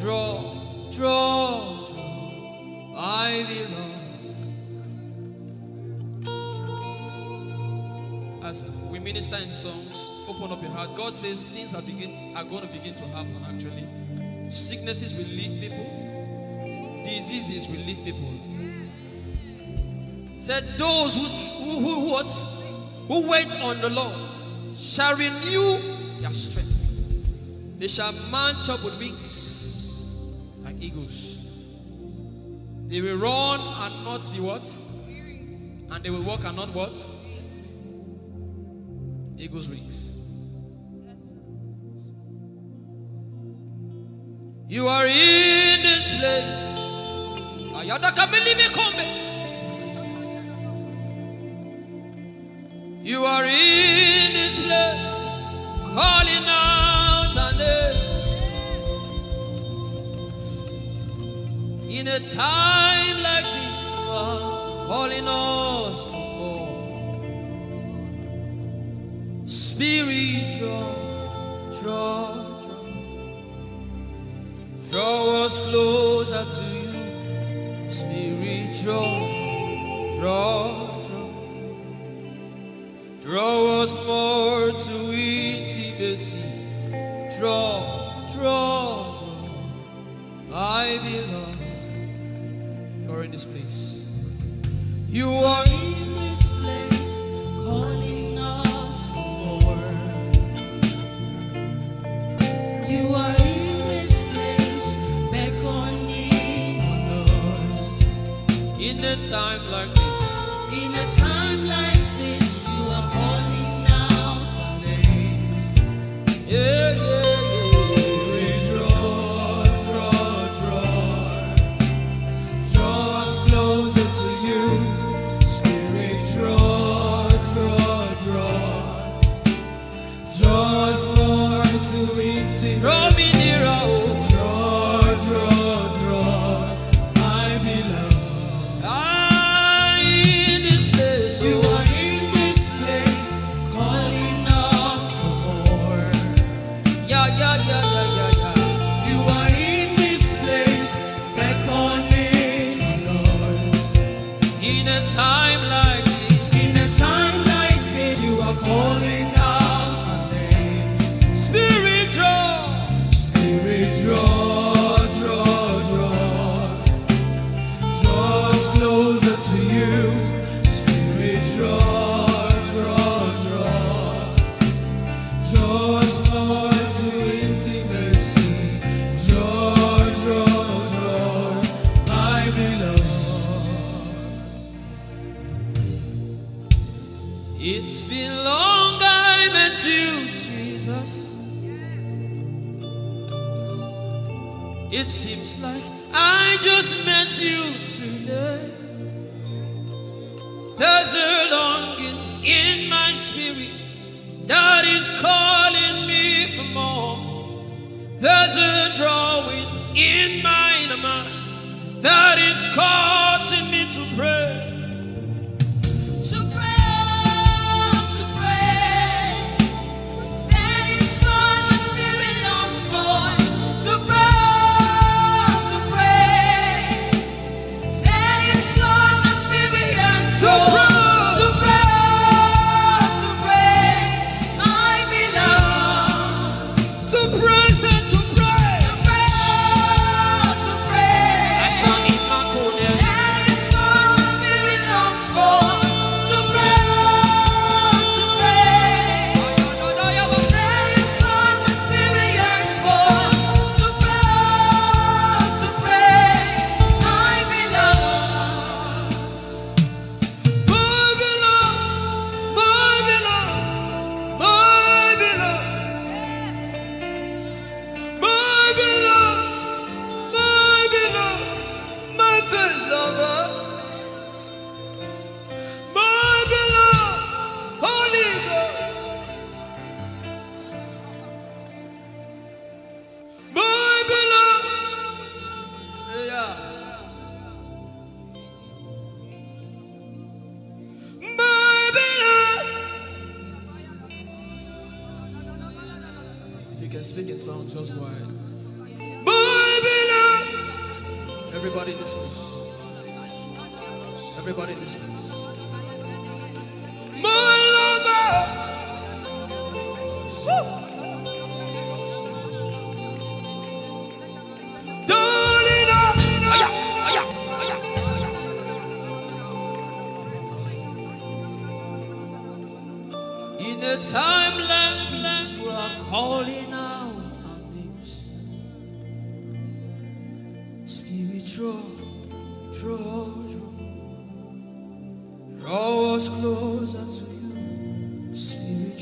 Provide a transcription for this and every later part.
Draw, draw, I beloved. As we minister in songs, open up your heart. God says things are going to begin to happen actually. Sicknesses will leave people. Diseases will leave people. Said those who wait on the Lord shall renew their strength. They shall mount up with wings like eagles. They will run and not be what? And they will walk and not what? Eagles' wings. You are in this place. You are in this place, calling out our names. In a time like this, you are calling us for more. Spirit, draw us closer to you. Spirit, draw us more to intimacy. Draw, I belong. You're in this place. You are in this place, calling us for more. You are in this place, beckoning on us. In a time like this, in a time like this, you are calling out our names. Yeah, yeah, yeah. Spirit, draw us closer to you. Spirit, draw us more to intimacy. Draw me nearer, oh. Draw, my beloved. In this place, you are in this place, calling us for more. Yeah. You are in this place, beckoning on us. In a time like this, you are calling out our names. Spirit, draw us closer to you. Spirit, draw us more to intimacy. Draw, my beloved. It's been long I met you, Jesus. It seems like I just met you today. There's a longing in my spirit that is calling me for more. There's a drawing in my mind that is causing me to pray. That is what my spirit longs for. To pray. Speak in songs, just go ahead. My Everybody in this place. Everybody in this place. In a time like this, we are calling out our names. Spirit, draw us closer to you. Spirit,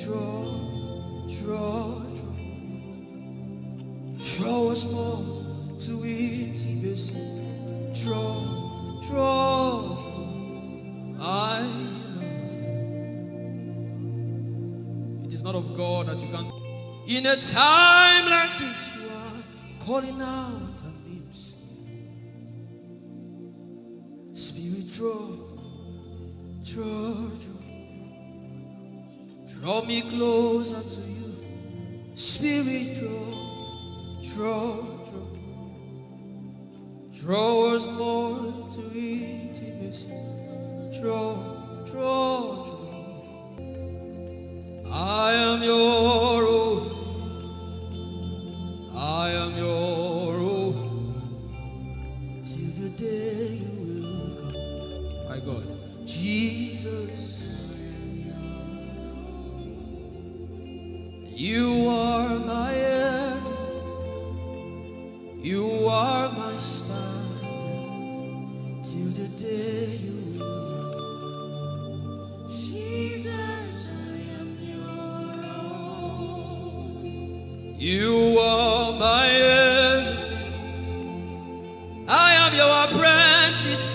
draw us more to intimacy. Draw. It is not of God that you can. In a time like this, you are calling out our names. Spirit, draw me closer to you. Spirit, draw us more to intimacy. Draw. I am your own. I am your own. Till the day you will come. My God. Jesus. You are my everything. You are my standard. Till the day you will come. Jesus, I am your own. You are my everything. I am your apprentice.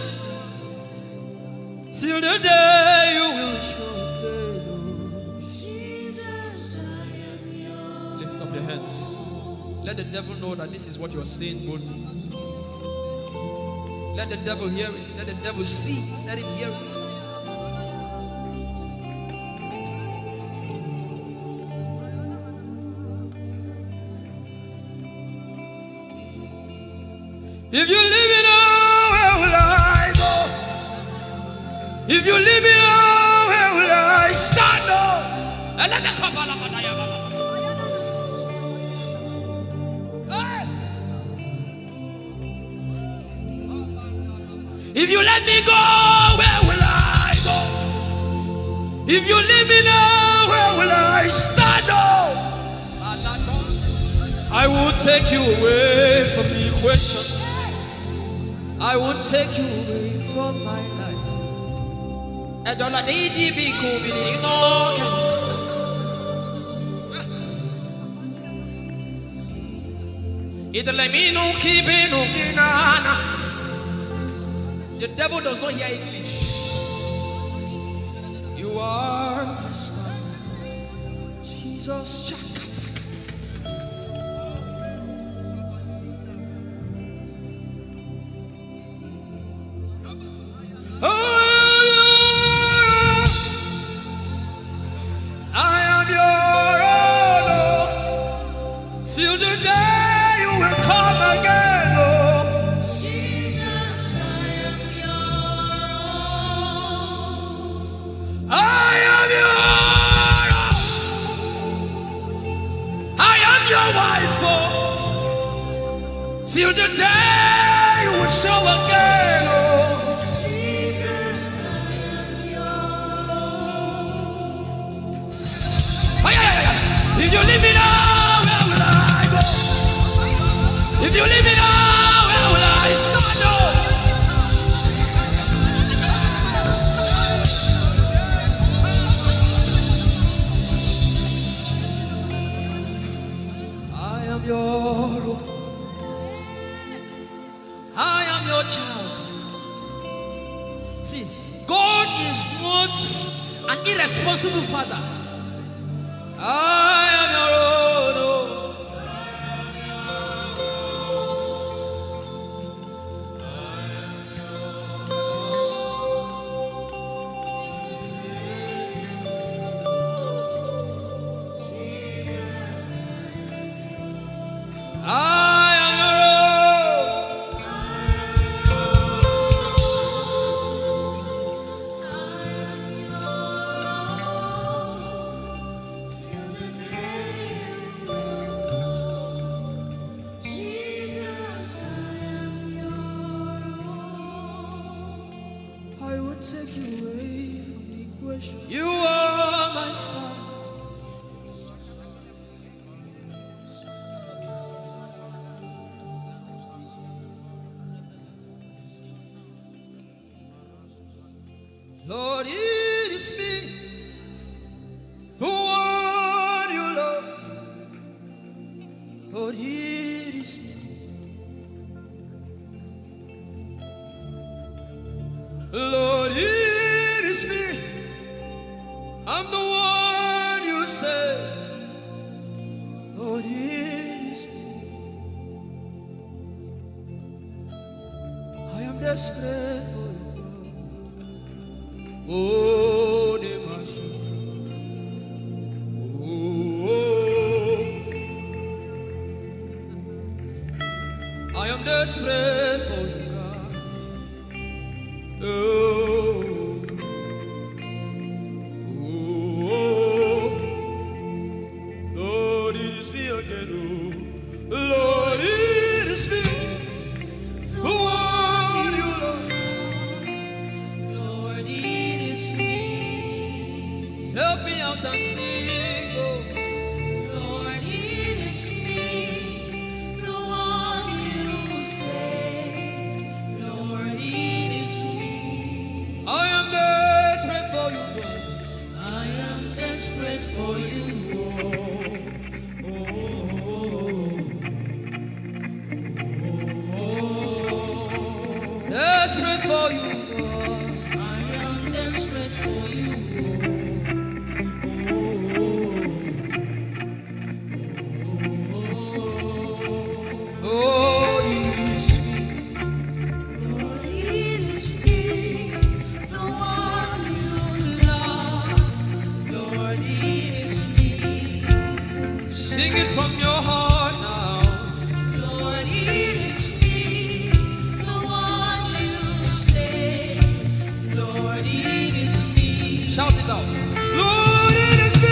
Till the day you will show. Your hands. Let the devil know that this is what you're saying boldly. Let the devil hear it. Let the devil see it. Let him hear it. If you leave me now, where will I go? If you leave me now, where will I stand up? If you let me go, where will I go? If you leave me now, where will I stand up? I will take you away from the equation. I will take you away from my life. The devil does not hear English. You are my star, Jesus. I am your own, till the day you will come again. Till the day you will show again, oh Jesus, I am yours. If you leave me now, where will I go? If you leave me now, where will I stand up? I am your own. I am your child. See, God is not an irresponsible father. I am your own. You are my star. Lord, it is me, the one you love. Lord, it is me. Lord, it is me. I'm the one you say. Lord, it is me. I am desperate for you. Oh, I am desperate for you, God. Lord, it is me again. Lord, it is me. The one you love. Lord, it is me. Help me out and sing. Lord, it is me. The one you say. Lord, it is me. I am desperate for you, God. I am desperate for you. Desperate for you, God. I am desperate for you. Lord, it is me. Lord, it is me. The one you love. Lord, it is me. Sing it from your heart now. Lord, it is me. The one you say. Lord, it is me. Shout it out. Lord, it is me.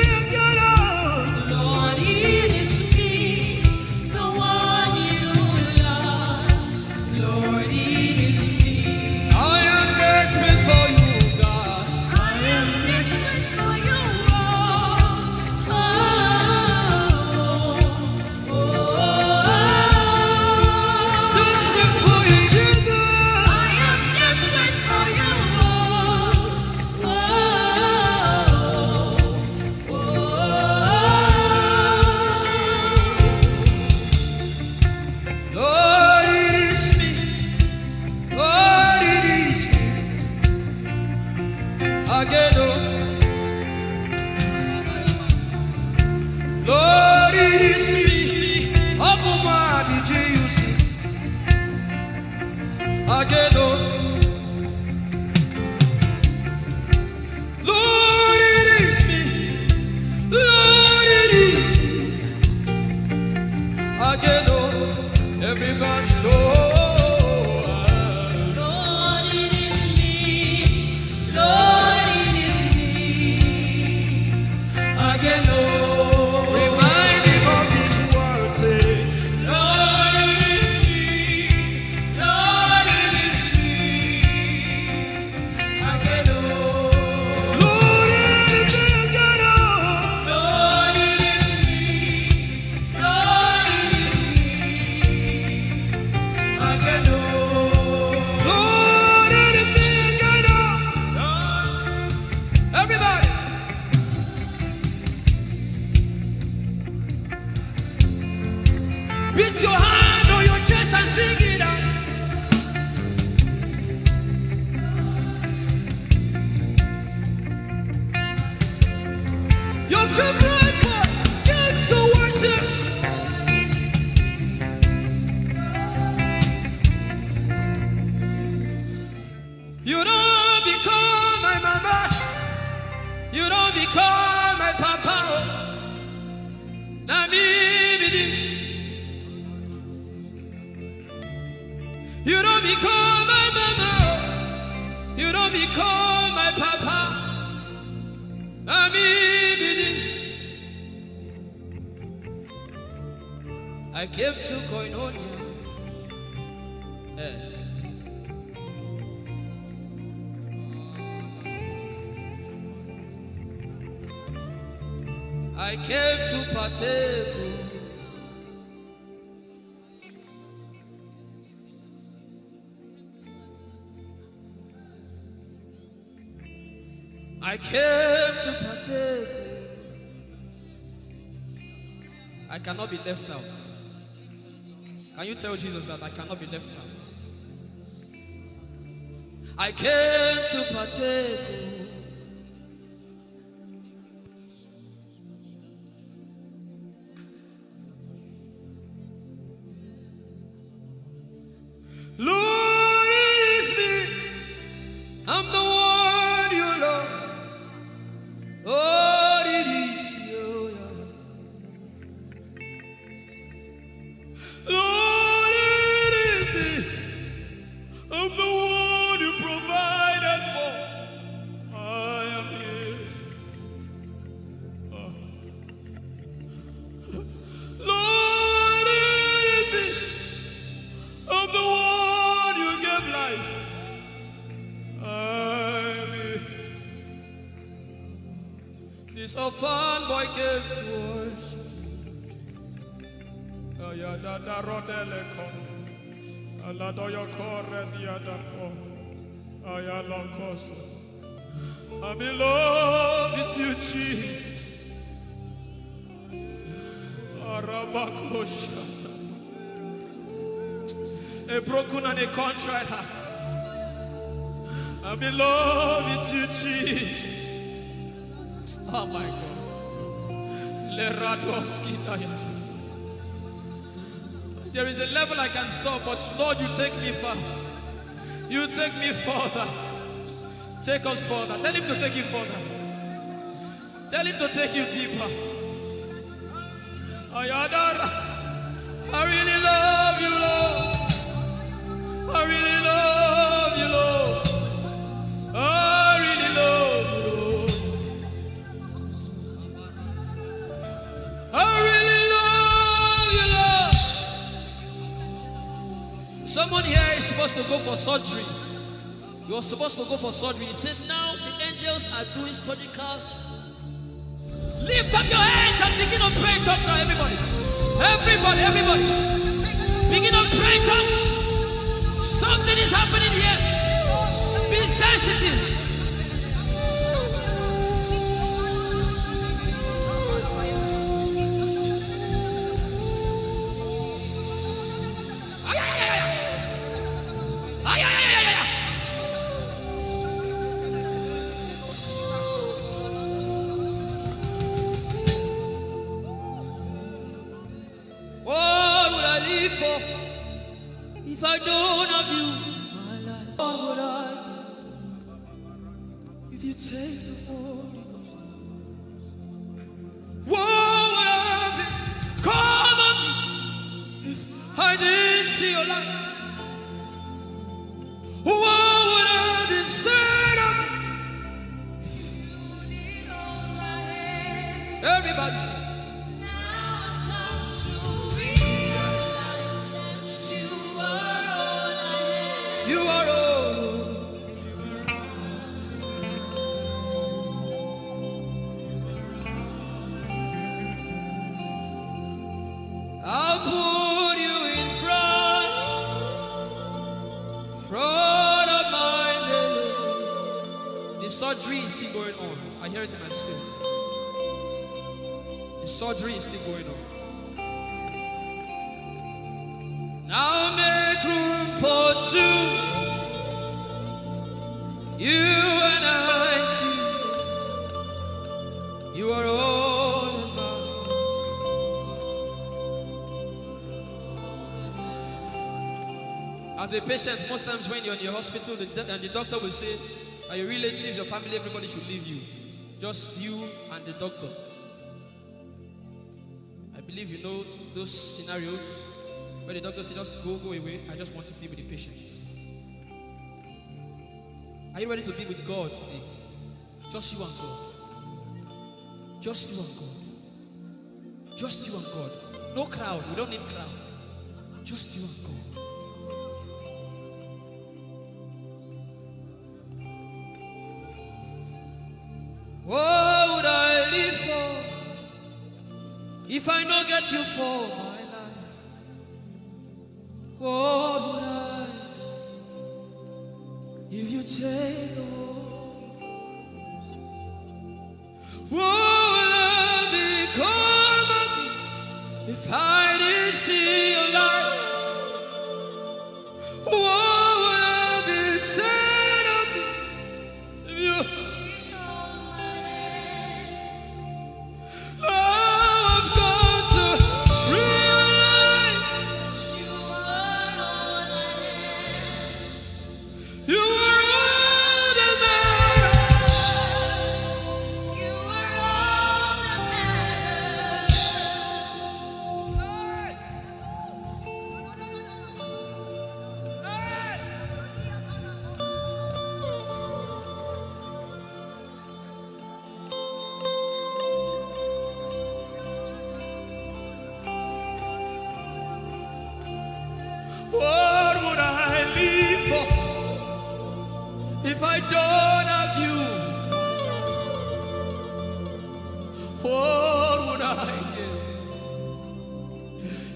Lord, it is me. The one you love. Lord, it is me. I am desperate for you, God. I am desperate for you. Desperate for you, Jesus. I am desperate for you. Lord, it is me. Lord, it is me. Again, Lord, it is me. Omatade, Jesus. Again, Lord, it is me. Lord, it is me. Again, everybody, Lord, it is me. Lord, it is me. Again, remind him of his word, say, Lord, it is me. Lord, it is me. Again, Lord, it is me. Lord, it is me. Lord, it is me. Again, Lord, it is me. Everybody. Beat your hand on your chest and sing it out. Your favorite part, get to worship. You don't become my mama. You don't become my papa. Na me be this. You don't become my mama. You don't become my papa. Na me be this. I came to Koinonia. I came to partake. I came to partake. I cannot be left out. Can you tell Jesus that I cannot be left out? I came to partake. Lord, it's me. I'm the one you love. Oh, it is you. Lord, it is me. I'm the one you provided for. I am here. Lord, it is me. I'm the one you gave life. I'm here. This orphan boy came to worship. Ayadada rodele kon. Aladoyo kore diadako. Ayalokoso. I'm in love with you, Jesus. Arabakoshata. A broken and a contrite heart. I'm in love with you, Jesus. Oh my God. There is a level I can stop, but Lord, you take me far. You take me further. Take us further. Tell him to take you further. Tell him to take you deeper. I really love you, Lord. I really love you, Lord. I really love you, Lord. I really love you, Lord. Someone here is supposed to go for surgery. You are supposed to go for surgery. He said, now the angels are doing surgical. Lift up your hands and begin to pray in tongues now, everybody. Everybody. Begin to pray in tongues. Something is happening here. Be sensitive. What would I live for if I don't have you? My life. What would I give if you take the Holy Ghost? What would I be? Come on me if I didn't see your light. What would I be said of me? Everybody sing. You are all. I'll put you in front of my name. The surgery is still going on. I hear it in my spirit. The surgery is still going on. Now make room for two. You and I, Jesus. You are all in mine. As a patient, most times when you're in the hospital, the doctor will say, your relatives, your family, everybody should leave you. Just you and the doctor. I believe you know those scenarios where the doctor says, just go away. I just want to be with the patient. Are you ready to be with God today? Just you and God. Just you and God. Just you and God. No crowd. We don't need crowd. Just you and God. What would I live for If I no get you for my life, what would I? If you take the Holy Ghost, what will I become of me if I didn't see your light? What would I be said of me if you? I've got to realize you are all that matters. You are all that matters. What would I live for if I don't have you? What would I get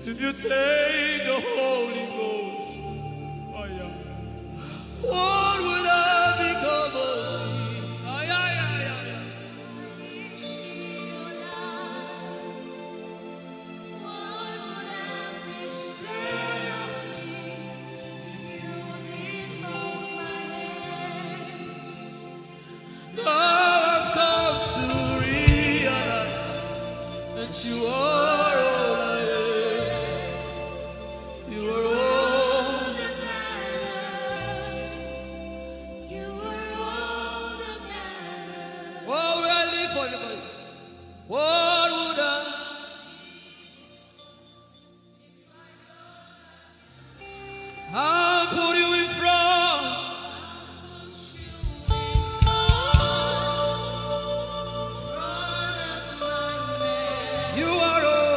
if you take the Holy Ghost? Oh, yeah. What would I become of me? Oh, yeah, yeah, yeah, yeah. Now I've come to realize that you are all I am. You are all that matters. You are all that matters. What would I live for anybody? What would I? I'll put you in front. You are all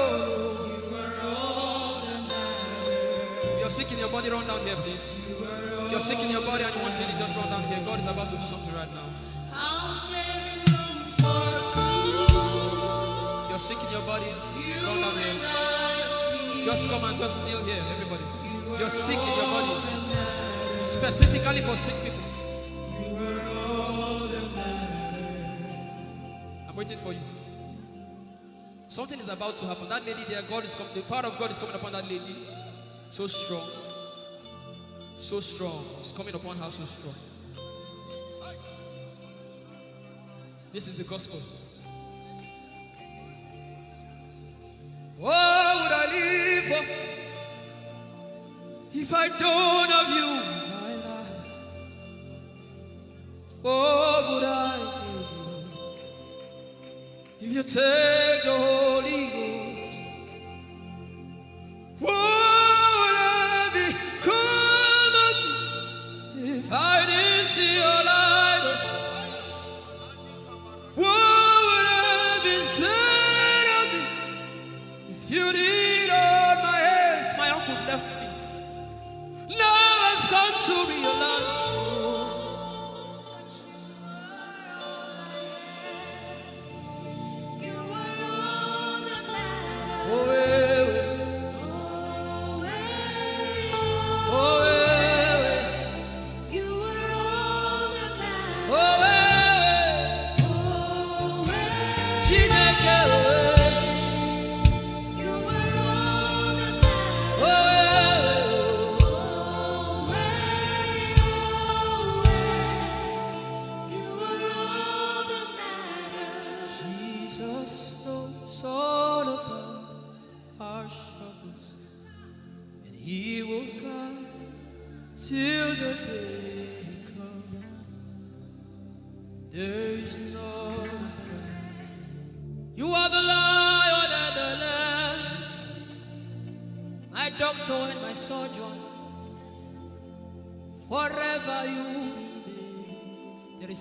that matters. If you're sick in your body, run down here, please. If you're sick in your body and you want healing, just run down here. God is about to do something right now. If you're sick in your body, run down here. Just come and just kneel here, everybody. If you're sick in your body, specifically for sick people, I'm waiting for you. Something is about to happen. That lady there, God is coming. The power of God is coming upon that lady. So strong. So strong. It's coming upon her so strong. This is the gospel. What would I live for if I don't have you in my life? What would I do if you take the Holy Ghost? What would I become of me if I didn't see your light? What would I be said of me if you did all my hands? My uncles left me. Now I've come to realize.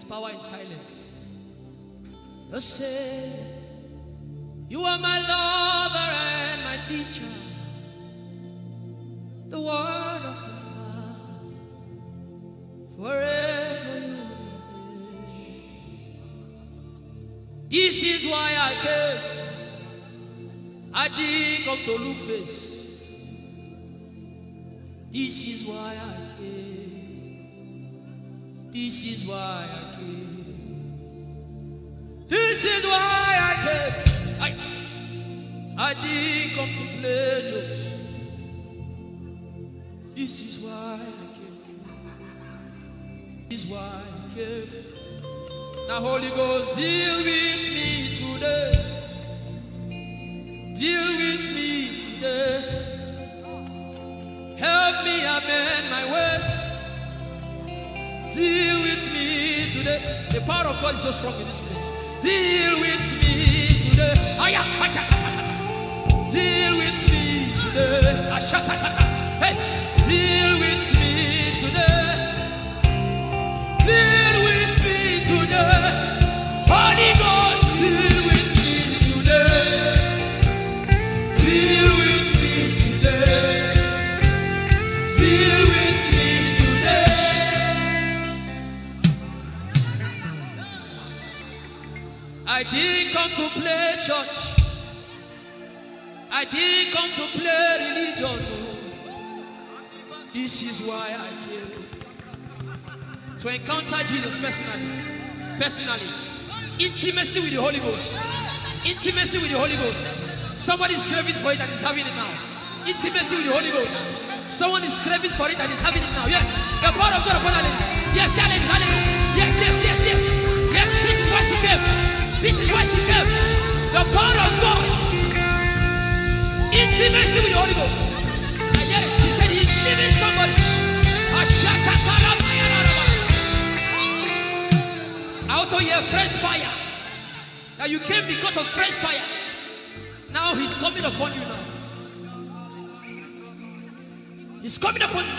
Power in silence. You say, you are my lover and my teacher, the word of the Father, forever you will. This is why I came. I did come to look face. This is why I came. This is why I came. This is why I came. I did come to play jokes. This is why I came. This is why I came. Now Holy Ghost, deal with me today. Deal with me today. Help me amend my words. Deal with me today. The power of God is so strong in this place. Deal with me today. Deal with me today. Hey, deal with me today. Deal with me today. Holy Ghost, deal with me today. Deal with me today. Deal with me today. I didn't come to play church. I didn't come to play religion. This is why I came. To encounter Jesus personally. Intimacy with the Holy Ghost. Intimacy with the Holy Ghost. Somebody is craving for it and is having it now. Intimacy with the Holy Ghost. Someone is craving for it and is having it now. Yes. The power of God upon Hallelujah. Yes, hallelujah. Yes, yes, yes, yes. Yes, this is why she came. This is why she came. The power of God. Intimacy with the Holy Ghost. I get it. She said he's giving somebody. I also hear fresh fire. Now you came because of fresh fire. Now he's coming upon you now. He's coming upon you.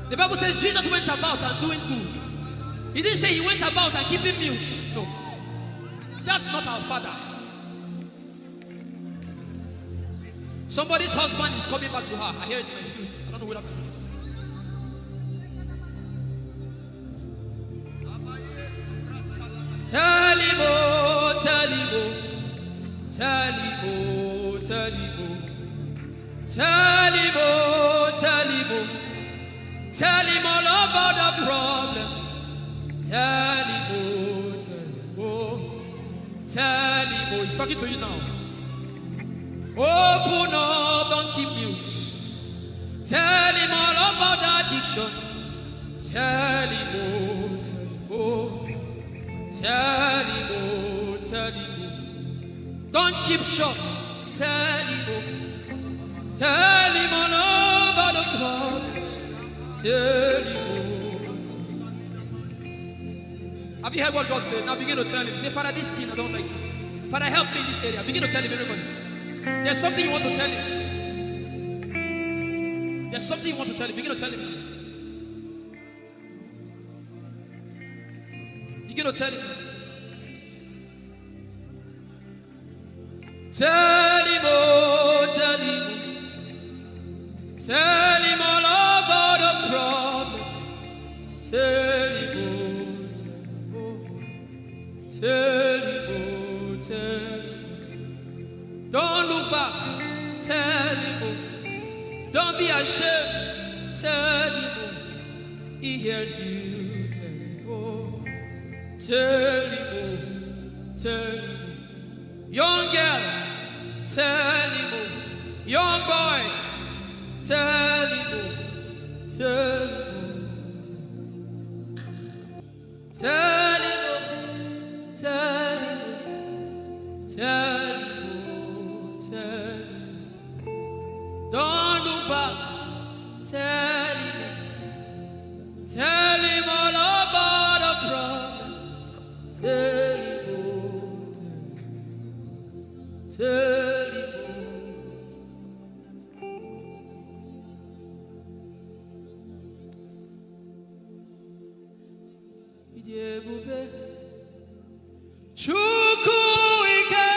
The Bible says Jesus went about and doing good. He didn't say he went about and keeping mute. No. That's not our Father. Somebody's husband is coming back to her. I hear it in my spirit. I don't know who that person is. Tell him, oh, tell him, oh. Tell him, oh, tell him, oh. Tell him, oh, tell him, oh. Tell him all about the problem. Tell him, oh, tell him, oh. Tell him, oh. He's talking to you now. Open up, don't keep mute. Tell him all about the addiction. Tell him, oh, tell him, oh. Tell him, oh, tell him, oh. Don't keep short. Tell him, oh. Tell him all about the problems. Tell him, oh. Have you heard what God said? Now begin to tell him. Say, Father, this thing, I don't like it. Father, help me in this area. Begin to tell him, everybody. There's something you want to tell him. There's something you want to tell him. Begin to tell him. Begin to tell him. Tell him, oh, tell him. Tell him all about the problem. Tell him, oh, tell him, oh, tell him. Don't look back. Tell him, oh. Don't be ashamed. Tell him, oh. He hears you. Tell him, oh. Tell him, oh. Tell him, oh. Young girl. Tell him, oh. Young boy. Tell him, oh. Tell him, oh. Tell him, oh. Tell him, oh. Tell him. Don't look back. Tell him all about the problem. Tell him, oh, tell him, oh. Ijeoma Chukwu ike.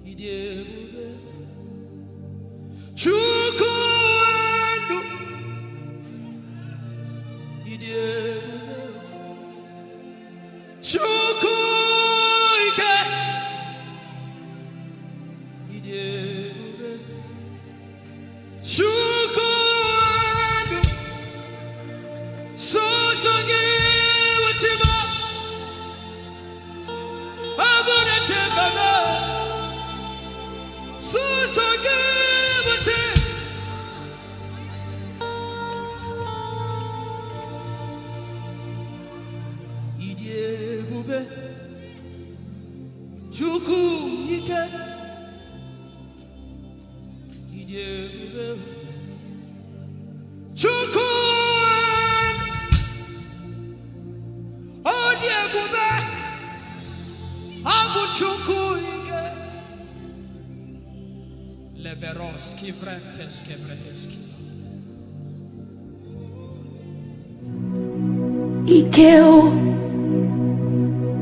Ijeoma Chukwu Ijeoma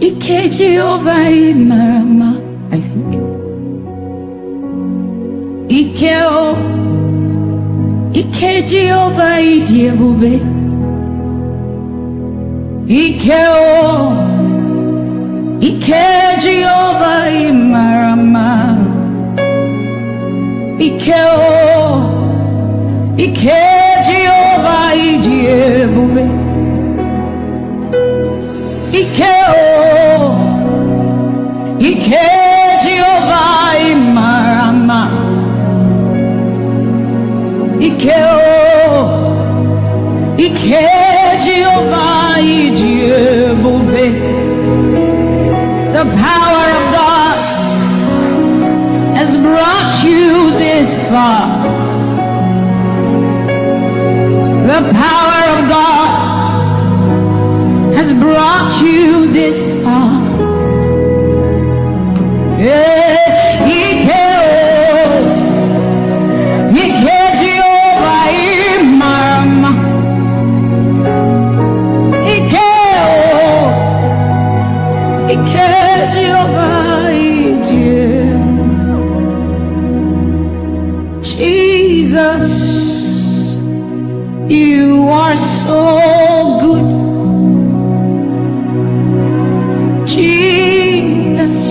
Ike Jehovah Marama, I think. Ike Jehovah Idiebube. Ike Jehovah Marama. Ike Jehovah Idiebube. Ike Jehovah Marama. Ike Jehovah Ijeoma. The power of God has brought you this far. The power of God has brought you this far. Jesus, you are so good. Jesus,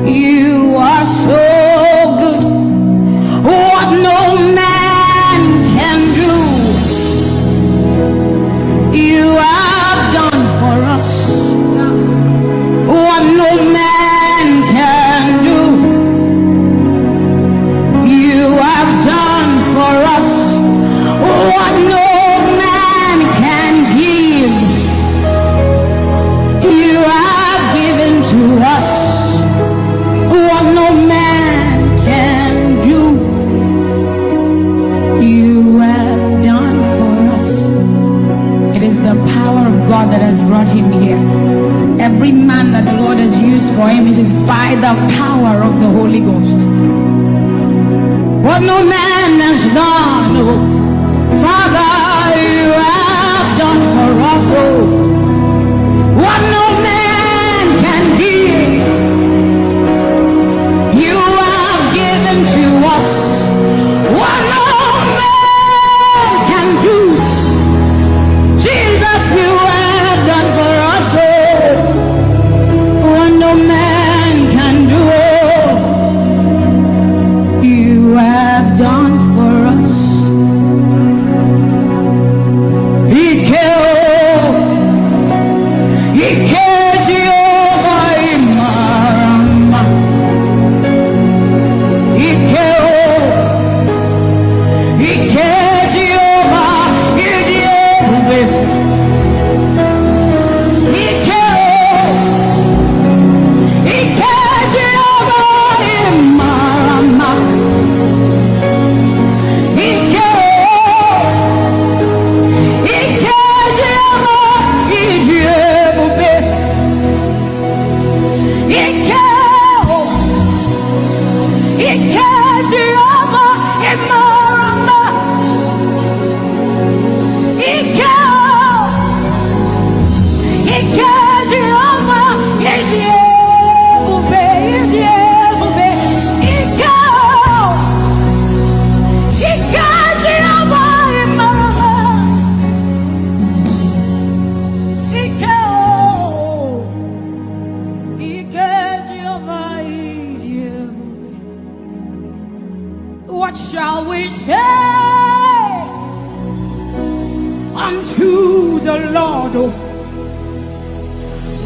you are so good. What no man can do, you have done for us. What no man can do, you have done for us. What no man can give, you have given to us. What no man can do, you have done for us. It is the power of God that has brought him here. Every man that the Lord has used for him, it is by the power of the Holy Ghost. What no man has done, oh, Father, you have done for us, oh. What no man can give, you have given to us. What no man can do, Jesus, you have done for us, oh. What no man can do, oh, you have done for us. What shall we say unto the Lord?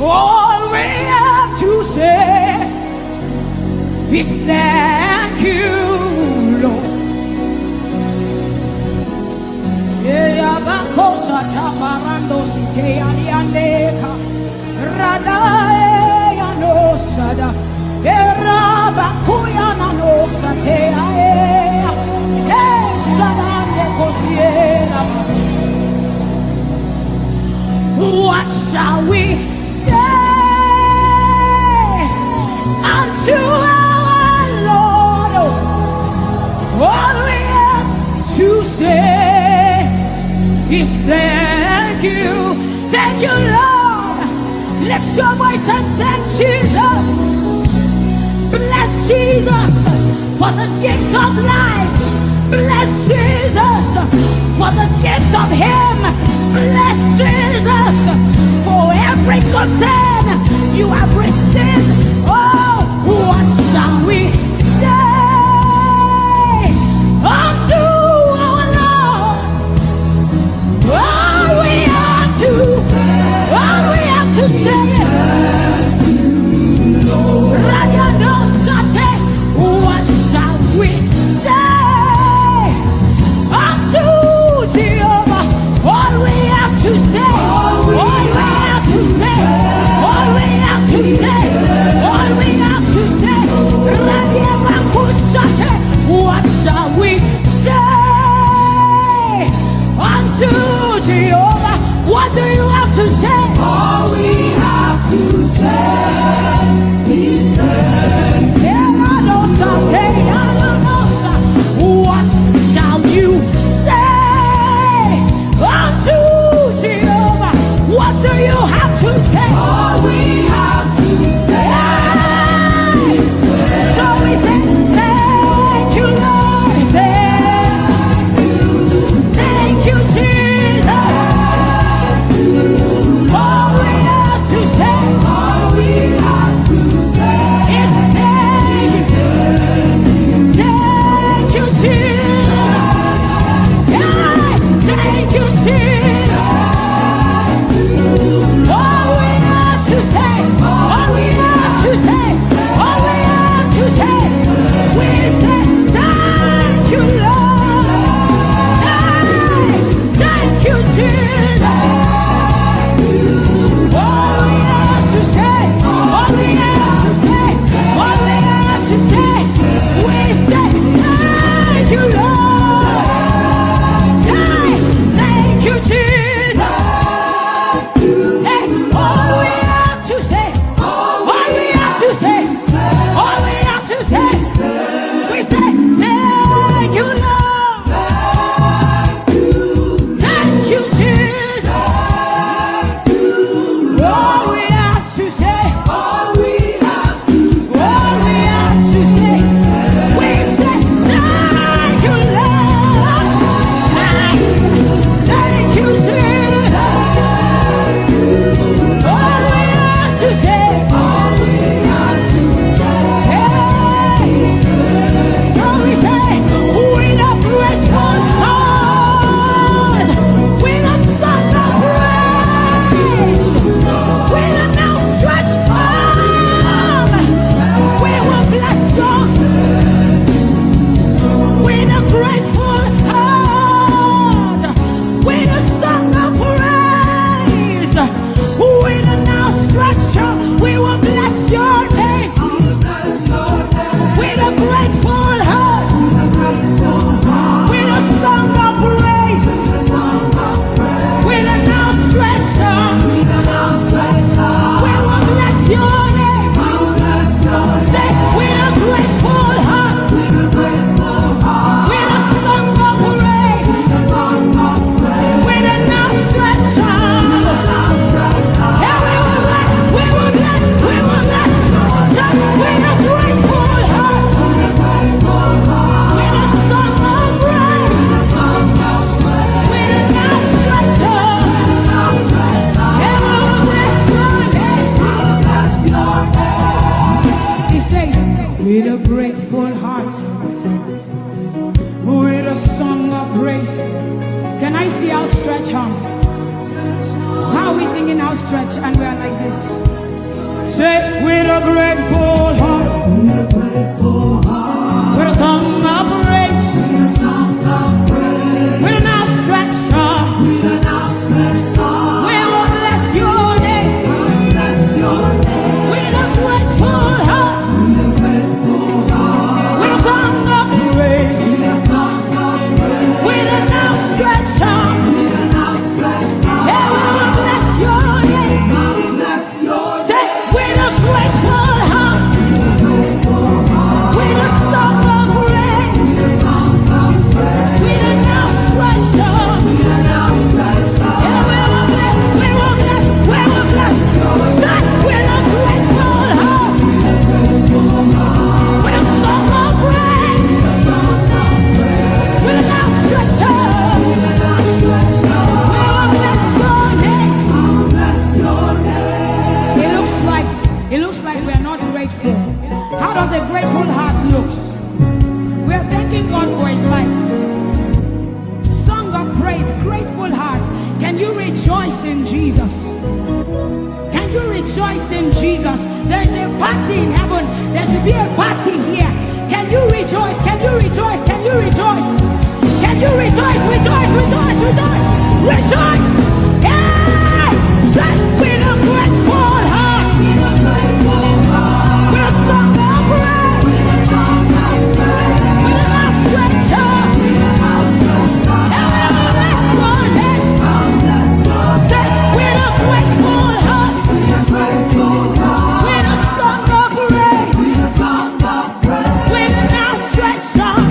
All we have to say is thank you, Lord. shall we say unto our Lord? All we have to say is thank you, Lord. Lift your voice and thank Jesus. Bless Jesus for the gift of life. Bless Jesus for the gift of Him. Bless Jesus for every good thing you have received. Oh, what shall we say unto our Lord? All we have to say what shall we say unto Jehovah? All we have to say, all we have to say, all we have to say, all we have to say. What shall we say unto Jehovah? What do you have to say? All we have to say is thank you. What shall you say unto Jehovah? What do you have to say? All we have to say is thank so we say, thank you, Lord. Thank you, Jesus. All we have to say, all we have to say is thank you, Jesus. Thank you, Jesus. All we have to say, all we have to say, all we have to say, we say thank you, Lord. Thank you, Jesus. All we have to say, all we have to say, all we have to say, we say thank you, Lord. Thank you, Jesus. Hey, all we have to say, all we have to say, all we have to say, we say thank you, Lord. Thank you, Jesus. All we have to say, all we have to all we have to say, we say thank you, Lord. Thank you, Jesus. All we have to say, all we have to hey, so we say, with a grateful heart, with a song of praise, with an outstretched arm, we will bless you. With a grateful heart, with a song of praise, with an outstretched arm, we will bless your name. With a grateful heart, with a song of praise, with an outstretched arm, we will bless your name. Say, with a grateful heart, with a song of praise, with an outstretched arm, yeah, we will bless. Say, with a grateful heart, with a song of praise, with an outstretched arm, yeah, we will bless your name. He says, with a grateful heart, with a song of praise. Can I see outstretched arm? How are we singing outstretched and we are like this? Say, with a grateful heart, with a song of praise, with an outstretched arm, we will bless your name. With a grateful heart, with a song of praise, with an outstretched arm, yeah, we will bless your name. How does a grateful heart look? We are thanking God for his life. Song of praise, grateful heart. Can you rejoice in Jesus? Can you rejoice in Jesus? There is a party in heaven. There should be a party here. Can you rejoice? Can you rejoice? Can you rejoice? Can you rejoice? Rejoice, rejoice, rejoice, rejoice! Yeah! With a grateful heart. With a song of praise. With a song of praise. With an outstretched arm. With an outstretched arm. Say, with a grateful heart. With a grateful heart. With a song of praise. With a song of praise. With an outstretched arm.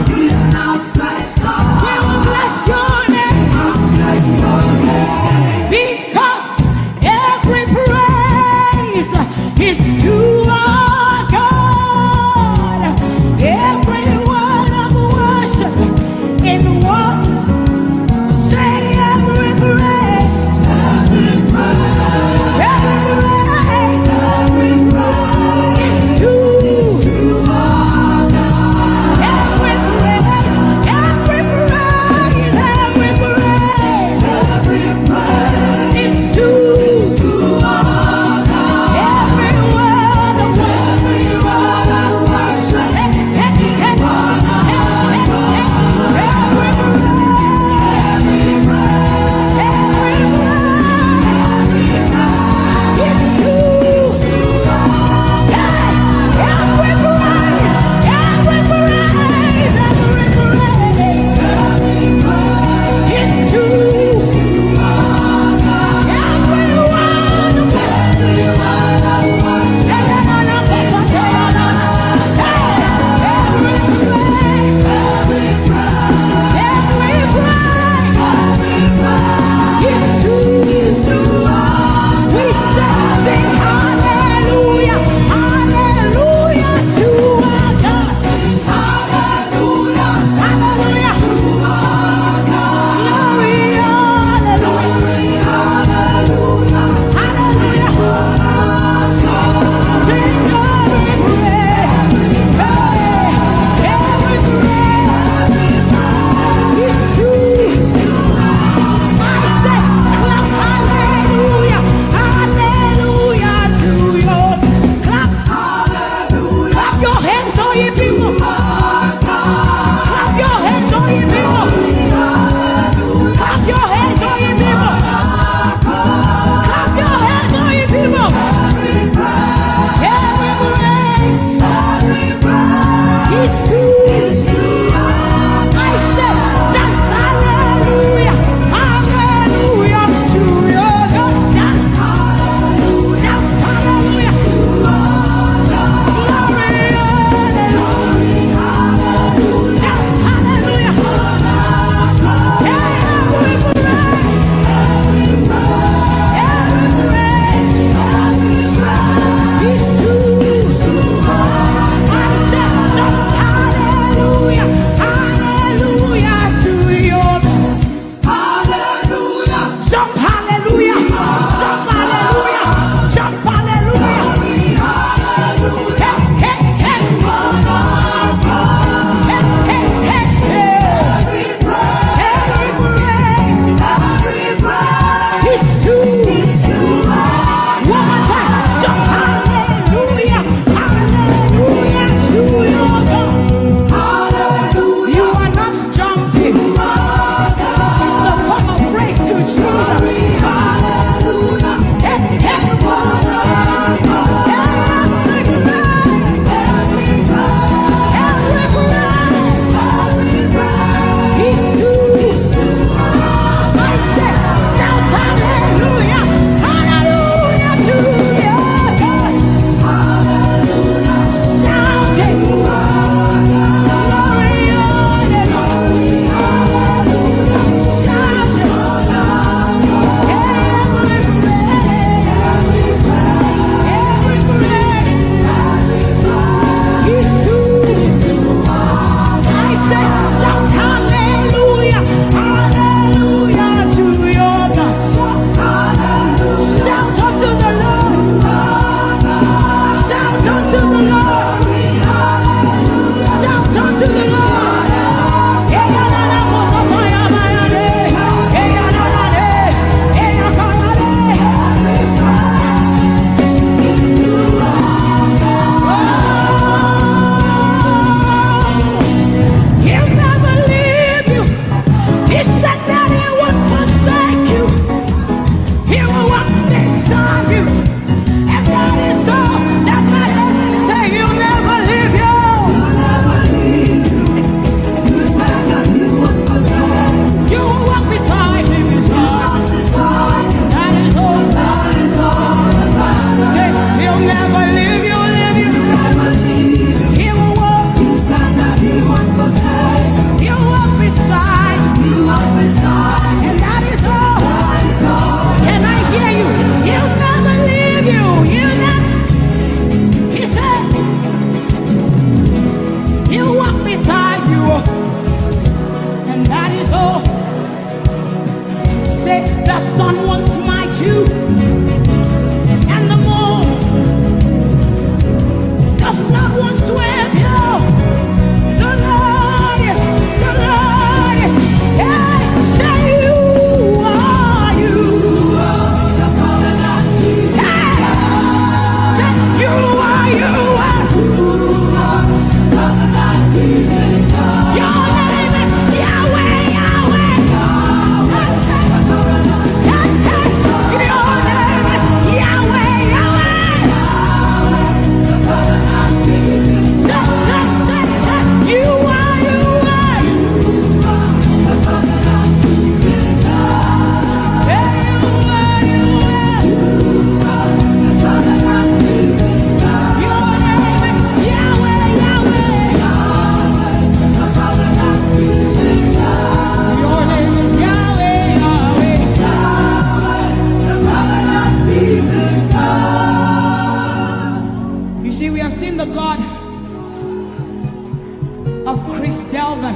of Chris Delvin.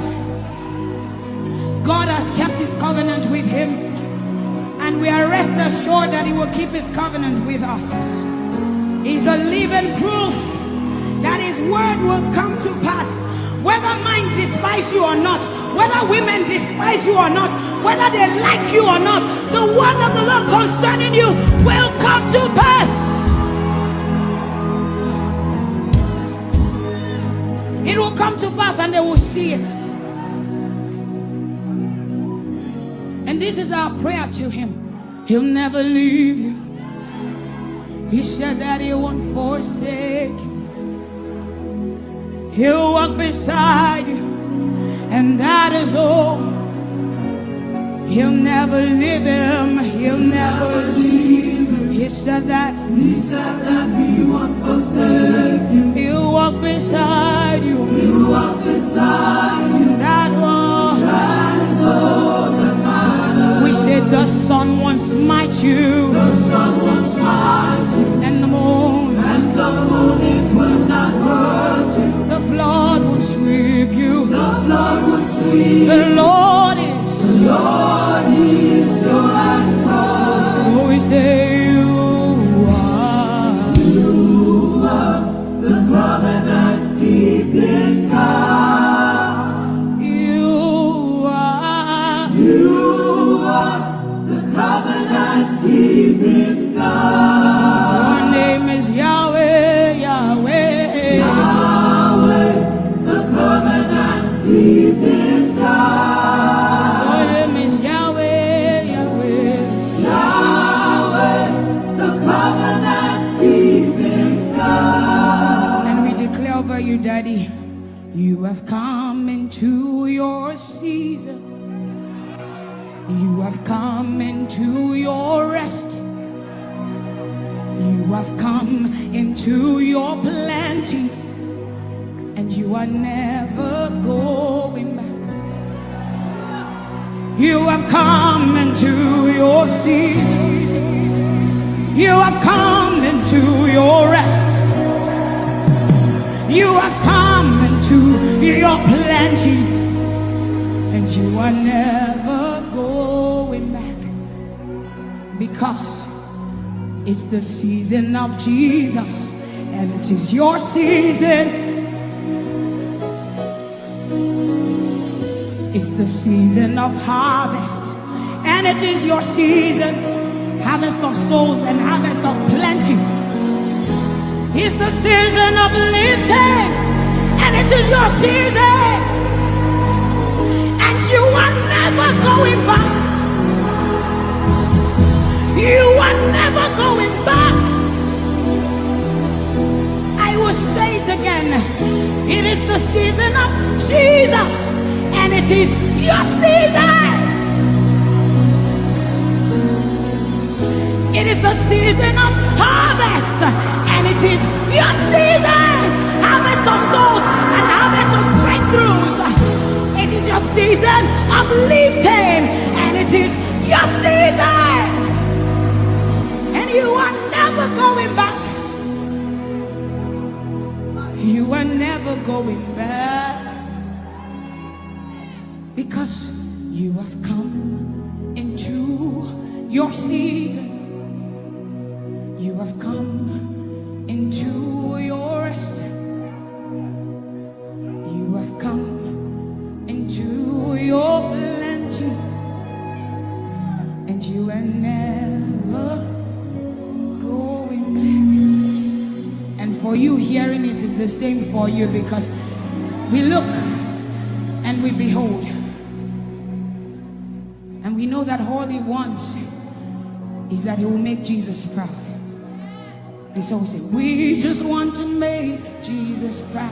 God has kept his covenant with him, and we are rest assured that he will keep his covenant with us. He's a living proof that his word will come to pass. Whether men despise you or not, whether women despise you or not, whether they like you or not, the word of the Lord concerning you will come to pass. It will come to pass and they will see it. And this is our prayer to him. He'll never leave you. He said that he won't forsake you. He'll walk beside you, and that is all. He'll never leave him. He'll never leave him. He said that he won't forsake you. He'll walk beside you. He'll walk beside you. That is all that matters. We said the sun won't smite you. The sun won't smite you. And the moon. And the moon it will not hurt you. The flood will sweep you. The flood will sweep. The Lord is your anchor. So we say you are the covenant keeping God. You are the covenant keeping God. Your name is Yahweh, Yahweh. The covenant keeping God. Your name is Yahweh, Yahweh. Yahweh, the covenant keeping God. And we declare over you, Daddy, you have come into your season. You have come into your rest. You have come into your plenty. And you are never going back. You have come into your season. You have come into your rest. You have come into your plenty. And you are never going back. Because it's the season of Jesus. And it is your season. It's the season of harvest, and it is your season. Harvest of souls and harvest of plenty. It's the season of lifting, and it is your season. And you are never going back. You are never going back. I will say it again. It is the season of Jesus. And it is your season. It is the season of harvest. And it is your season. Harvest of souls and harvest of breakthroughs. It is your season of lifting. And it is your season. And you are never going back. You are never going back. Because you have come into your season. You have come into your rest. You have come into your plenty. And you are never going back. And for you hearing it is the same for you, because we look and we behold. And we know that all he wants is that he will make Jesus proud. And so we say, we just want to make Jesus proud.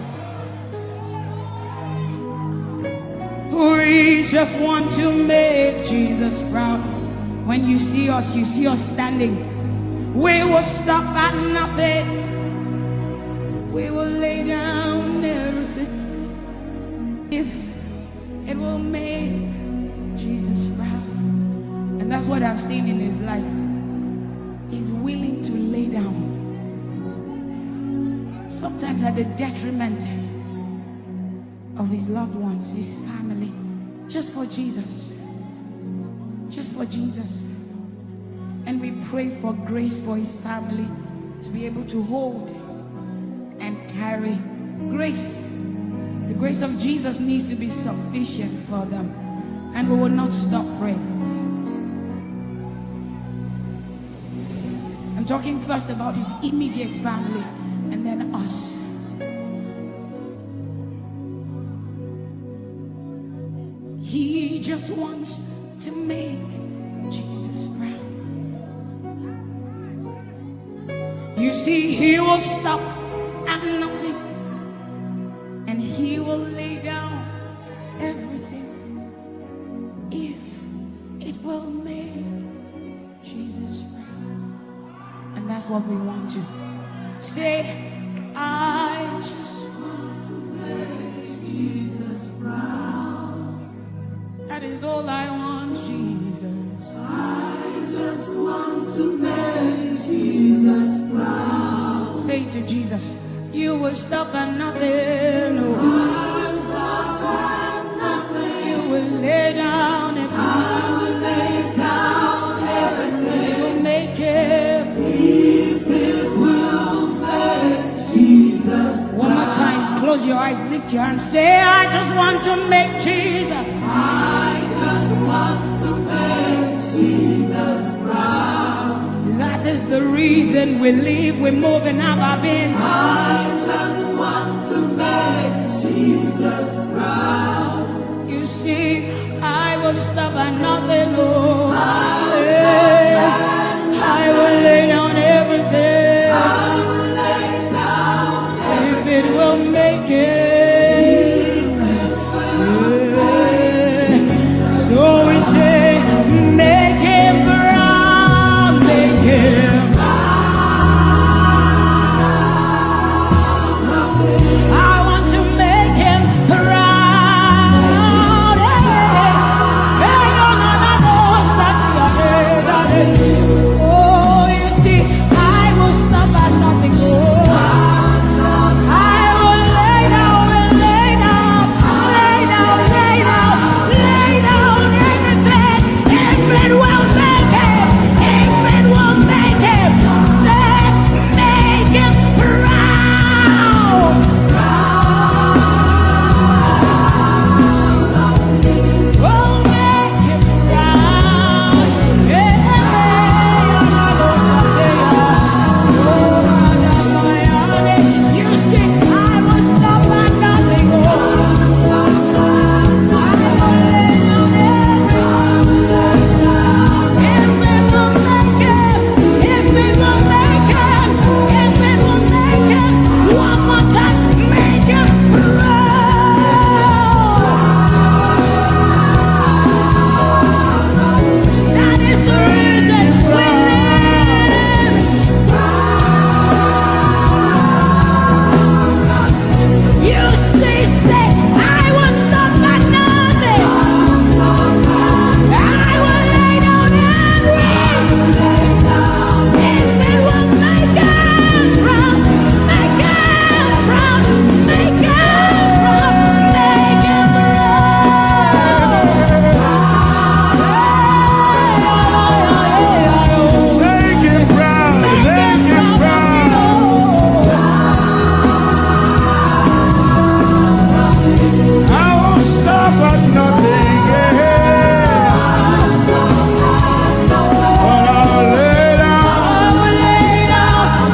We just want to make Jesus proud. When you see us standing. We will stop at nothing. We will lay down everything if it will make Jesus proud. And that's what I've seen in his life. He's willing to lay down, sometimes at the detriment of his loved ones, his family, just for Jesus. Just for Jesus. And we pray for grace for his family to be able to hold and carry grace. The grace of Jesus needs to be sufficient for them. And we will not stop praying. I'm talking first about his immediate family and then us. He just wants to make Jesus proud. You see, he will stop at nothing, and he will lay down everything if it will make Jesus proud. And that's what we want to say. I just want to make Jesus proud. That is all I want, Jesus. I just want to make Jesus proud. Say to Jesus, you will stop at nothing. No. I will stop at nothing. You will lay down everything. I will lay down everything. You will make it. If it will make Jesus proud. One more time, close your eyes, lift your hands, say, I just want to make Jesus. I just want to make Jesus proud. That is the reason we live, we move, and have our being. I just want to make Jesus proud. You see, I will stop at nothing, Lord. I will lay down everything. I will lay down everything. If it will make it. So we say, make him proud, make him proud. I want to make him proud. Oh, you see, I will stop at nothing. I will lay down everything. If it will make him, say, make him proud. Oh, make him proud. You see, I will stop at nothing. I will lay down one more time, make him proud. That is the reason we live. You say, I will stop at nothing. I will lay down everything. If it will make him proud, make him proud, make him proud, make him Make him proud, make him proud. I won't stop at nothing, but I'll lay down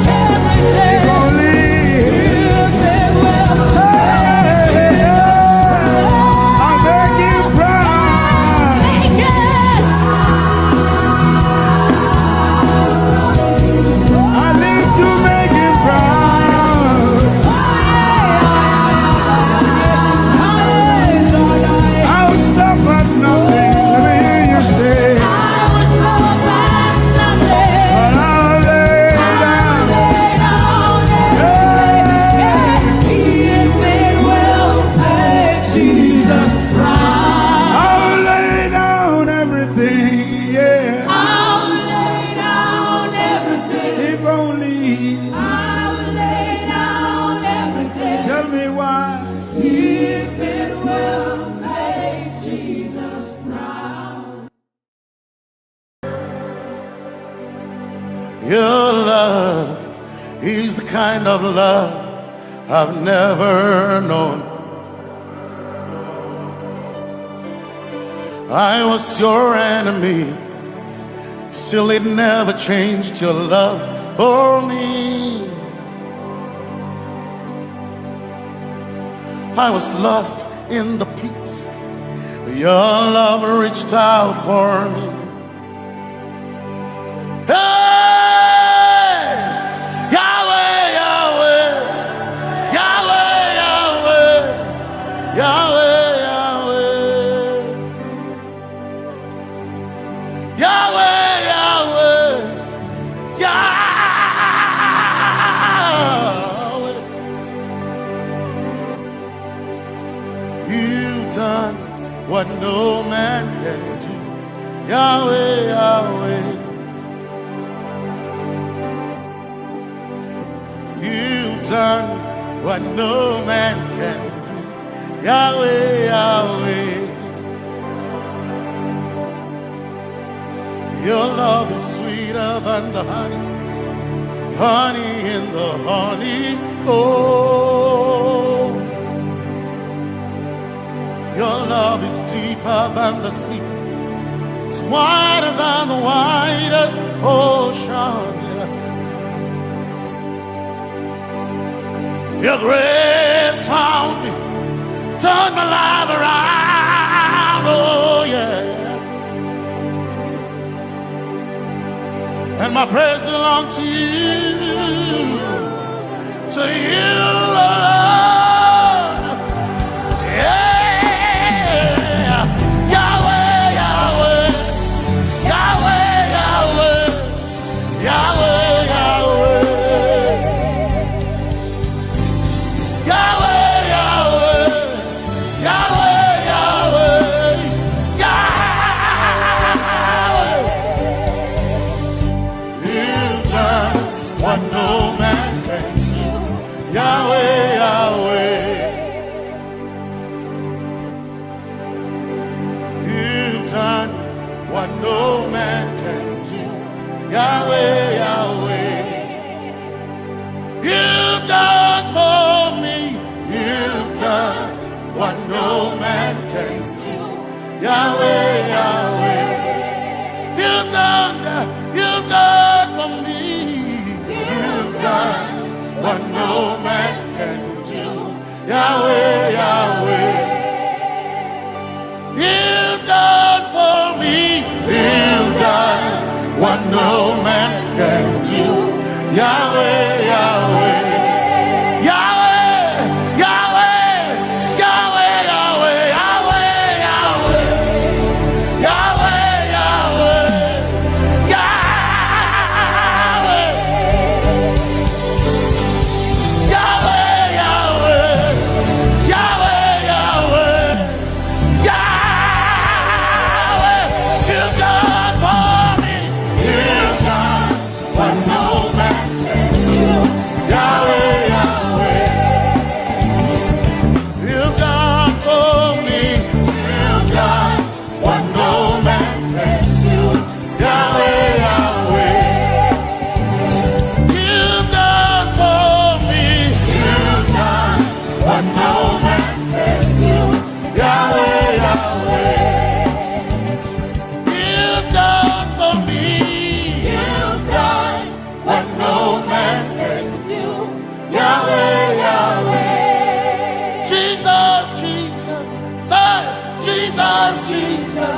everything. only. I'll make him proud. I live to make him proud. I'll stop at nothing. Let me hear you say, but I'll lay down. I'll lay down everything, yeah. If only, tell me why. Your love is the kind of love I've never known. I was your enemy, still it never changed your love for me. I was lost in the pits, but your love reached out for me. Hey! Yahweh, Yahweh, Yahweh, Yahweh, Yahweh, Yahweh, Yahweh, Yahweh, Yahweh. You've done what no man can do. Yahweh, Yahweh. You've done what no man can do. Yahweh, Yahweh. Your love is sweeter than the honey, honey in the honey. Oh, your love is deeper than the sea. It's wider than the widest ocean. Your grace found me, turned my life around. Oh yeah. And my praise belongs to you, Lord. Yeah, Yahweh, Yahweh, Yahweh, Yahweh, Yahweh, Yahweh, Yahweh, Yahweh, Yahweh, Yahweh, Yahweh. You've done what no man can do. Yahweh, Yahweh. You've done what no man can do. Yahweh, Yahweh. You've done for me. You've done what no man can do. Yahweh, Yahweh. You've done for me. You've done what no man can do. Yahweh, Yahweh. You've done for me. You've done what no man can do. Yahweh, Yahweh. Yahweh, Yahweh, Yahweh, Yahweh, Yahweh, Yahweh, Yahweh, Yahweh, Yahweh, Yahweh, Yahweh, Yahweh, Yahweh. You've done for me. You've done what no man can do. Yahweh, Yahweh. You've done for me. You've done what no man can do. Yahweh, Yahweh. You've done for me. You've done what no man can do. Yahweh, Yahweh. You've done for me. You've done what no man can do. Yahweh, Yahweh. Jesus, Jesus, say Jesus, Jesus,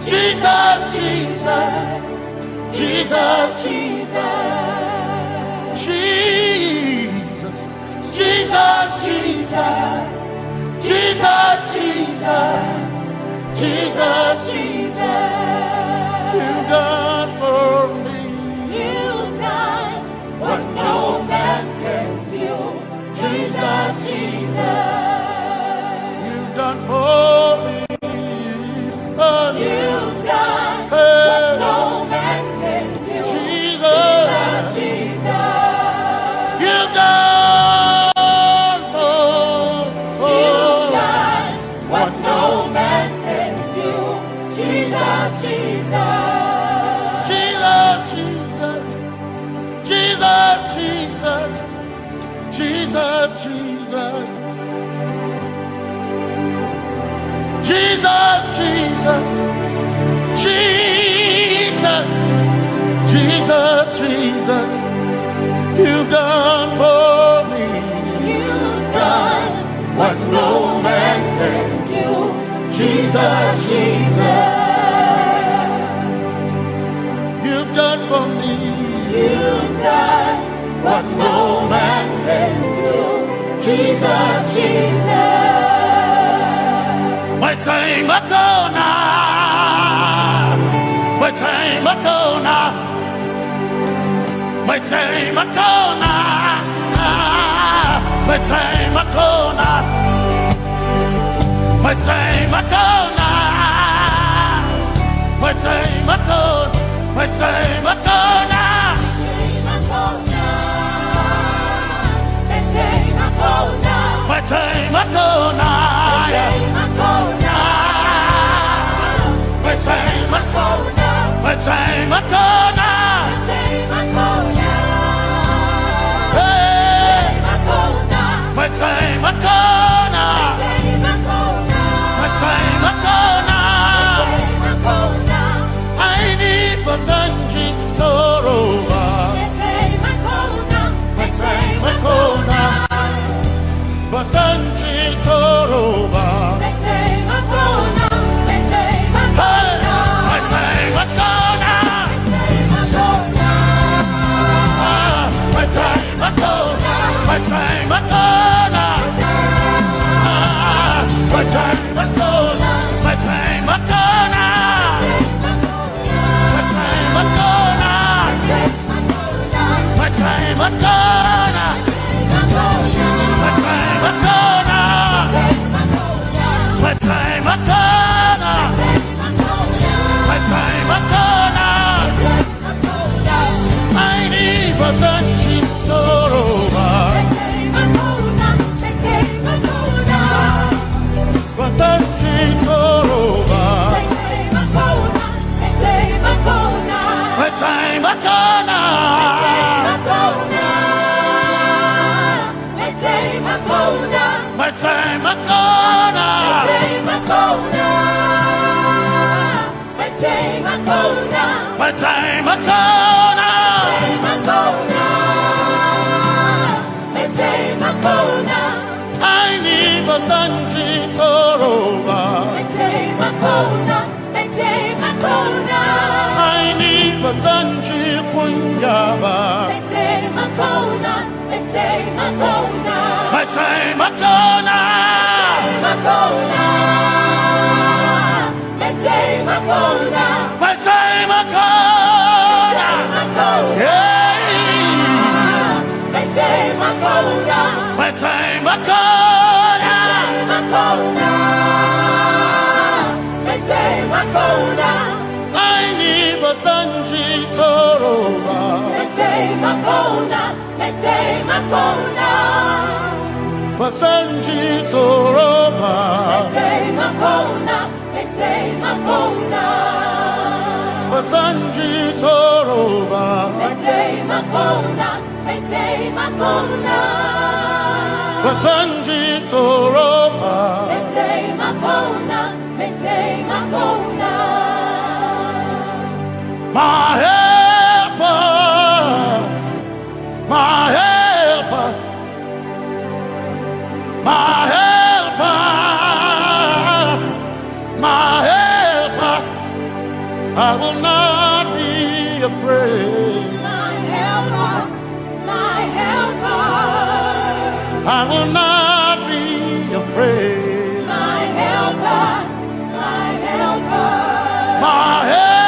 Jesus, Jesus, Jesus, Jesus, Jesus, Jesus, Jesus, Jesus, Jesus, Jesus. You've done for me. You've done what no man can do. Jesus, Jesus. You've done for me. Oh, you've done what no man can do. Jesus, Jesus. You've done for you've done what no man can do. Jesus, Jesus. what no man can do. Jesus, Jesus. You've done for me. You've done what no man can do. Jesus, Jesus. My time ago now. My time ago now. My time ago now. My time ago now. My time ago now. My time ago. My time ago now. My time ago now. My time ago now. My time ago now. Hey. My time ago now. My time ago now. I need Basanji Toroba. My time ago now. Basanji Toroba. My time ago now. My time ago now. My time ago now. My time ago now. My time ago now. My time ago now. My time ago now. My time ago now. My time ago now. My time ago now. My time ago now. I need a touch of sorrow. Basanji Toroba. My time ago now. My time ago now. My time ago now. I need Basanji Toroba. I need Basanji Punjaba. My time ago now. My time ago now. Yeah. My time ago now. My time ago now. I need Basanji Toroba. Basanji Toroba. Basanji Toroba. Basanji Toroba. My helper, my helper, my helper, my helper. I will not be afraid. My helper, my helper. I will not be afraid. My helper, my helper. My helper.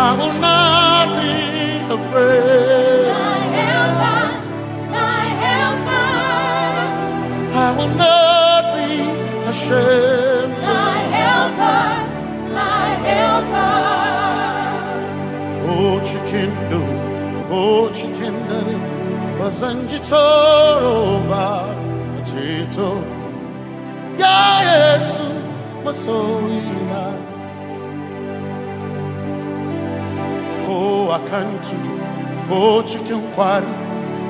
I will not be afraid. My helper, my helper. I will not be ashamed. My helper, my helper. Oh, chikindo, oh, chikindari, Basanji Toroba, Chito, Ya Yesu, Masoina. Oh, I can't do. Oh, chicken quarry.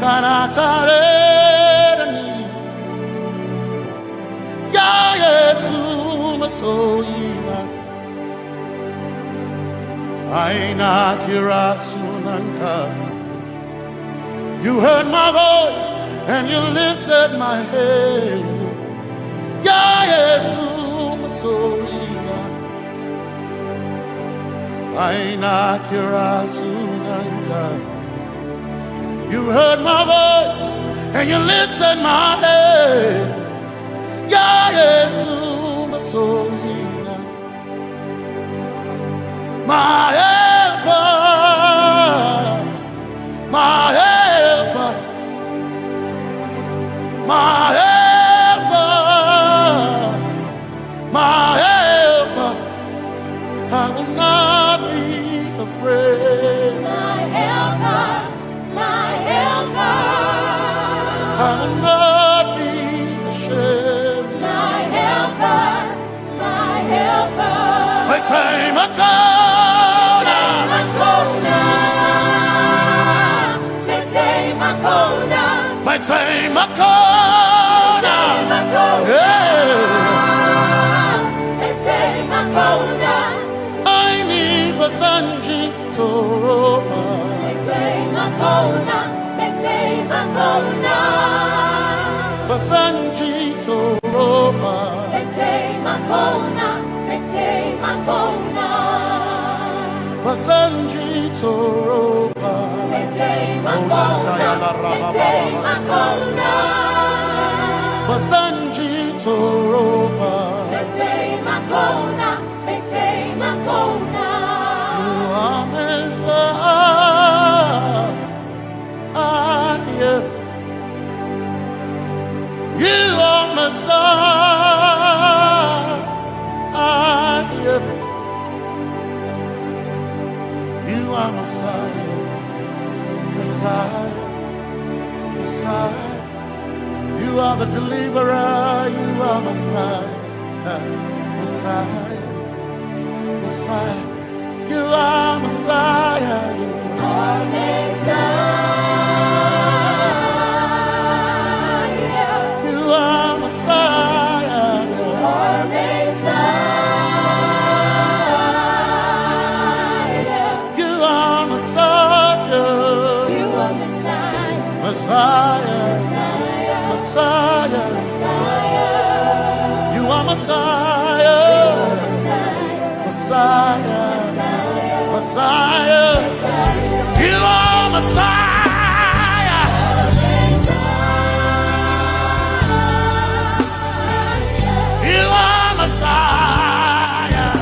Can I tell it? Ya masoina aina kirasunanka. You heard my voice and you lifted my head. Ya Yesu masoina aina kirasunanka. You heard my voice and you lifted my head. Ya Yesu masoina, my helper, my helper, my helper, my helper. I will not be afraid. My helper, my helper. I will not be ashamed. My helper, my helper. My time I come. My time I come. My time I come. I need Basanji Toroba. Basanji Toroba. Basanji Toroba. Basanji Toroba. You are Messiah. You are Messiah. You are Messiah. Messiah. Messiah. You are the deliverer. You are Messiah. Messiah. Messiah. You are Messiah. You are Messiah. You are Messiah. You are Messiah. You are Messiah. You are Messiah. Messiah. Messiah. You are Messiah. Messiah. Messiah. You are Messiah. You are Messiah.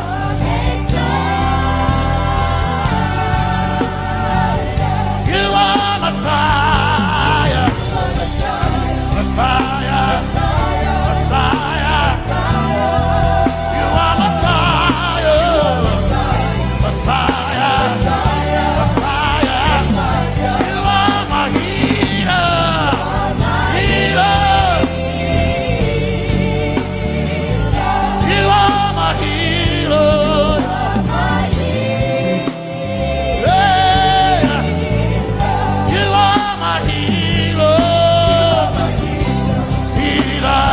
You are Messiah. Messiah. Messiah. You are Messiah. Messiah. Messiah. You are my healer. Healer. You are my healer. Yeah. You are my healer. Healer.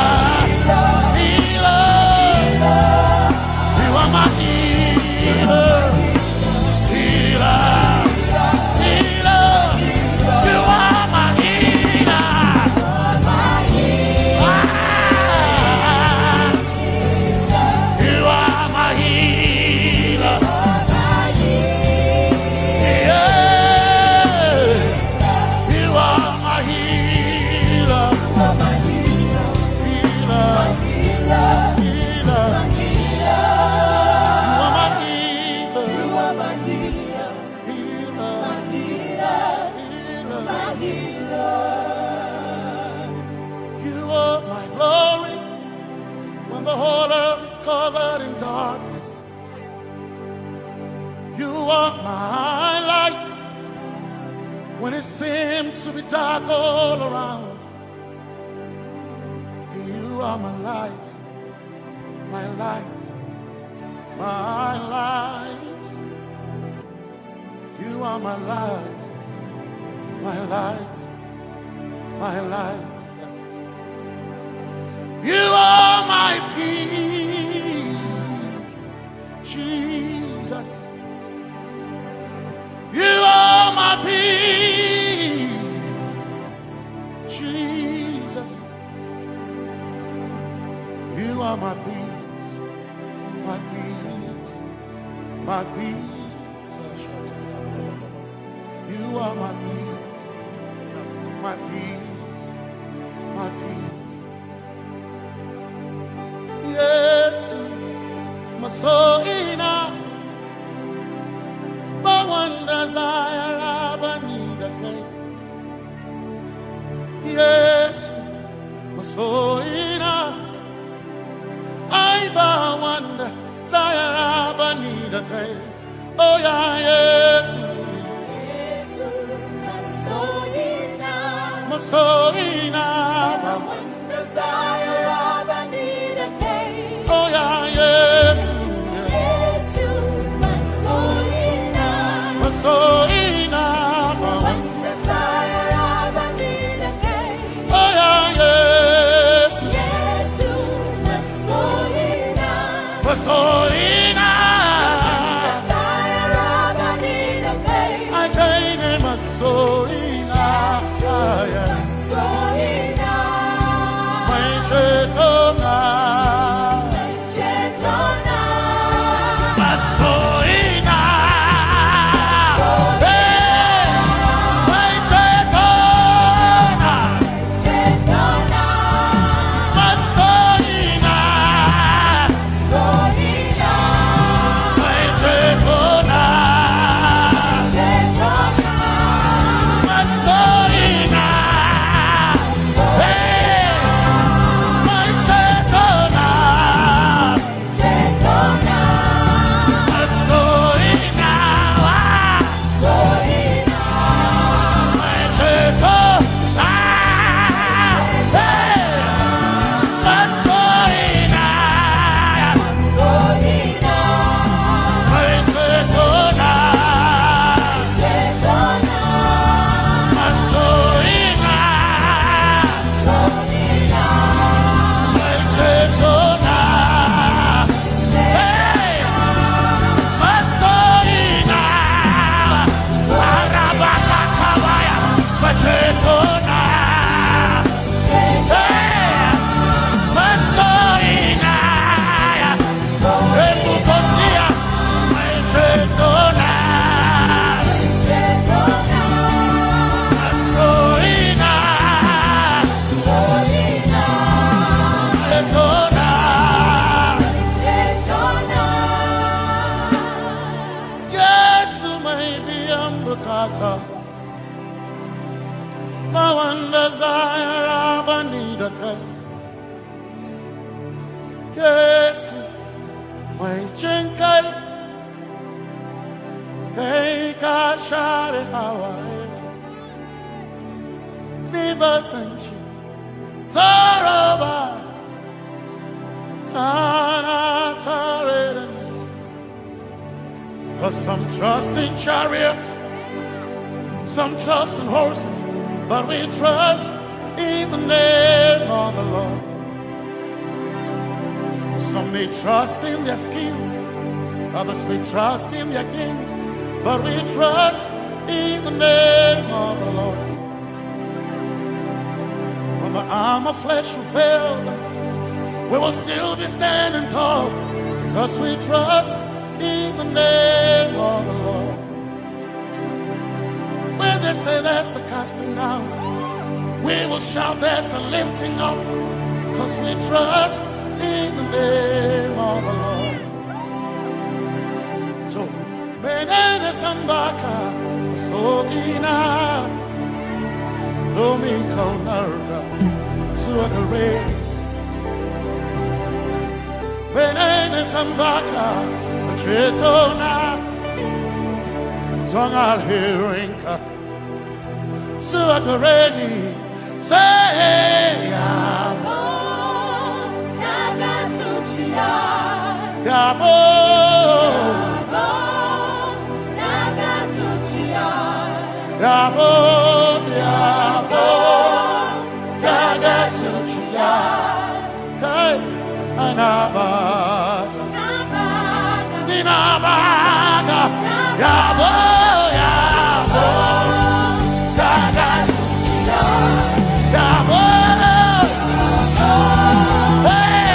Healer. You are my healer. Healer. Healer. You are my healer. You are my healer. Yeah. You are my healer. Healer. Healer. You are my healer. Healer. You are my glory when the whole earth is covered in darkness. You are my light when it seems to be dark all around. You are my light, my light, my light. You are my light, my light, my light. You are my peace. You are my peace, my peace, my peace. You are my peace, my peace, my peace. Yes, my soul enough. But one desire I need a day. Yes, my soul enough. I bow one desire I need a day. Oh yeah, yes. My soul enough. One desire I need a day. Oh yeah, yes. So enough, one desire I need a day. Oh yeah, yes, yes, so enough, desire I need a day. I can't name a so enough, so enough, my chetona, but so my one desire I need a day. Yes, my chinkai, hey, kashare Hawaii, never senchi, Zaroba, Anatare. Cause some trust in chariots, some trust in horses, but we trust in the name of the Lord. Some may trust in their skills, others may trust in their gifts, but we trust in the name of the Lord. When the arm of flesh will fail, we will still be standing tall, because we trust in the name of the Lord. When they say there's a casting down, we will shout there's a lifting up, because we trust in the name of the Lord. So, Benene Sambaka, so ina, Domingo Narga, Suagare, Benene Sambaka, Chetona, Zongal Hirinka, Suagareni, say, Yabo, Nagatsuchiya, Yabo, Nagatsuchiya, Yabo, Yabo, Nagatsuchiya, Hey, Anaba. Ninabaga, Yabo, Yabo, Yabo, hey,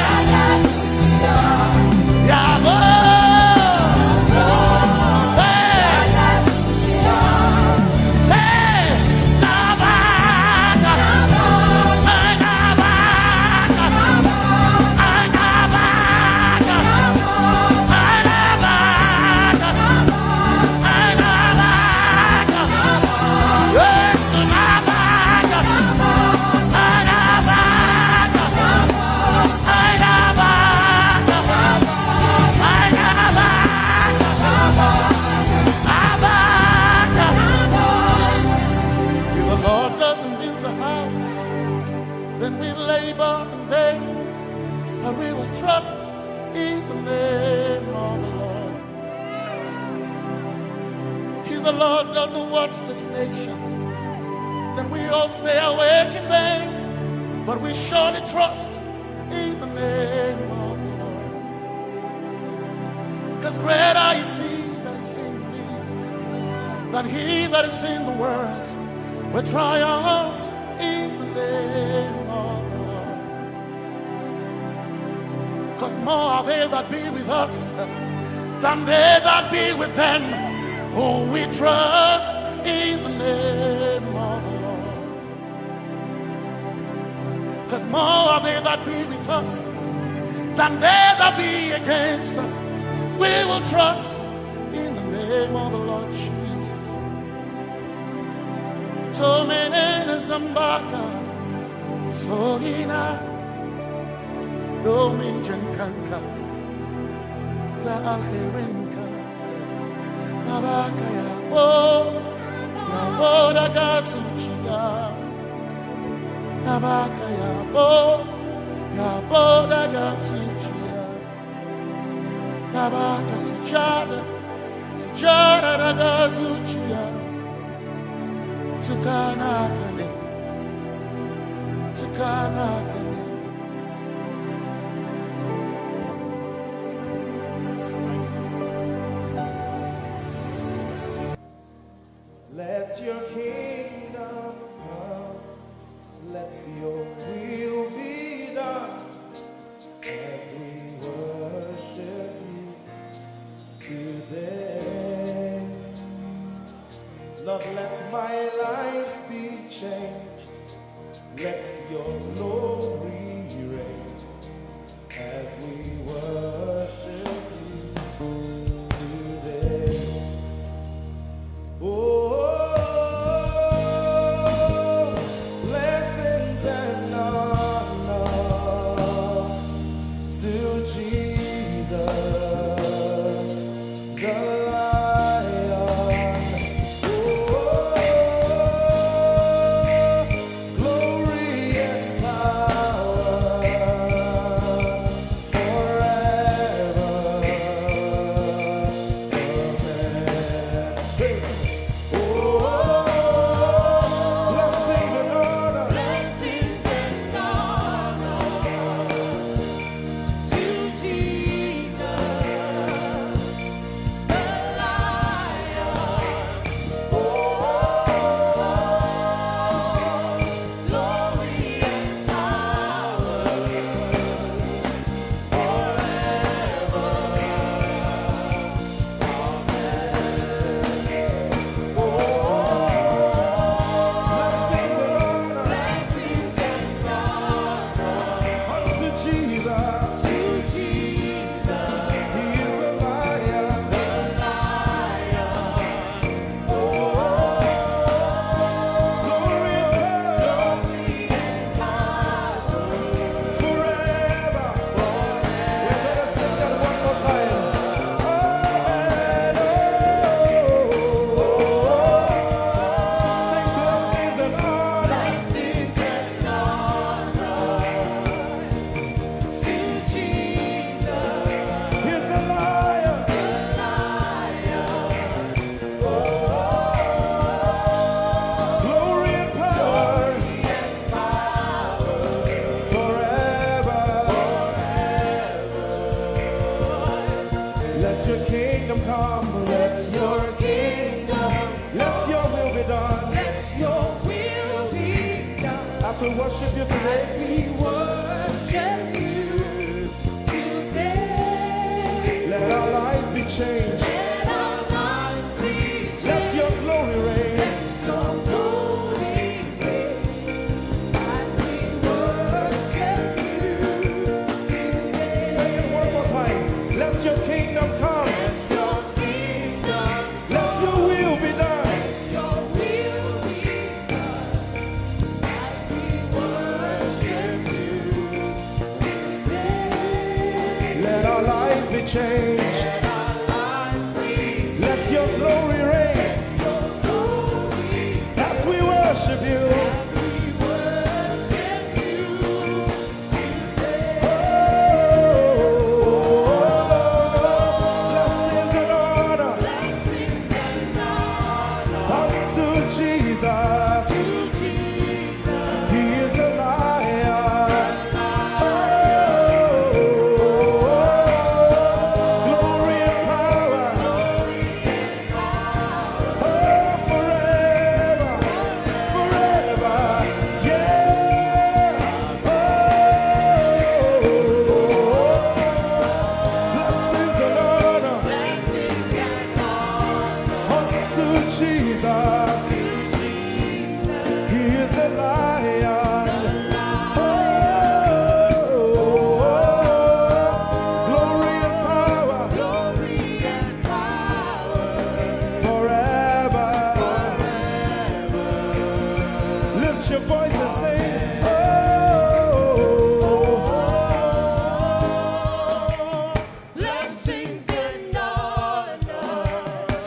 but we will trust in the name of the Lord. If the Lord doesn't watch this nation, then we all stay awake in vain, but we surely trust in the name of the Lord. Because greater is He that is in me than he that is in the world. We triumph in the name of the Lord. Because more are they that be with us than they that be with them. Oh, we trust in the name of the Lord. Because more are they that be with us than they that be against us. We will trust in the name of the Lord Jesus. Tomenene Zambaka Sogina Dominjankanka Za Alherinka Nabaka Yabo Yaboda Gatsuchiya Nabaka Yabo Yaboda Gatsuchiya Nabaka Sujada Sujada Gatsuchiya Tukanakane, Tukanakane. Let your kingdom come, let your will be done, as we worship you today. Lord, let my life be changed. Let your glory reign as we worship you today. Oh, blessings and honor to Jesus, the worship you today. We worship you today. Let our lives be changed. Let our lives be changed. Let your glory reign. Let your glory reign. As we worship you today. Say it one more time. Let your kingdom come. Let your kingdom. Let your will be done. Change. Let your glory reign as we worship you. Oh,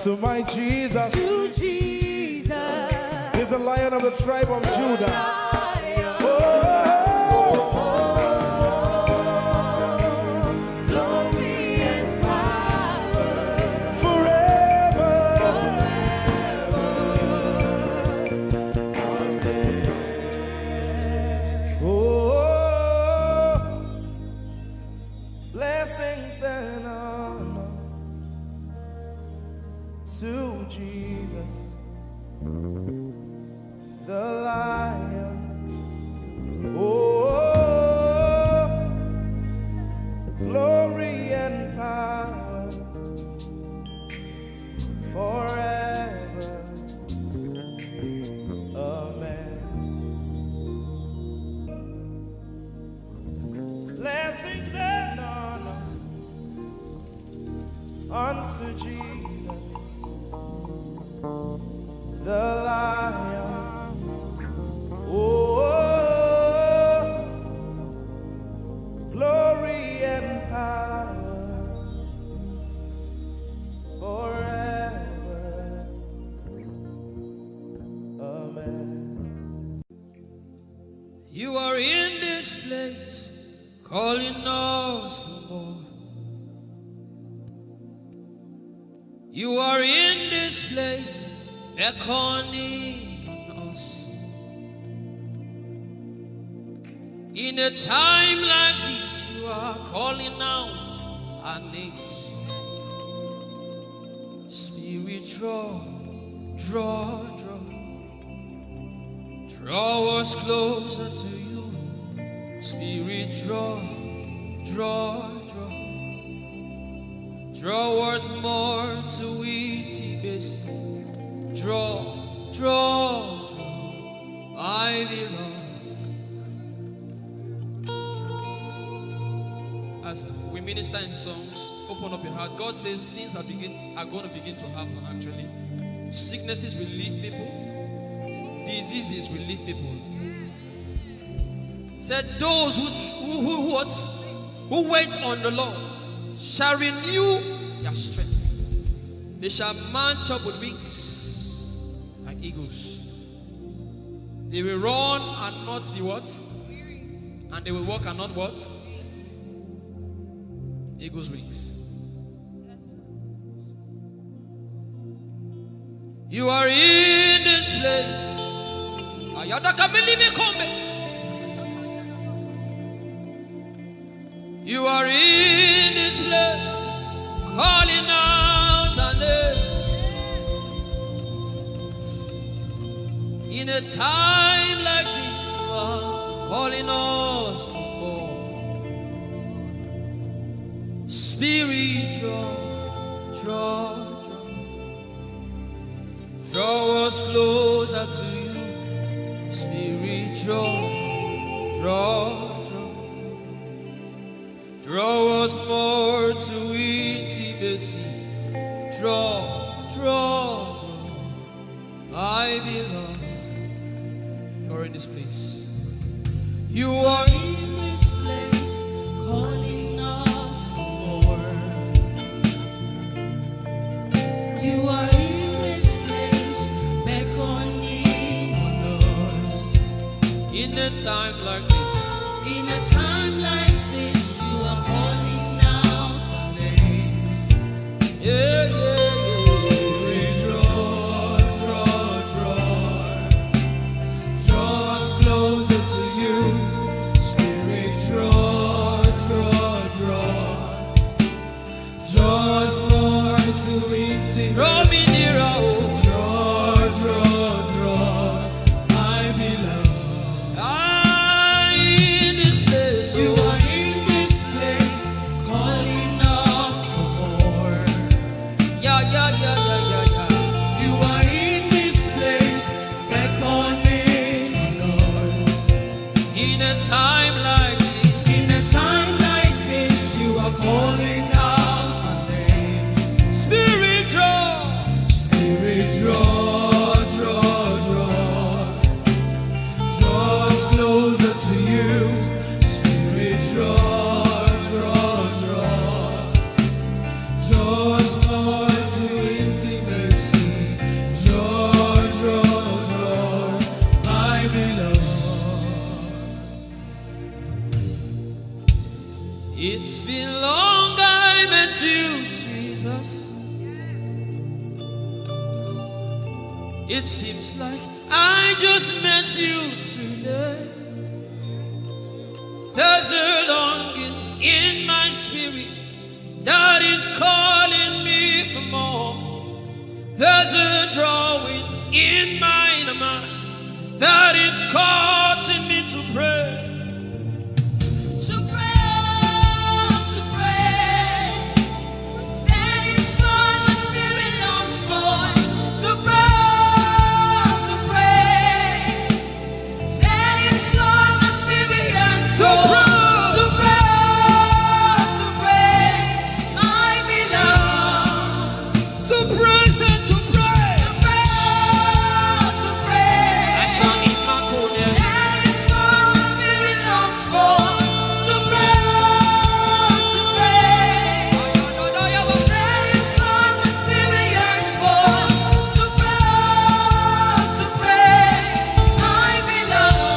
to my Jesus. To Jesus. He's the Lion of the tribe of Judah. To Jesus, the Lion. Oh, glory and power forever. Amen. Blessings and honor unto Jesus, the Lion. Oh, glory and power forever. Amen. You are in this place, calling us for more. You are in this place, beckoning us. In a time like this, you are calling out our names. Spirit, draw, draw, draw. Draw us closer to you. Spirit, draw, draw, draw. Draw us more to intimacy. Draw, draw, draw, my beloved. As we minister in songs, open up your heart. God says things are going to begin to happen actually. Sicknesses will leave people. Diseases will leave people. Said those who wait on the Lord shall renew their strength. They shall mount up with wings like eagles. They will run and not be what? And they will walk and not what? Eagles' wings. You are in this place. You are in this place, calling out our names. In a time like this, you are calling us for more. Spirit, draw, draw, draw. Draw us closer to you. Spirit, draw, draw, draw. Draw us more to intimacy. Draw, draw, draw. I belong. You're in this place. You are in this place, calling us for more. You are in this place, beckoning on us. In a time like this, in a time like this, you are calling out our names. Yeah, yeah, yeah. Spirit, draw, draw, draw. Draw us closer to you. Spirit, draw, draw, draw. Draw us more to intimacy. Draw me nearer, oh. Draw, draw, draw. I belong. In this place, you are in this place, calling us for more. Yeah, yeah, yeah, yeah, yeah, yeah. You are in this place, beckoning us. In a time like this, in a time like this, you are calling out our names. Spirit, draw, draw, draw. Draw us closer to you. Spirit, draw, draw, draw. Draw us more to intimacy. been long I met you, Jesus. It seems like I just met you today. There's a longing in my spirit that is calling me for more. There's a drawing in my mind that is causing me to pray. To pray, to pray. That is what my spirit longs for. To pray, to pray. That is what my spirit yearns for. To pray, to pray. I belong to praise and to pray. To pray. I shall eat my corn. That is what my spirit longs for. To pray, to pray. That is what my spirit yearns for. To pray, I belong.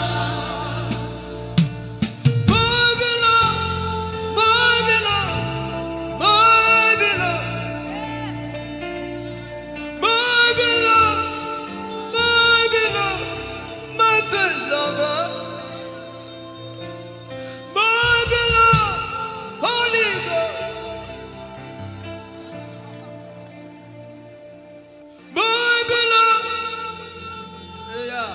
My beloved, my beloved, my beloved, my beloved, my beloved, my first lover, my beloved, Holy Ghost, my beloved, yeah.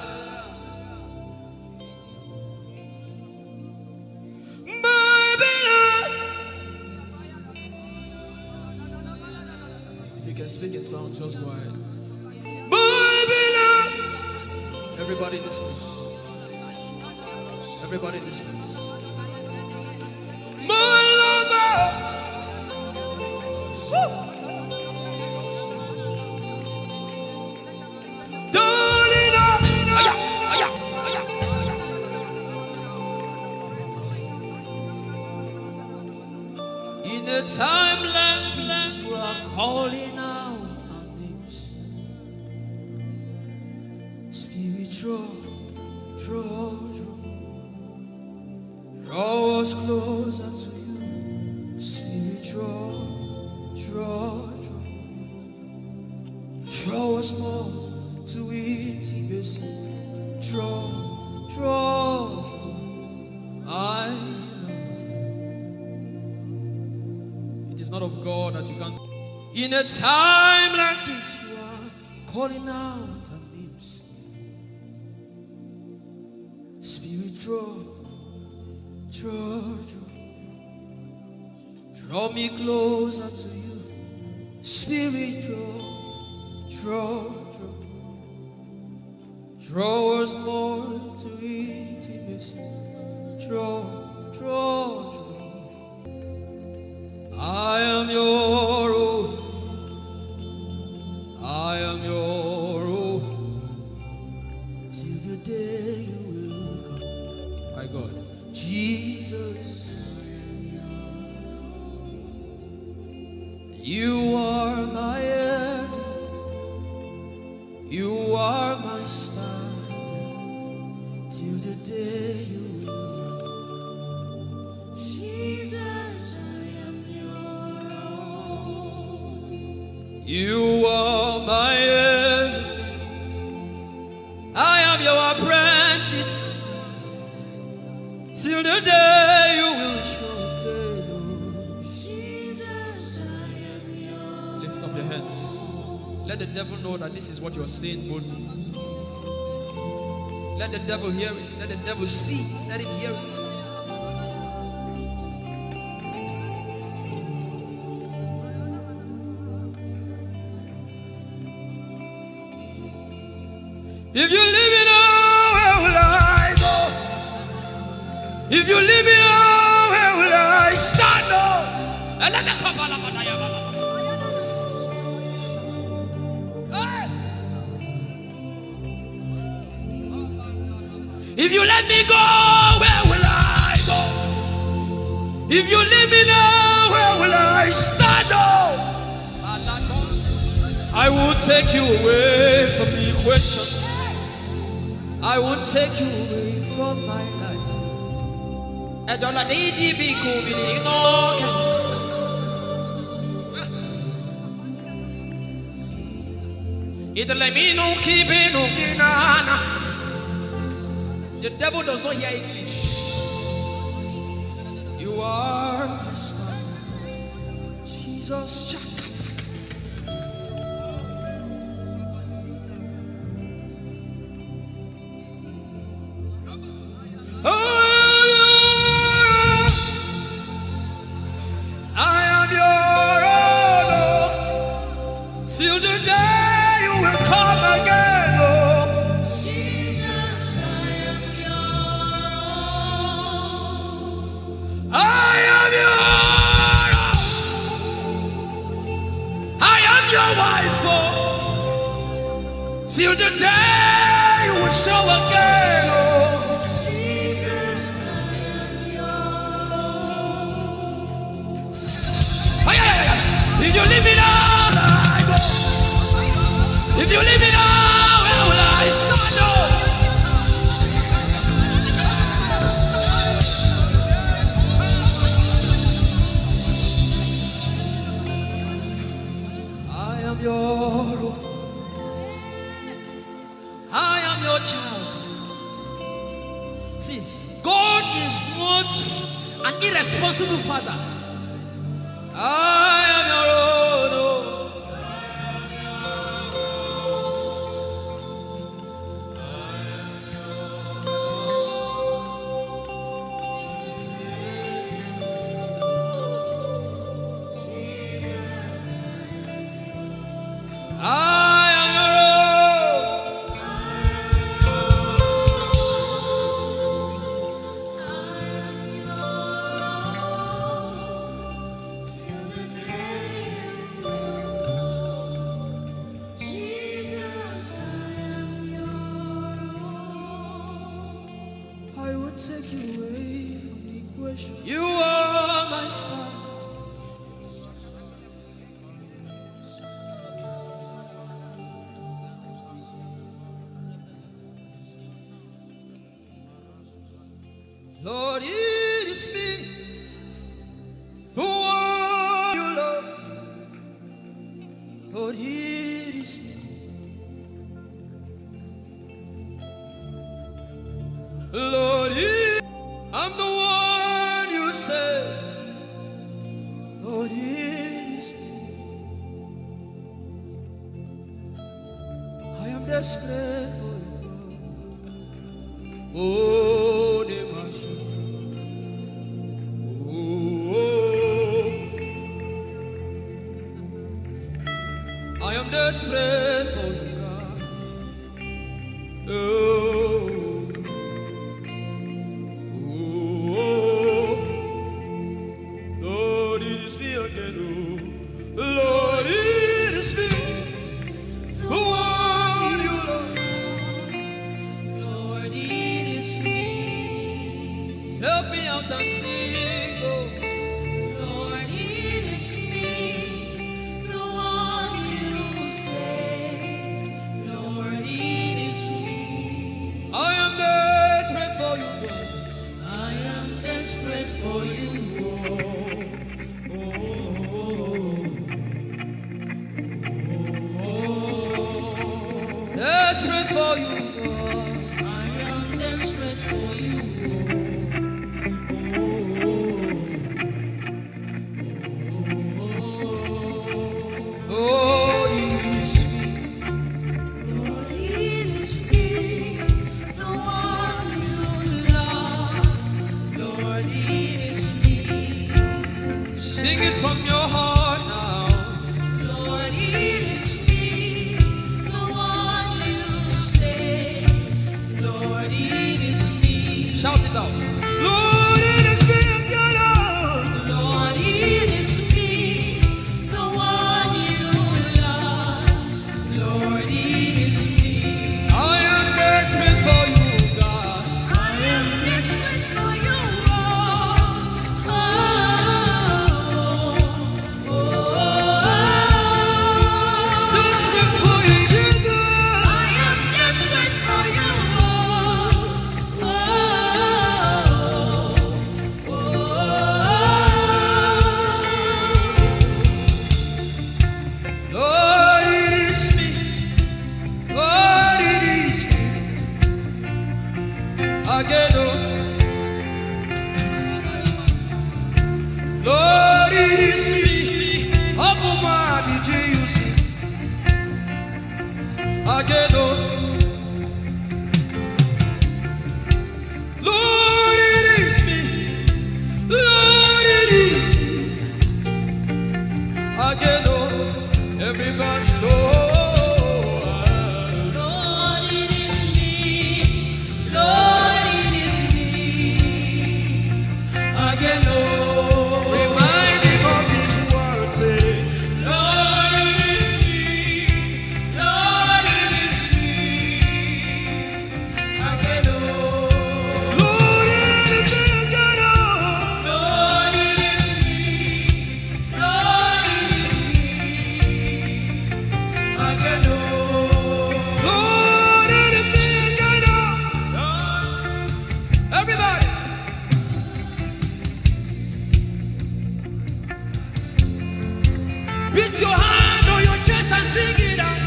My beloved. If you can speak in tongues, just go ahead. My beloved. Everybody in this place. Everybody in this place. My lover. Woo. Darling, in a time like this, you are calling out our names. Spirit, draw us closer to you. Spirit, draw us more to intimacy. Draw. It is not of God that you can. In a time like this, you are calling out our names. Spirit, draw me closer to you. Spirit, draw us more to intimacy. Draw. I am your own. I am your own. Till the day you will come. My God. Jesus. You are my everything. You are my star. Till the day you will come. Jesus, I am your own. You are my everything. I am your apprentice. Till the day you will show me. Jesus, I am your. Lift up your hands. Let the devil know that this is what you're saying boldly. Let the devil hear it. Let the devil see it. Let him hear it. If you leave me now, where will I go? If you leave me now, where will I stand? If you let me go, where will I go? If you leave me now, where will I stand? I will take you away from the equation. I will take you away from my life. dollar di bi ko bi no kan. Italemino kibino kinana. The devil does not hear English. You are my star, Jesus. Till the day you will show again, oh Jesus, I am yours. If you leave me now, I go. If you leave me now, where will I stand? I am your own. I am your child. See, God is not an irresponsible father. I am your own. You are my star. Lord, it is me, the one you love. Lord, it is me. Lord, I'm the one you say. Lord, it is me. I am desperate for you. Oh, Demasha. Oh, I am desperate for you, God. Oh. again, oh. Lord, it is me. Lord, it is me. Again, oh. Everybody, Lord. Lord, it is me. Lord, it is me. Again, oh. Remind him of his word, say, Lord, it is me. Lord, it is me. Again, oh. Lord, it is me again, oh. Lord, it is me. Lord, it is me. Again, oh. Lord, it is me again, oh. Everybody. Beat your hand on your chest and sing it out.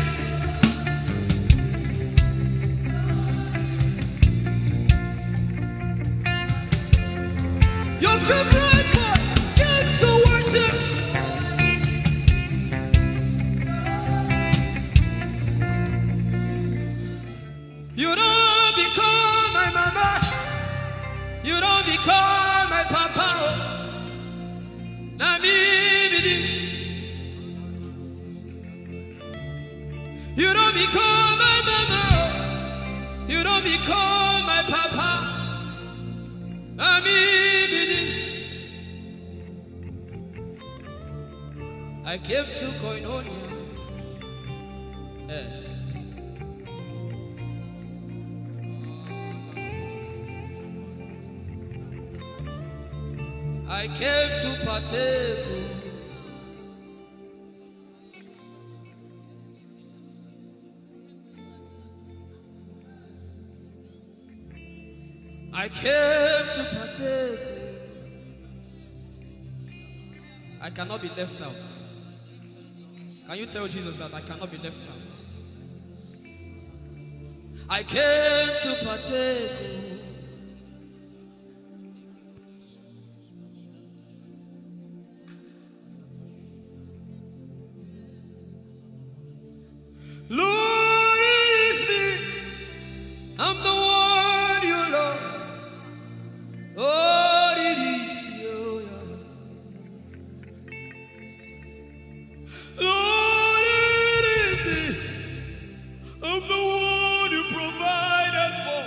Your favorite boy came to worship. You don't become my mama. You don't become my papa. Na me be this. You don't become my mama. You don't become my papa. Na me be this. I came to Koinonia. I came to partake. I came to partake. I cannot be left out. Can you tell Jesus that I cannot be left out? I came to partake. Lord, it is me. I'm the one you love. Lord, it is you. Lord, it is me. I'm the one you provided for.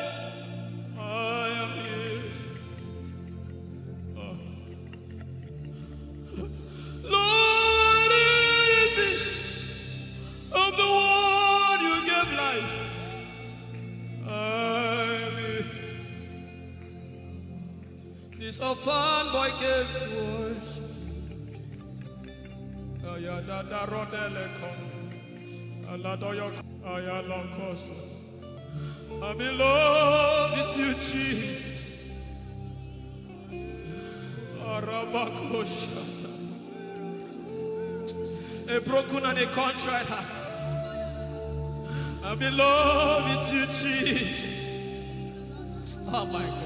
I am here. Lord, it is me. I'm the one you gave life. I'm here. This orphan boy came to worship. I'm in love with you, Jesus. A broken and a contrite heart. I'm in love with you, Jesus. Oh my God.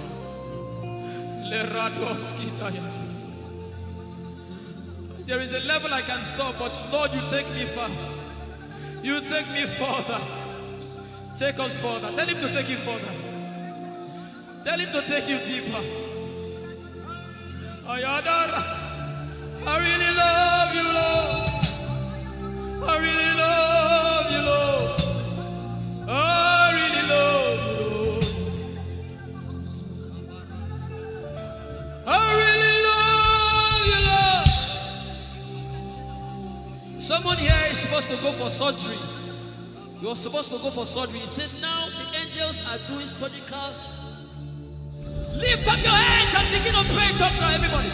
There is a level I can stop, but Lord, you take me far. You take me further. Take us further. Tell him to take you further. Tell him to take you deeper. Ayadara. I really love you, Lord. I really love you, Lord. I really love you, Lord. I really love you, Lord. Someone here is supposed to go for surgery. You're supposed to go for surgery. He said, now the angels are doing surgical. Lift up your hands and begin to pray in tongues now, everybody.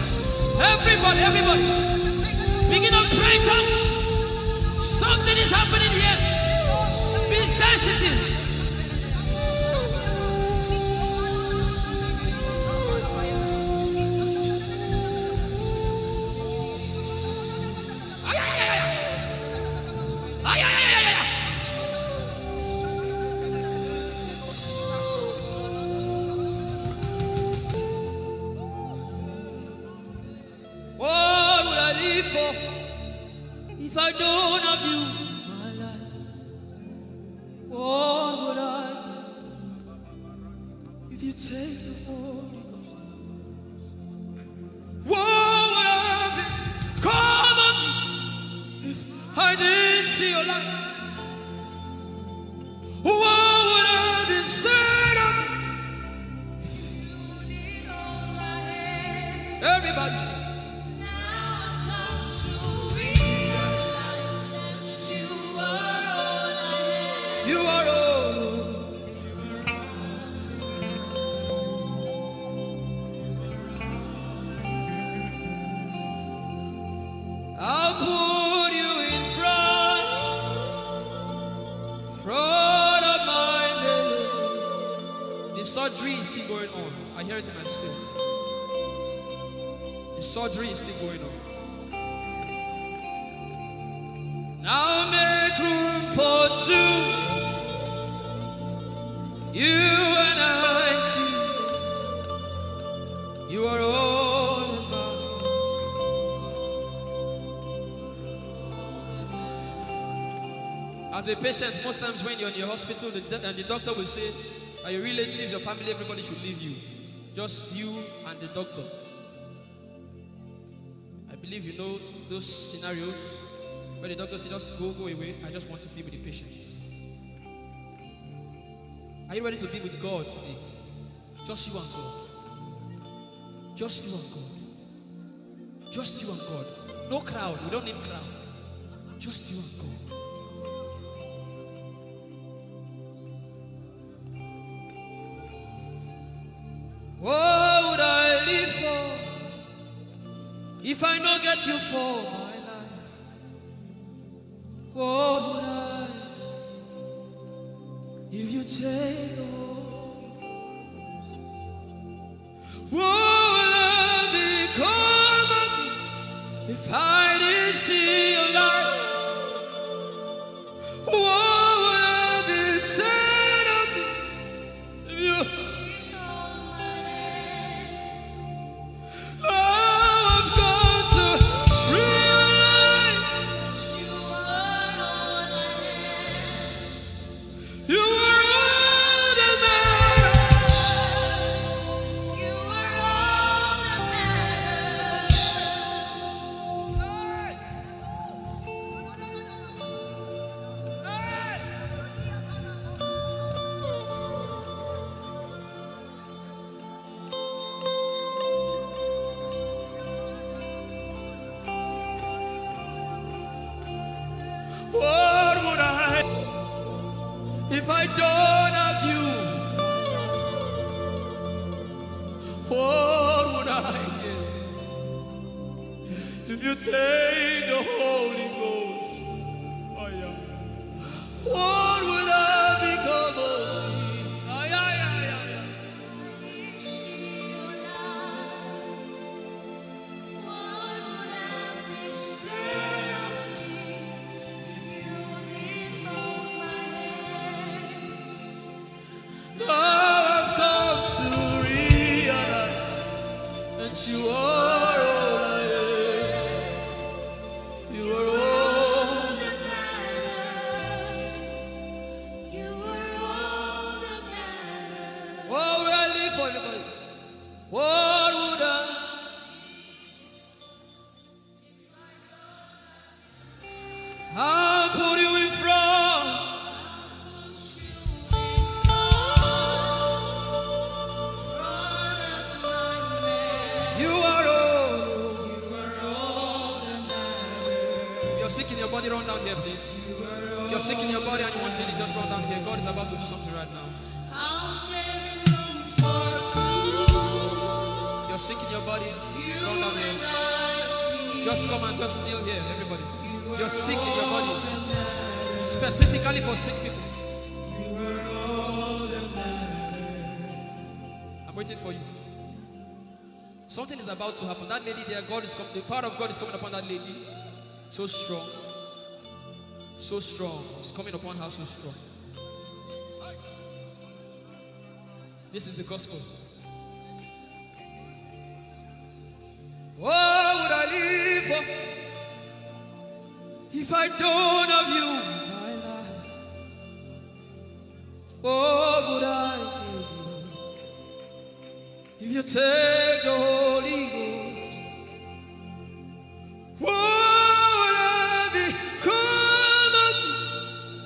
Everybody, everybody. Begin to pray in tongues. Something is happening here. Be sensitive. What would I live for if I don't have you, my life? What take the Holy Ghost, what would I become of me if I didn't see your light? What would I be said of me if you need all my hand? Everybody sing. You are all. I'll put you in front of my belly. The surgery is still going on. I hear it in my spirit. The surgery is still going on. Now make room for two. You and I, Jesus, you are all in mine. As a patient, most times when you're in your hospital, the doctor will say, your relatives, your family, everybody should leave you. Just you and the doctor. I believe you know those scenarios where the doctor says, just go away. I just want to be with the patient. Are you ready to be with God today? Just you and God. Just you and God. Just you and God. No crowd. We don't need crowd. Just you and God. What would I live for if I don't get you for my life? What would I if you take the Holy Ghost? What will I become of me if I didn't see your light? What would I be said of me if you I've got to realize you are all that matters. You are all that What would I if I don't have you? What would I get if you take the Holy Ghost? Oh, yeah. What would I become of me? Oh, yeah, yeah, yeah, yeah. What would I be said of me if you didn't hold my hand? Now I've come to realize that you are all I am. You are all that matters. You are all that matters. What would I live for, everybody? What would I? I'll put you in front. You are all that matters. You're sick in your body, run down here, please. If you're sick in your body and you want to heal, just run down here. God is about to do something right now. If you're sick in your body, run down here. Just come and just kneel here, everybody. If you're sick in your body, specifically for sick people. I'm waiting for you. Something is about to happen. That lady there, God is coming. The power of God is coming upon that lady. So strong. So strong. It's coming upon her so strong. This is the gospel. What would I live for if I don't have you in my life? What would I give you take the Holy Ghost, what would I become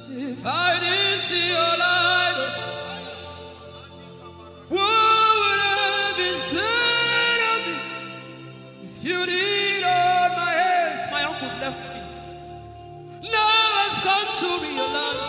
if I didn't see your light? What would I be said of me if you did hold my hands? My uncles left me. Now I've come to realize.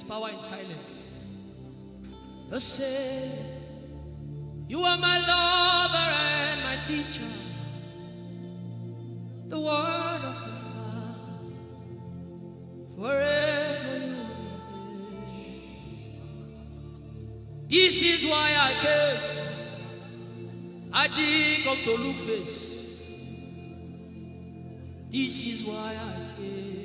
Power in silence. You say, you are my lover and my teacher, the word of the Father, forever you wish. This is why I came. I didn't come to look face. This is why I came.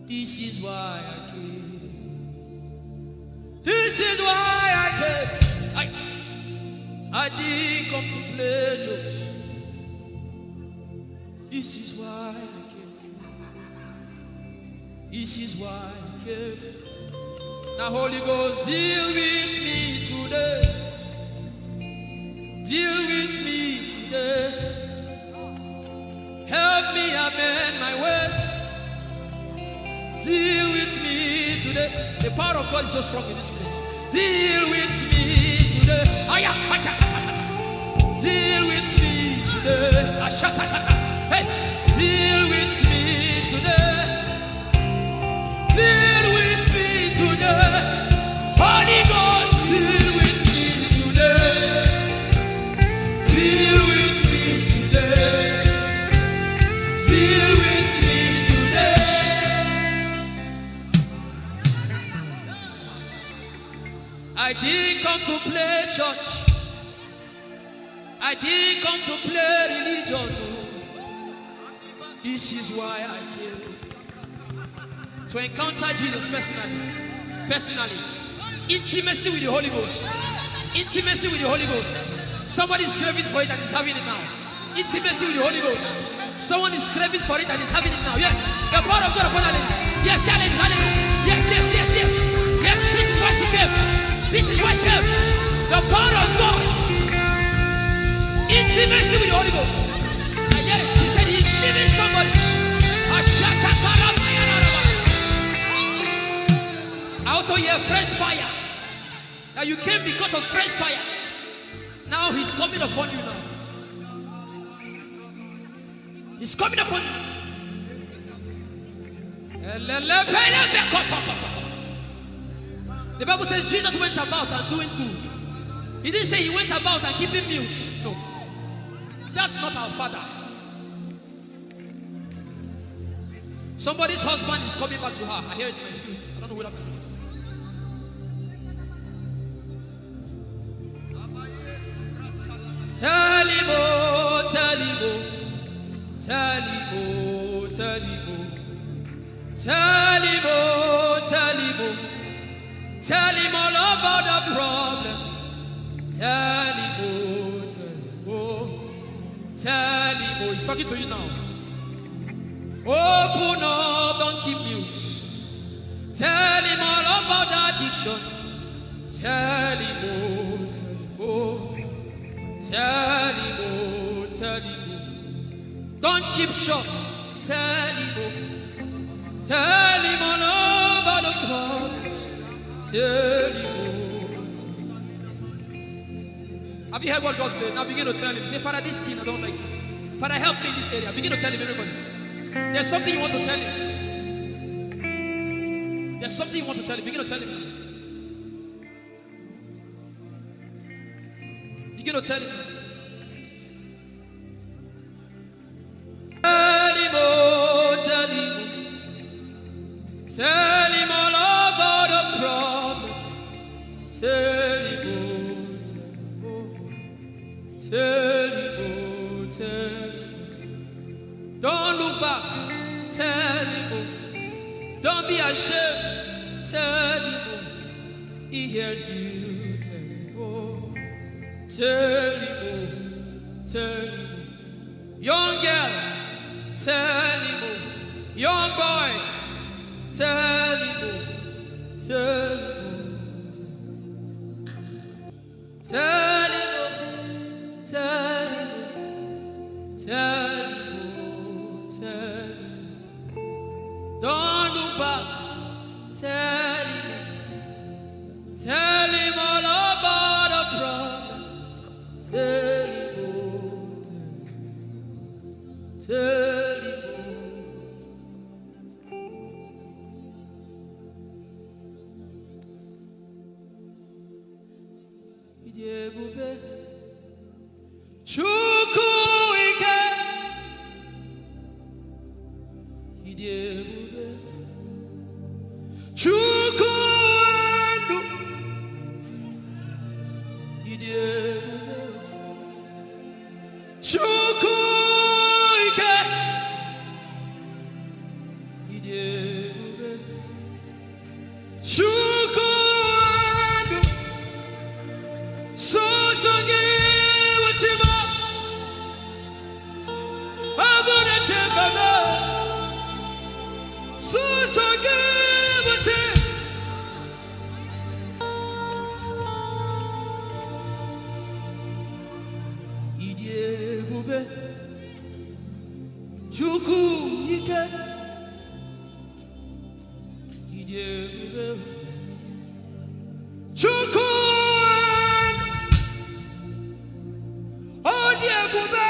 This is why I came. This is why I came. I didn't come to play jokes. This is why I came. This is why I came. Now Holy Ghost, deal with me today. Deal with me today. Help me amend my words. Deal with me today. The power of God is so strong in this place. Deal with me today. Deal with me today. Hey, deal with me today. Deal with me today. Holy Ghost, deal with me today. Deal with me today. Deal with me today. I didn't come to play church. I didn't come to play religion. This is why I came. To encounter Jesus personally. Intimacy with the Holy Ghost. Intimacy with the Holy Ghost. Somebody is craving for it and is having it now. Intimacy with the Holy Ghost. Someone is craving for it and is having it now. Yes. The power of God upon her. Yes, hallelujah. Yes. Yes, this is why she came. This is why she came. The power of God. Intimacy with the Holy Ghost. I get it. She said he's living somebody. I also hear fresh fire. Now you came because of fresh fire. Now he's coming upon you now. He's coming upon you. The Bible says Jesus went about and doing good. He didn't say he went about and keeping mute. No. That's not our Father. Somebody's husband is coming back to her. I hear it in my spirit. I don't know who that person is. Tell him, oh, tell him, oh. Tell him, oh, tell him, oh. Tell him, oh, tell him, oh. Tell him all about the problem. Tell him, oh, tell him, oh. Tell him, oh, he's talking to you now. Open up, don't keep mute. Tell him all about the addiction. Tell him, oh, tell him, oh. Tell him, oh, tell him, oh. Don't keep short. Tell him, oh. Tell him all about the problems. Tell him, oh. Have you heard what God said? Now begin to tell him. Say, Father, this thing, I don't like it. Father, help me in this area. Begin to tell him, everybody. There's something you want to tell him. There's something you want to tell him. Begin to tell him. Begin to tell him. Tell him, oh, tell him. Tell him all about the problem. Tell him, oh, tell him, oh, tell him. Don't look back. Tell him, oh. Don't be ashamed. Tell him, oh. He hears you. Tell him, oh. Tell him, oh. Tell him, oh. Young girl. Tell him, oh. Young boy. Tell him, oh. Tell him, oh. Tell him, oh. Tell him, oh. Tell him, oh. Tell him. Don't look back. Tell him. Tell him all about the problem. Tell him, oh. Tell him, oh. Ijeoma. Chukwu ike. Ijeoma. Chukwu enu. Ijeoma. Chukwu ike. Ijeoma. Chukwu enu. Songi wachima. Agone chembaba. Songi wachima. Ijeoma. Chukwu ike. Ijeoma. Chukwu Ojeoma.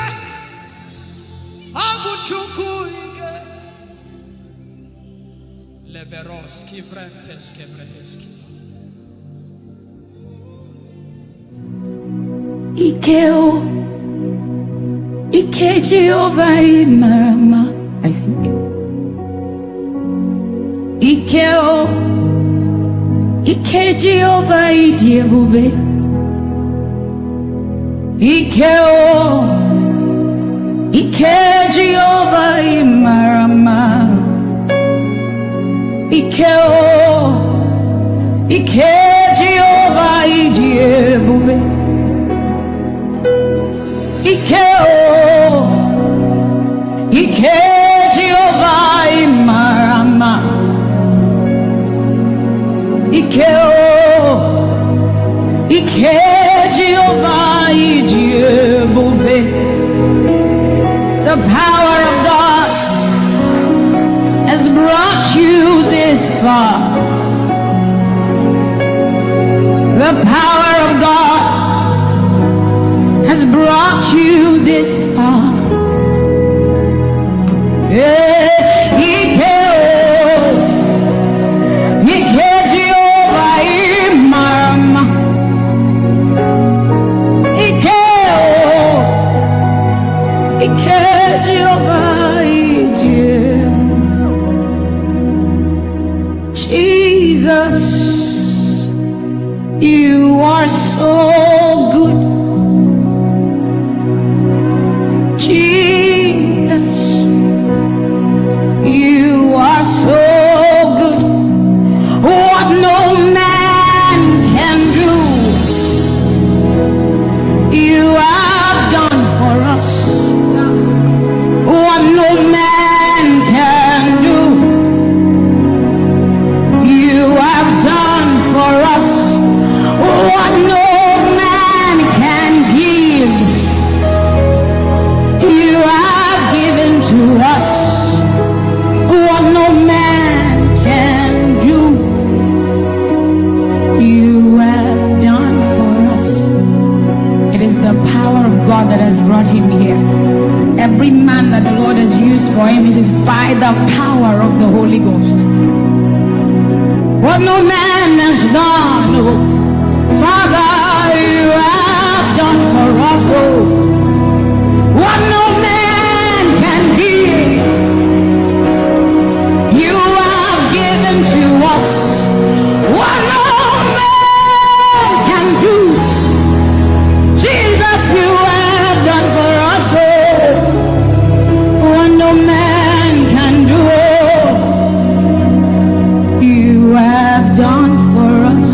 Abu Chukwu ike. Leberoski vrenteski vredeski. Ikeo, Ike Jehovah Marama, I think. Ikeo, Ike Jehovah Ijeoma. Ikeo, Ike Jehovah Marama. Ikeo, Ike Jehovah Ijeoma. Ikeo, Ike Jehovah Marama. Ikeo, Ike Jehovah Ijeoma. The power of God has brought you this far. The power of God has brought you this far. Jesus, you are so good. Jesus, you are so good. What no man can do, you have done for us. What no man can do, you have done for us. What no that the Lord has used for him, it is by the power of the Holy Ghost. What no man has done, oh, Father, you have done for us, oh, what no man can give, you have given to us. What no man can do, Jesus, you have done for us, oh, what no man can do, oh, you have done for us.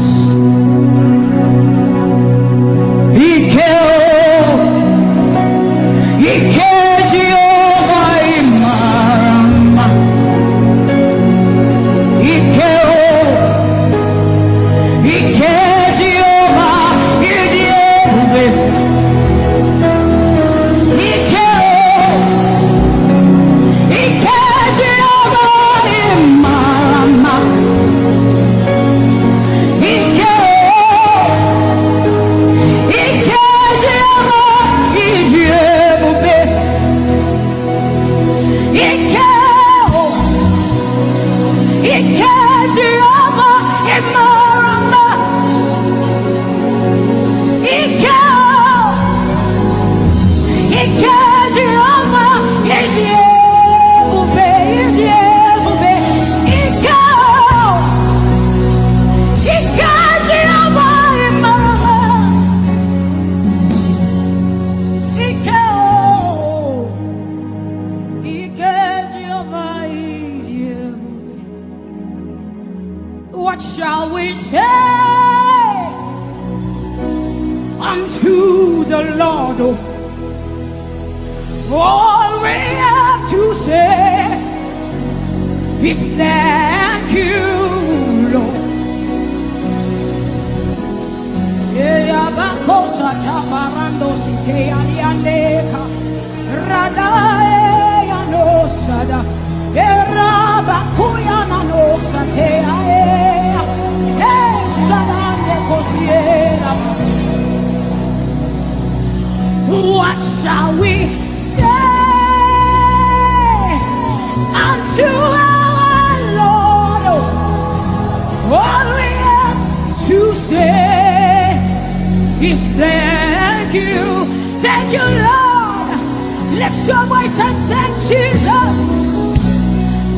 What shall we say unto the Lord? All we have to say is thank you, Lord. What shall we say unto our Lord? All we have to say is thank you. Thank you, Lord. Lift your voice and thank Jesus.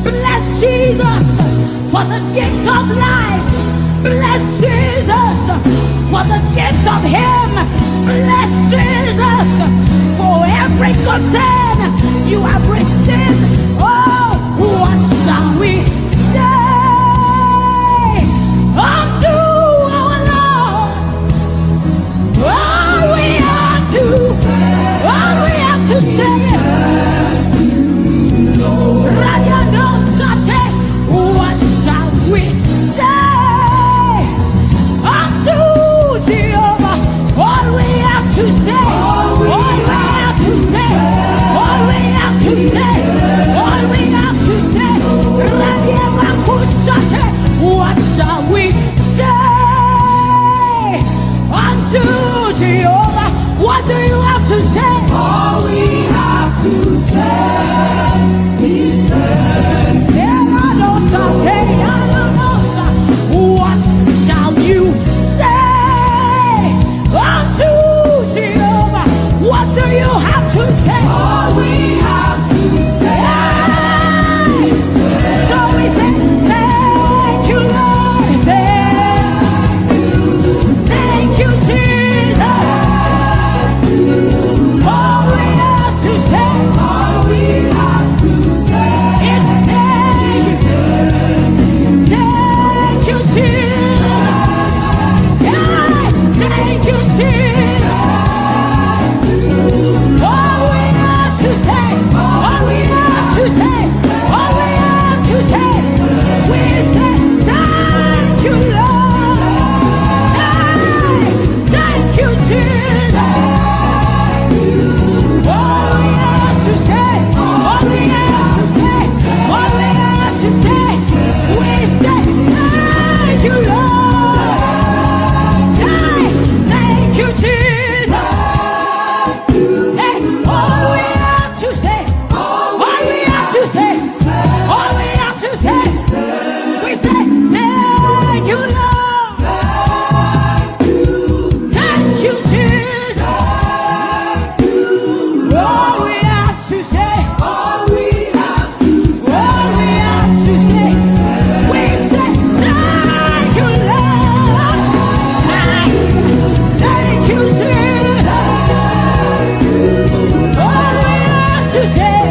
Bless Jesus for the gift of life. Bless Jesus for the gift of him. Bless Jesus for every good thing you have received. Oh, what shall we say unto our Lord? All we have to say is what shall we say unto Jehovah? All we have to say, all we have to say, all we have to say, all we have to say, what shall we say unto Jehovah? What do you have to say? All we have to say. Yeah.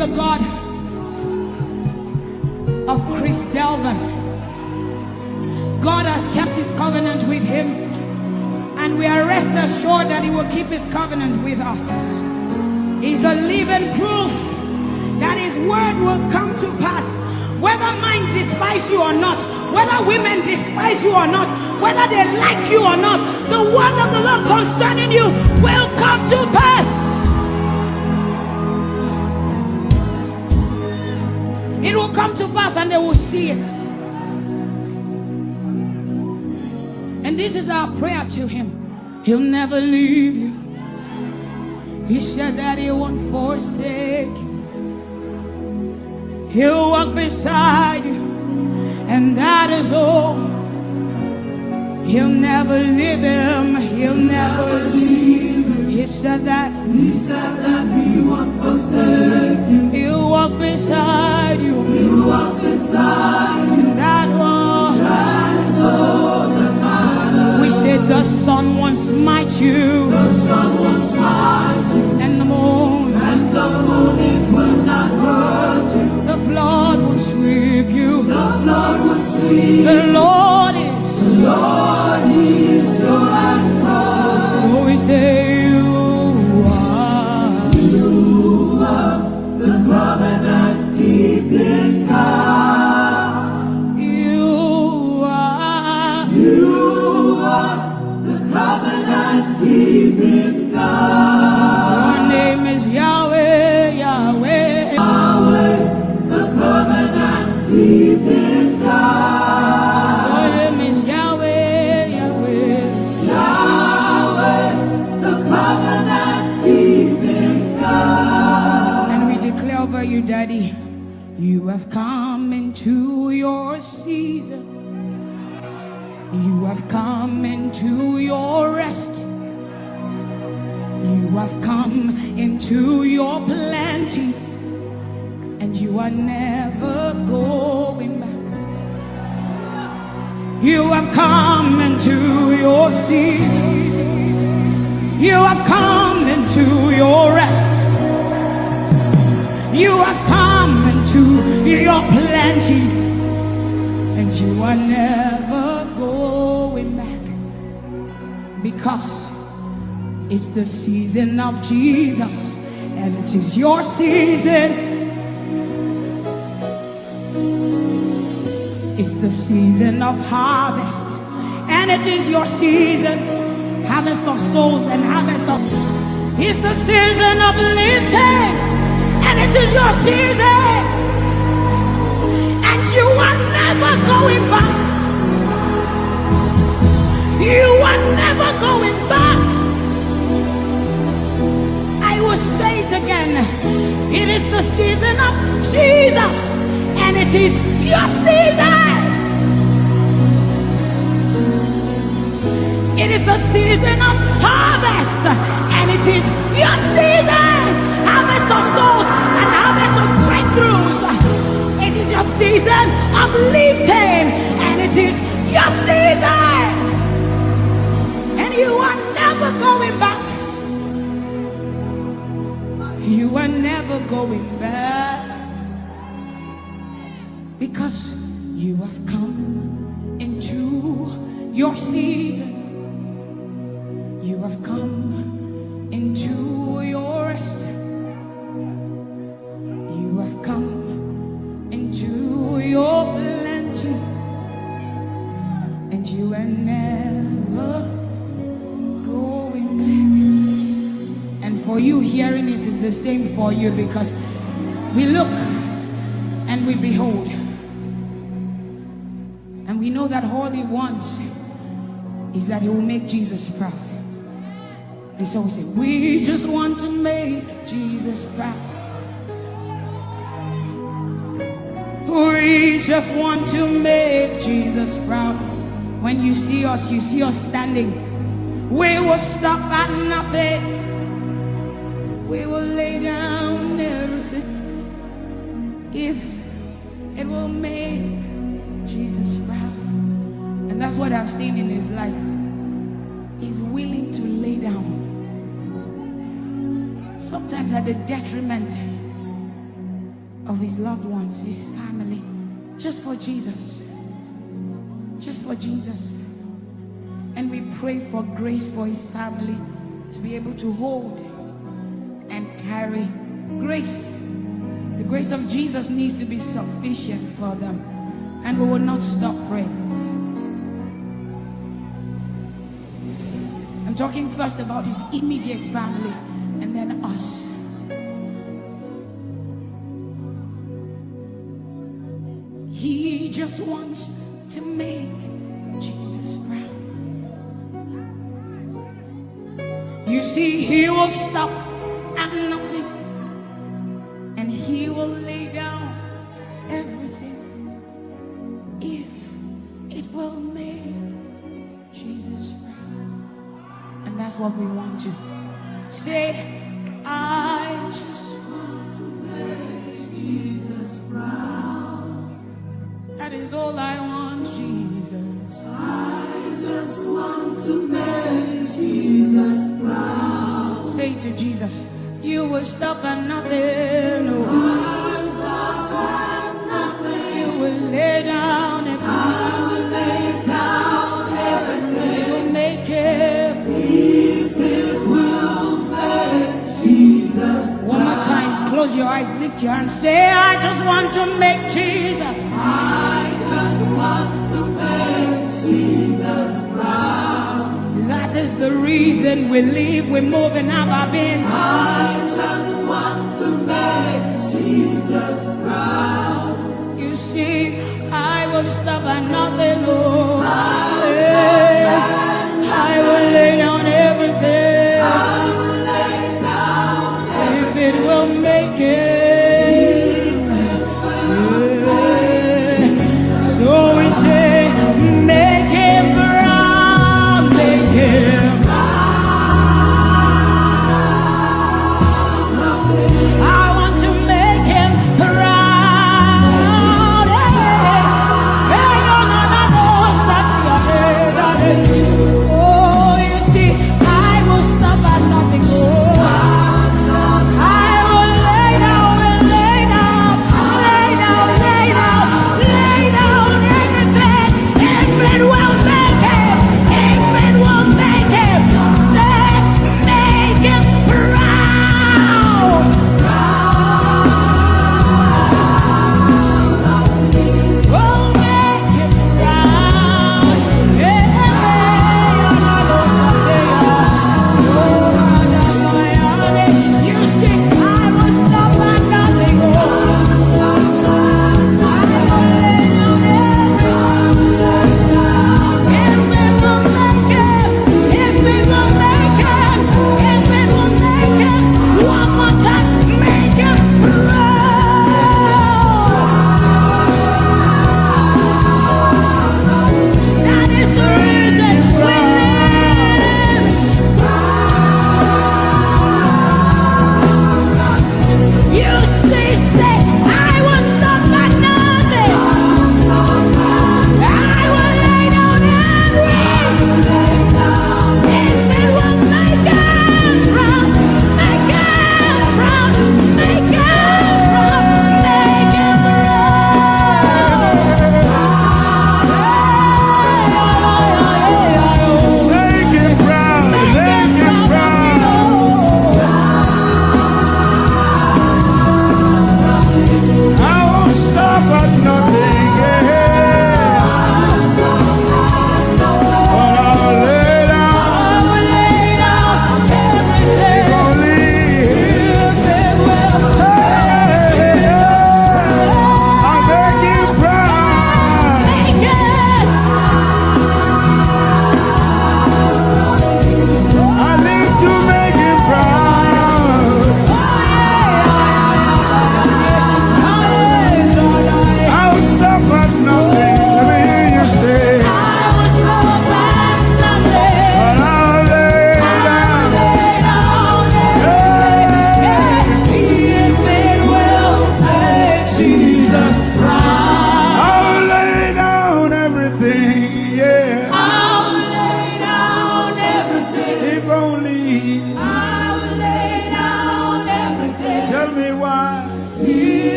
the God of Chris Delvin. God has kept his covenant with him, and we are rest assured that he will keep his covenant with us. He's a living proof that his word will come to pass. Whether men despise you or not, whether women despise you or not, whether they like you or not, the word of the Lord concerning you will come to pass. It will come to pass and they will see it. And this is our prayer to him. He'll never leave you. He said that he won't forsake you. He'll walk beside you, and that is all. He'll never leave him. He'll never leave him. He said that he won't forsake you. He'll walk beside you. He'll walk beside you. And that is all that matters. We said the sun won't smite you. The sun won't smite you. And the moon. And the moon it will not hurt you. The flood will sweep you. The flood will sweep. The Lord is your anchor. So we say you are the covenant keeping God. You are the covenant keeping God. Your name is Yahweh, Yahweh. The covenant keeping God. Your name is Yahweh, Yahweh. Yahweh, the covenant keeping God. And we declare over you, Daddy, you have come into your season. You have come into your rest. You have come into your plenty. And you are never going back. You have come into your season. You have come into your rest. You have come into your plenty. And you are never going back. Because it's the season of Jesus. And it is your season. It's the season of harvest, and it is your season. Harvest of souls and harvest of. It's the season of lifting, and it is your season. And you are never going back. You are never going back. I will say it again. It is the season of Jesus, and it is your season. It is the season of harvest, and it is your season. Harvest of souls and harvest of breakthroughs. It is your season of lifting, and it is your season. And you are never going back. You are never going back. Because you have come into your season. You have come into your rest. You have come into your plenty. And you are never going back. And for you hearing it is the same for you, because we look and we behold. And we know that all he wants is that he will make Jesus proud. And so we say, we just want to make Jesus proud. We just want to make Jesus proud. When you see us standing. We will stop at nothing. We will lay down everything if it will make Jesus proud. And that's what I've seen in his life. He's willing to lay down. Sometimes at the detriment of his loved ones, his family, just for Jesus. Just for Jesus. And we pray for grace for his family to be able to hold and carry grace. The grace of Jesus needs to be sufficient for them. And we will not stop praying. I'm talking first about his immediate family and then us. He just wants to make Jesus proud. You see, he will stop at nothing and he will lay down everything if it will make Jesus proud. And that's what we want to say. I just want to make Jesus proud. That is all I want, Jesus. I just want to make Jesus proud. Say to Jesus, you will stop at nothing. No. I will stop at nothing. You will lay down and I will lay down everything. You will make it. If it will make Jesus. One more time, close your eyes, lift your hands, say, I just want to make Jesus. I just want to make Jesus proud. That is the reason we live, we move, and have our being. I just want to make Jesus proud. You see, I will stop at nothing, oh. I will lay down everything. I will lay down everything. If it will make it. So we say, make him proud, make him proud. I want to make him proud. Oh, you see, I will stop at nothing. I will lay down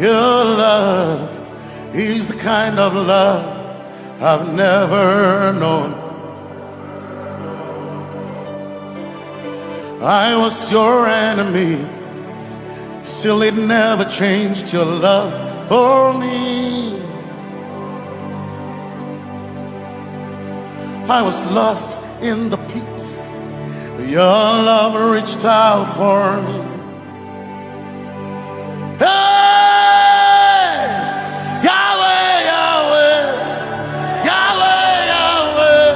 Your love is the kind of love I've never known. I was your enemy, still it never changed your love for me. I was lost in the pits, but your love reached out for me. Hey! Yahweh, Yahweh, Yahweh, Yahweh,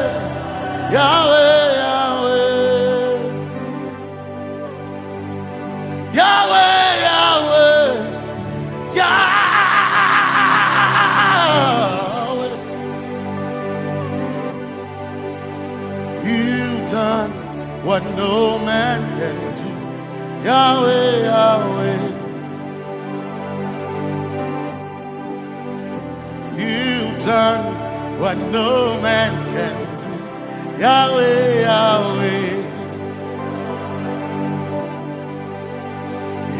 Yahweh, Yahweh, Yahweh, Yahweh, Yahweh. You've done what no man can do. Yahweh, Yahweh. You've done what no man can do. Yahweh, Yahweh.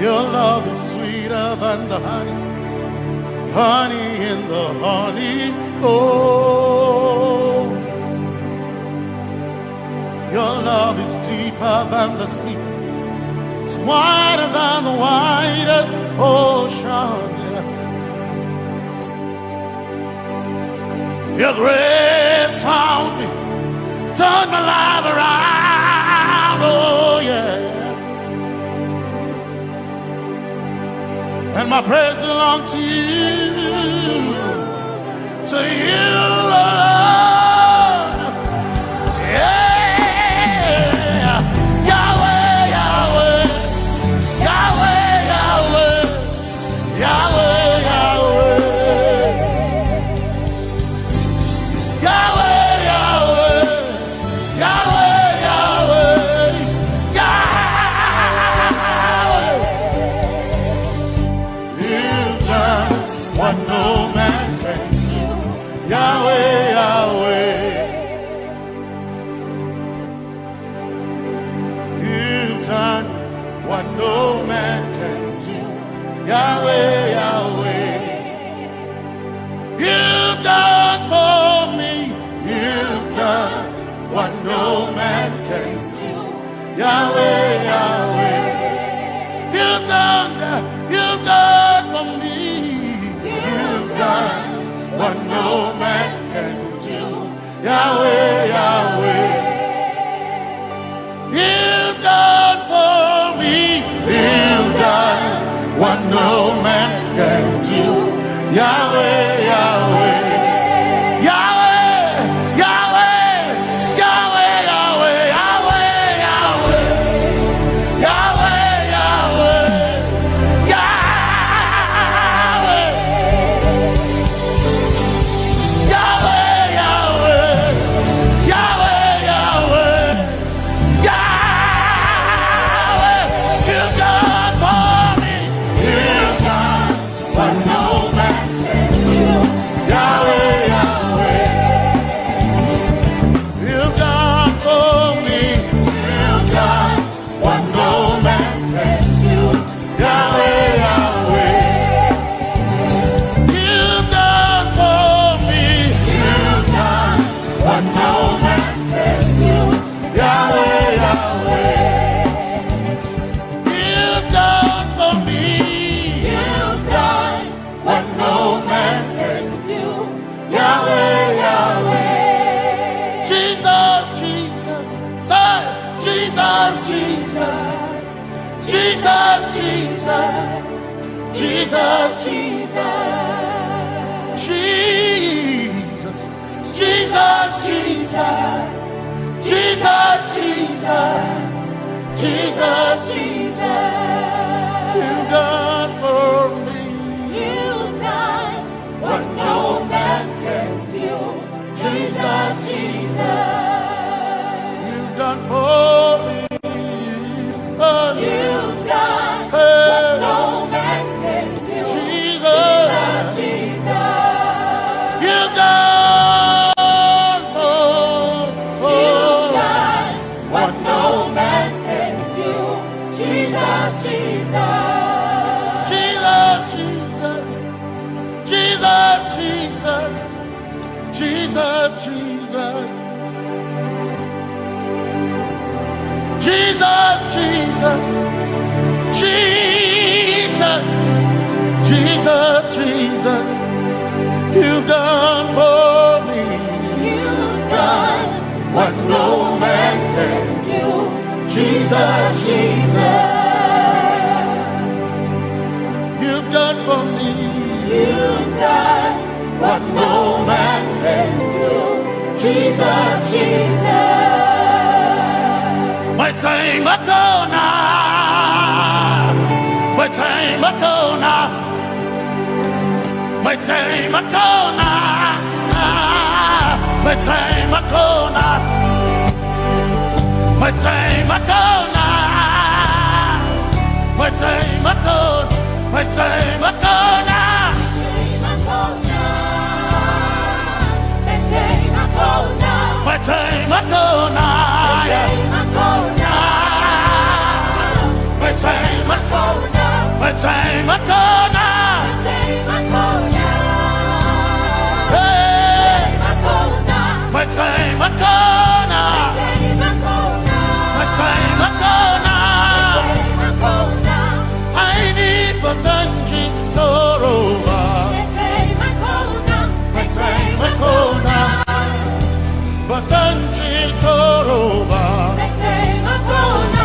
Your love is sweeter than the honey, honey in the honey. Oh, your love is deeper than the sea. It's wider than the widest ocean. Your grace found me, turned my life around. Oh yeah. And my praise belongs to you alone. Yeah. Yahweh, Yahweh, Yahweh, Yahweh, Yahweh, Yahweh, Yahweh, Yahweh, Yahweh, Yahweh, Yahweh. You've done what no man can do. Yahweh, Yahweh. You've done what no man can do. Yahweh, Yahweh. You've done for me. You've done what no man can do. Yahweh, Yahweh. You've done for me. You've done what no man can do. Yahweh, Yahweh. You've done for me. You've done what no man can do. Yahweh, Yahweh. Yahweh, Yahweh, Yahweh, Yahweh, Yahweh, Yahweh, Yahweh, Yahweh, Yahweh, Yahweh, Yahweh, Yahweh, Yahweh. You've done for me. You've done what no man can do. Yahweh, Yahweh. You've done for me. You've done what no man can do. Yahweh, Yahweh. You've done for me. You've done what no man can do. Yahweh, Yahweh. You've done for me. You've done what no man can do. Yahweh, Yahweh. Jesus, Jesus, say, Jesus, Jesus, Jesus, Jesus, Jesus, Jesus, Jesus, Jesus, Jesus, Jesus, Jesus, Jesus. You've done for me. You've done what no man can do. Jesus, Jesus. You've done for me. Oh, you've done what no man can do. Jesus, Jesus. You've done for me. You've done what no man can do. Jesus. Jesus, Jesus, Jesus, Jesus, Jesus, you've done for me. You've done what no man can do. Jesus, Jesus, you've done for me. you've done what no man can do. Jesus, Jesus. My time ago now, my time ago now, my time ago now, my time ago now, my time ago now, my time ago, my time ago now. My time ago now, my time ago, my time ago now, hey, my time ago now, my time ago now, I need Basanji Toroba, my time ago now. Basanji Toroba. My time Akona.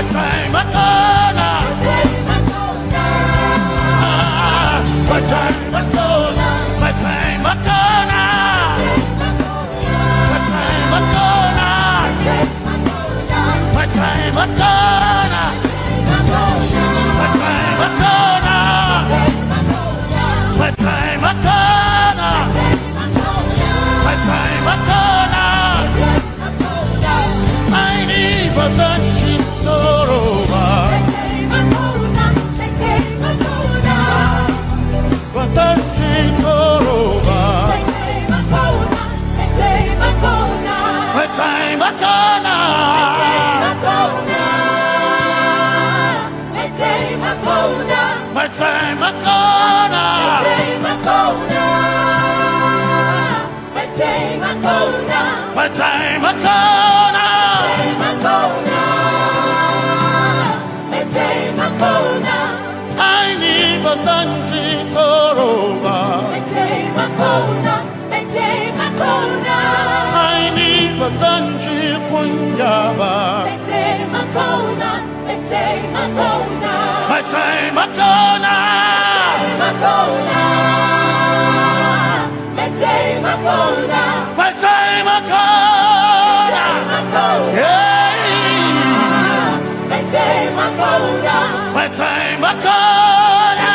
My time Akona. My time Akona. My time Akona. My time Akona. My time Akona. My time Akona. My time Akona. My time Akona. I need Basanji Toroba. Basanji Toroba. My time Akona. My time Akona. My time Akona. I need Basanji Toroba. I need Basanji Punjaba. My time Akona. My time Akona. Yeah. My time Akona.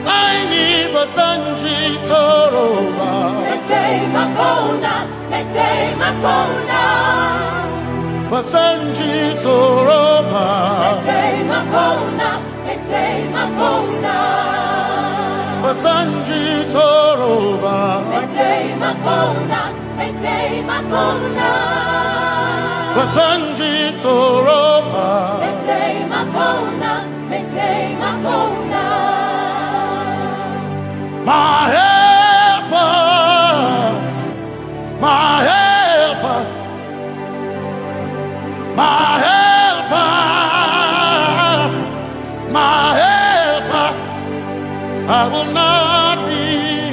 I need Basanji Toroba. Basanji Toroba. Basanji Toroba. Basanji Toroba. My helper, my helper, my helper, my helper. I will not be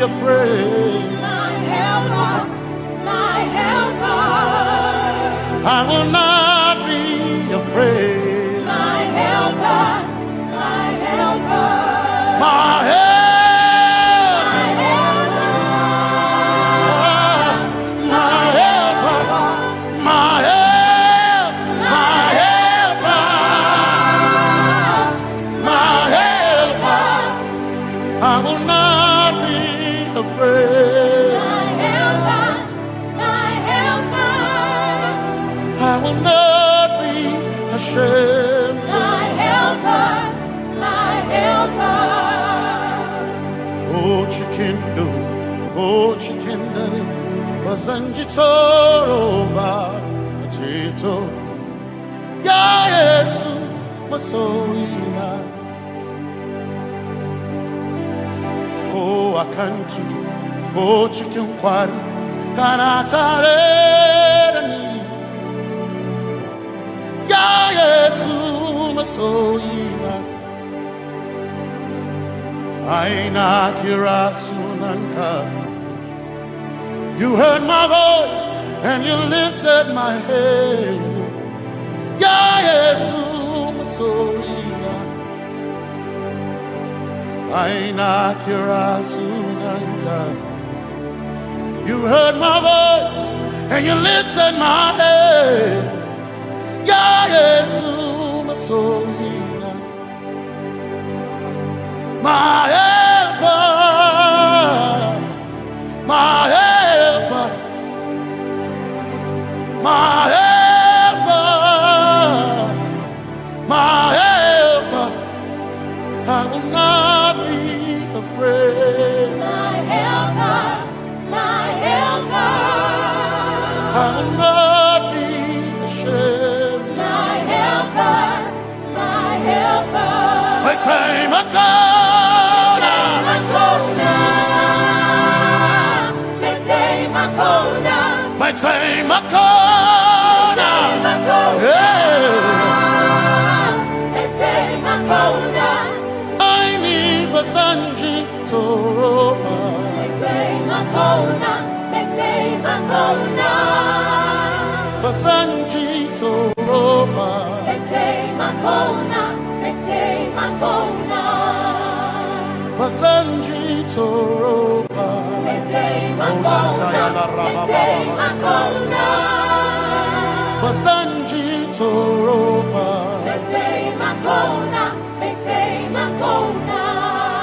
afraid. My helper, my helper. I will not be afraid. My helper, my helper. My helper. Basanji Toroba, Chito, Ya Yesu, masoina. Oh, I can't do. Oh, chicken quarry. Kanatare. Ya Yesu masoina. Aina kirasunanka. You heard my voice and you lifted my head. Ya Yesu masoina. Aina kirasunanka. You heard my voice and you lifted my head. Ya Yesu masoina. My helper, my helper, my helper, my helper. I will not be afraid. My helper, my helper. I will not be ashamed. My helper, my helper. My time I come. My time I call now. I need Basanji Toroba. Basanji Toroba. Basanji Toroba. Basanji Toroba.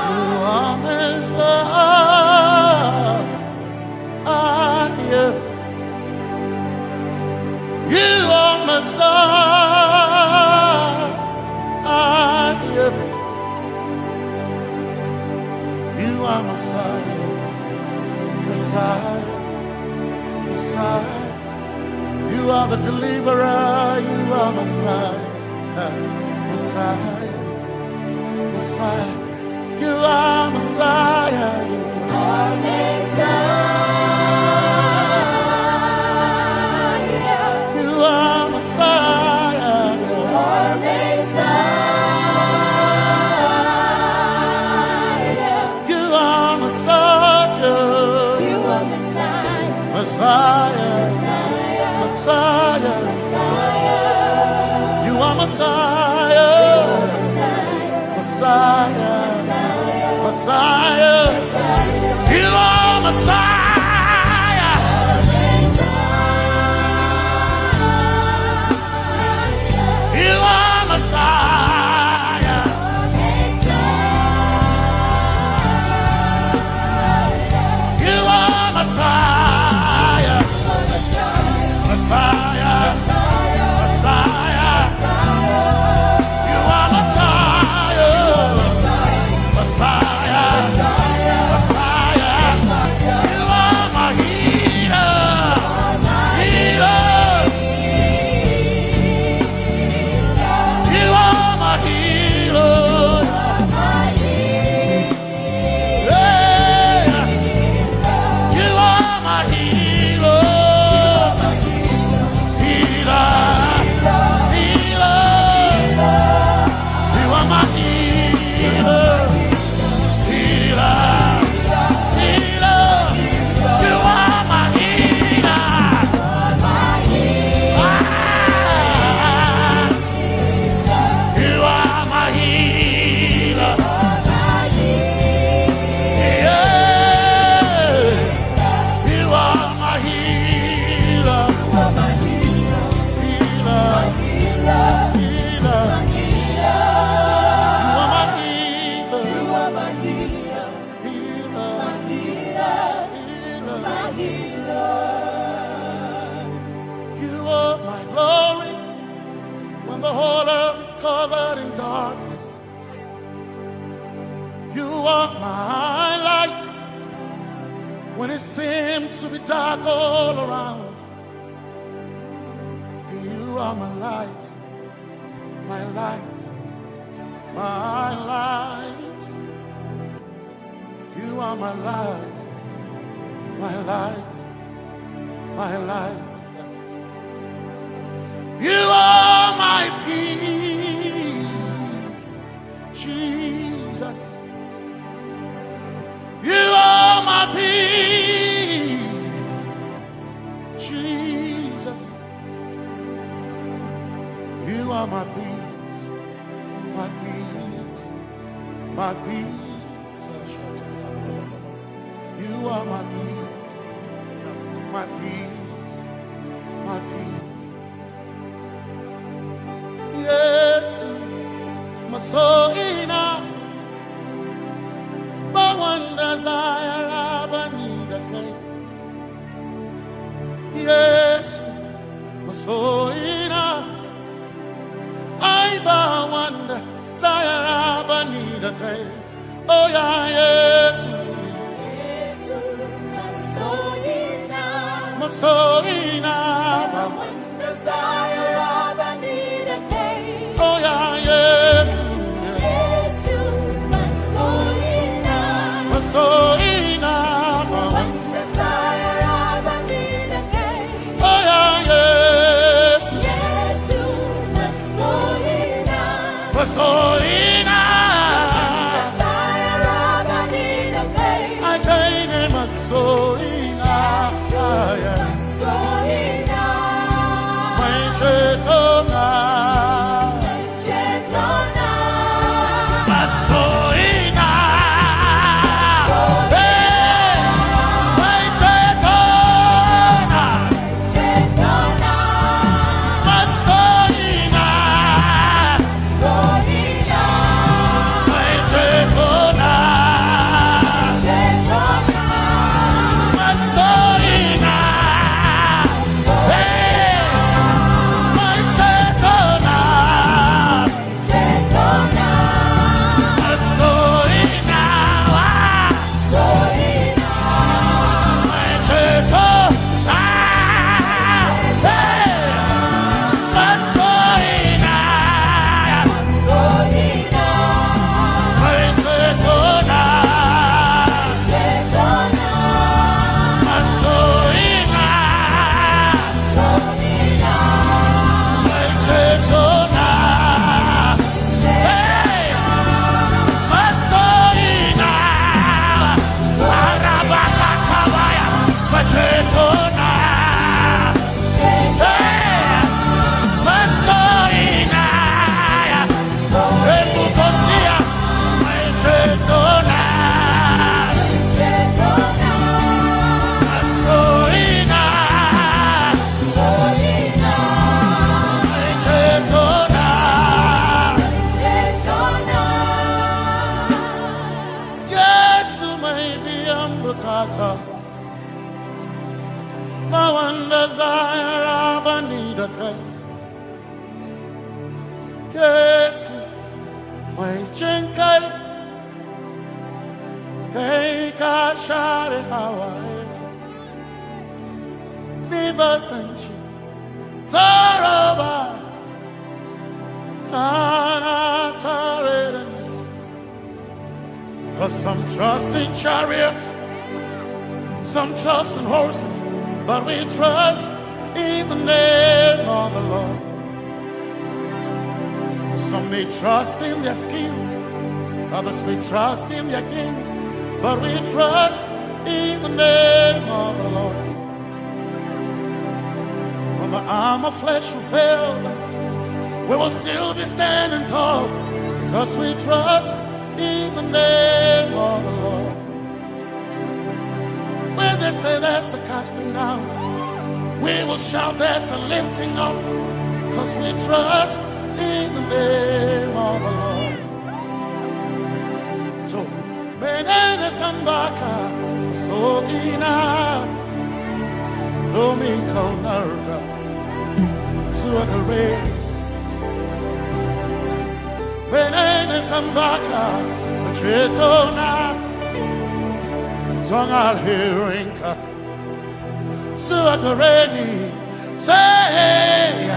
You are Messiah. You are Messiah. You are Messiah. Messiah, Messiah, you are the deliverer, you are Messiah, Messiah, Messiah, you are Messiah, you are Messiah, you are Messiah, you are Messiah, you are Messiah. Messiah, Messiah, you are Messiah, Messiah, Messiah, you are Messiah, you are Messiah, you are Messiah. Messiah, Messiah, you are Messiah, Messiah, Messiah, you are my healer, healer, you are my healer, yeah, you are my healer. Covered in darkness, you are my light when it seemed to be dark all around. You are my light, my light. You are my light, my light, my light. You are my peace, Jesus. You are my peace, Jesus. You are my peace, my peace, my peace. You are my peace, my peace, my peace. Yes, my soul in a one desire, I need a king. Yes, my soul in a I bow one desire, I need a king. Oh, yeah, yes, my soul in a one desire, I need a king. Oh, yeah, yes. So enough, one desire of a need again. Oh yeah, yes, yes, so enough, desire of a need again. I can't name a so enough, so enough. My chetona, but so some trust in chariots, some trust in horses, but we trust in the name of the Lord. Some may trust in their skills, others may trust in their gains, but we trust in the name of the Lord. When the arm of flesh will fail, we will still be standing tall, because we trust in the name of the Lord. When they say there's a casting down, we will shout there's a lifting up, because we trust in the name of the Lord. So, Benene Sambaka, so ina, Domingo Narga, Suakare. Benene Sambaka, Chetona, Zongal Hirinka, Suakareni, say,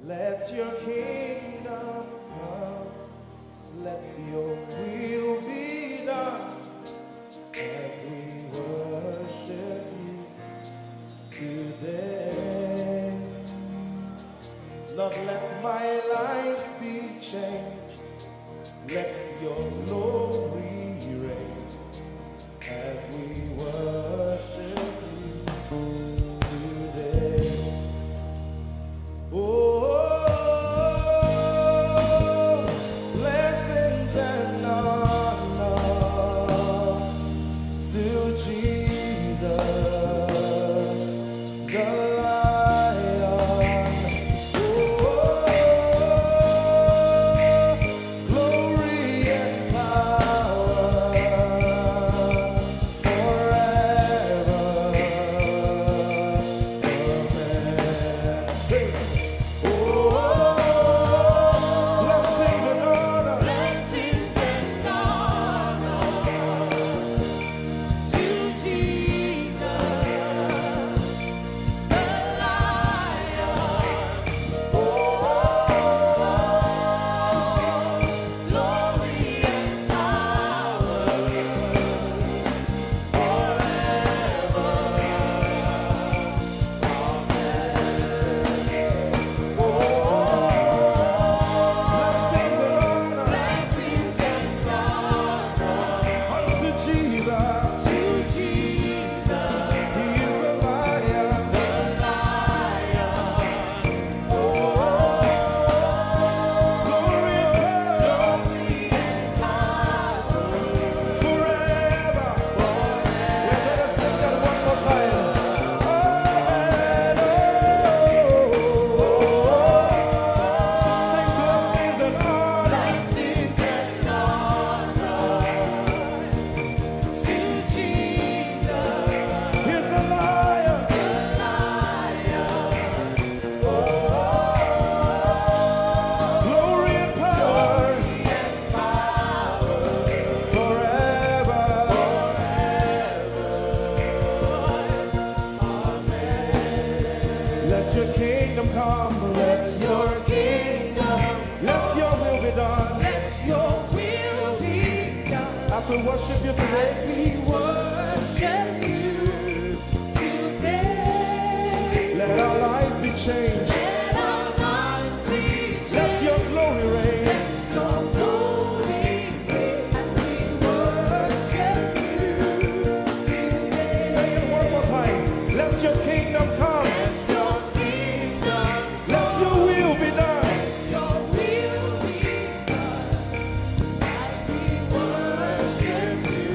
Let your kingdom come, let your will be done, as we worship you today. Lord, let my life be changed, let your glory reign, as we worship you today. Oh, blessings and honor to Jesus, the Lion. Oh, glory and power As we worship you today, We worship you today. let our lives be changed. Let our lives be changed. Let your glory reign. Let your glory reign. As we worship you today. Say it one more time. Let your kingdom come. Let your kingdom Let your will be done. Your will be done. As we worship you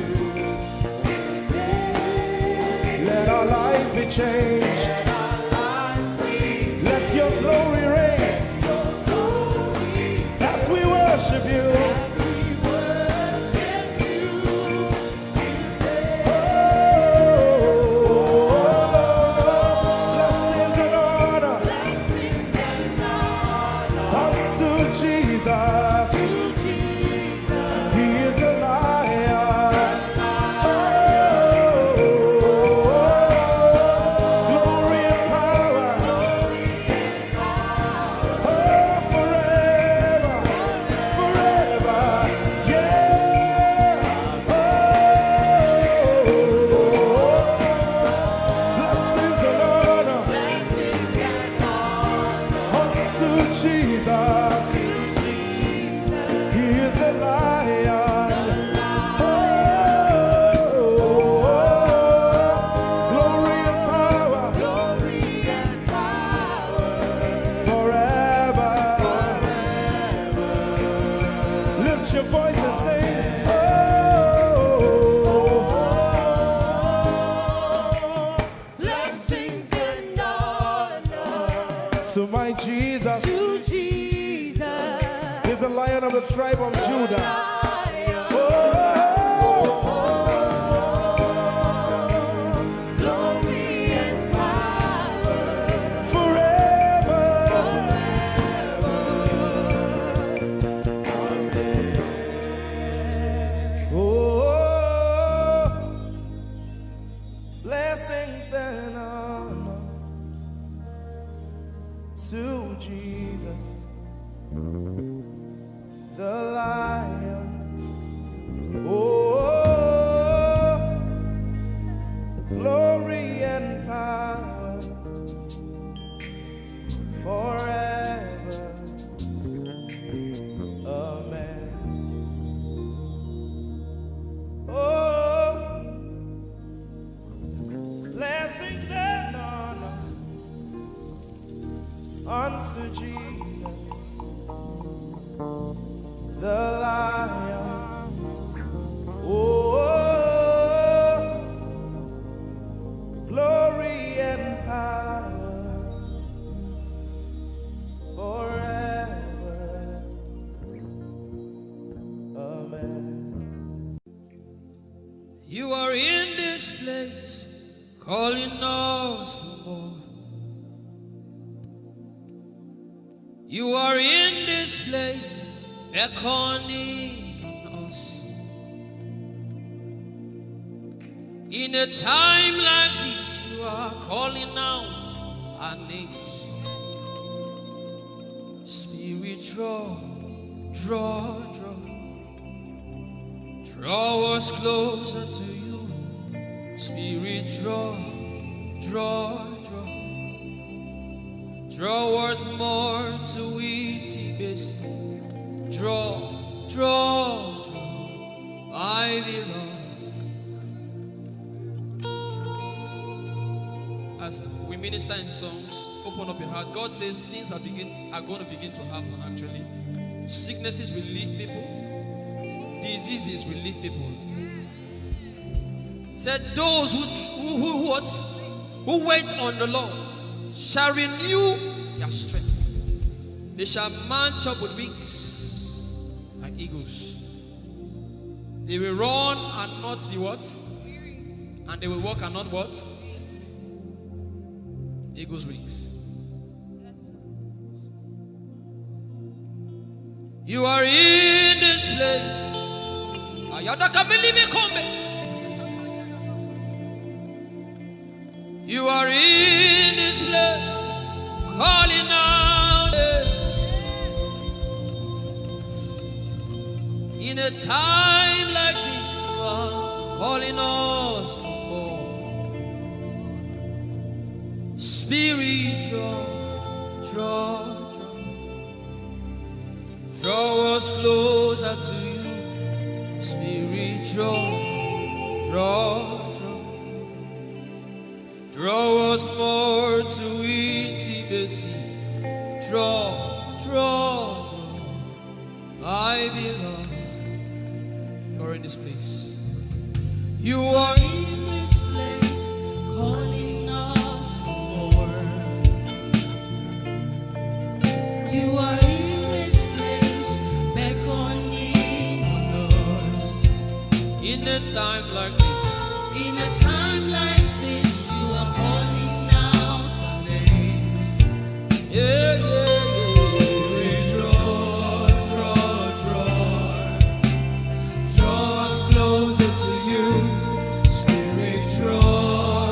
today. Let our lives be changed. Let our lives be Let your glory reign. your glory. As we worship you. We worship you today. Blessings and honor Blessings and honor unto Jesus. to Jesus. He is the lion. Glory and power. Forever. Forever. Yeah. Blessings and honor Blessings and honor unto Jesus. He is a lion. Glory and power glory and power forever. Lift your voice and sing. blessings and honor To my Jesus to Jesus. is the lion of the tribe of Judah. Glory and power Forever. Blessings and honor to Jesus, the lion. Glory and power forever. Amen. Blessings and honor unto Jesus, the lion. Glory and power forever. Amen. You are in this place, calling us for more. You are in this place, beckoning us. In a time like this, you are calling out our names. Spirit, draw, draw, draw. Draw us closer to you. Spirit, draw, draw, draw. Draw us more to Ehi Moses. Draw, draw, draw. I belong. As we minister in songs, open up your heart. God says things are going to begin to happen actually. Sicknesses will leave people. Diseases will leave people. Said those who wait on the Lord shall renew their strength. They shall mount up with wings like eagles. They will run and not be what? And they will walk and not what? Eagle's wings. You are in this place. You are in this place, calling out in a time like this. are calling us for more. Spirit, draw us closer to you. Spirit, draw us more to intimacy. Draw, my beloved. You're in this place. You are in this place, calling us for more. You are in this place, beckoning on us. In a time like this, in a time like this, you are calling out our names. Yeah. Spirit, draw us closer to you. Spirit, draw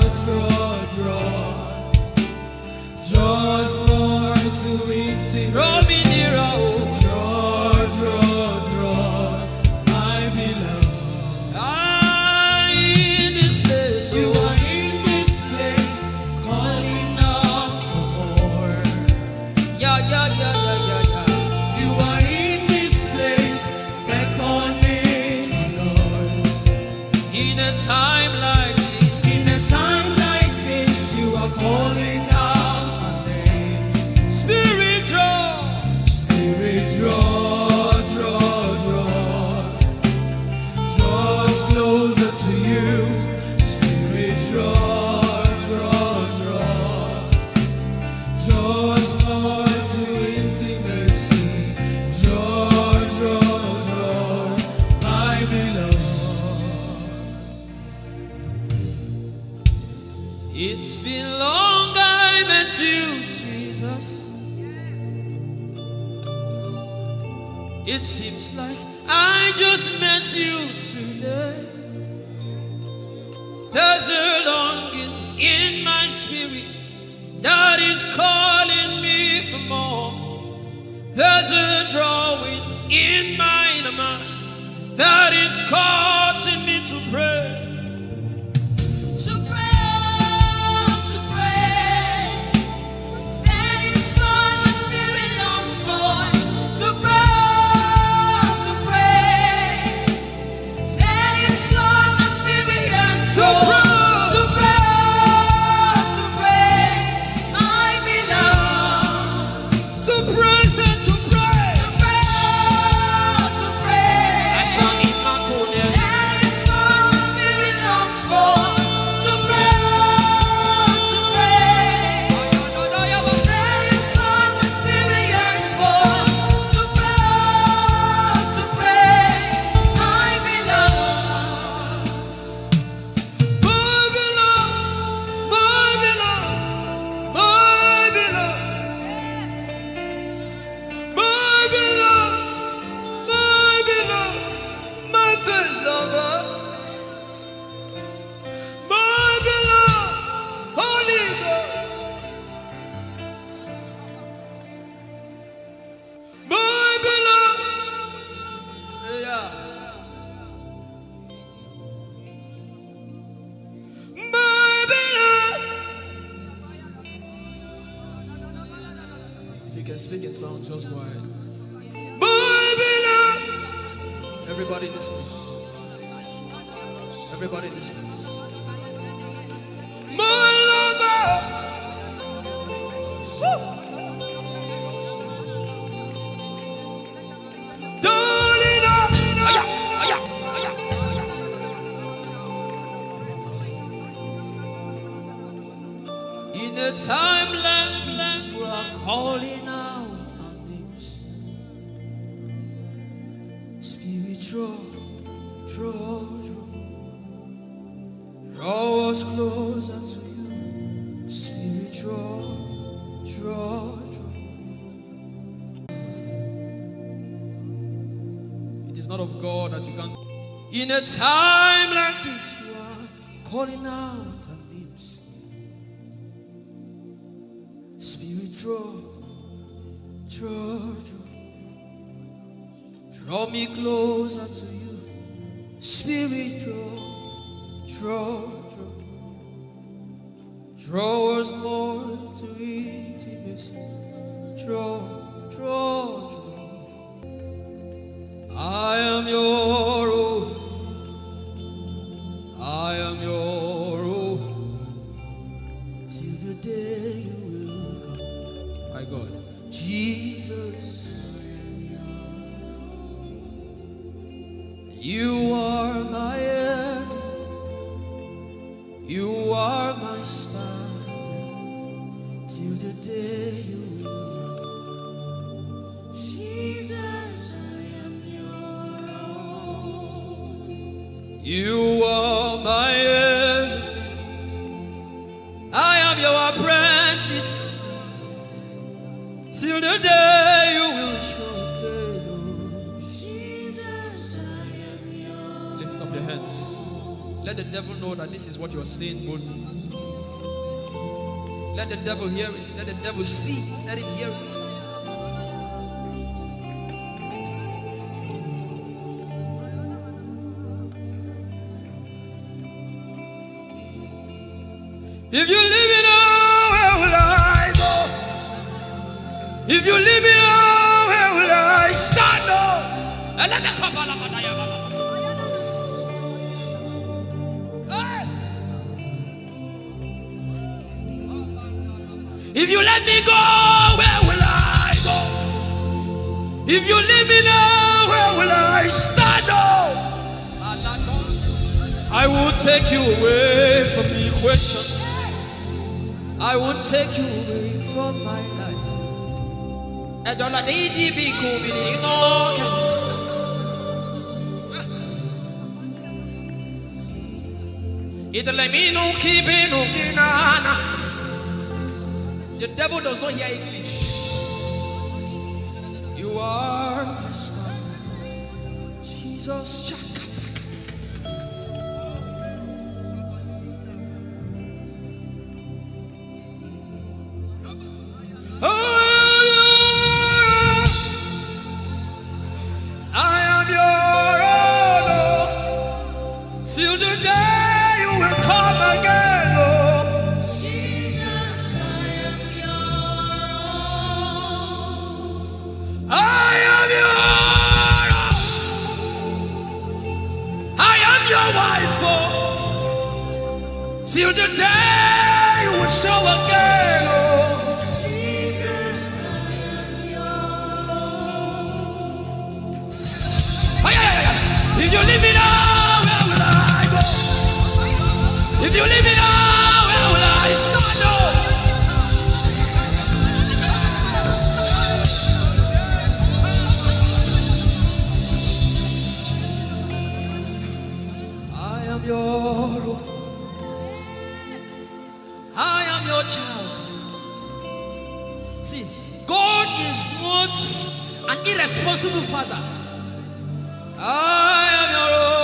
us more to intimacy. Draw me nearer, draw, my beloved. In this place, you are in this place, calling us for more. Yeah. You are in this place, beckoning us. In a time like this, you are calling out our names. Spirit, draw us closer to you. Spirit, draw us more to intimacy. Draw, my beloved. It's been long I met you, Jesus. It seems like I just met you today. There's a longing in my spirit that is calling me for more. There's a drawing in my mind that is causing me to pray. That is what my spirit longs for. To pray. That is what my spirit yearns for. To pray, my beloved. To praise and to pray. To pray. I shall eat my corner. That is what my spirit longs for. To pray. That is what my spirit yearns for. To pray, my beloved. If you can speak in tongues, just go ahead. Everybody in this place. Everybody in this place. In a time like this, we are calling out our names. Spirit, draw us closer to you. Spirit, draw. It is not of God that you can. In a time like this, you are calling out our names. Spirit, draw me closer to you. Spirit, Spirit, draw us more to intimacy. Draw. I am your own. I am your own. Till the day you will come. My God, Jesus, you are my everything. You are my standard. Till the day you will come. Jesus, I am your own. You are my everything. I am your apprentice. Till the day you will show. Jesus, I am your. Lift up your hands. Let the devil know that this is what you are saying boldly. Let the devil hear it. Let the devil see it. Let him hear it. If you leave me now, where will I go? If you leave me now, where will I stand? And let me come. If you let me go, where will I go? If you leave me now, where will I stand? I will take you away from the equation. I will take you away from my life. The devil does not hear English. You are my star, Jesus. Till the day you will show again, oh Jesus, I am yours. If you leave me now, where will I go? If you leave me now, where will I stand? I am your own. Child. See, God is not an irresponsible father. I am your own.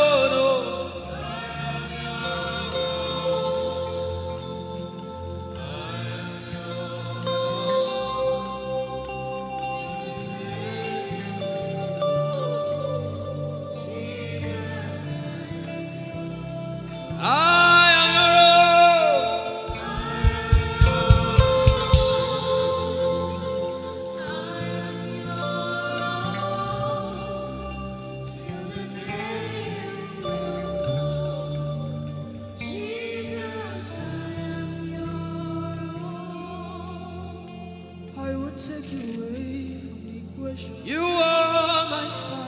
You are my star.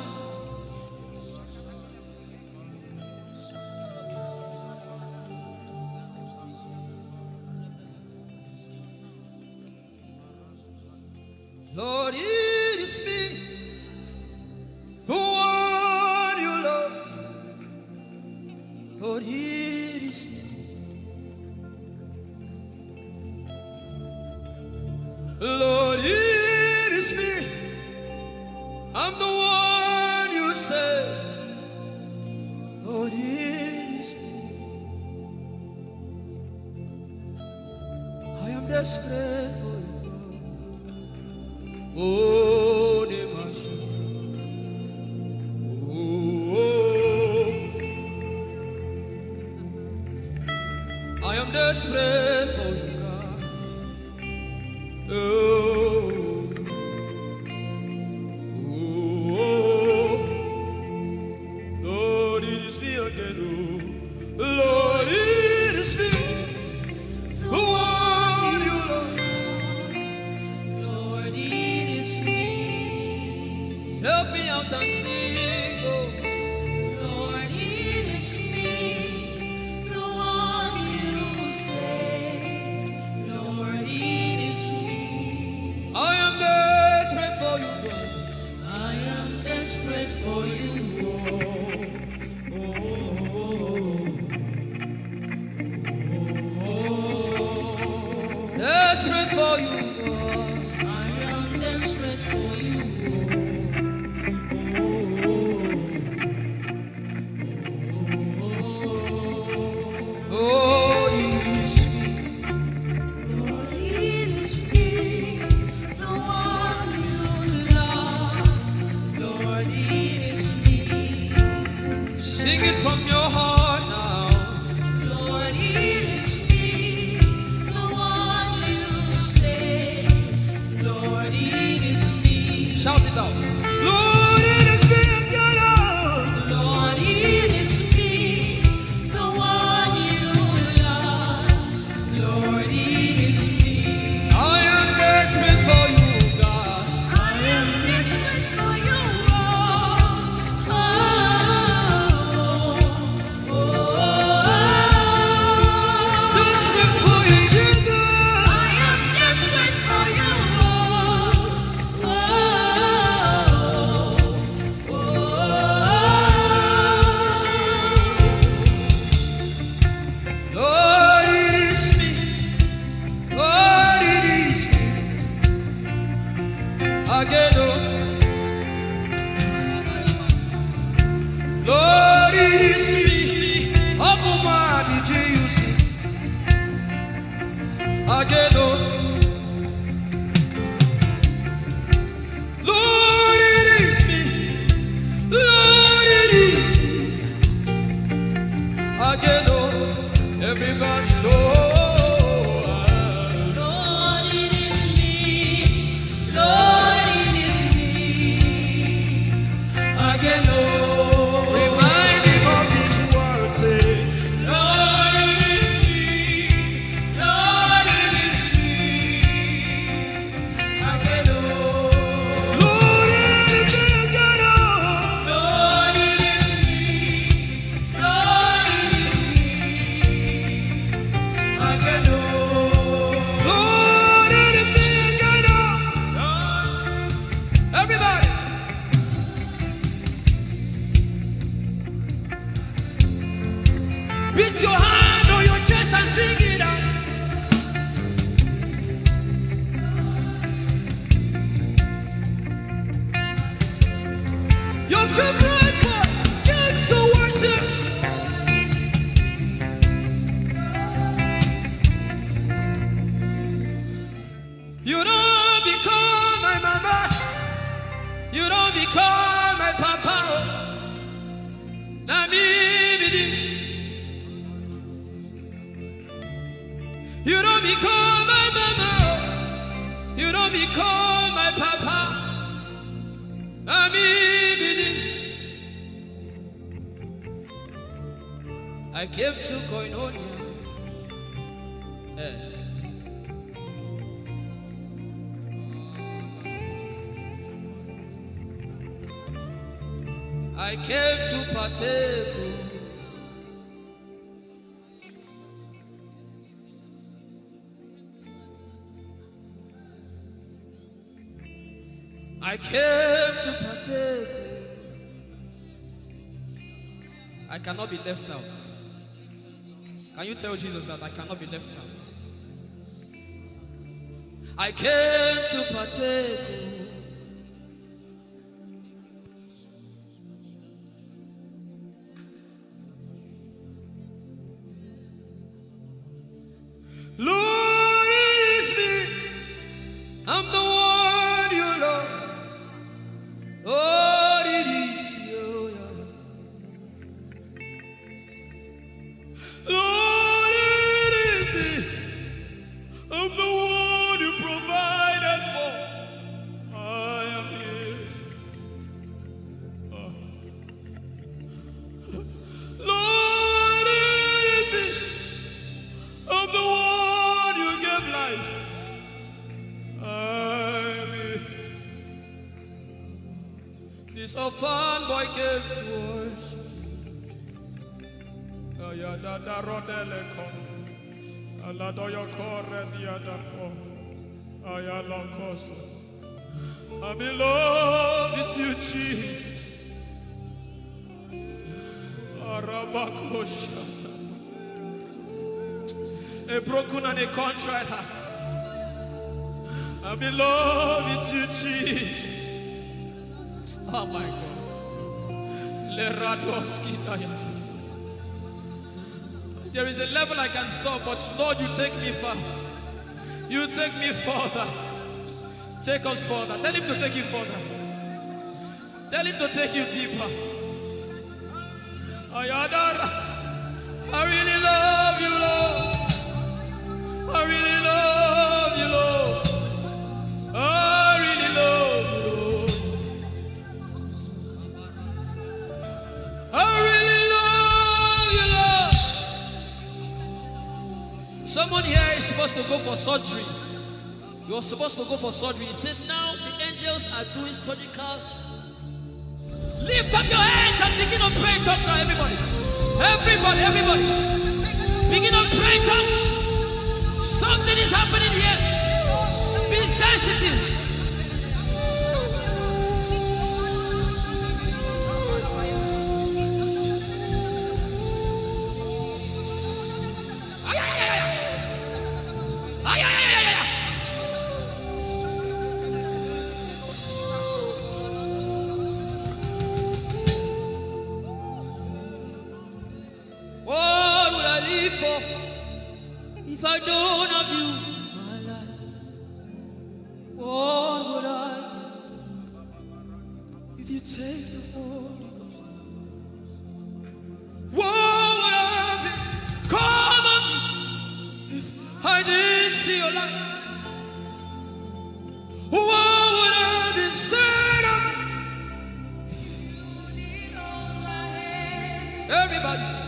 Lord, it is me, the one you love. Lord, it is me. Lord, it is me. I'm the one you say. Lord, it is me. I am desperate for you. Oh, desperate for you, God. Oh, oh, oh. Lord, it is me again. Oh, Lord, it is me. The one you love. Lord, it is me. Help me out and sing. Oh, Lord, it is me. The one you say. Lord, it is me. I am desperate for you, God. I am desperate for you. Desperate for you, God. I am desperate for you. Oh, it is me. Lord, it is me, the one you love. Lord, it is me. Sing it from your heart now. Lord, it is me, the one you say. Lord, it is me. Shout it out. Lord, it is me again. Lord, it is me, the one you love. Lord, it is me. I am desperate for you, God. I am desperate for you. Oh, oh, oh, Desperate for you, Jesus. I am desperate for you. Oh, oh, Lord, it is me. Lord, it is me. Again, oh. Lord, it is me. Omatade, Jesus. Again, oh. Lord, it is me. Lord, it is me. Again, oh. Everybody, Lord. Lord, it is me. Lord, it is me. Again, oh. Remind him of his word, say, Lord, it is me. Lord, it is me. Again, oh. Lord, it is me again, oh. Lord, it is me. Lord, it is me. Again, oh. Lord, it is me again, oh. Everybody. Beat your hand on your chest and sing it out. Your favorite part, get to worship. You don't become my mama. You don't become my papa. Na me be this. You don't become my mama. You don't become my papa. Na me be this. I came to Koinonia. I came to partake. I came to partake. I cannot be left out. Can you tell Jesus that I cannot be left out? I came to partake. Lord, it is me. I'm the one you love. Lord, it is you. Lord, it is me. This orphan boy came to worship. Oyelade rodele kom. Aladoyo kore diadapo. Oyalokoso. I'm in love with you, Jesus. Arabakoshata. A broken and a contrite heart. I'm in love with you, Jesus. Oh my God. There is a level I can stop, but Lord, you take me far. You take me further. Take us further. Tell him to take you further. Tell him to take you deeper. I really love you, Lord. I really love you, Lord. I really love you, Lord. I really love you, Lord. Someone here is supposed to go for surgery. You're supposed to go for surgery. He said, now the angels are doing surgical. Lift up your hands and begin to pray in tongues now, everybody. Everybody. Begin to pray in tongues. Something is happening here. Be sensitive. What would I live for if I don't have you in my life? What would I do if you take the Holy Ghost? What would I become of me if I didn't see your light? What would I be said of me if you need all my hand? Everybody sing.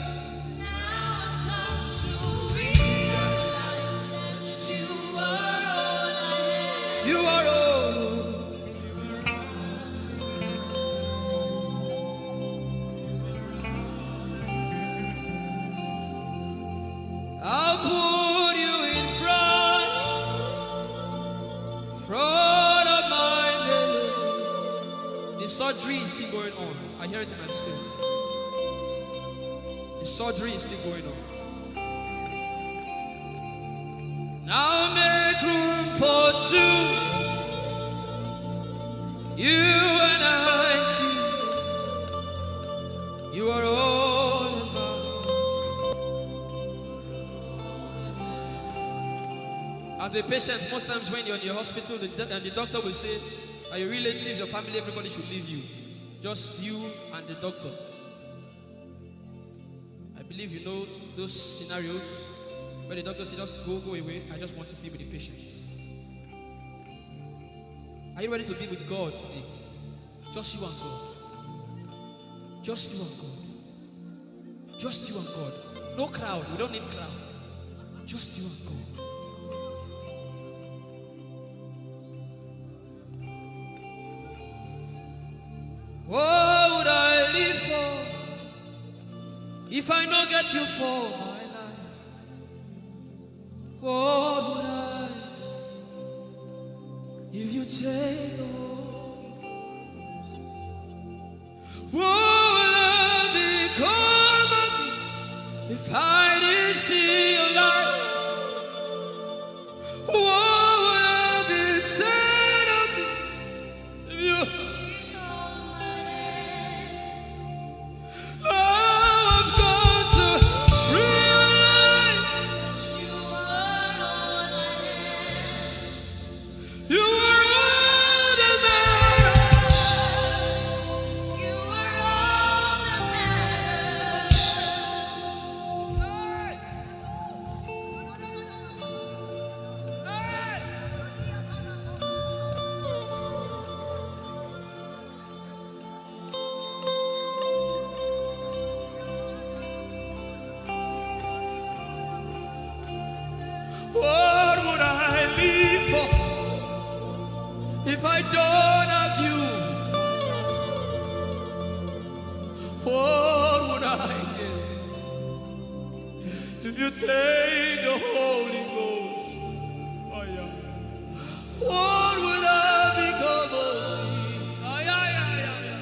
You are all. I'll put you in front of my belly. The surgery is still going on. I hear it in my spirit. The surgery is still going on. Now make room for two. You and I, Jesus. You are all enough. As a patient, most times when you're in your hospital, the doctor will say, are your relatives, your family, everybody should leave you. Just you and the doctor. I believe you know those scenarios. But the doctor said, just go away. I just want to be with the patient. Are you ready to be with God today? Just you and God. Just you and God. Just you and God. No crowd. We don't need crowd. Just you and God. What would I live for if I not get you for my life? What would I if you take the Holy Ghost? What will I become of me if I didn't see your light? What would I be said of me if you I've got to realize you are all that matters. You are all that matters. If you take the Holy Ghost, oh yeah, what would I become of me? Oh yeah, yeah, yeah, yeah.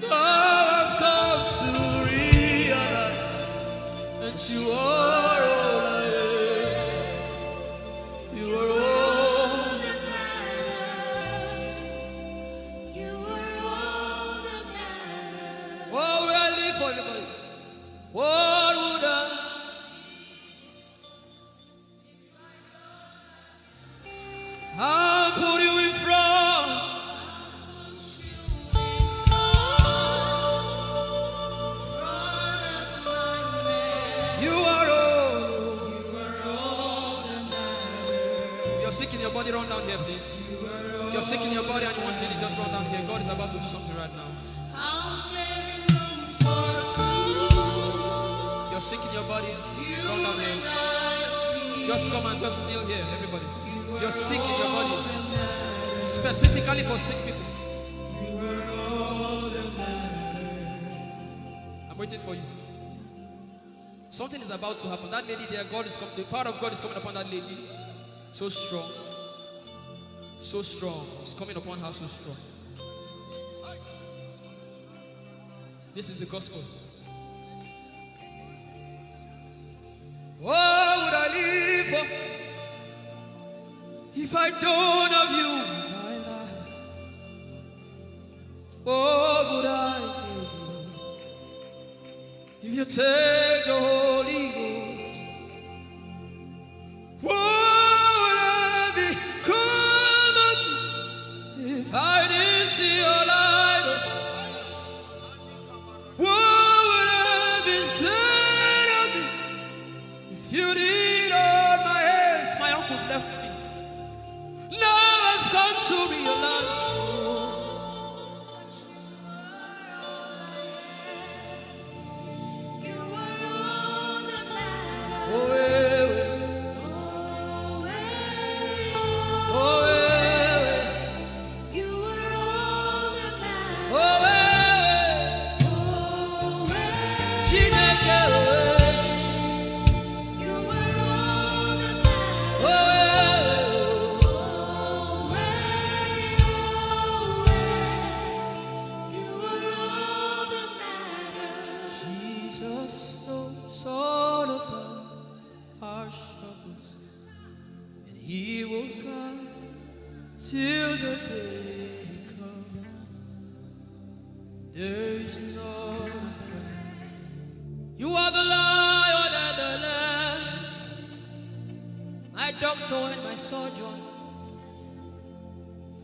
Now I've come to realize that you are all I am. You are all that matters. You are all that matters. What would I live for, everybody? What would I? I'll put you in front. You are all. If you're sick in your body, run down here, please. If you're sick in your body and you want healing, just run down here. God is about to do something right now. If you're sick in your body, run down here. Just come and just kneel here, everybody. If you're sick in your body, specifically for sick people. I'm waiting for you. Something is about to happen. That lady there, God is coming. The power of God is coming upon that lady. So strong. So strong. It's coming upon her so strong. This is the gospel. What would I live for if I don't have you in my life? What would I do if you take the Holy Ghost? What would I become of me if I didn't see your light? What would I be said of me if you did all my hands? My uncles left me. Now I've come to realize.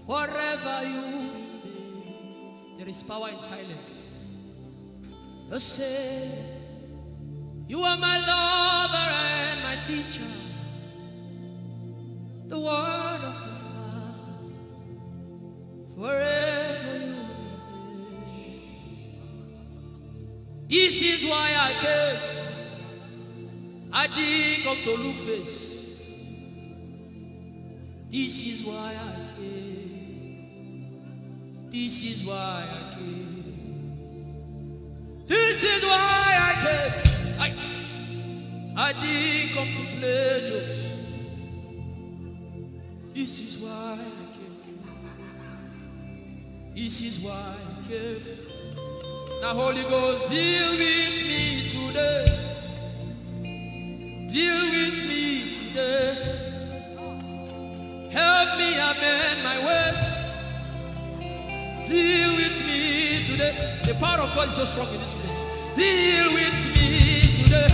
Forever you remain. There is power in silence. You say, you are my lover and my teacher, the word of the Father. Forever you remain. This is why I came. I didn't come to look face. This is why I came. This is why I came. This is why I came. I didn't come to play jokes. This is why I came. This is why I came. Now Holy Ghost, deal with me today. Deal with me today. Help me amend my ways. Deal with me today. The power of God is so strong in this place. Deal with me today.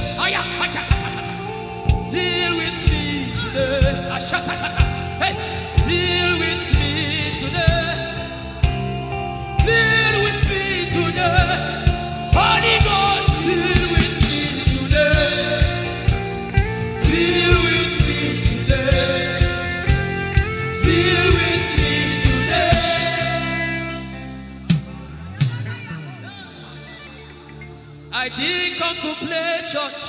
Deal with me today. Hey, deal with me today. Deal with me today. Holy Ghost, deal with me today. Deal with me today. Deal with me today. I didn't come to play church.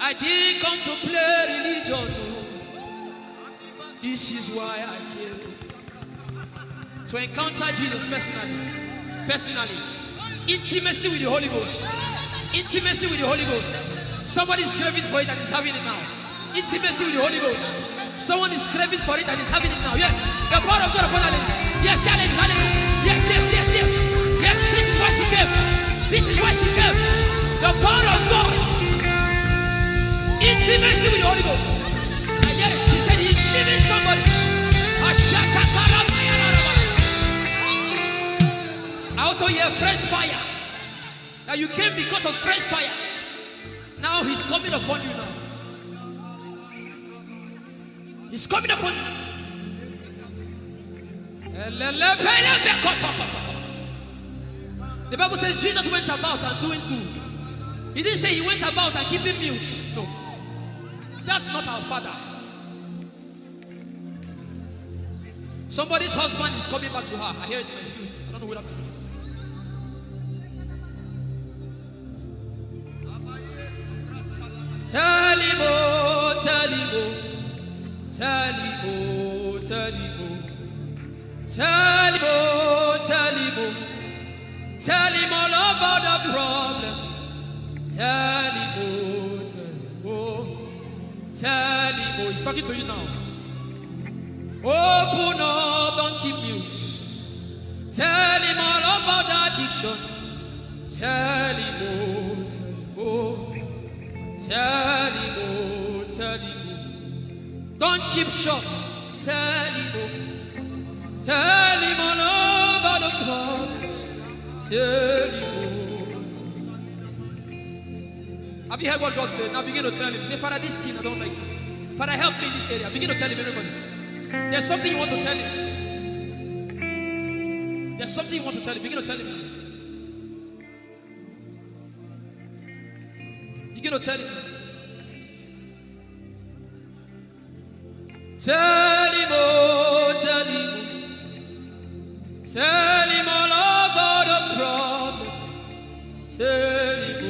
I didn't come to play religion. No. This is why I came. To encounter Jesus personally. Intimacy with the Holy Ghost. Intimacy with the Holy Ghost. Somebody is craving for it and is having it now. Intimacy with the Holy Ghost. Someone is craving for it and is having it now. Yes. The power of God upon her. Yes, hallelujah. Yes. Yes, this is why she came. This is why she came. The power of God. Intimacy with the Holy Ghost. I get it. She said he's giving somebody. I also hear fresh fire. Now you came because of fresh fire. Now he's coming upon you now. He's coming upon you. The Bible says Jesus went about and doing good. He didn't say he went about and keeping mute. No. That's not our Father. Somebody's husband is coming back to her. I hear it in my spirit. I don't know who that person is. Tell him, oh, tell him, oh, tell him, oh, tell him, oh, tell him, oh, tell him, oh, tell him all about the problem. Tell him, oh, tell him, oh, tell him, oh, he's talking to you now. Open up, don't keep mute. Tell him all about the addiction. Tell him, oh, tell him, oh. Tell him, oh, tell him, oh. Don't keep short. Tell him, oh. Tell him all about the problems. Tell him, oh. Have you heard what God said? Now begin to tell him. Say, Father, this thing, I don't like it. Father, help me in this area. Begin to tell him, everybody. There's something you want to tell him. There's something you want to tell him. Begin to tell him. Begin to tell him. Tell him, oh, tell him. Tell him all about the problem. Tell him,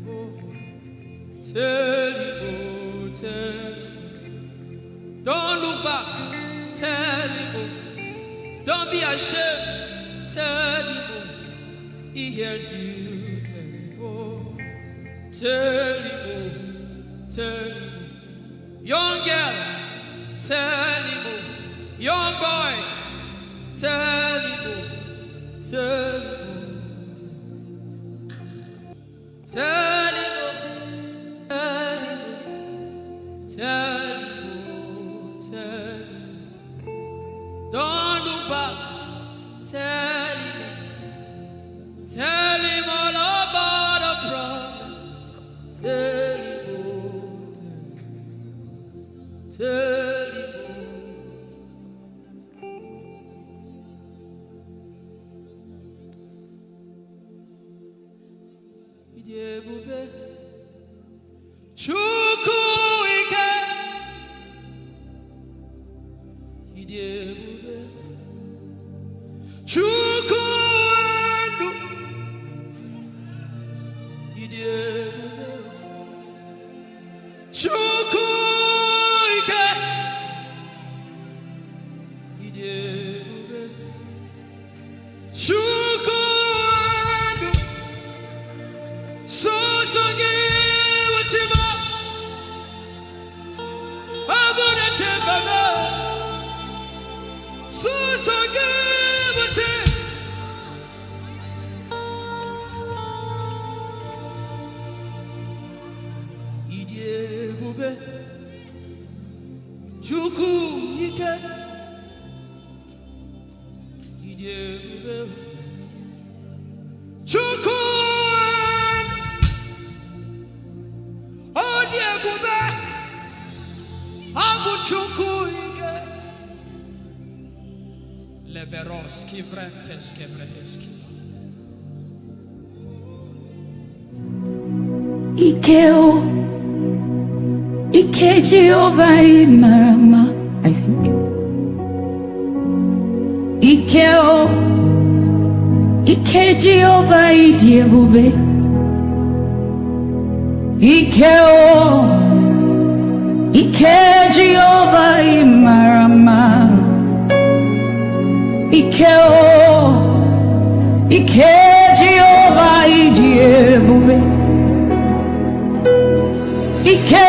oh, tell him, oh, tell him. Don't look back. Tell him, oh. Don't be ashamed. Tell him, oh. He hears you. Tell him, oh. Tell him, oh. Tell him, oh. Young girl, tell him, oh. Young boy, tell him, oh. Tell him, oh. Tell him, oh. Tell him, oh. Tell him, oh. Tell him. Don't look back. Tell him. Tell him all about the problem. Tell him, oh. Tell him, oh. Ijeoma Chukwu ike. Ijeoma Chukwu ndu. Ijeoma Chukwu ike. Ijeoma Chukwu ndu. Sosogi wachima. Agone chembama. Sosogi wachima. Ijeoma Chukwu ike. Ijeoma Chukwu Ojeoma Abu Chukwu ike. Leberos kivrentes kevredeski. Ikeo, Ike Jehovah Marama, I think. Ikeo, Ike Jehovah Idiebube. Ike Jehovah Imarama. Ike Jehovah Ijeoma. Ike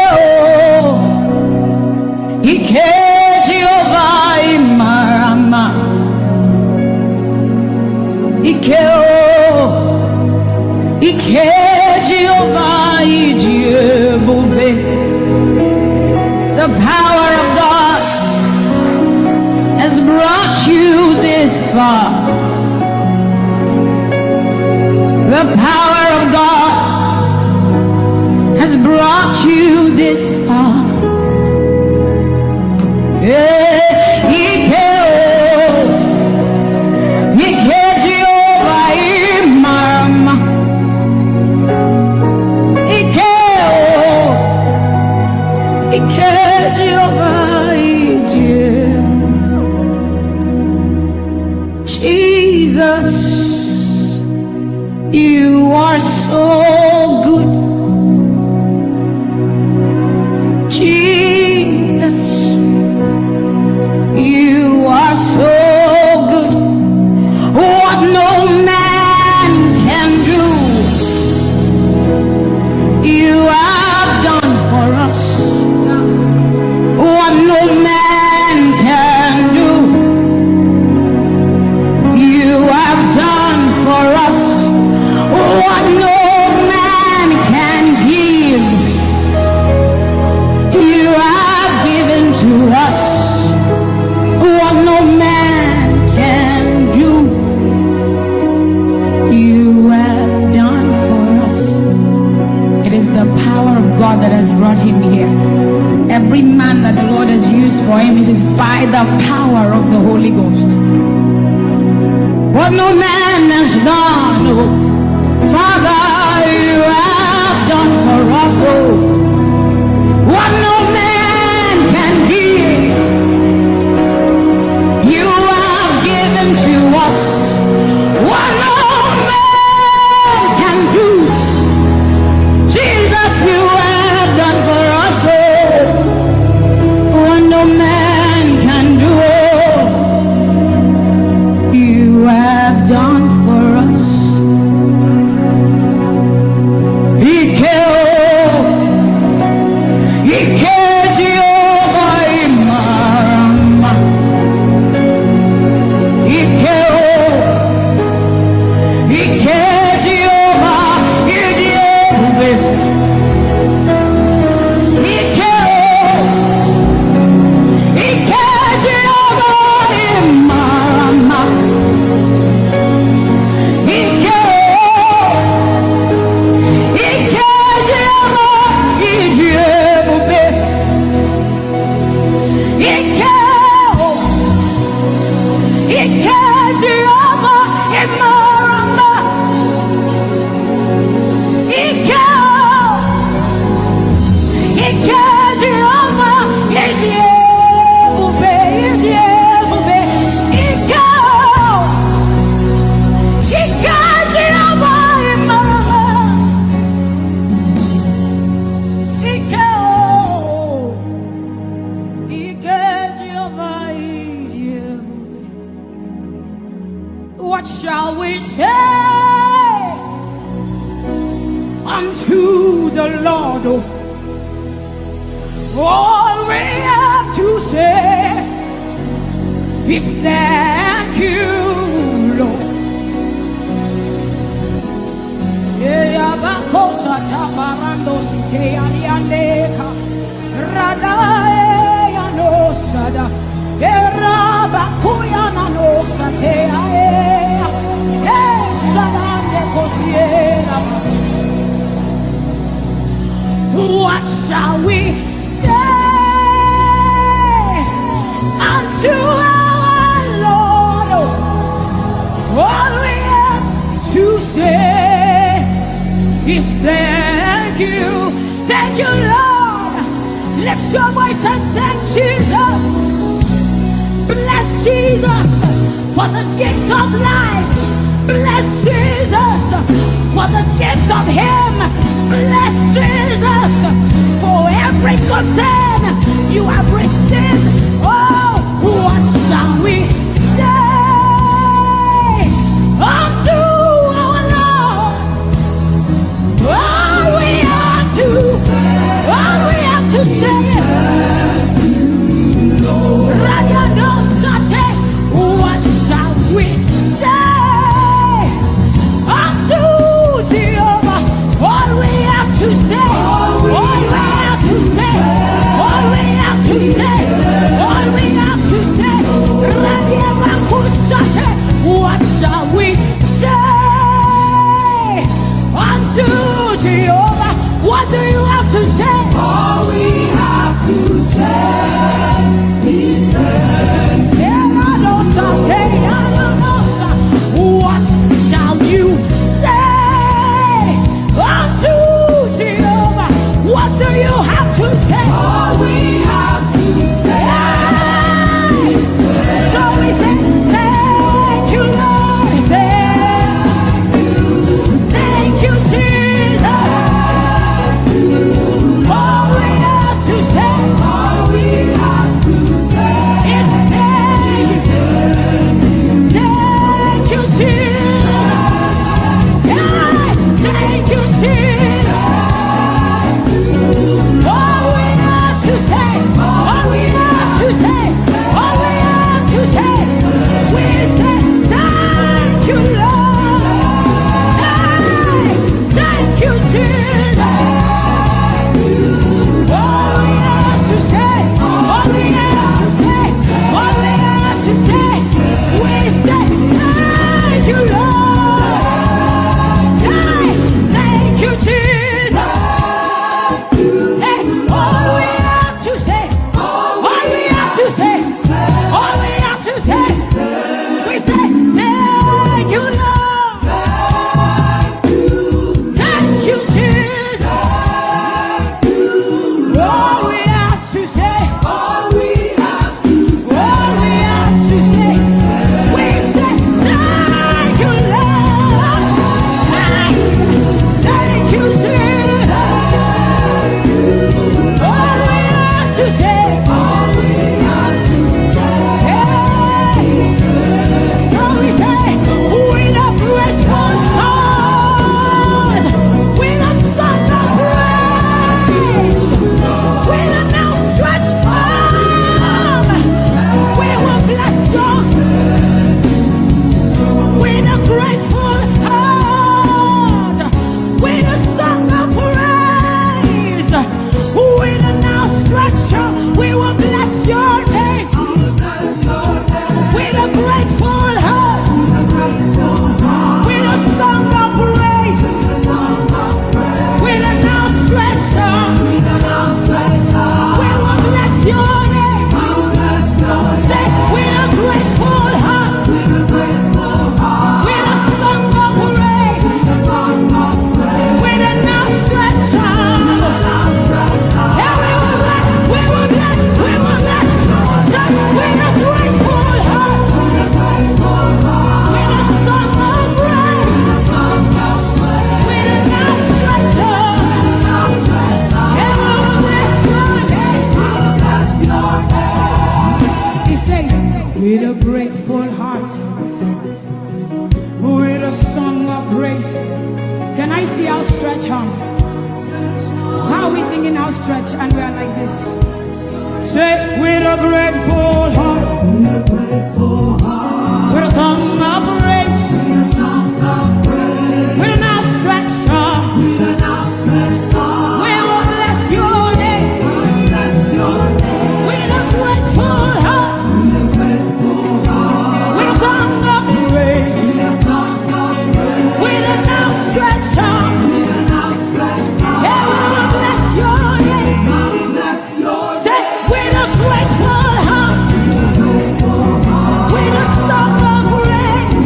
Jehovah Imarama. Ike Jehovah Ijeoma. The power of God has brought you this far. The power of God has brought you this far. Jesus, you are so good. Jesus, you are so good. What no man can do, you have done for us. What no man can do, you have done for us. What no man can give, you have given to us. What no man can do, you have done for us. It is the power of God that has brought him here. Every man that the Lord has used for him, it is by the power of the Holy Ghost. What no man has done, oh, Father, you have done for us, oh. What no man can give, you have given to us. What no man can do, Jesus, you have done for us, oh. What no man can do, oh, you have done for us. What shall we say unto the Lord? All we have to say is thank you, Lord. What shall we say unto our Lord? All we have to say is thank you, Lord. Lift your voice and thank Jesus. Bless Jesus for the gift of life. Bless Jesus for the gift of Him. Bless Jesus with a grateful heart, with a song of praise. Can I see outstretched arm? How are we singing outstretched and we are like this? Say, with a grateful heart, with a song of praise, with an outstretched arm, we will bless your name. With a grateful heart, with a song of praise, with an outstretched arm, yeah, we will bless your name. Say, with a grateful heart, with a song of praise,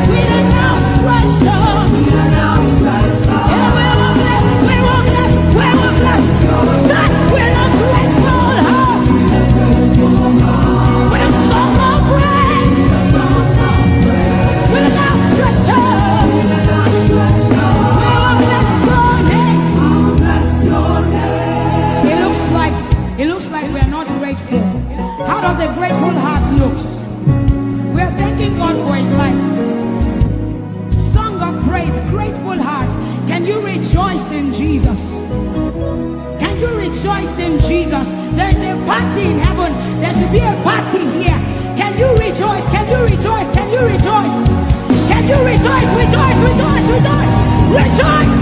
with an outstretched arm, yeah, we will bless, we will bless, we will bless. Say, with a grateful heart, with a song of praise, with an outstretched arm, we will bless your name. It looks like we are not grateful. How does a grateful heart look? We are thanking God for his life. Song of praise, grateful heart. Can you rejoice in Jesus? Can you rejoice in Jesus? There is a party in heaven. There should be a party here. Can you rejoice? Can you rejoice? Can you rejoice? Can you rejoice? Rejoice, rejoice, rejoice, rejoice.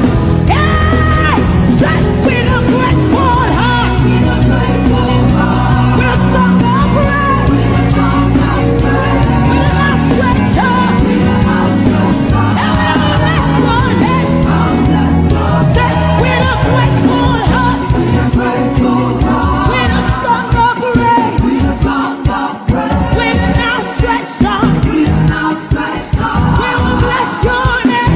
Hey! Say, with a grateful heart, with a song of praise, with an outstretched arm, and we will bless your name. Say, with a grateful heart, with a song of praise, with an outstretched arm, we will bless your name.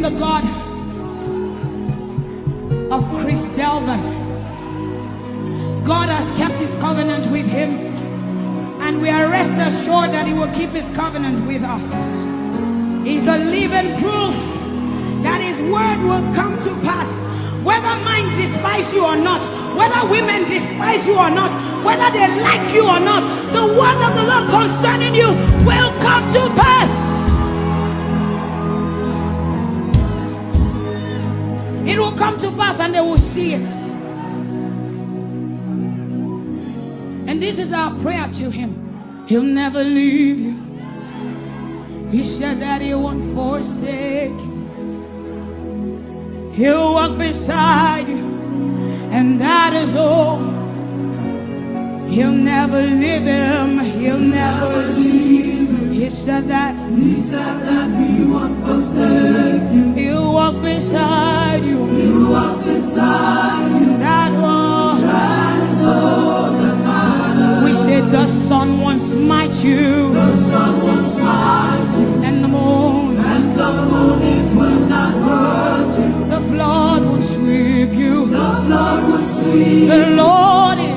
the God of Chris Delvin. God has kept his covenant with him, and we are rest assured that he will keep his covenant with us. He's a living proof that his word will come to pass. Whether men despise you or not, whether women despise you or not, whether they like you or not, the word of the Lord concerning you will come to pass. It will come to pass and they will see it. And this is our prayer to him. He'll never leave you. He said that he won't forsake you. He'll walk beside you, and that is all. He'll never leave him. He'll never leave him. He said that he won't forsake you. He'll walk beside you. He'll walk beside you. That one. That is all that matters. We said the sun won't smite you. The sun won't smite you. And the moon. And the moon it will not hurt you. The flood will sweep you. The flood will sweep. The Lord is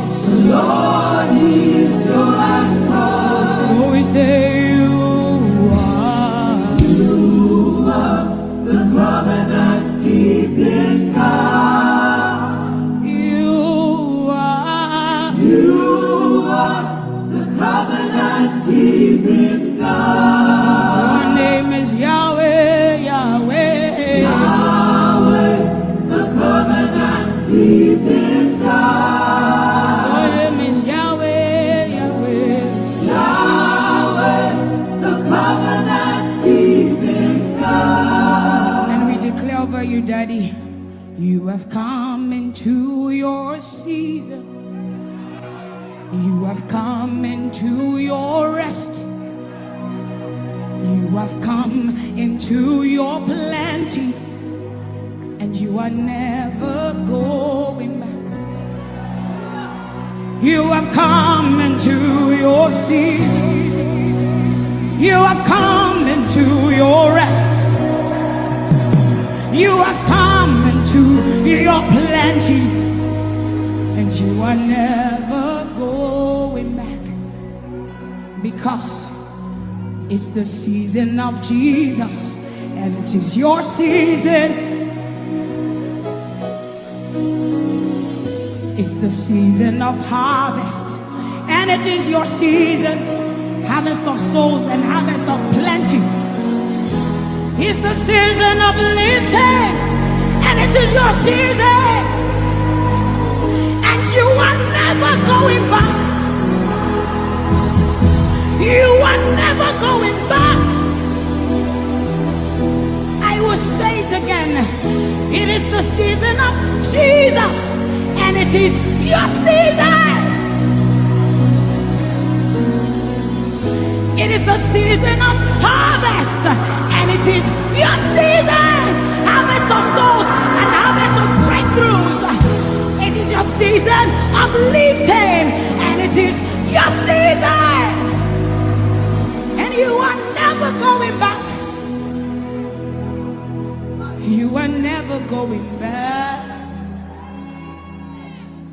your anchor. So we say you are the covenant keeping God. You are the covenant keeping God. Your name is Yahweh, Yahweh, Yahweh, the covenant keeping God. Your name is Yahweh, Yahweh, Yahweh, the covenant keeping God. And we declare over you, Daddy, you have come into your season. You have come into your rest. You have come into your plenty, and you are never going back. You have come into your season. You have come into your rest. You have come into your plenty, and you are never going back, because it's the season of Jesus, and it is your season. It's the season of harvest, and it is your season. Harvest of souls and harvest of plenty. It's the season of lifting, and it is your season. And you are never going back. You are never going back. I will say it again. It is the season of Jesus, and it is your season. It is the season of harvest, and it is your season. Harvest of souls and harvest of breakthroughs. It is your season of lifting, and it is your season. And you are never going back. You are never going back,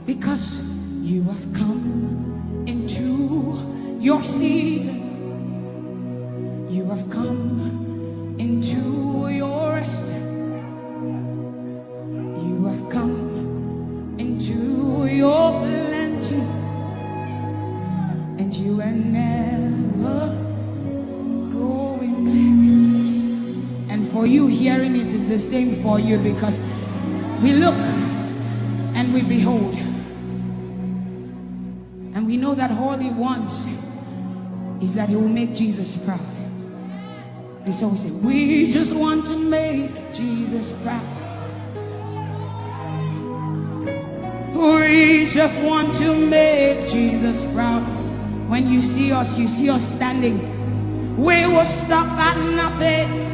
because you have come into your season. You have come into your rest. You have come into your plenty, and you are never going back. And for you hearing it is the same for you, because we look and we behold, and we know that all he wants is that he will make Jesus proud. And so we say, we just want to make Jesus proud. We just want to make Jesus proud. When you see us standing. We will stop at nothing.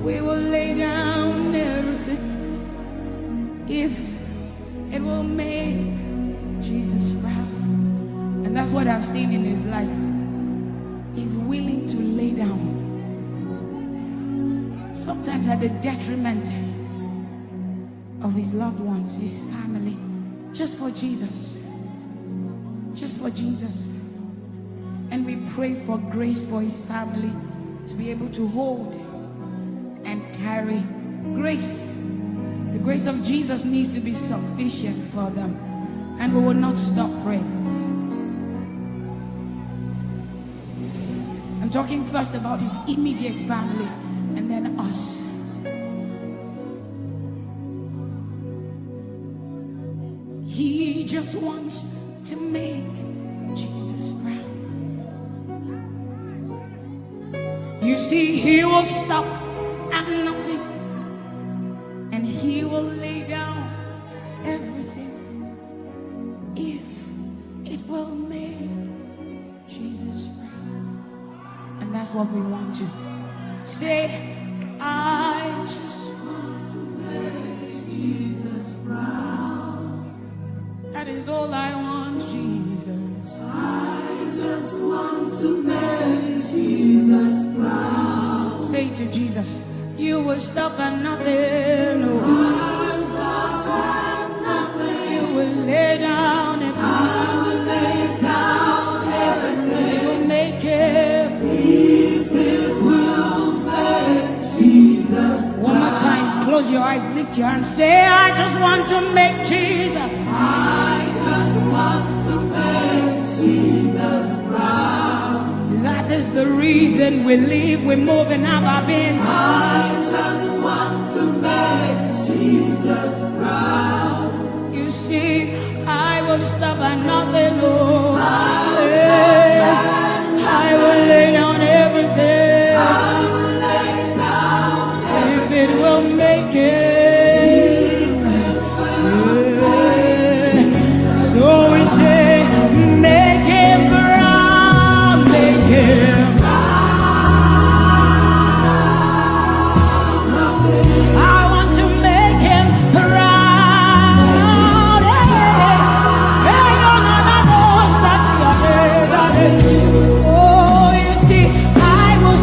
We will lay down everything if it will make Jesus proud. And that's what I've seen in his life. He's willing to lay down. So sometimes at the detriment of his loved ones, his family, just for Jesus. Just for Jesus. And we pray for grace for his family to be able to hold and carry grace. The grace of Jesus needs to be sufficient for them. And we will not stop praying. I'm talking first about his immediate family and then us. He just wants to make Jesus proud. You see, he will stop at nothing and he will lay down everything if it will make Jesus proud. And that's what we want to say. I just want to make Jesus proud. That is all I want, Jesus. I just want to make Jesus proud. Say to Jesus, you will stop at nothing. No. I will stop at nothing. You will lay down and I will lay down everything. You will make it. If it will make Jesus. One more time, close your eyes, lift your hands, say, I just want to make Jesus. I just want to make Jesus proud. That is the reason we live, we move, and have our being. I just want to make Jesus proud. You see, I will stop at nothing, Lord. I will lay down everything. I will lay down if it will make it. So we say, make him proud, make him proud. I want to make him proud. Oh, you see, I will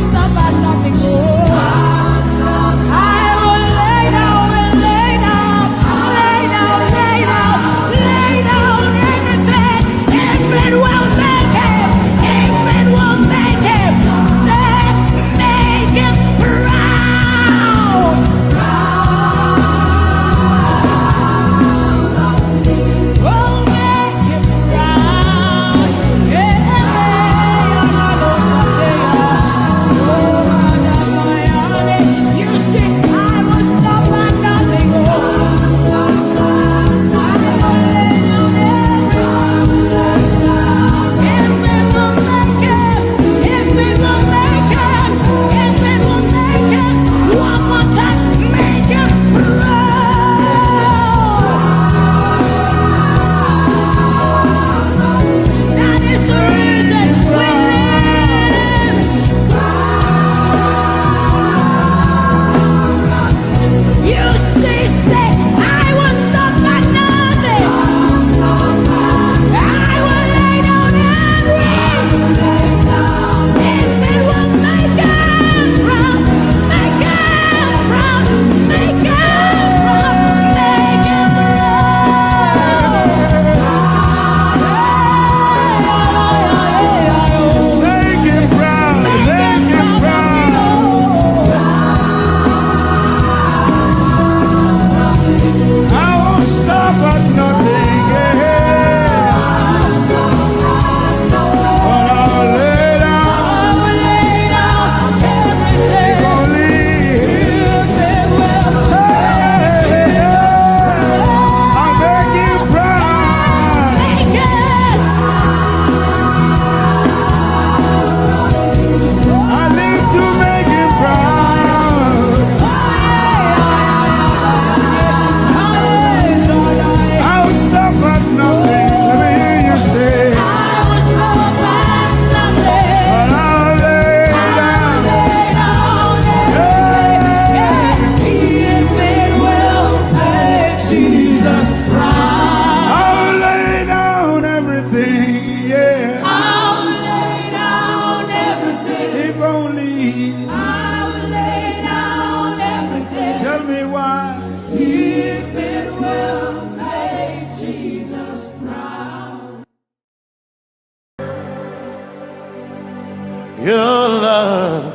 love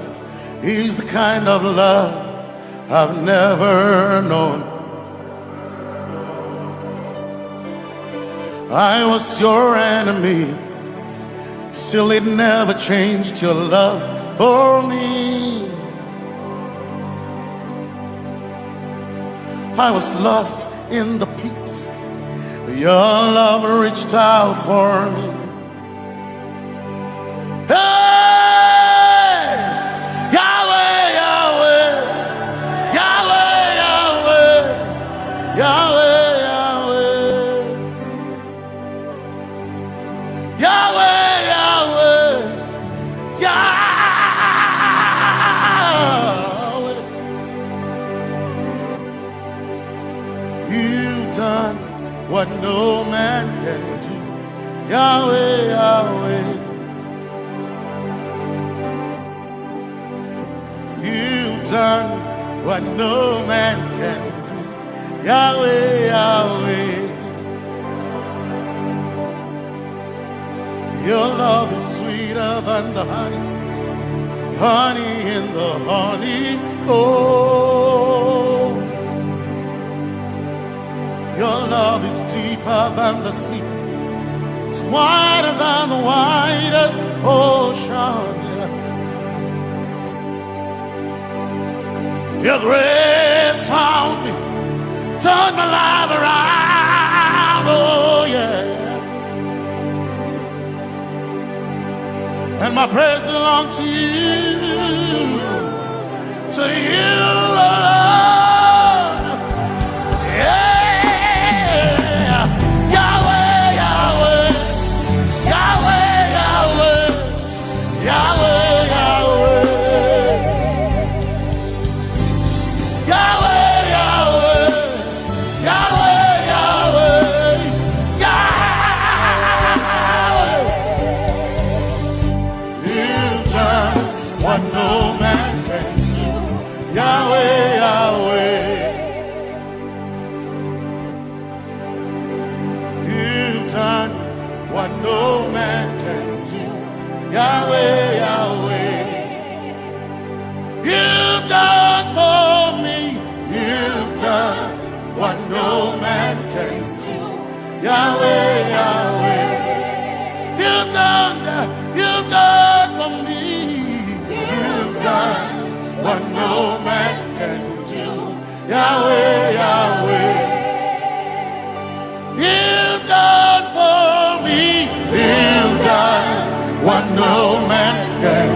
is the kind of love I've never known. I was your enemy, still it never changed your love for me. I was lost in the pits, but your love reached out for me. Hey! Yahweh, Yahweh, Yahweh, Yahweh, Yahweh, Yahweh, Yahweh, Yahweh, Yahweh. You've done what no man can do. Yahweh, Yahweh. You've done what no man can do. Yahweh, Yahweh. Your love is sweeter than the honey, honey in the honey. Oh, your love is deeper than the sea. It's wider than the widest ocean. Your grace found me, turned my life around. Oh yeah. And my praise belongs to you alone. Yeah. Yahweh, Yahweh, Yahweh, Yahweh, Yahweh, Yahweh, Yahweh, Yahweh, Yahweh, what no man can do. Yahweh, Yahweh. You've done what no man can do. Yahweh, Yahweh. You've done for me. You've done what no man can do. Yahweh, Yahweh. You've done for me. What no man can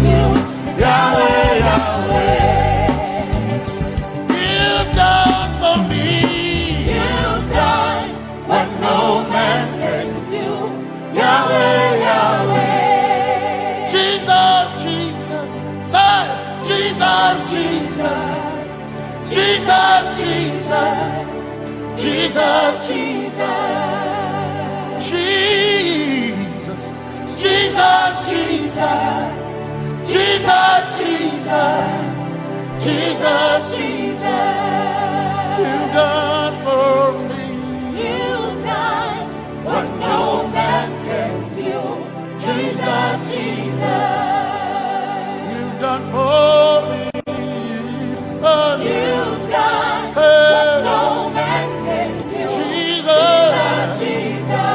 do. Yahweh, Yahweh. You've done for me. You've done what no man can do. Yahweh, Yahweh. Jesus, Jesus, Jesus, Jesus, Jesus, Jesus, Jesus, Jesus, Jesus. You've done for me. You've done what no man can do. Jesus, Jesus. You've done for me. You've done what no man can do. Jesus, Jesus.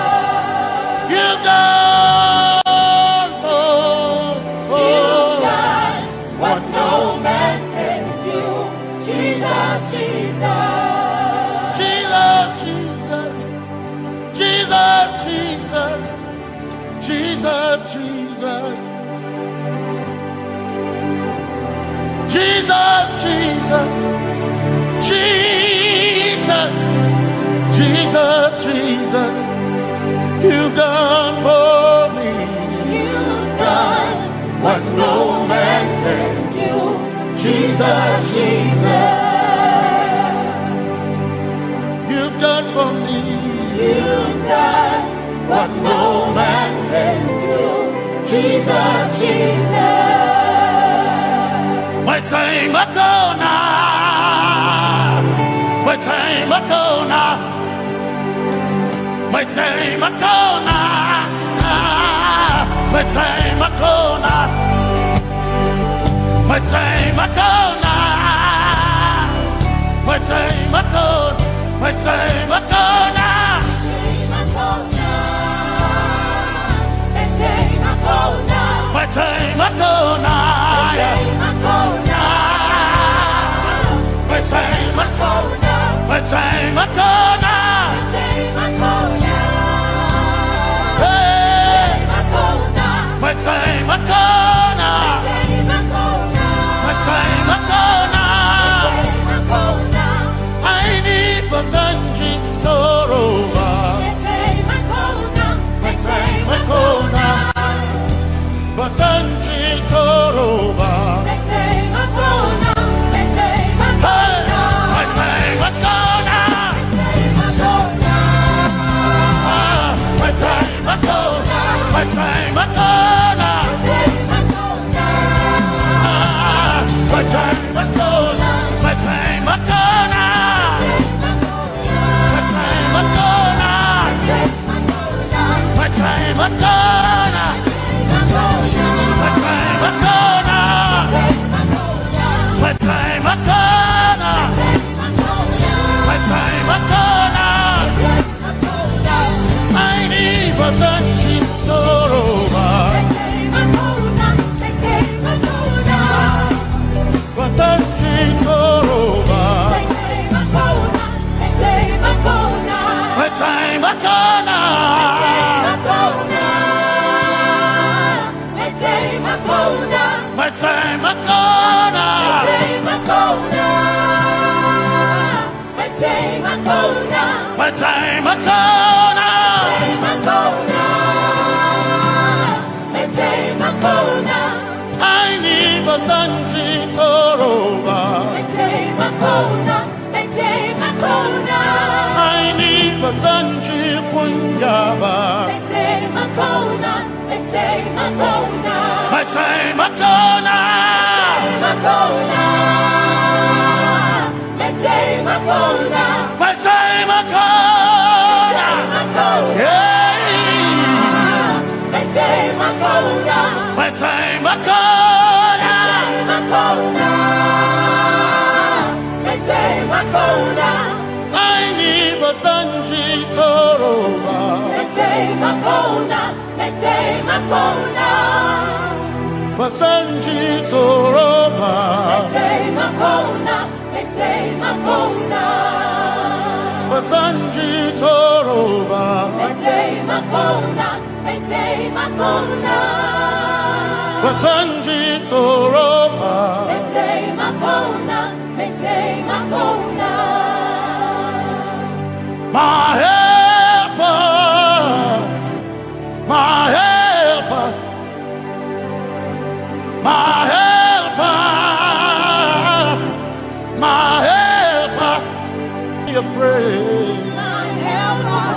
You've done for me. You've done what no man can do. Jesus, Jesus. Jesus, Jesus. Jesus. Jesus, Jesus. You've done for me. You've done what no man can do. Jesus, Jesus. You've done for me. You've done what no man can do. Jesus, Jesus. My time ago now. My time ago now. My time ago now. My time ago now. My time ago now. My time ago. My time ago now. My time ago now. My time ago now. My time ago now. Hey. My time ago now. My time ago now. I need Basanji Toroba. My time ago now. Basanji Toroba. My time ago now. My time ago now. My time ago now. My time ago now. My time ago now. My time ago now. My time ago now. My time ago now. My time ago now. My time ago now. I need Basanji Toroba. Basanji Toroba. My time ago now. My time ago now. My time ago now. I need Basanji Toroba. I need Basanji Punjaba. My time ago now. My time ago now. Yeah. My time ago now. My time ago now. I need Basanji Toroba. Basanji Toroba. Basanji Toroba. Basanji Toroba. My helper, my helper, my helper, my helper. Be afraid. My helper,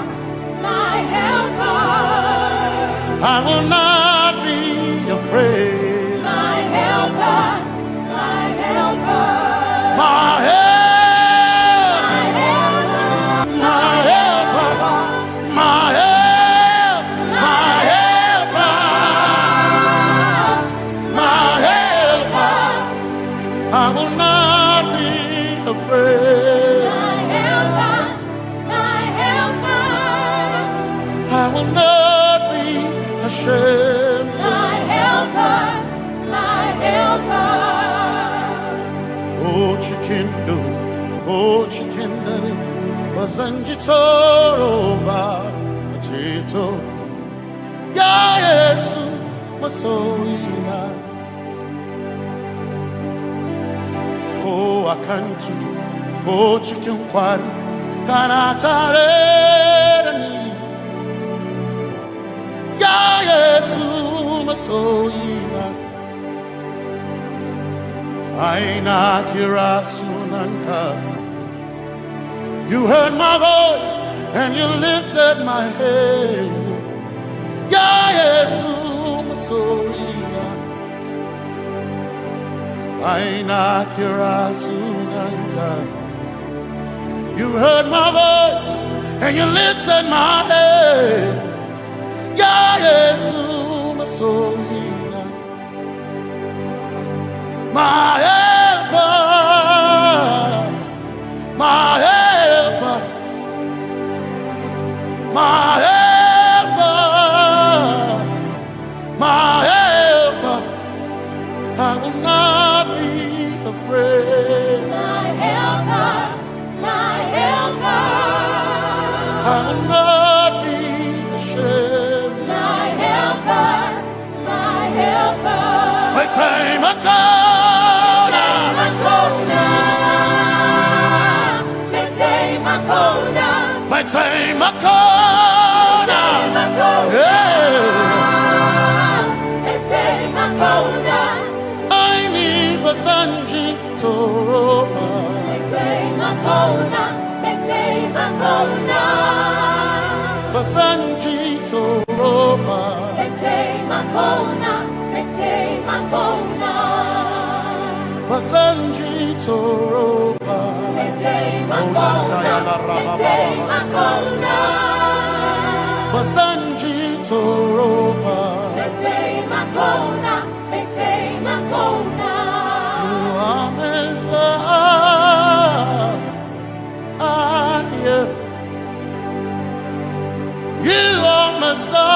my helper. I will not be afraid. My helper, my helper. My helper. I will not be afraid. My helper, my helper. I will not be ashamed. My helper, my helper. Oh, chikindo, oh, chikindari, Basanji Toroba, Chito. Yeah, yes, masoina. Oh, I can't do. Oh, chicken quarry. Kanatare. Ya Yesu masoina. Aina kirasunanka. You heard my voice and you lifted my head. Ya Yesu masoina. Aina kirasunanka. You heard my voice and you lifted my head. Ya Yesu masoina. My helper, my helper, my helper, my helper. I will not be afraid. My helper, my helper. I will not be ashamed. My helper, my helper. My time I come. My time I come. I need Basanji Toroba. Basanji Toroba. Basanji Toroba. Basanji Toroba. You are Messiah. You are Messiah.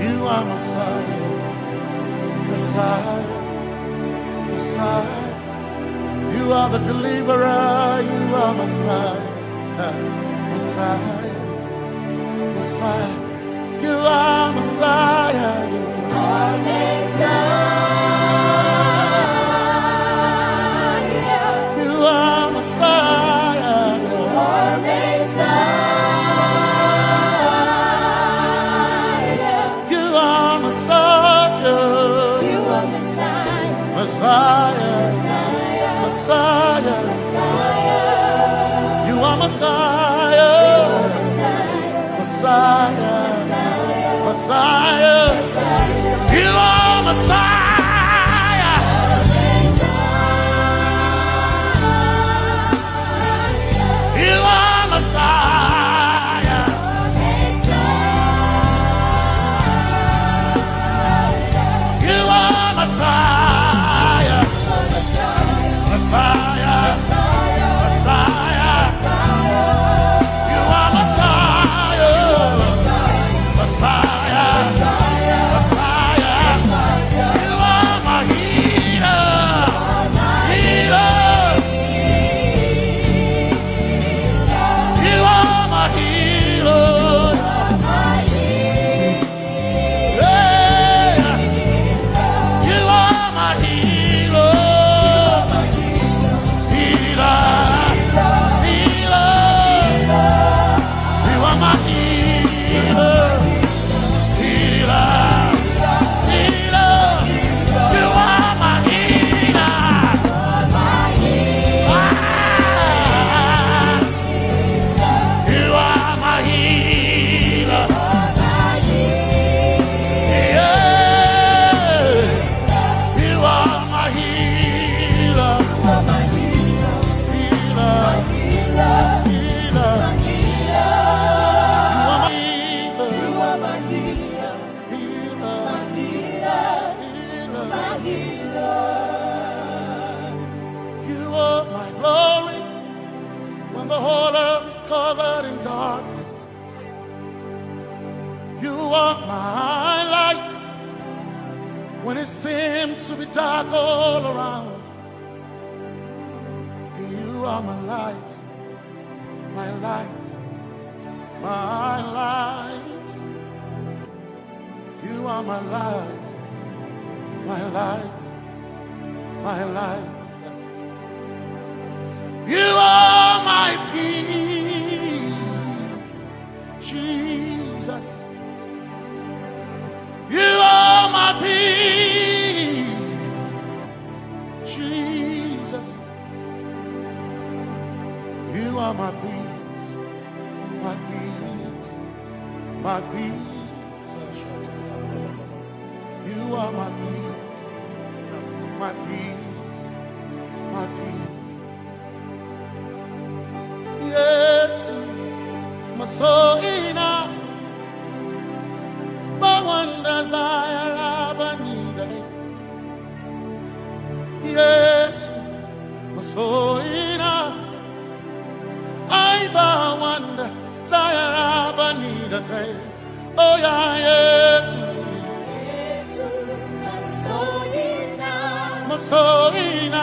You are Messiah. Messiah, Messiah, you are the deliverer, you are Messiah, Messiah, Messiah, you are Messiah, you are Messiah, you are Messiah, you are Messiah, you are Messiah. Messiah, Messiah, you are Messiah, Messiah, Messiah, you are Messiah, you are Messiah, you are Messiah. Messiah, Messiah, you are Messiah, Messiah, Messiah, you are my healer, healer, you are my healer, yeah, you are my healer. Covered in darkness, you are my light when it seemed to be dark all around. You are my light, my light. You are my light, my light, my light. You are my peace, Jesus. You are my peace, Jesus. You are my peace, my peace, my peace. You are my peace, my peace, my peace. Yes, my soul in a one desire I need. Yes, my soul in a I one desire I need. Oh yeah, yes, my soul in a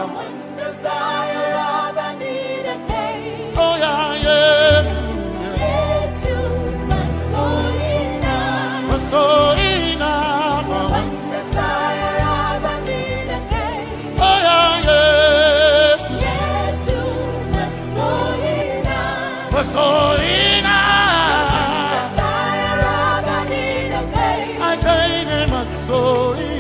one desire I need. Oh yeah, yes, my soul in a one desire I need. Oh yeah, yes, my soul in a I gain my soul in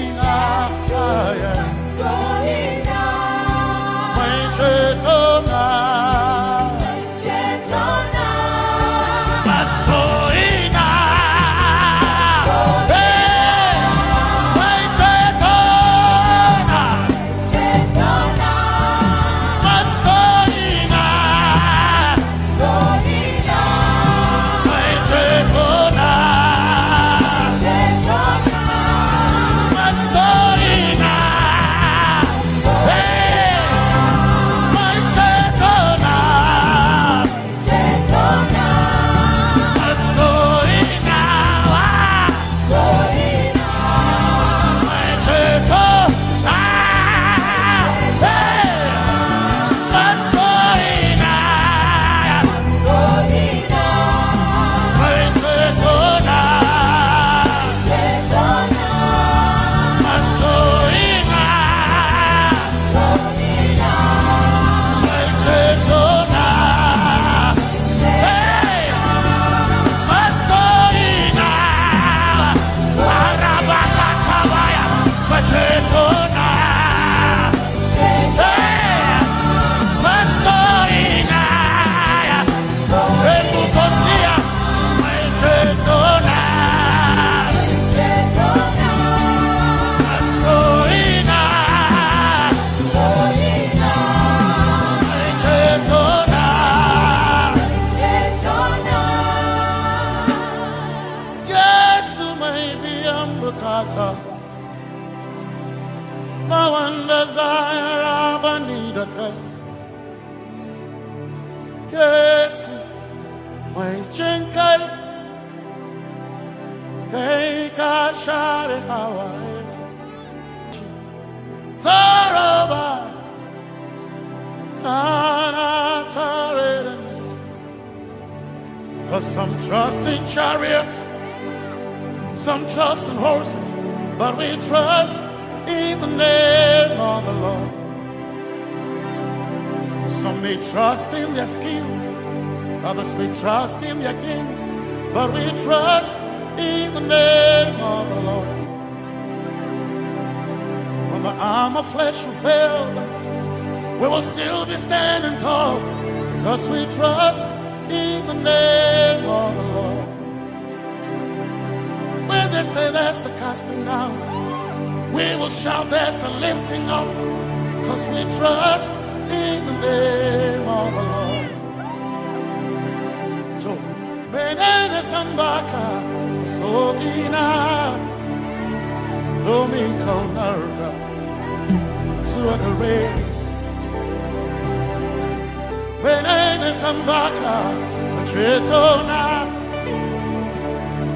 Yes, my chenkai, they can share Hawaii. Zaroba, cause some trust in chariots, some trust in horses, but we trust in the name of the Lord. Some may trust in their skills, others may trust in their gains, but we trust in the name of the Lord. When the arm of flesh will fail, we will still be standing tall, because we trust in the name of the Lord. When they say there's a casting down, we will shout there's a lifting up, because we trust in the name of the Lord. So, Benene Sambaka, so ina, Domin Kaunarga, Suakare, Benene Sambaka, Chetona,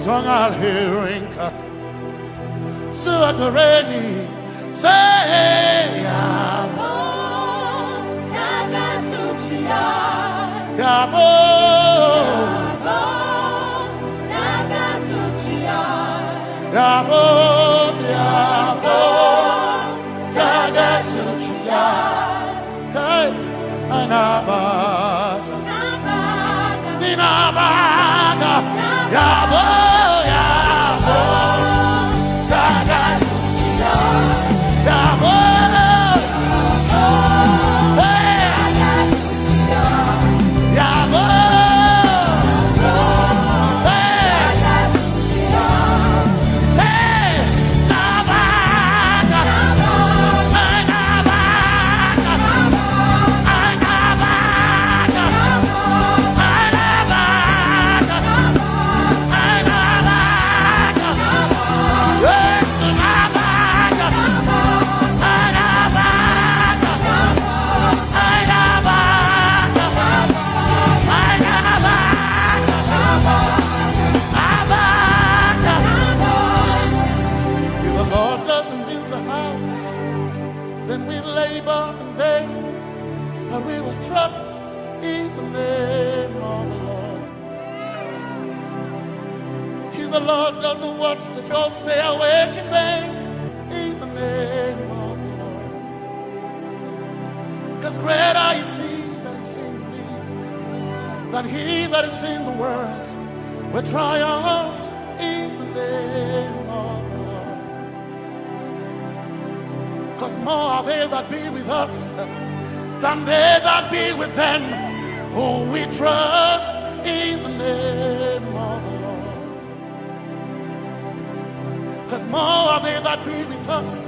Zongal Hirinka, Suakareni, say, Yabo, Anabaga, Ninabaga, Yabo, Yabo, Gaga, Yabo, hey, Yabo, hey, Nabaga, trust in the name of the Lord. If the Lord doesn't watch the soul stay awake in vain, in the name of the Lord. Because greater is He that is in me than he that is in the world. We triumph in the name of the Lord. Because more are they that be with us than they that be with them whom we trust in the name of the Lord. Because more are they that be with us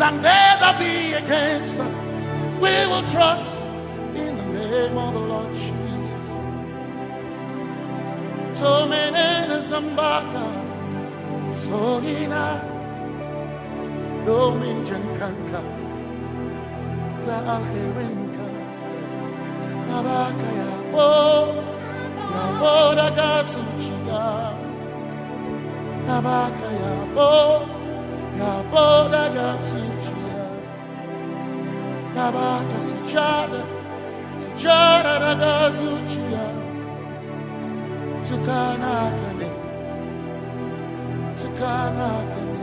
than they that be against us. We will trust in the name of the Lord Jesus. Tomenene Zambaka Sohina Domin Jankanka Alherinka Nabaka Yabo Yaboda Gatsuchiya Nabaka Yabo Yaboda Gatsuchiya Nabaka Sujada Sujada Gatsuchiya Tukanakane Tukanakane.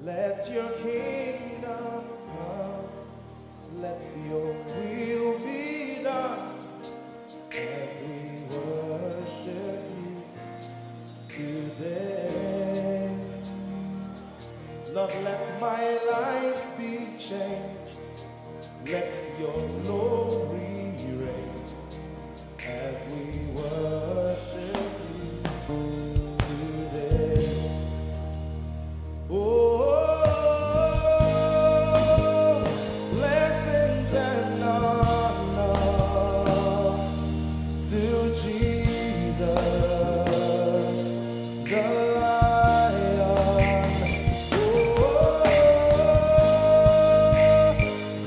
Let your kingdom come, let your will be done, as we worship you today. Lord, let my life be changed, let your glory reign, as we worship you today. Oh, blessings and honor to Jesus, the Lion. Oh,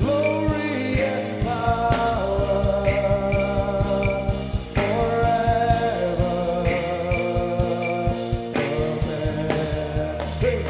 glory and power forever. Amen. Sing.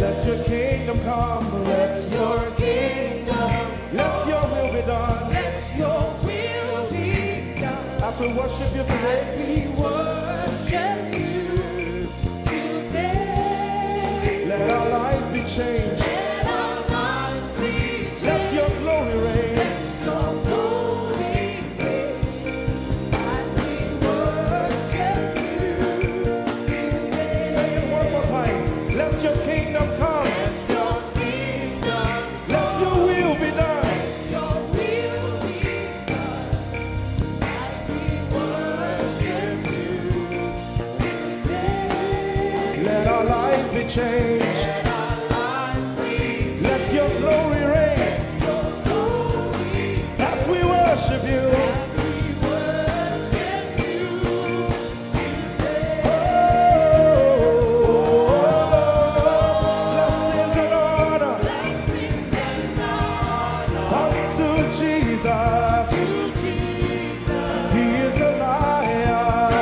Let your kingdom come. Let your kingdom. Let your will be done. Let your will be done. As we worship you today. We worship you today. Let our lives be changed. Let our lives be changed. Let your glory reign. Let your glory reign. As we worship you today. Say it one more time. Let your kingdom come. Let your kingdom. Let your will be done. Let your will be done. As we worship you today. Let our lives be changed. Let our lives be Let your glory reign. your glory. As we worship you. As we worship you today. Blessings and honor Blessings and honor unto Jesus. to Jesus. He is a lion.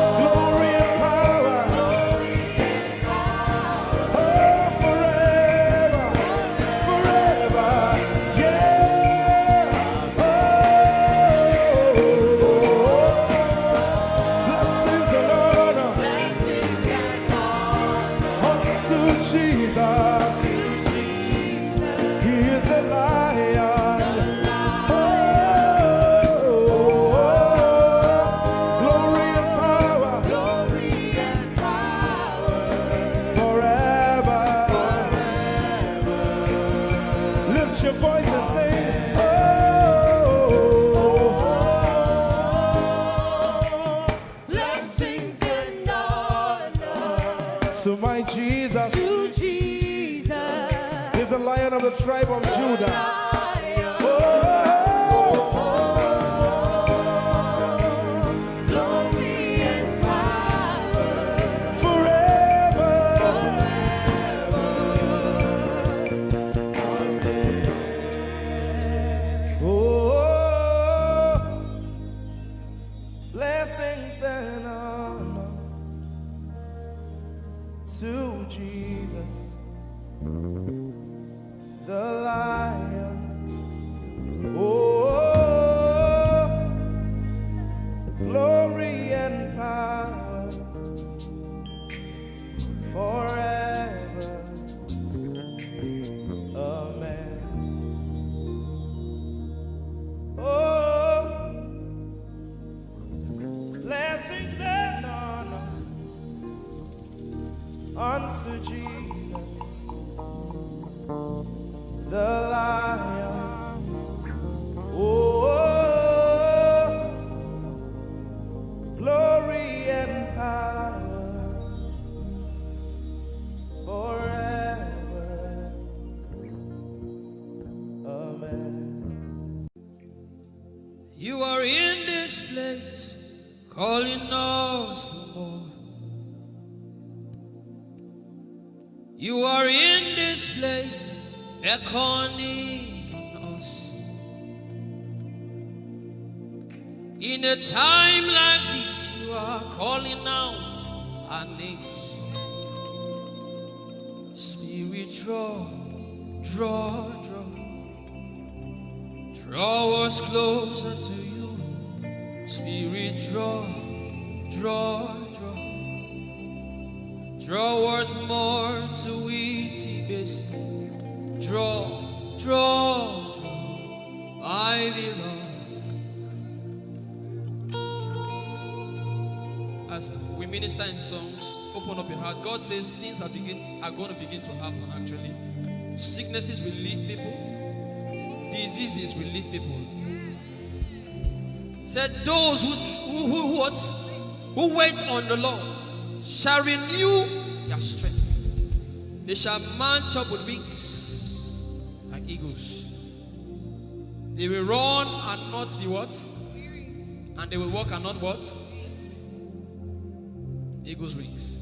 Glory and power. Oh, forever. Forever. Yeah. Blessings and honor Blessings and honor unto Jesus. He is a lion. Glory and power glory and power forever. Lift your voice and sing. blessings and honor To my Jesus to Jesus. is a lion of the tribe of Judah. Lion, glory and power Forever. Oh, blessings and honor to Jesus, the lion. Oh, glory and power forever. Amen. Oh, blessings and honor unto Jesus, the lion. Oh, glory and power forever. Amen. You are in this place, calling us for more. You are in this place, beckoning us. In a time like this, you are calling out our names. Spirit, draw, draw, draw. Draw us closer to you. Spirit, draw, draw, draw. Draw us more to intimacy. Draw, draw, draw. I belong. As we minister in songs, open up your heart. God says things are going to begin to happen actually. Sicknesses will leave people. Diseases will leave people. Said those who wait on the Lord shall renew their strength. They shall mount up with wings like eagles. They will run and not be what? And they will walk and not what? Eagle's wings.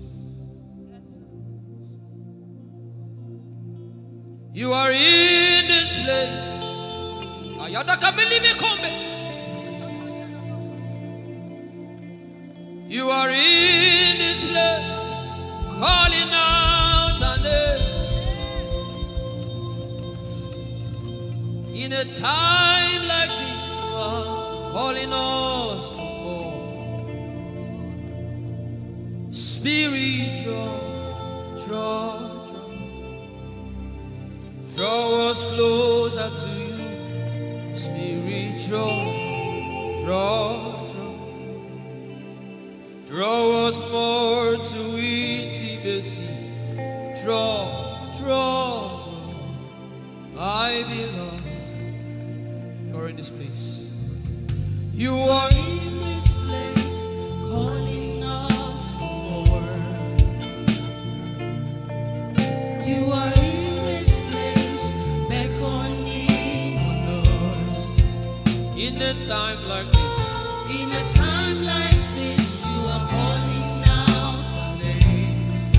You are in this place. You are in this place, calling out our names. In a time like this, you are calling us for more. Spirit, draw us closer to you. Spirit, draw us more to intimacy. Draw, I belong. You're in this place. You are in this place, calling us for more. You are in this place, beckoning on us. In a time like this, in a time like this, you are calling out our names.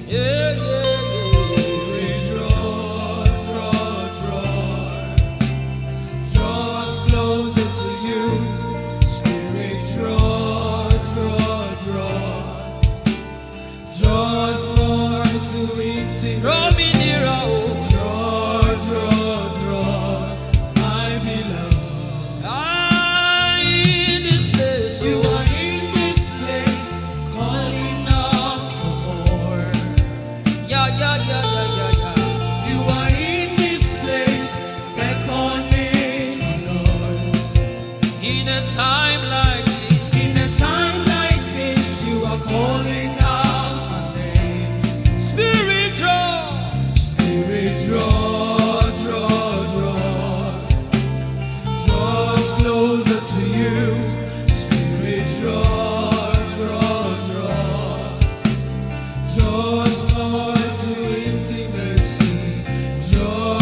yeah. Spirit, draw us closer to you. Spirit, draw us more to intimacy. Draw me nearer, oh. Draw, I belong. In this place, You oh. are in this place, calling us for more. Yeah. You are in this place, beckoning on us. In a time like this, In a time like this, you are calling out our names. Spirit, draw. Spirit, draw us closer to you. Spirit, draw us more to intimacy. Draw,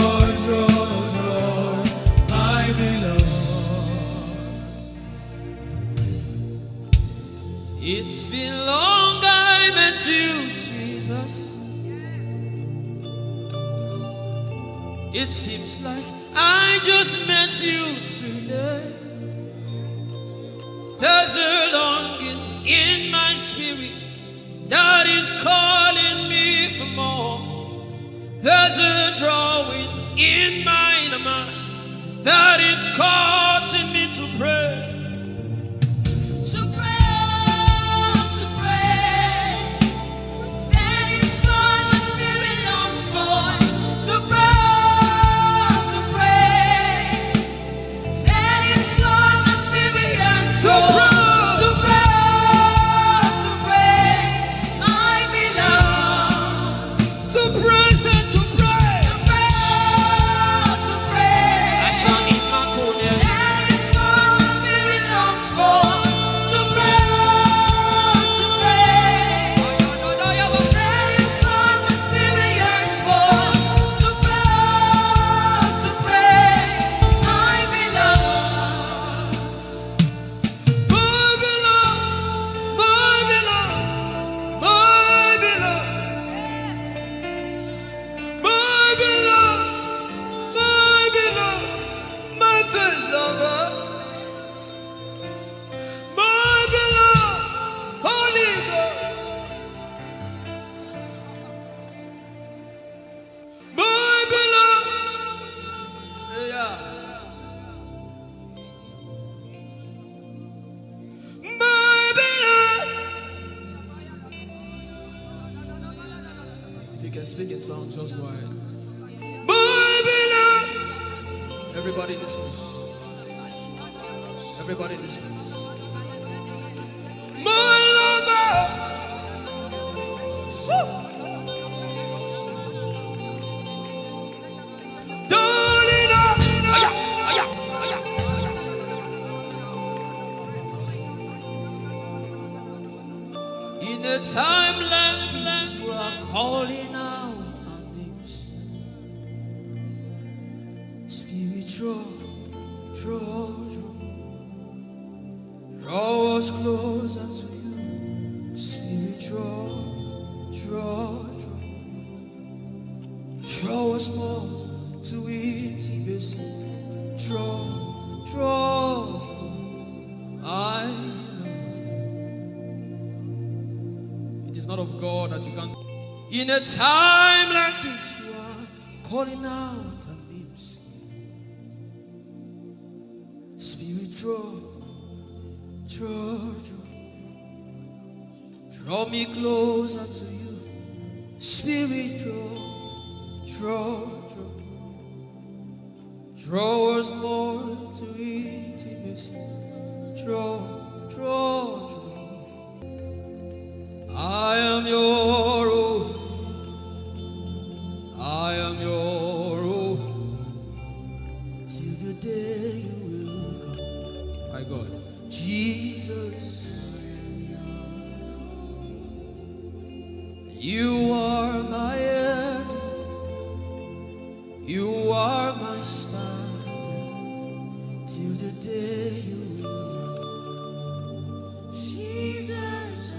I belong. It's been long I met you, Jesus. It seems like I just met you today. There's a longing in my spirit that is calling me for more. There's a drawing in my mind that is causing me to pray. To pray. That is what my spirit longs for. To pray. That is what my spirit yearns for. To pray. I belong. To praise and to pray. To pray. I shall eat my corner. That is what my spirit longs for. To pray. That is what my spirit yearns for. To pray. I belong. If you can speak in tongues, just go ahead. Everybody in this place. Everybody in this place. In a time like this, you are calling out our names. Spirit, draw us closer to you. Spirit, draw us more to intimacy. Draw, I it is not of God that you can't. In a time like this, you are calling out our names. Spirit, draw me closer to you. Spirit, draw us more to intimacy. Draw. I am your own. I am your own. Till the day you will come. My God, Jesus, you are my everything. You are my standard. Till the day you will come. Jesus,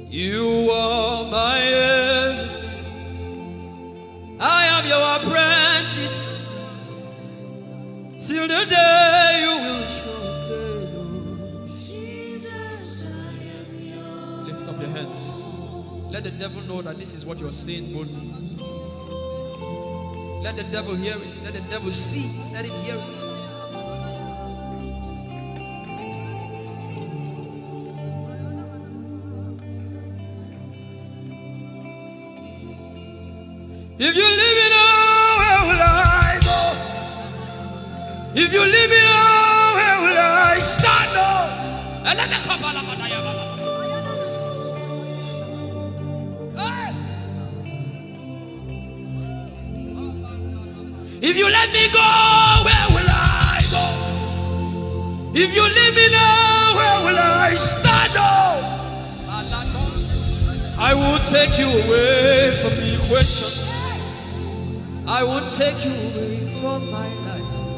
you are my everything. I am your apprentice. Till the day you will show. Jesus, I am yours. Lift up your hands. Let the devil know that this is what you're saying boldly. Let the devil hear it. Let the devil see it. Let him hear it. If you leave me now, where will I go? If you leave me now, where will I stand? If you let me go, where will I go? If you leave me now, where will I stand? I will take you away from the equation. I will take you away from my life.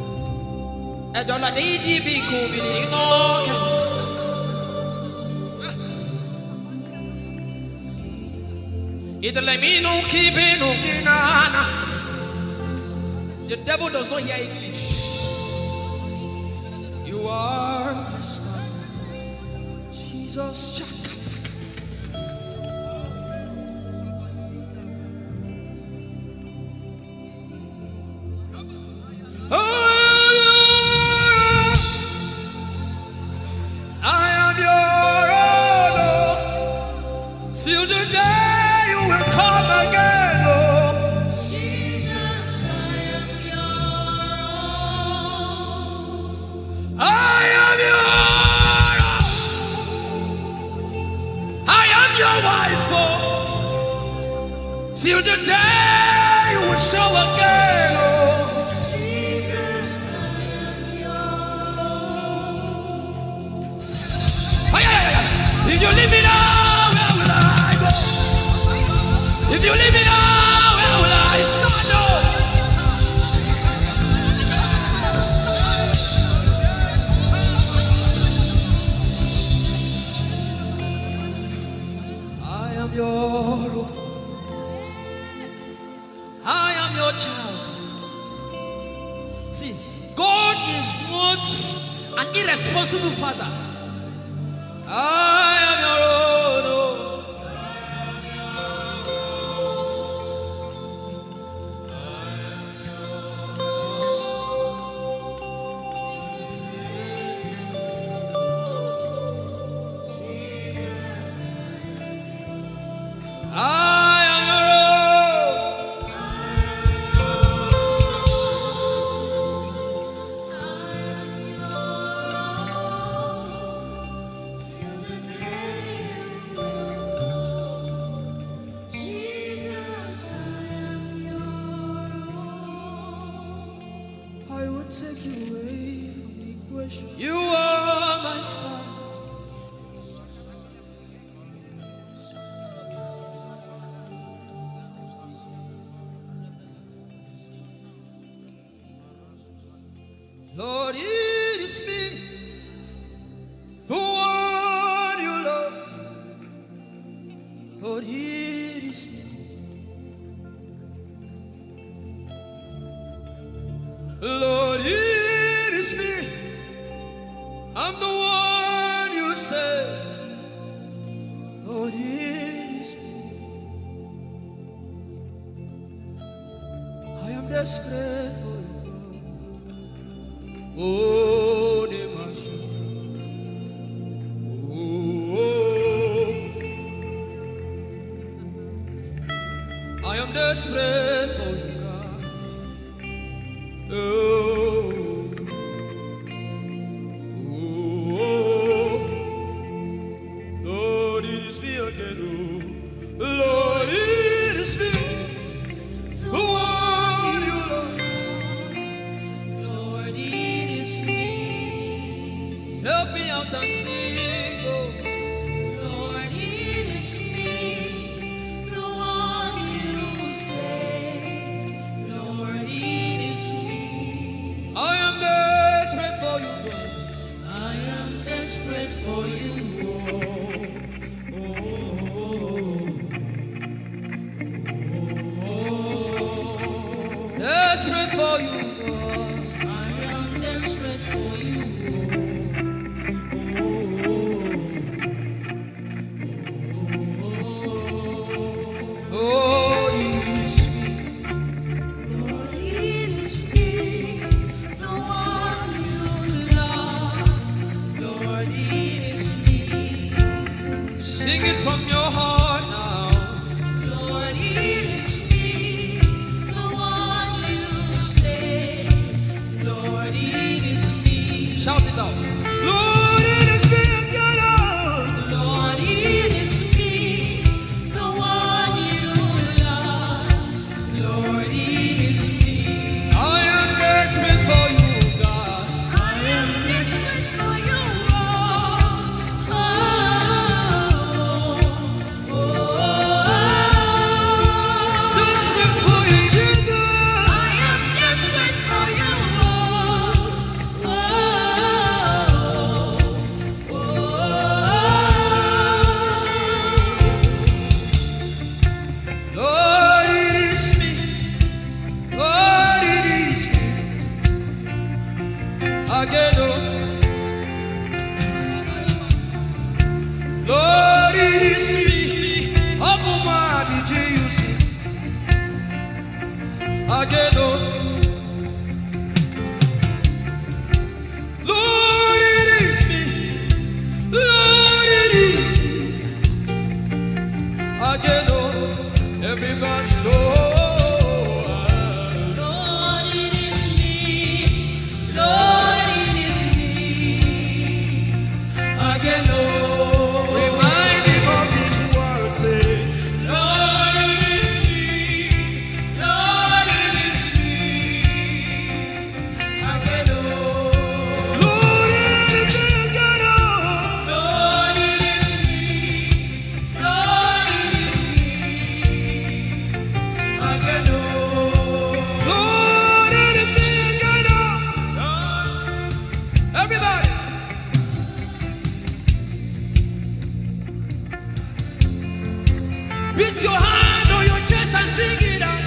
The devil does not hear English. You are my star, Jesus. Till the day you will show again, oh Jesus, I am yours. If you leave me now, where will I go? If you leave me now, where will I stand? I am your own. I am your child. See, God is not an irresponsible father. I am your own. You are my star. Lord, it is me, the one you love. Lord, it is me. Lord, it is me. I'm the one you say. desperate for you. Oh, the I am desperate for you, God. Oh, Lord, it is me again. Oh, Lord, it is me. The one you love. Lord, it is me. Help me out and sing. Oh, Lord, it is me. The one you say. Lord, it is me. I am desperate for you, God. I am desperate for you. Desperate for you, God. I am desperate for you. Oh, it is me. Lord, it is me, the one you love. Lord, it is me. Sing it from your heart now. Lord, it is me, the one you say. Lord, it is me. Shout it out. Lord, it is me again. Lord, it is me, the one you love. Lord, it is me. I am desperate for you, God. I am desperate for you. Desperate for you, Jesus. I am desperate for you. Lord, it is me. Lord, it is me. Again, oh. Lord, it is me. Omatade, Jesus. Again, oh. Lord, it is me. Lord, it is me. Again, oh. Everybody, Lord. Lord, it is me. Lord, it is me. Again, oh. Remind him of his word, say, Lord, it is me. Lord, it is me. Again, oh. Lord, it is me again, oh. Lord, it is me. Lord, it is me. Again, oh. Lord, it is me again, oh. Everybody. Beat your hand on your chest and sing it out.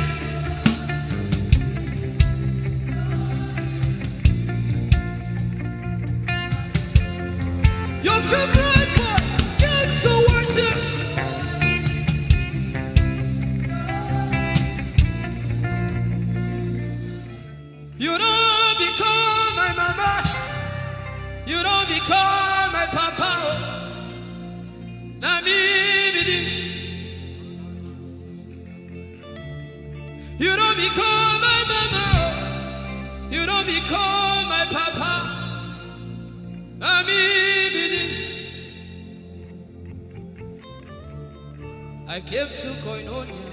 Your favorite part, get to worship. You don't become my mama. You don't become my papa. Na me be this. You don't become my mama. You don't become my papa. Na me be this. I came to Koinonia.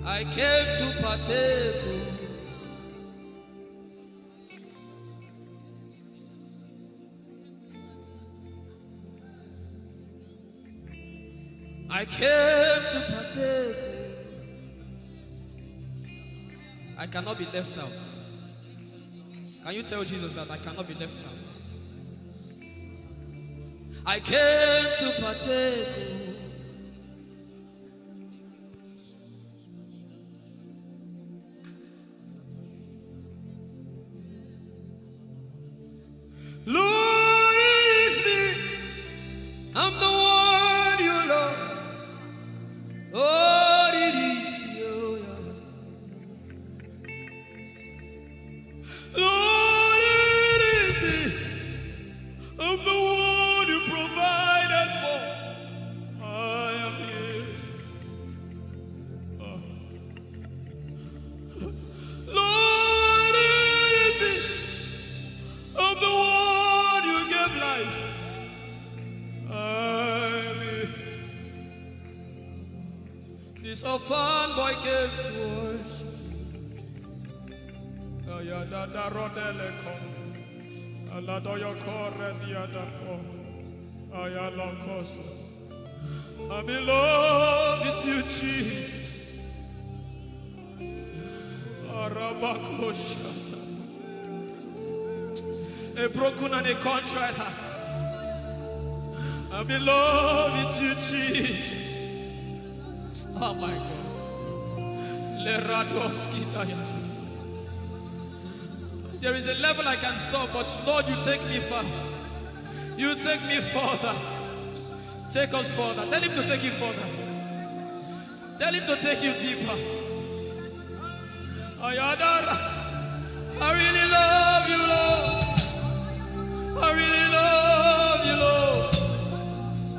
I came to partake. I came to partake. I cannot be left out. Can you tell Jesus that I cannot be left out? I came to partake. Lord, it is me This orphan boy came to worship. Oyelade rodele kom. Aladoyo kore diadako. Oyalokoso. I'm in love with you, Jesus. Arabakoshata. A broken and a contrite heart. I'm in love with you, Jesus. Oh my God. There is a level I can stop, but Lord, you take me far. You take me further. Take us further. Tell him to take you further. Tell him to take you deeper. Ayadara. I really love you, Lord. I really love you, Lord.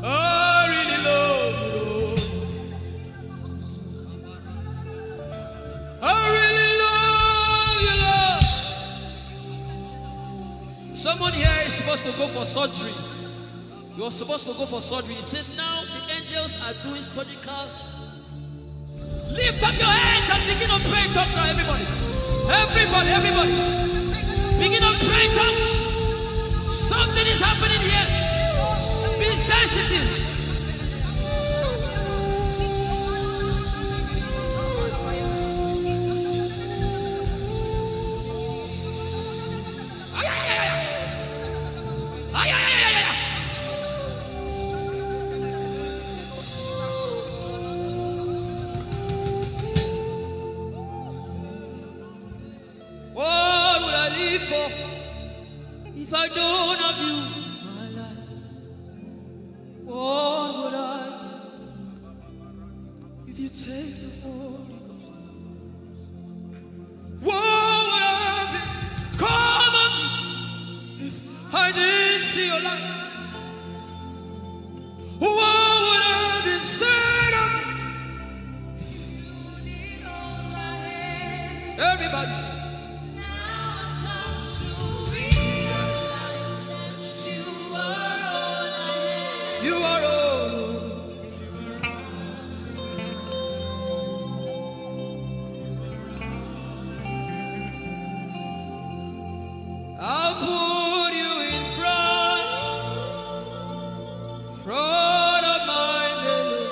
I really love you, Lord. I really love you, Lord. Someone here is supposed to go for surgery. You're supposed to go for surgery. He said, now the angels are doing surgical. Lift up your hands and begin to pray in tongues now, everybody. Everybody. Begin to pray in tongues. Something is happening here. Be sensitive. If I don't have you, my life, what would I do? If you take the Holy Ghost, what would I become of me if I didn't see your light? What would I be said of me if you need all my hand? Everybody sing. You are all. I'll put you in front of my belly.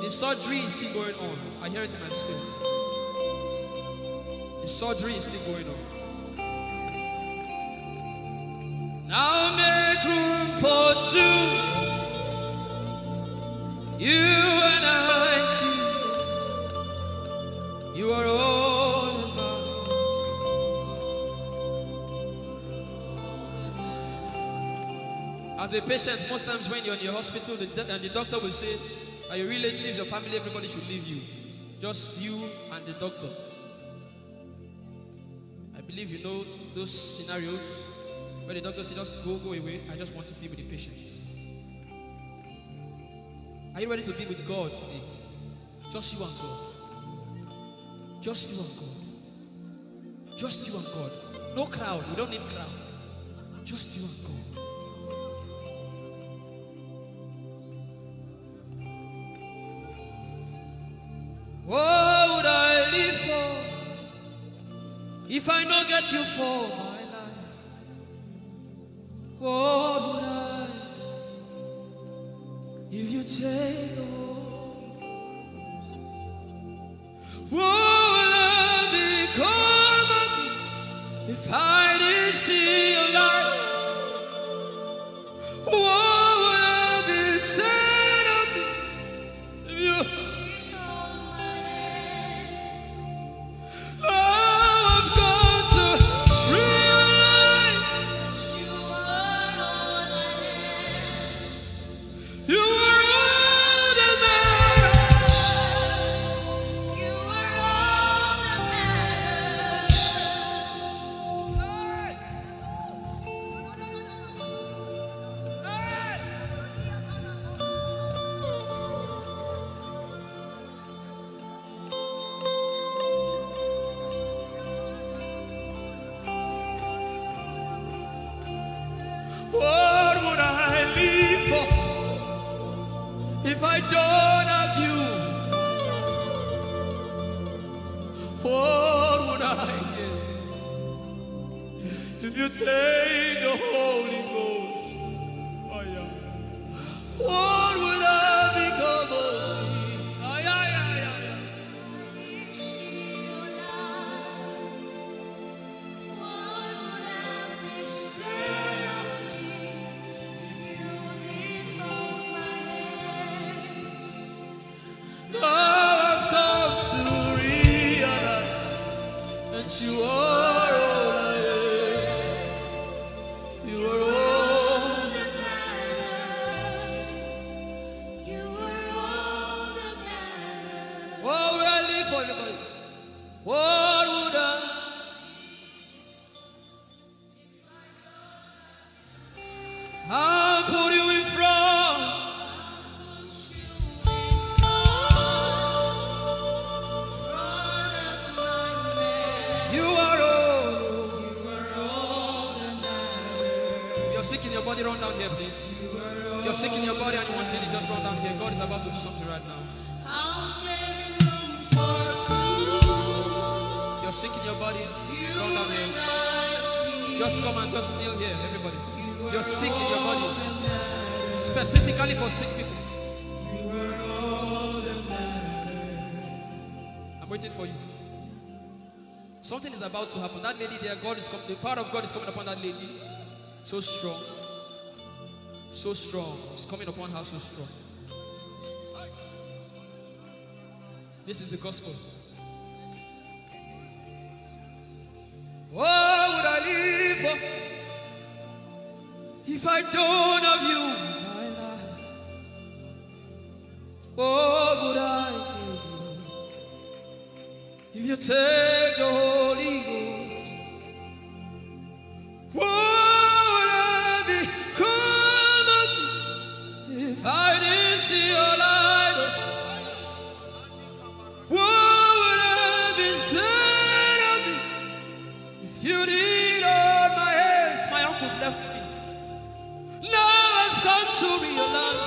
The surgery is still going on. I hear it in my spirit. The surgery is still going on. Now make room for two. You and I, Jesus. You are all about. As a patient, most times when you're in your hospital, and the doctor will say, are your relatives, your family, everybody should leave you. Just you and the doctor. I believe you know those scenarios. Where the doctor says, just go away. I just want to be with the patient. Are you ready to be with God today? Just you and God. Just you and God. Just you and God. No crowd. We don't need crowd. Just you and God. What would I live for if I don't get you for my life? What would I if you take the Holy Ghost? What will I become of me if I didn't see your light? What would I be said of me if you I've got to realize you are all that matters. You are all that What would I live for if I don't have you? What would I give if you take the Holy Ghost? Oh, yeah. What would I become of me? Oh, yeah, yeah, yeah, yeah. Now I've come to realize that you are all I am. You are all that matters. You are all that matters. What would I live for, everybody? What would I? I'll put you in front. You are all that matters. You're sick in your body, run down here, please. If you're sick in your body and you want to heal, just run down here. God is about to do something right now. If you're sick in your body, run down here. Just come and just kneel here, everybody. If you're sick in your body, specifically for sick people. I'm waiting for you. Something is about to happen. That lady there, God is coming. The power of God is coming upon that lady. So strong. So strong. It's coming upon her so strong. This is the gospel. What would I live for if I don't have you in my life? What would I give if you take the Holy Ghost? What would I become of me if I didn't see your light? What would I be said of me if you did hold my hands? My uncles left me. Now I've come to realize.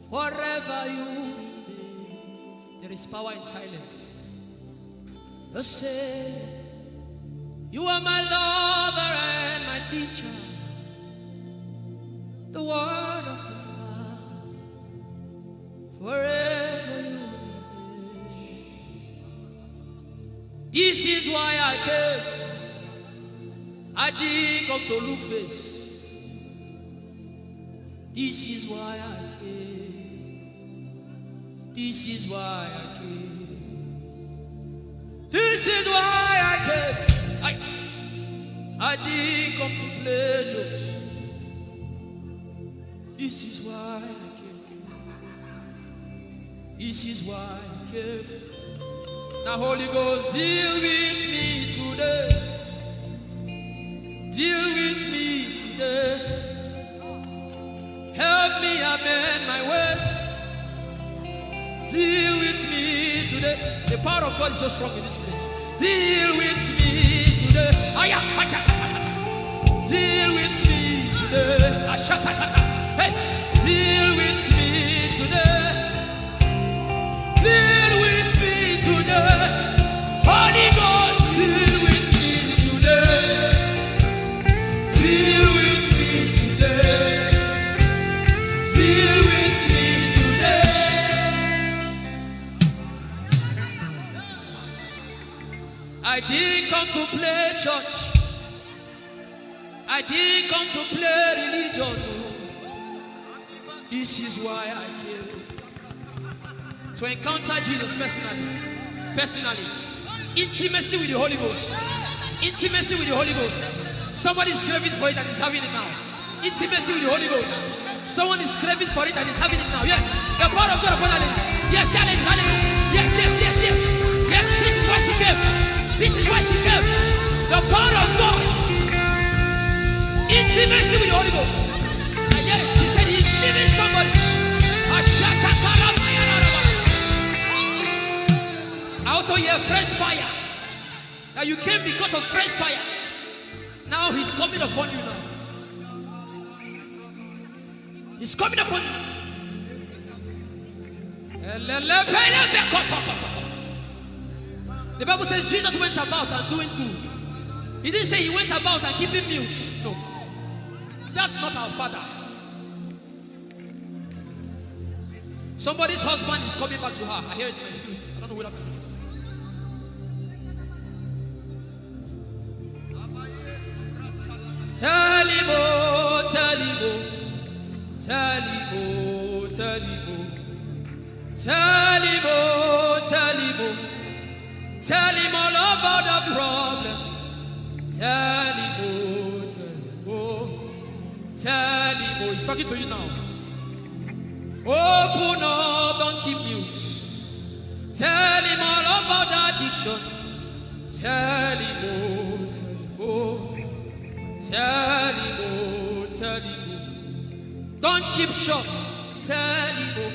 Forever you remain. There is power in silence. You say, you are my lover and my teacher, the word of the Father. Forever you remain. This is why I came. I didn't come to look face. This is why I came. This is why I came. This is why I came. I didn't come to play jokes. This is why I came. This is why I came. Now Holy Ghost, deal with me today. Deal with me today. Help me amend my ways. Deal with me today. The power of God is so strong in this place. Deal with me today. Deal with me today. Hey, deal with me today. Deal with me today. Holy Ghost, deal with me today. Deal with me today. Deal with me today. I didn't come to play church. I didn't come to play religion. This is why I came. To encounter Jesus personally. Intimacy with the Holy Ghost. Intimacy with the Holy Ghost. Somebody is craving for it and is having it now. Intimacy with the Holy Ghost. Someone is craving for it and is having it now. Yes. The power of God upon her. Yes, hallelujah. Yes. Yes, this is why she came. This is why she came. The power of God. Intimacy with the Holy Ghost. I get it. She said he's living somebody. I also hear fresh fire. Now you came because of fresh fire. Now he's coming upon you now. He's coming upon you. The Bible says Jesus went about and doing good. He didn't say he went about and keeping mute. No. That's not our Father. Somebody's husband is coming back to her. I hear it in my spirit. I don't know who that person is. Tell him, oh, tell him, oh. Tell him, oh, tell him, oh. Tell him, oh, tell him, oh. Tell him all about the problem. Tell him, oh, tell him, oh. Tell him, oh. He's talking to you now. Open up, don't keep mute. Tell him all about the addiction. Tell him, oh, tell him, oh. Tell him, oh, tell him, oh. Don't keep short. Tell him, oh.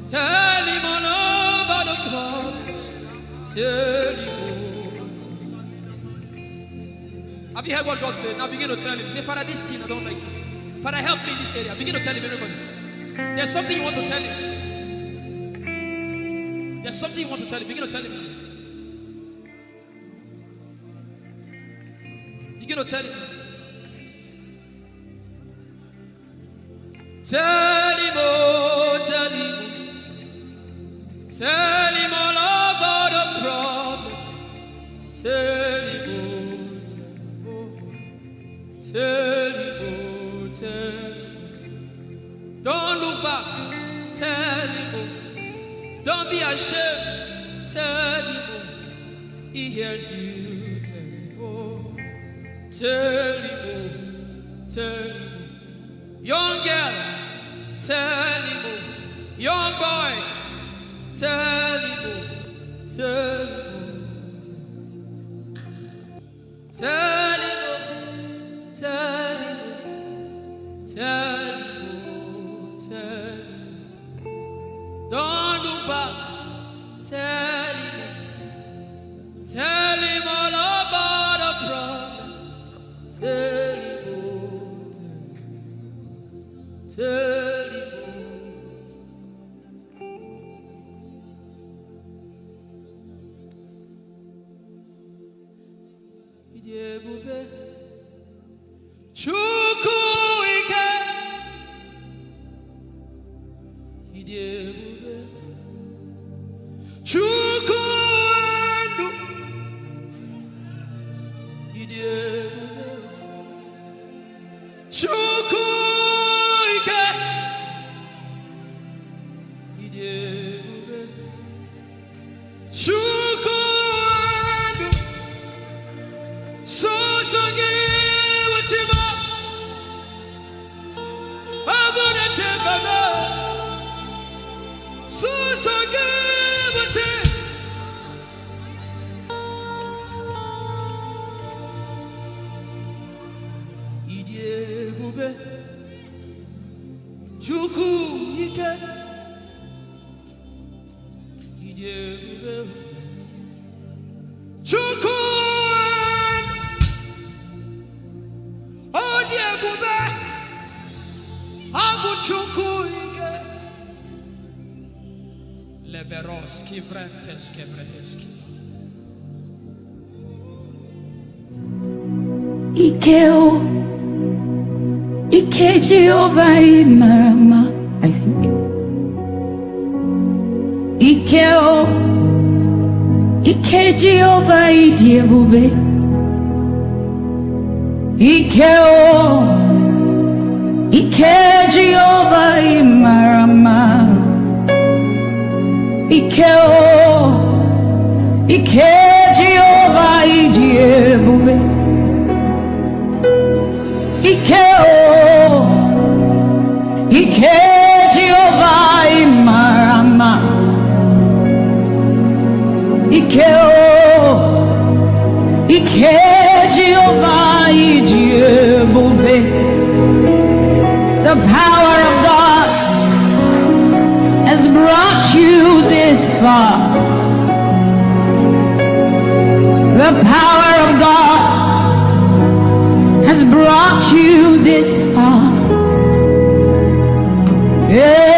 Tell him all about the problems. Tell him, oh. Have you heard what God said? Now begin to tell him. Say, Father, this thing I don't like it. Father, help me in this area. Begin to tell him, everybody. There's something you want to tell him. There's something you want to tell him. Begin to tell him. Begin to tell him. Tell him, oh, tell him. Tell him all about the problem. Tell him, oh, tell him, oh, tell him. Don't look back. Tell him, oh. Don't be ashamed. Tell him, oh. He hears you. Tell him, oh. Tell him, oh. Tell him, oh. Young girl. Tell him, oh. Young boy. Tell him, oh. Tell him, oh. Tell him, oh. Tell him, oh. Tell him, oh. Tell him. Don't look back. Tell him. Tell him all about the problem. Tell him, oh. Tell him, oh. Ijeoma Chukwu ike. Ijeoma Chukwu ndu. Ijeoma Chukwu ike. Ijeoma Chukwu ndu. Songi wachima. Agone chembaba. Songi wachima. Ijeoma Chukwu ike. Ijeoma Chukwu. Ijeoma Abu Chukwu ike. Leberoski vrenteski vrenteski. Ikeo, Ike Jehovah Marama, I think. Ikeo, Ike Jehovah Idiebube. Ike o. Ike Jehovah Imarama. Ike o. Ike Jehovah Idiebube. Ike o. Ike Jehovah Imarama. Ike o. Ike Jehovah Idiebube. The power of God has brought you this far. The power of God has brought you this far. Yeah.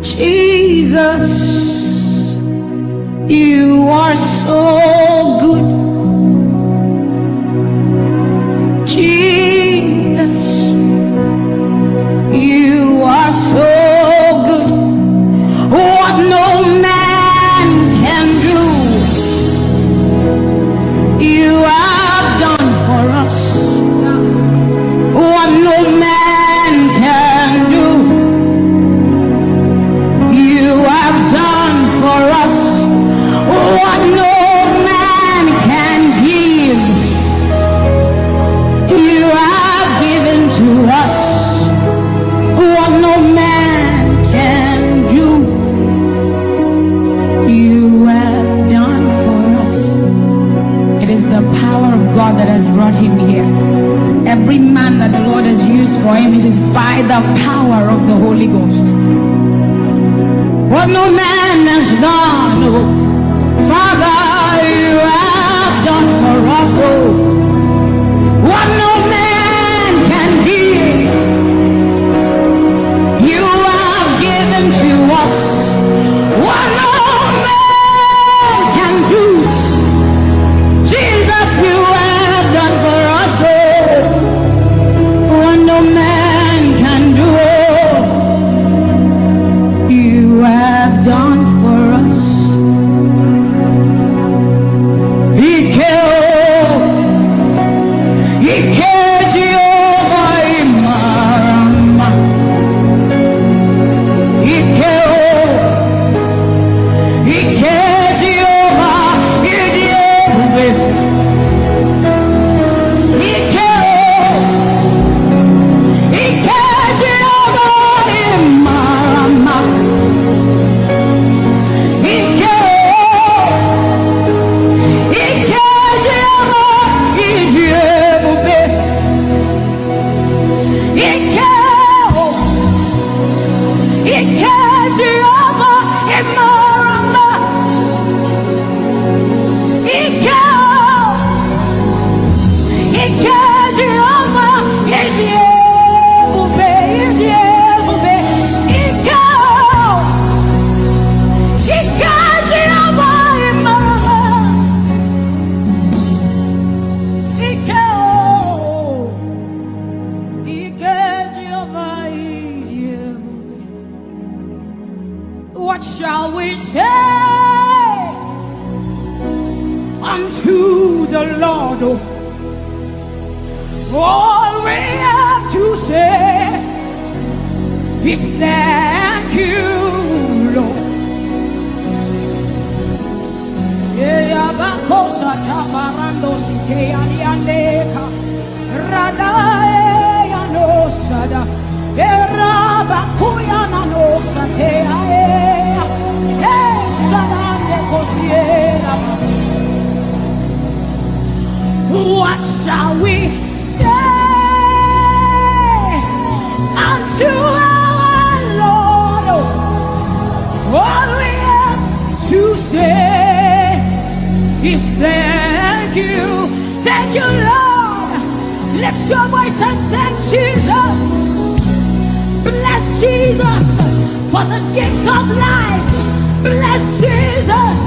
Jesus, you are so good. Jesus, you are so good. What no man can do, you have done for us. What no man can do, you have done for us. What no man can give, you have given to us. What no man can do, you have done for us. It is the power of God that has brought him here. Every man that the Lord has used for him, it is by the power of the Holy Ghost. What no man has done, oh, Father, you have done for us, oh. What no man can give, you have given to us. What no man can do, Jesus, you have done for us, oh. What no man can do, you have done for us. What shall we say unto the Lord? All we have to say is thank you, Lord. What shall we say unto our Lord? All we have to say is thank you. Thank you, Lord. Lift your voice and thank Jesus. Bless Jesus for the gift of life. Bless Jesus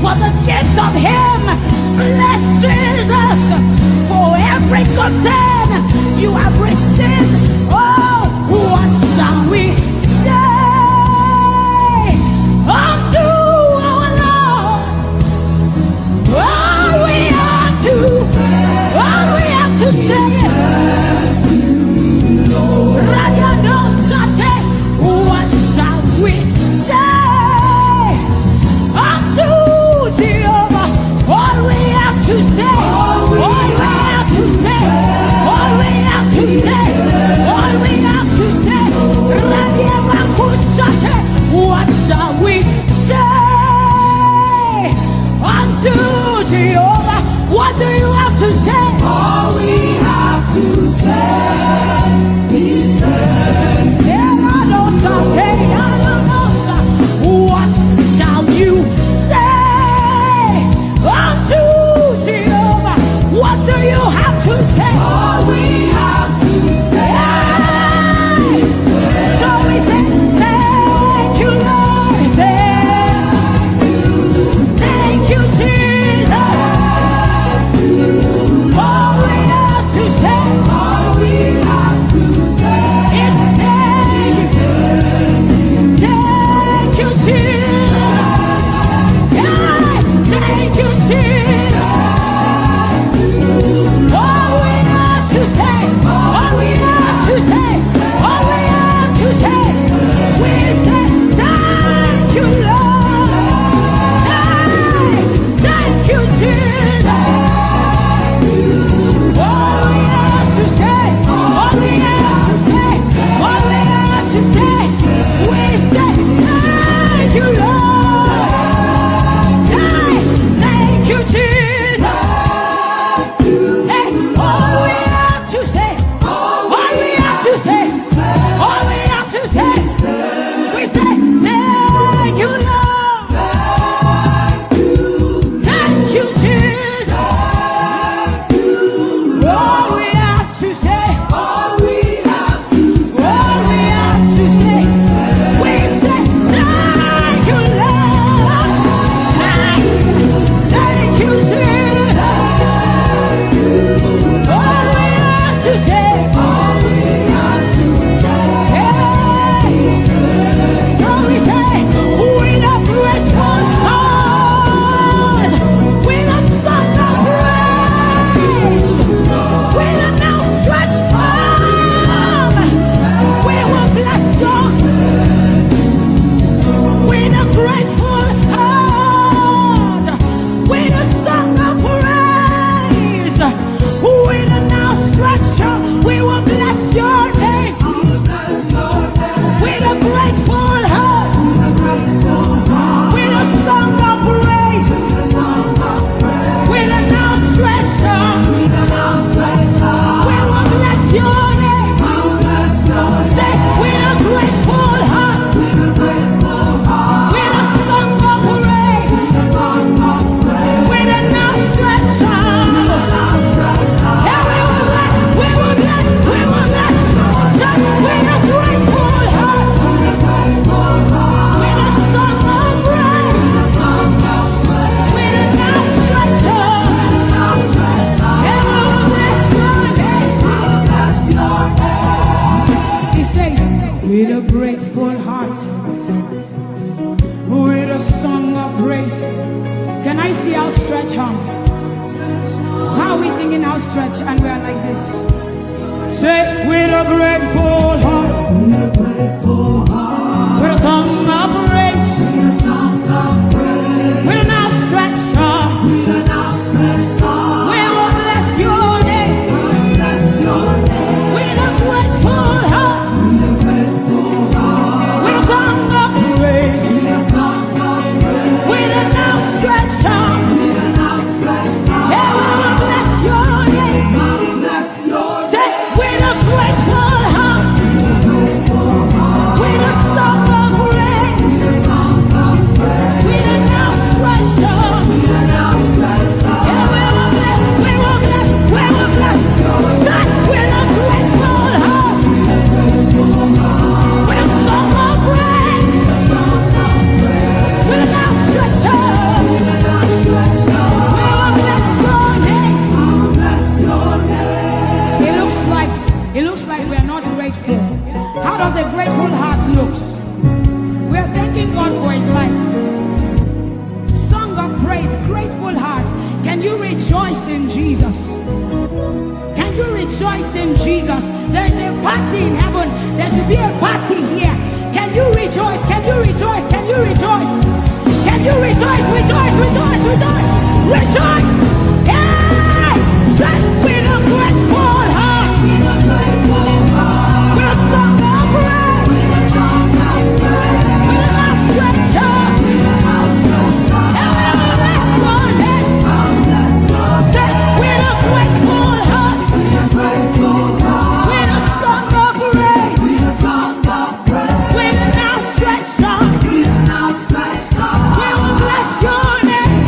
for the gift of him. Bless Jesus for every good thing you have received. Oh, what shall we say unto our Lord? All we have to say what shall we say unto Jehovah? All we have to say, all we have to say, all we have to say, all we have to say. What shall we say unto Jehovah? What do you have to say? All we have to say is what shall you say unto Jehovah? What do you have to say? All we have to say. So we say, thank you, Lord. Thank you, Jesus. All we have to say. All we have to say is thank you. Thank you, Jesus. Yeah, thank you, Jesus. All we have to say, all we have to say, all we have to say, we say thank you, Lord. Thank you, Jesus. All we have to say, all we have to say, all we have to say, we say thank you, Lord. Thank you, Jesus. Hey, all we have to say, all we have to say, all we have to say, we say thank you, Lord. Thank you, Jesus. All we have to say, all we have to say, we say thank you, Lord. Thank you, Jesus. All we have to say, all we have to say. So we say, with a grateful heart, with a song of praise, with an outstretched arm, we will bless God. With a grateful heart, with a song of praise, with an outstretched arm, we will bless your name. With a grateful heart, with a song of praise, with an outstretched arm, we will bless your name. Say, with a grateful heart, with a song of praise, with an outstretched arm. Yeah, we will bless, we will bless, we will bless. Say, with a grateful heart, with a song of praise, with an outstretched arm. Yeah, we will bless your name. He says, with a grateful heart, with a song of praise. Can I see outstretched arm? How are we singing outstretched and we are like this? Say, with a grateful heart, with a song of praise, with an outstretched arm, we will bless your name. With a grateful heart, with a song of praise, with an outstretched arm, yeah, we will bless your name. Say, with a grateful heart, with a song of praise, rejoice in Jesus? Can you rejoice in Jesus? There is a party in heaven. There should be a party here. Can you rejoice? Can you rejoice? Can you rejoice? Can you rejoice? Rejoice, rejoice, rejoice, rejoice! Yeah! With a grateful heart, with a song of praise, with a outstretched arm, and we'll bless your name. Say, with a grateful heart, with a song of praise, with an outstretched arm, we will bless your name.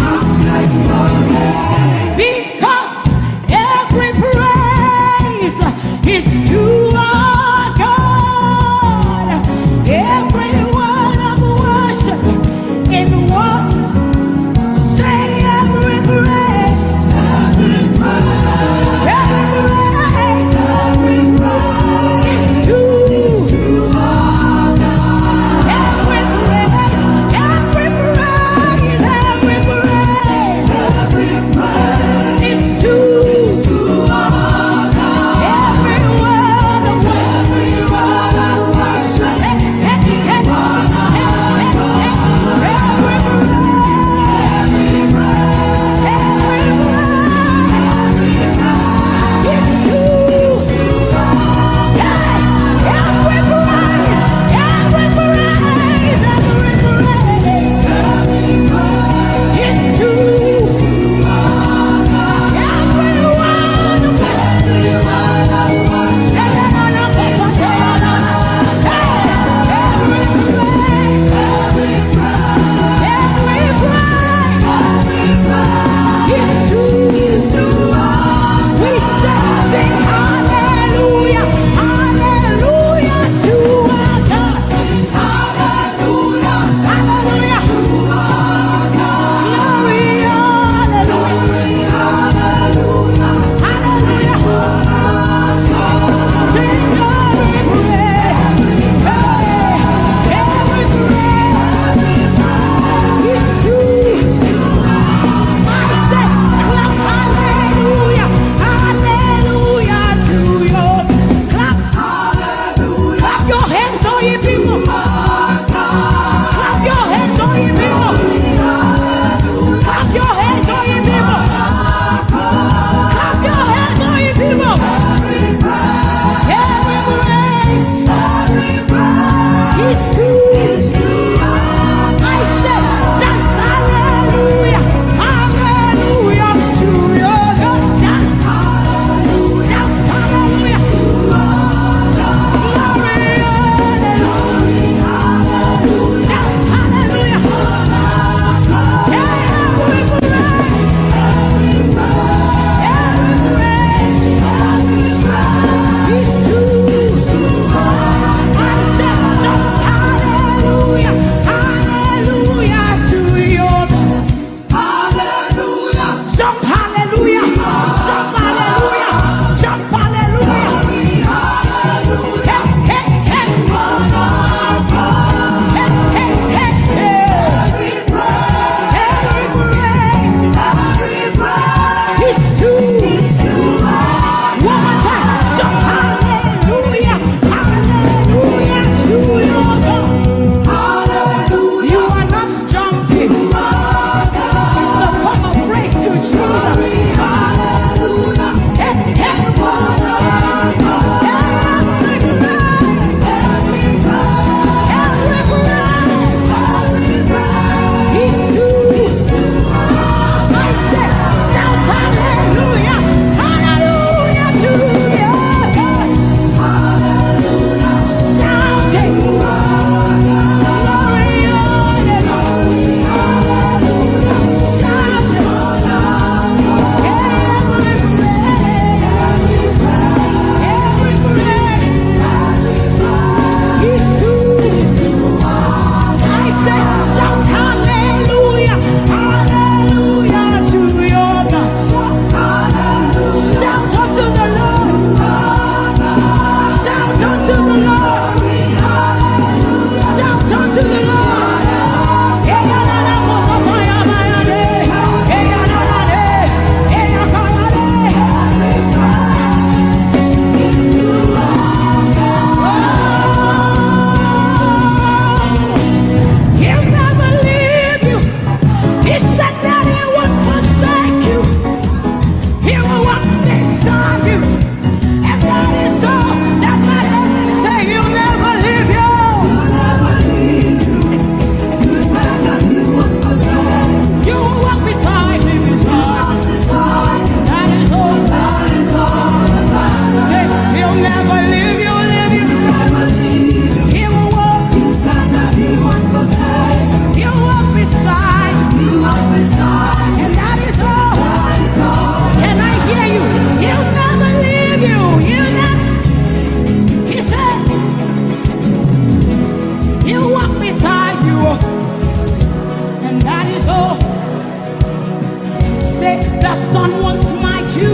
the sun will smite you,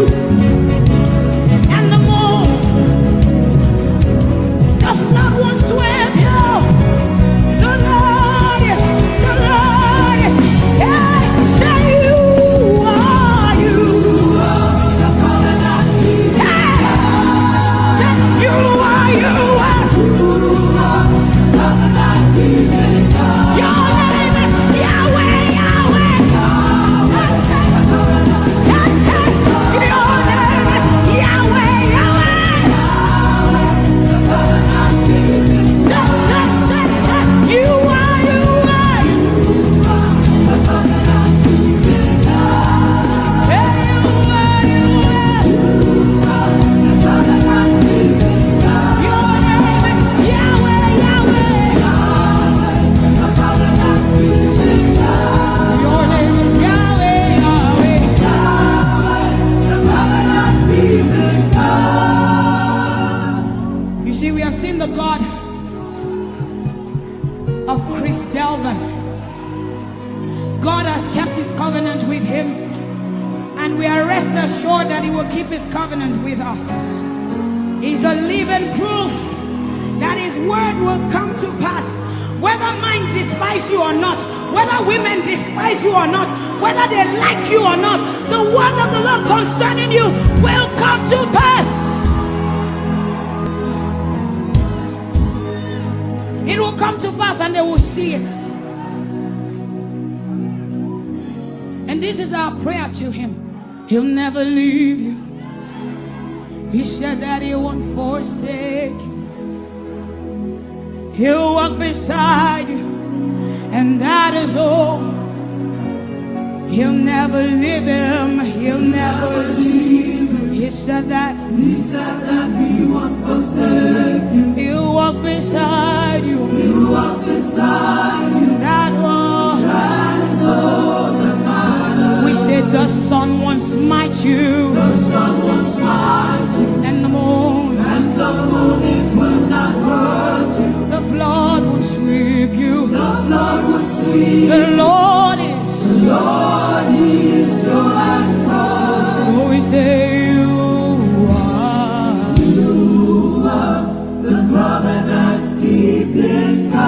and the moon, the flood will swim you. The Lord is, hey, say you are you. Hey, say you are you. Your name is Yahweh, Yahweh. Your name is Yahweh, Yahweh. You are, you are. Hey, you are, you are. Your name is Yahweh, Yahweh. Your name is Yahweh, Yahweh. You see, we have seen the God of Chris Delvin. God has kept his covenant with him, and we are rest assured that he will keep his covenant with us. He's a living proof that his word will come to pass. Whether men despise you or not, whether women despise you or not, whether they like you or not, the word of the Lord concerning you will come to pass. It will come to pass and they will see it. And this is our prayer to him. He'll never leave you. He said that he won't forsake you. He'll walk beside you, and that is all. He'll never leave him. He'll never leave him. He said that he won't forsake you. He'll walk beside you. He'll walk beside you. That is all that matters. We said the sun won't smite you. The sun won't smite you. And the moon. And the moon it will not hurt you. The flood will sweep you. The flood will sweep. The Lord is your anchor. So we say you are the covenant keeping God.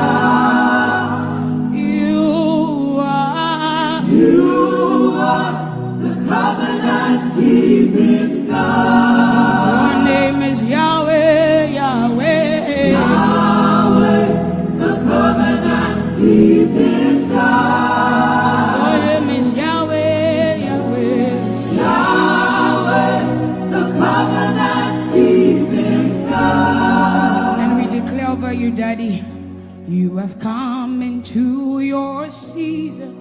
You are the covenant keeping God. Your name is Yahweh, Yahweh. Yahweh, the covenant keeping God. Your name is Yahweh, Yahweh. Yahweh, the covenant keeping God. And we declare over you, Daddy, you have come into your season.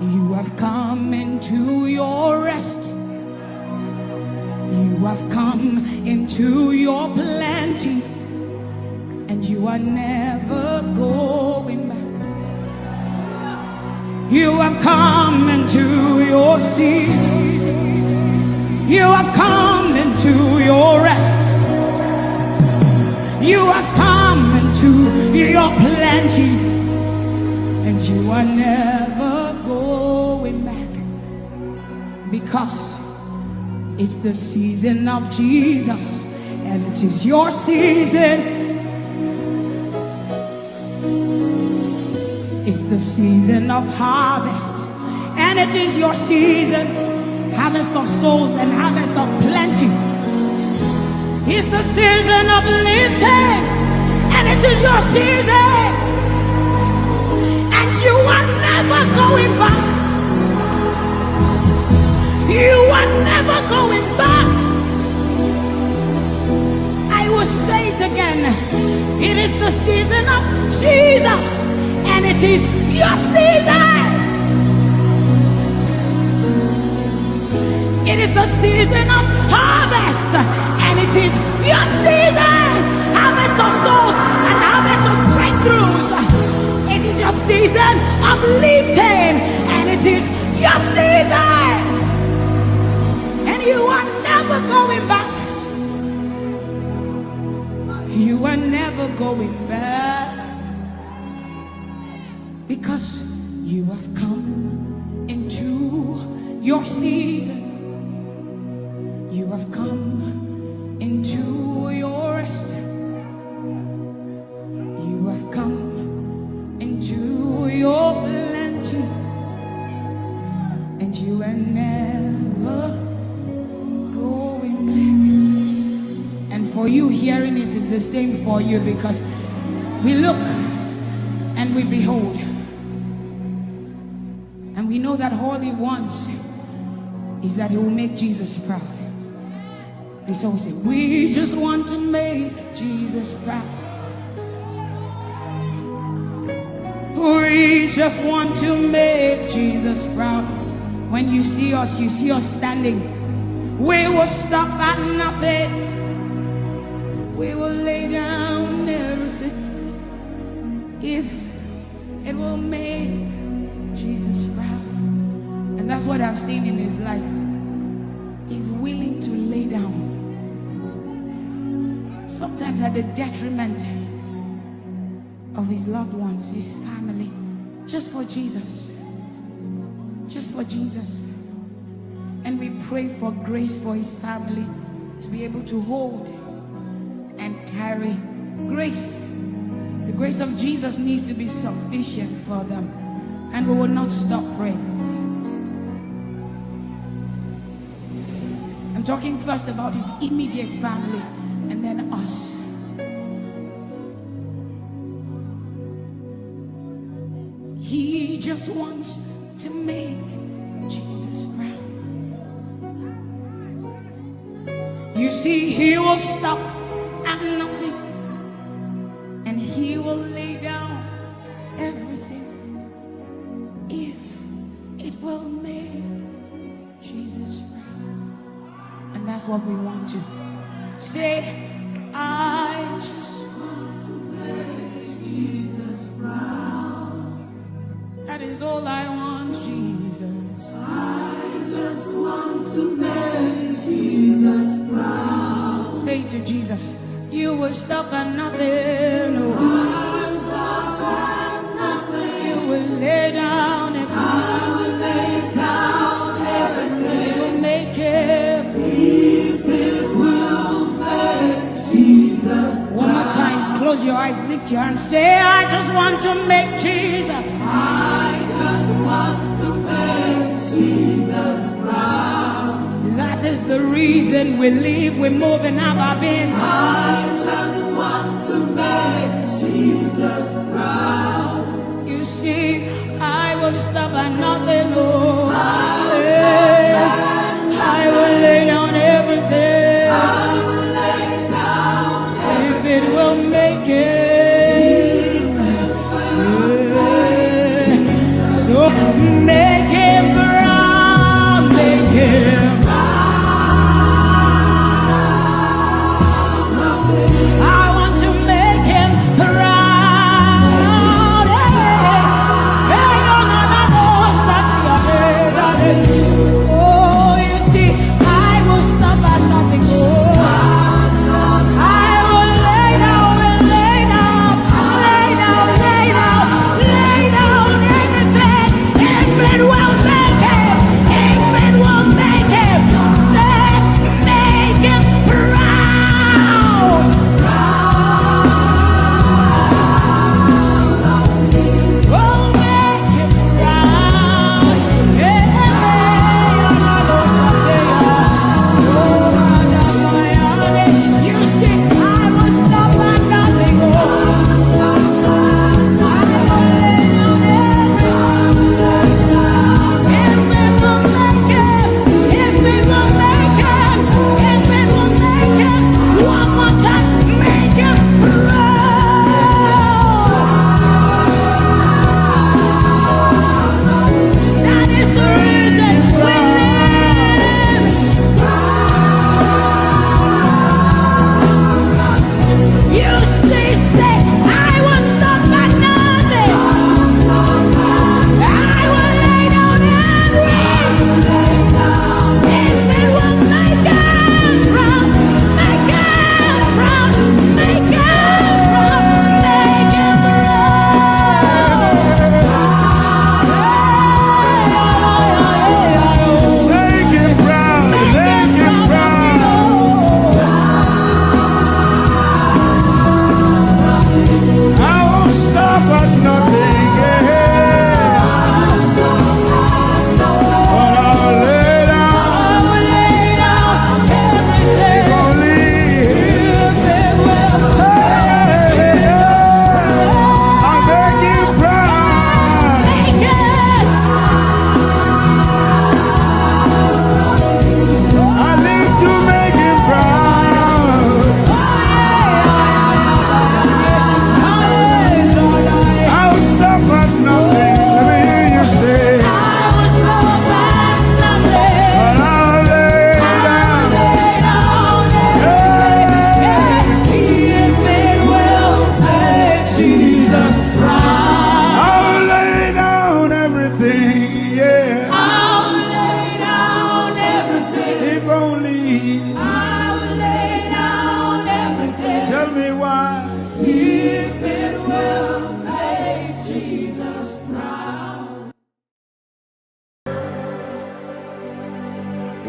You have come into your rest. You have come into your plenty, and you are never going back. You have come into your season. You have come into your rest. You have come into your plenty, and you are never going back, because it's the season of Jesus, and it is your season. It's the season of harvest, and it is your season. Harvest of souls and harvest of plenty. It's the season of lifting, and it is your season. And you are never going back. You are never going back. I will say it again. It is the season of Jesus, and it is your season. It is the season of harvest, and it is your season. Harvest of souls and harvest of breakthroughs. It is your season of lifting, and it is your season. And you are never going back. You are never going back, because you have come into your season. You have come into your rest. You have come into your plenty, and you are never going back. And for you hearing it is the same for you, because we look and we behold, and we know that all he wants is that he will make Jesus proud. And so we say, we just want to make Jesus proud. We just want to make Jesus proud. When you see us standing. We will stop at nothing. We will lay down everything if it will make Jesus proud. And that's what I've seen in his life. He's willing to lay down, sometimes at the detriment of his loved ones, his family, just for Jesus. Just for Jesus. And we pray for grace for his family to be able to hold and carry grace. The grace of Jesus needs to be sufficient for them, and we will not stop praying. I'm talking first about his immediate family and then us. He just wants to make Jesus proud. You see, he will stop at nothing, and he will lay down everything if it will make Jesus proud. And that's what we want to say. I just want to make Jesus proud. That is all I want, Jesus. I just want to make Jesus proud. Say to Jesus, you will stop at nothing. No. I will stop at nothing. You will lay down and I will lay down everything. You will make it. If it will make Jesus. One more time, close your eyes, lift your hands, say, I just want to make Jesus. I just want to make Jesus proud. That is the reason we live, we move, and have our being. I just want to make Jesus proud. You see, I will stop at nothing, Lord. I will lay down everything. I will lay down everything. If it will make it. So make him proud, make him proud. I want to make him proud. Oh, you see, I will stop at nothing. I will lay down and lay down, lay down, lay down, lay down everything. If it will make it, if it will make it,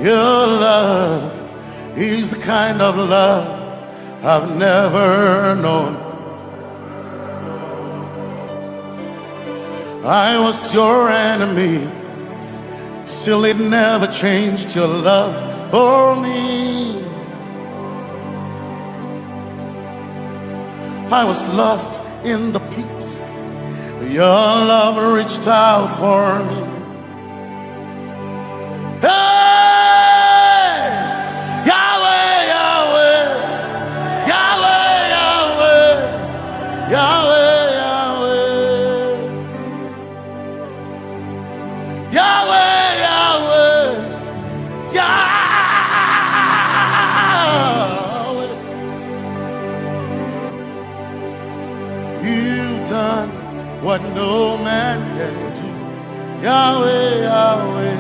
Your love is the kind of love I've never known. I was your enemy, still it never changed your love for me. I was lost in the pits, but your love reached out for me. Hey! Yahweh, Yahweh, Yahweh, Yahweh, Yahweh, Yahweh, Yahweh, Yahweh, Yahweh. You've done what no man can do. Yahweh, Yahweh.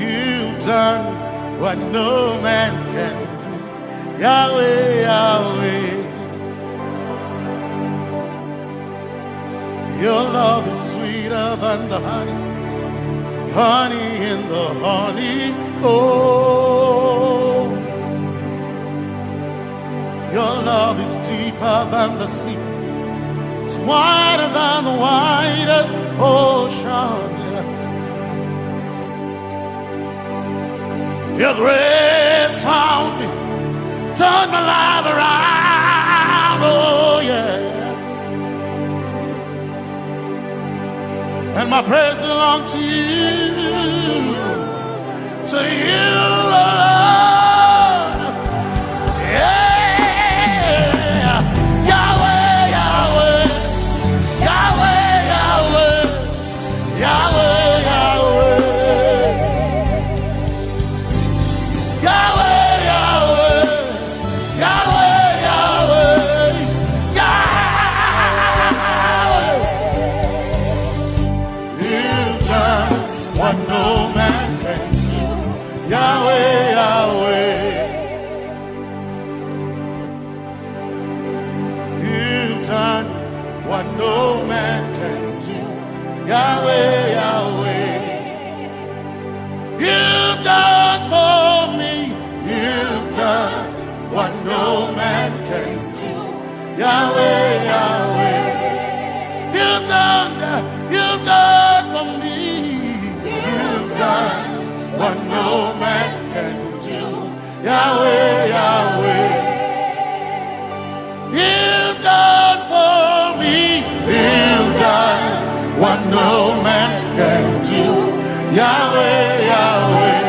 You've done what no man can do. Yahweh, Yahweh. Your love is sweeter than the honey, honey in the honeycomb. Your love is deeper than the sea, it's wider than the widest ocean. Your grace found me, turned my life around, oh yeah. And my praise belongs to you, Lord. Yeah. Yahweh, Yahweh, Yahweh, Yahweh, Yahweh, Yahweh. Yahweh, Yahweh, Yahweh, Yahweh, Yahweh. You've done what no man can do. Yahweh, Yahweh. You've done what no man can do. Yahweh, Yahweh. You've done for me. You've done what no man can do. Yahweh, Yahweh. You've done for me. You've done what no man can do. Yahweh, Yahweh.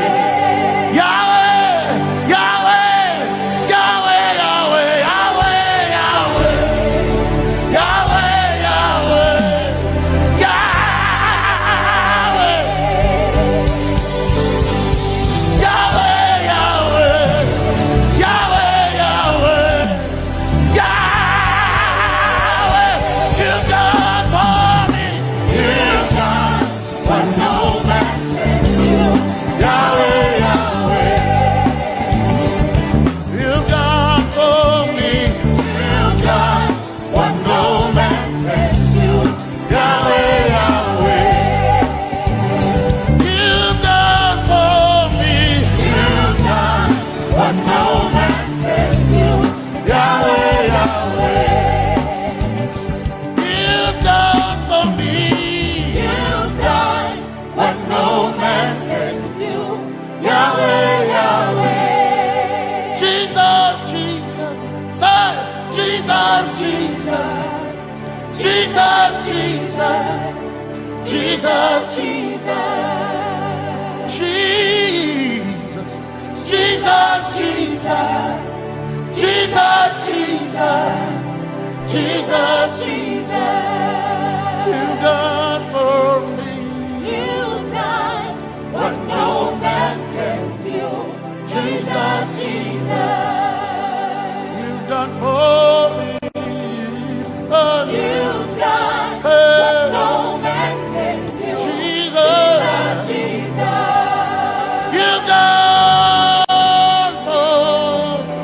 You've done for me. You've done what no man can do. Yahweh, Yahweh. You've done for me. You've done what no man can do. Jesus, Jesus. You've done for me. You've done what no man can do. Jesus, Jesus. You've done for me.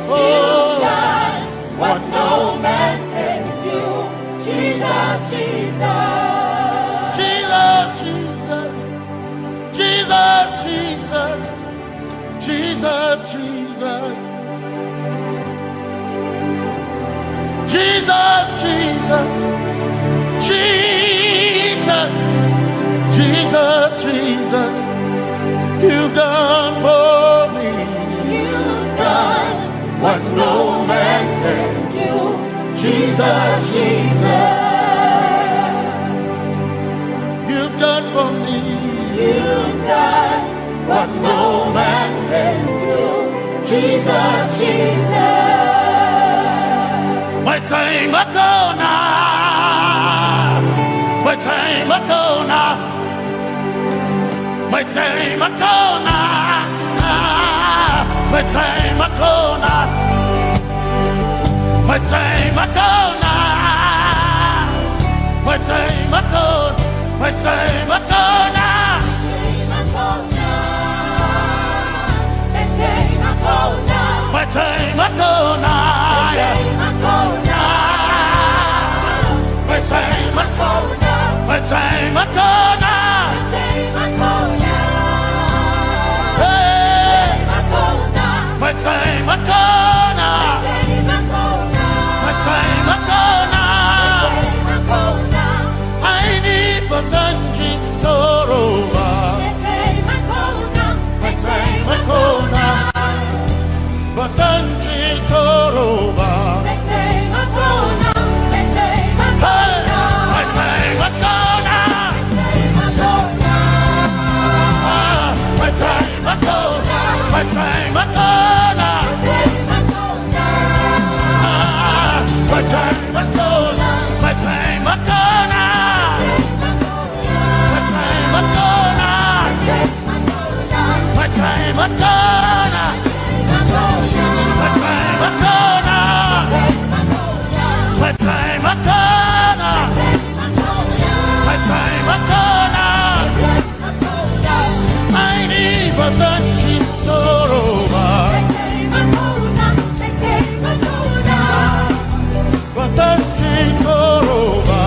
You've done what no man can do. Jesus. Jesus, Jesus, Jesus, Jesus, you've done for me. You've done what no man can do. Jesus, Jesus, you've done for me. you've done what no man can do. Jesus, Jesus. My time ago now, my time ago now, my time ago now, my time ago now, my time ago now, my time ago, my time ago now. My time ago now, my time ago, my time ago now, hey, my time ago now, my time ago now, I need Basanji Toroba, my time ago now. Basanji Toroba. My time Akona. My time Akona. My time Akona. My time Akona. My time Akona. My time Akona. My time Akona. My time Akona. My time Akona. My time Akona. I need Basanji Toroba. Basanji Toroba.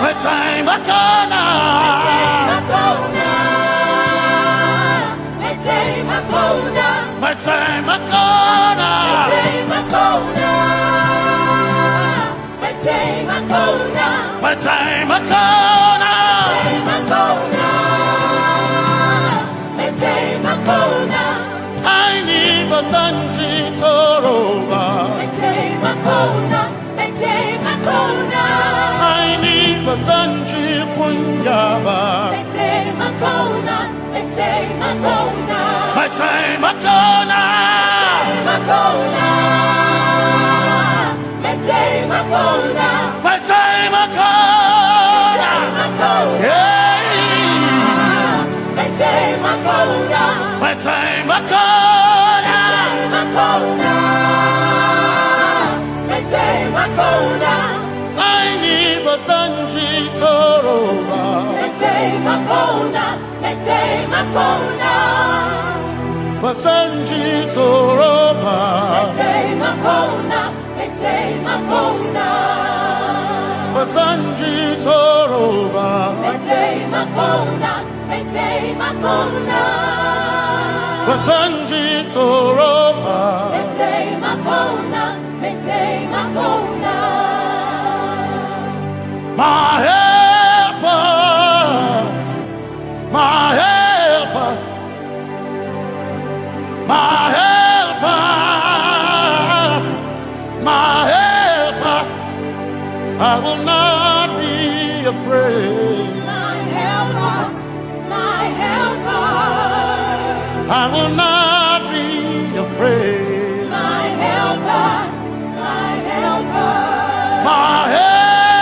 My time Akona. My time Akona. My time Akona. I need Basanji Toroba. I need Basanji Punjaba. My time Akona. My time Akona. Yeah. My time Akona. I need Basanji Toroba. Basanji Toroba. Basanji Toroba. Basanji Toroba. My helper, my helper, my helper, my helper. I will not be afraid. My helper, my helper. I will not be afraid. My helper, my helper. My helper.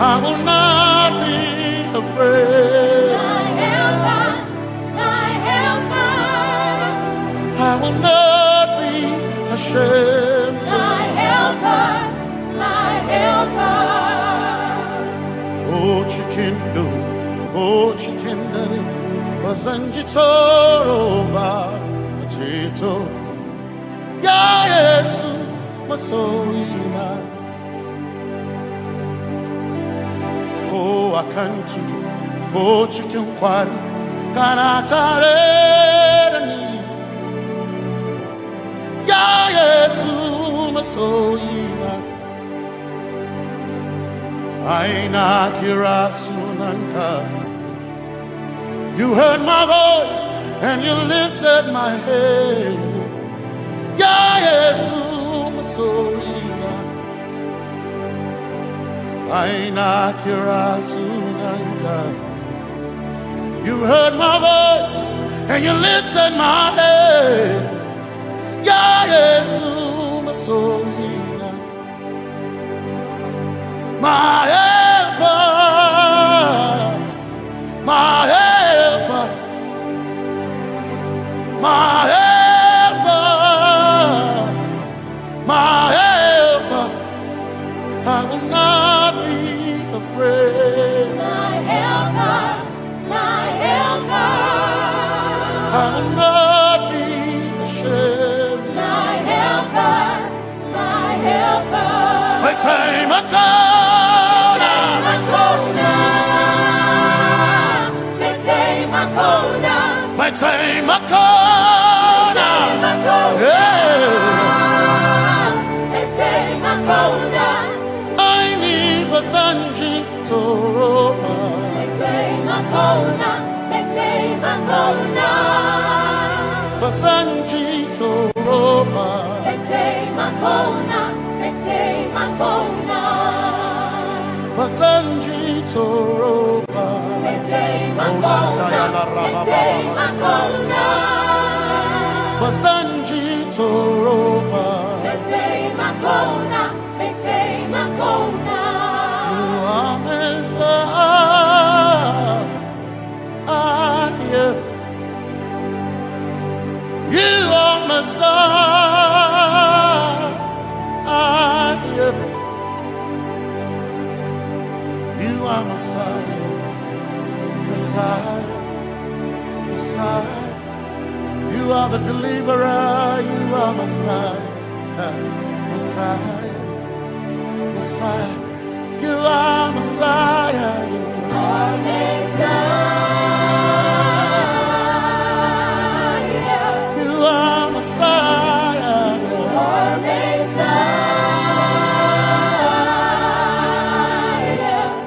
I will not be afraid. My helper, my helper. I will not be ashamed. My helper, my helper. Oh chikindo, oh chikindare, Basanji Toroba, Chito, Ya Yesu, Masoima. akantutu o chicken kwari kanatare ni ya Yesu masoina aina kirasunanka. You heard my voice and you lifted my head. Ya Yesu masoina aina kirasunanka. You heard my voice and you lifted my head. Ya Yesu masoina my helper, my helper, my helper, my helper. I will not be afraid. My helper, my helper. I will not be ashamed. My helper, my helper. My time I come. My time I call now. I need a Sanji Toroba. Basanji Toroba. Basanji Toroba. Basanji Toroba. You are Messiah. You are Messiah. You are Messiah. Messiah, Messiah, you are the deliverer, you are Messiah, Messiah, Messiah, you are Messiah, you are Messiah, you are Messiah,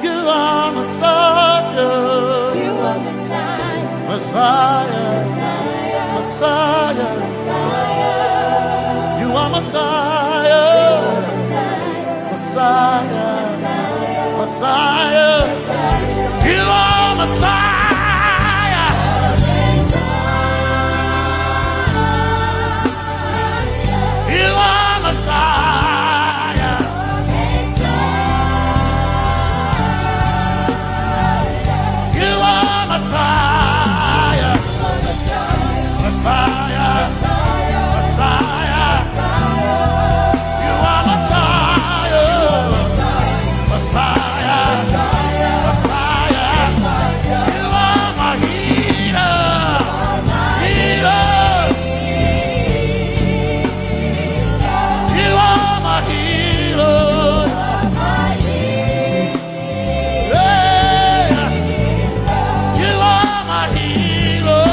you are Messiah, you are Messiah. Messiah, Messiah, you are Messiah, Messiah, Messiah, you are Messiah, you are Messiah, you are Messiah. Messiah, Messiah, you are Messiah, Messiah, Messiah, you are my healer, healer, you are my healer, yeah, you are my healer.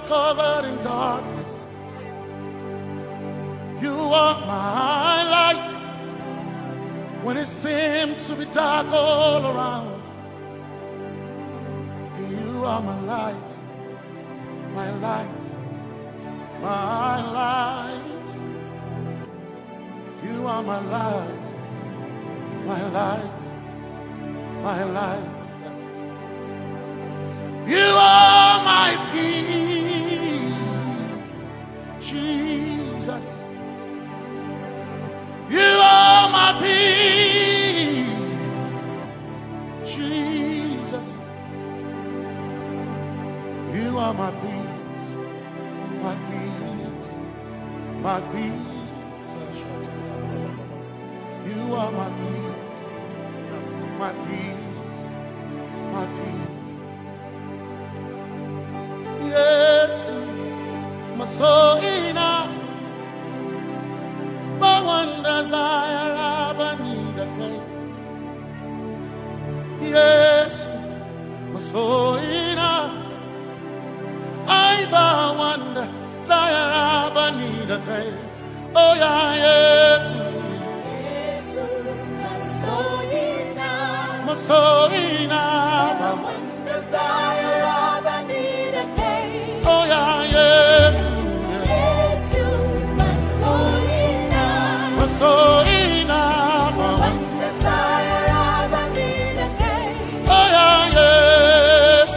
Covered in darkness, you are my light when it seems to be dark all around. You are my light, my light, my light. You are my light, my light, my light. You are my peace, Jesus. You are my peace, Jesus. You are my peace, my peace, my peace. You are my peace, my peace, my peace. Yes, my soul in a my one desire, I need a pain. Yes, my soul in a I one desire, I need a pain. Oh yeah, yes. Masoina, desire of I need a day. oh yeah, yes, Masoina, One desire of I need a day. oh yeah, yes,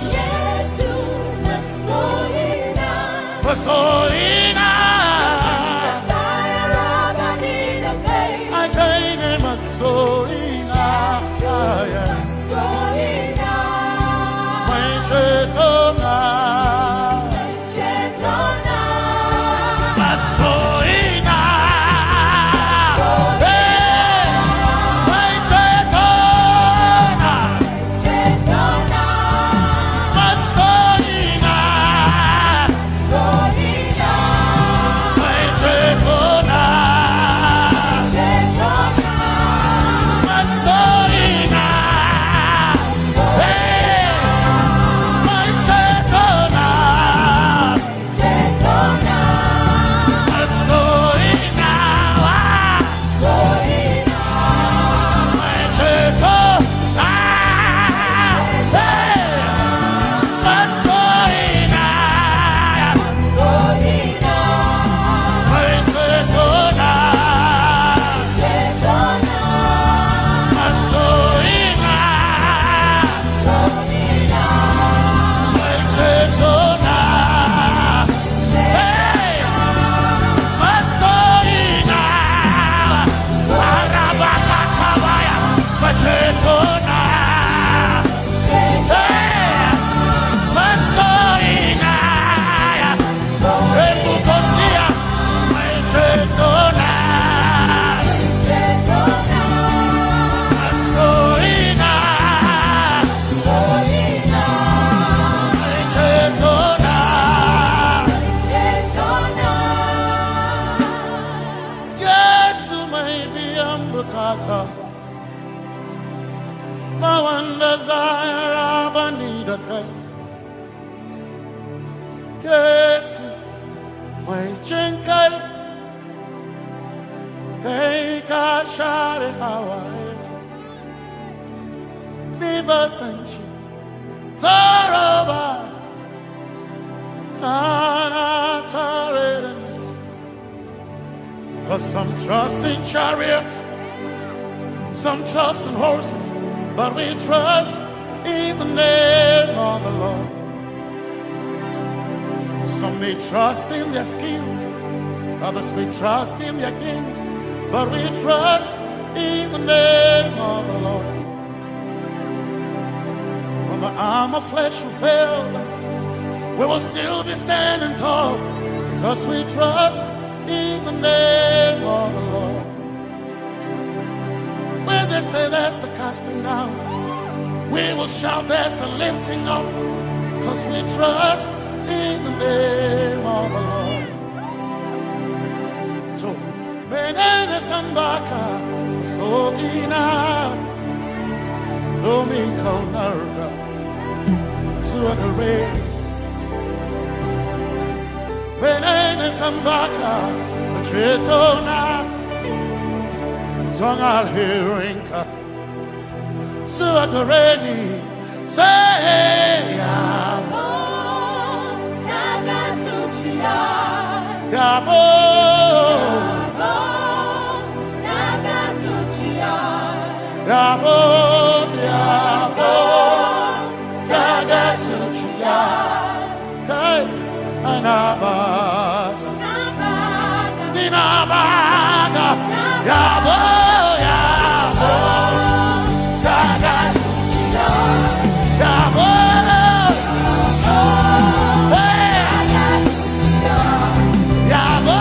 Masoina, Desire of I need a day. I gain a Masoina, yeah. My one desire, I need a cry. Yes, my chinkai, they can't share it how I leave us and she, Zaraba, cause some trust in chariots, some trust in horses, but we trust in the name of the Lord. Some may trust in their skills, others may trust in their gifts, but we trust in the name of the Lord. When the arm of flesh will fail, we will still be standing tall, because we trust in the name of the Lord. When they say there's a casting down, we will shout there's a lifting up, because we trust in the name of the Lord. So, menene sambaka, so ina, dominka unarka, suakare. Menene sambaka, chetona, zongal hearinka, suakareni, say yamo, Nagatsuchiya, yamo, Nagatsuchiya. Yabo, yabo, gaga suchiya. Hey, anabaga, ninabaga, yabo, yabo, gaga suchiya. Yabo, hey, yabo.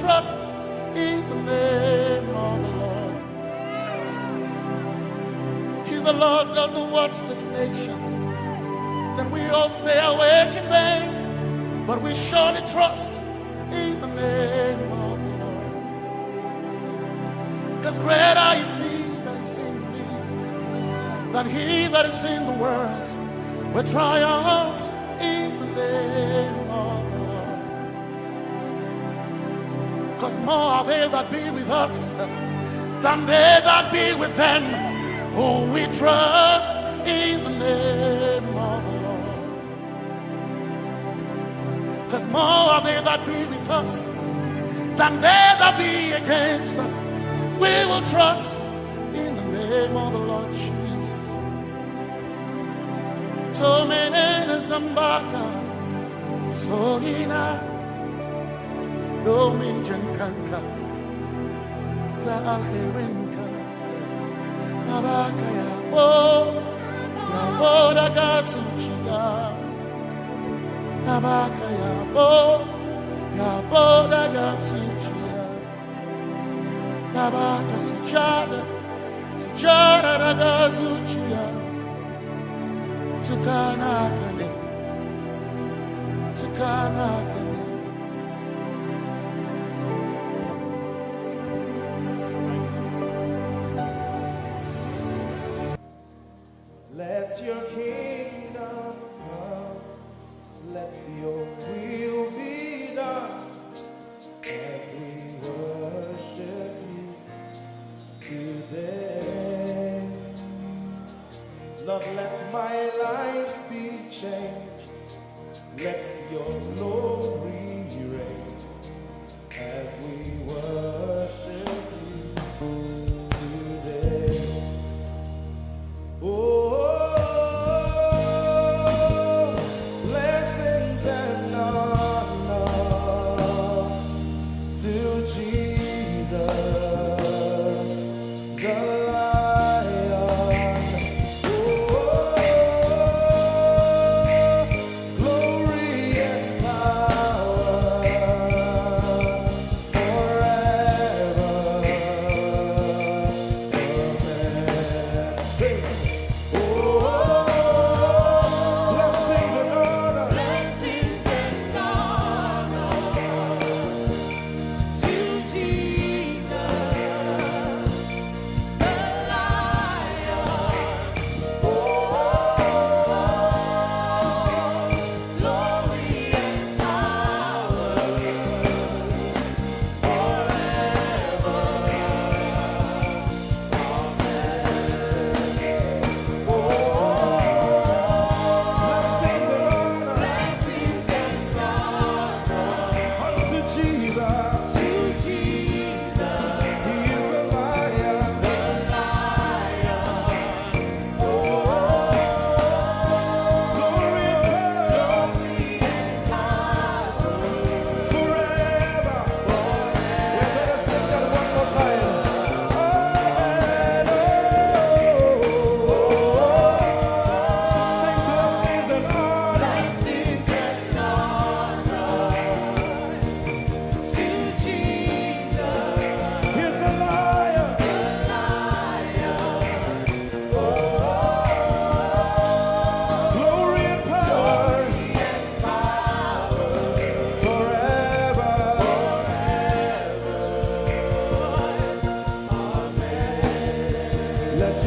Trust in the name of the Lord. If the Lord doesn't watch this nation, then we all stay awake in vain. But we surely trust in the name of the Lord. Because greater is He that is in me than he that is in the world. We triumph in the name of the Lord. Because more are they that be with us than they that be with them. Who we trust in the name of the Lord. Because more are they that be with us than they that be against us. We will trust in the name of the Lord Jesus. Tomi Favored. Domin jankanka ta alherinka nabaka yabo daga suchiya nabaka yabo daga suchiya nabaka sujada daga suchiya tukana kane Let your kingdom come, let your will be done, as we worship you today. Lord, let my life be changed, let your glory reign, as we worship you today. Oh, blessings and honor to Jesus, the Lion. Oh, glory and power forever. Amen. Sing.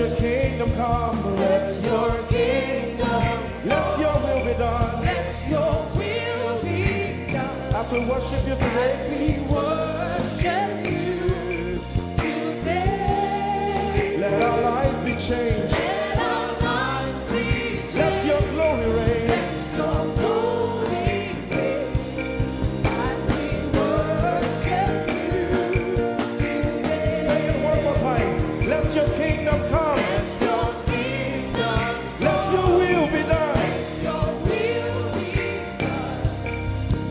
your kingdom come. Let your kingdom, Let your will be done. let your will be done. As we worship you today, We worship you today. let our lives be changed. Let our lives be changed. Let your glory reign. Let your glory reign. As we worship you today. Say it one more time. Let your kingdom come. Let your kingdom, Let your will be done. your will be done.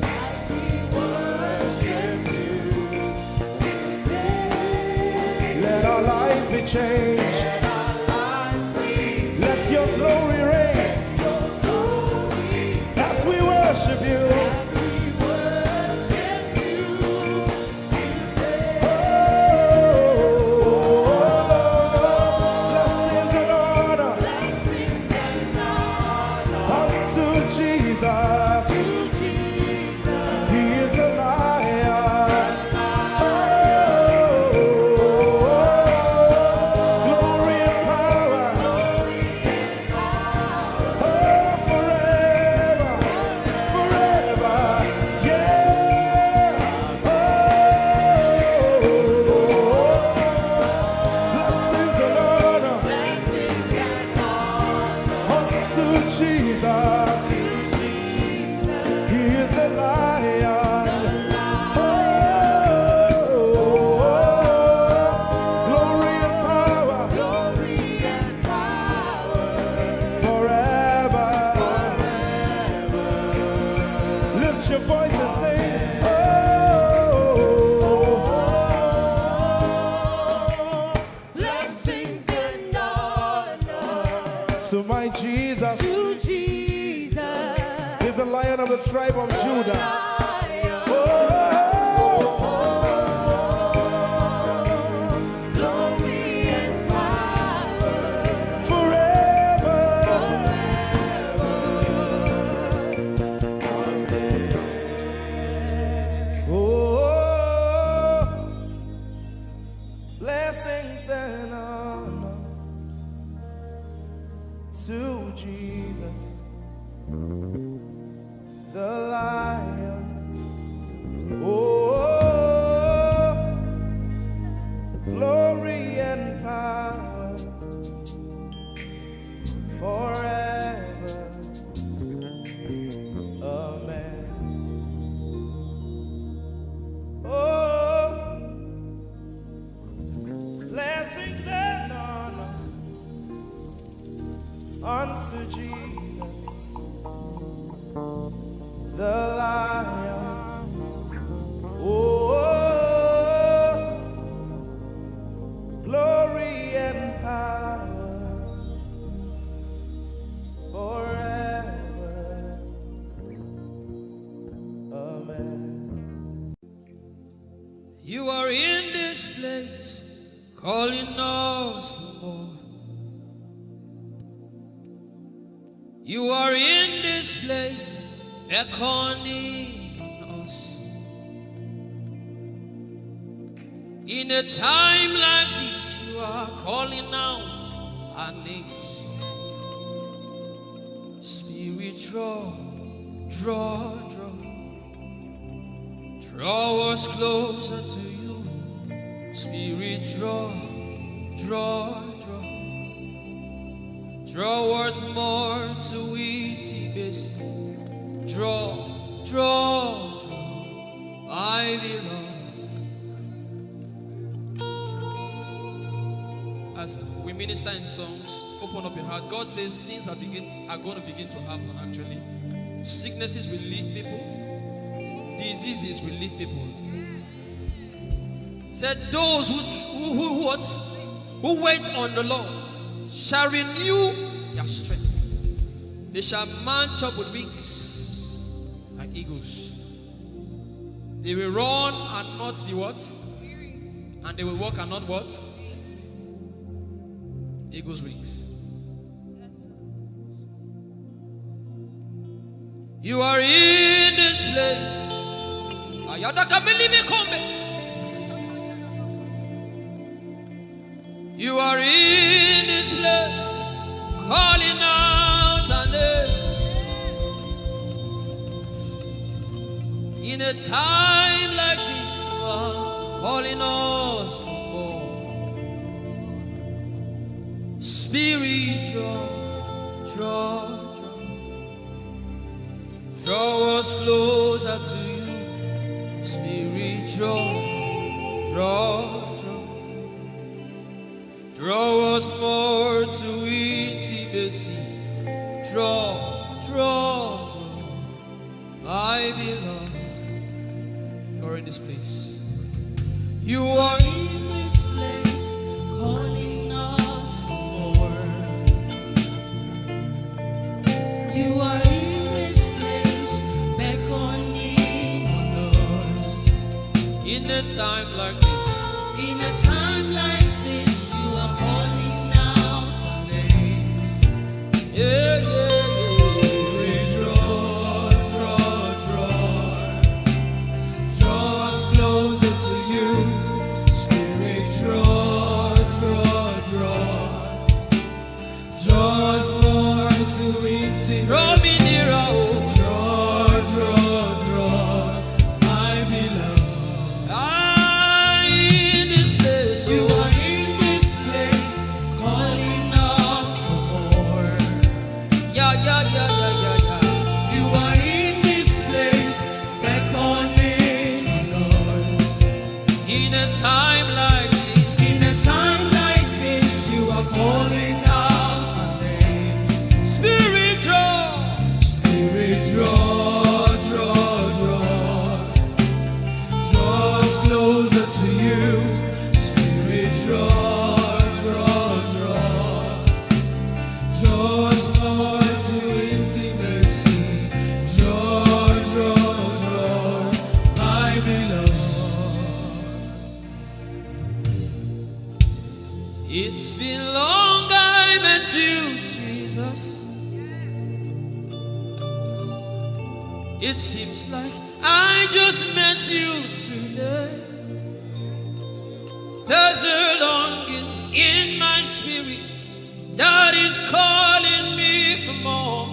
As we worship you today. Let our lives be changed. Let our lives be Let your glory reign. your glory. As we worship you. We worship you today. Blessings and honor Blessings and honor unto Jesus. to Jesus. He is the Lion. Glory and power. Forever. Forever. Yeah. Blessings and honor Blessings and honor unto Jesus. He is the Lion. Glory and power forever. Lift your voice and sing. blessings and honor So my Jesus to Jesus. is the Lion of the tribe of Judah. Glory and power Forever. Oh, blessings and honor to Jesus, the Lion. Oh, glory and power forever. Amen. Oh, blessings and honor unto Jesus, the Lion. Oh, glory and power forever. Amen. You are in this place, calling us for more. You are in this place, beckoning us. In a time like this, you are calling out our names. Spirit, draw, draw, draw. Draw us closer to you. Spirit, draw, draw, draw. Draw us more to Ehi Moses. Draw, draw, draw. I belong. As we minister in songs, open up your heart. God says things are going to begin to happen actually. Sicknesses will leave people. Diseases will leave people. Said those who wait on the Lord shall renew their strength. They shall mount up with wings like eagles. They will run and not be what? And they will walk and not what? Eagle's wings. You are in this place. You are in this this place, calling out our names. In a time like this, you are calling us for more. Spirit, draw us closer to you. Spirit, draw us more to intimacy. Draw, my beloved. You're in this place. You are in this place, calling us for more. You are in this place, beckoning on us. In a time like this, in a time like this, you are calling out our names. Yeah. Spirit, draw us closer to you. Spirit, draw us more to intimacy. Draw me nearer, oh. Draw, my beloved. In this place, You are in this place, calling us for more. yeah. You are in this place, beckoning on us. In a time like this, In a time like this, you are calling out our names. Spirit, Spirit, draw us closer to you. Spirit, draw us more to intimacy. Draw, my beloved. it's been long I met you, Jesus. It seems like I just met you today. There's a longing in my spirit that is calling me for more.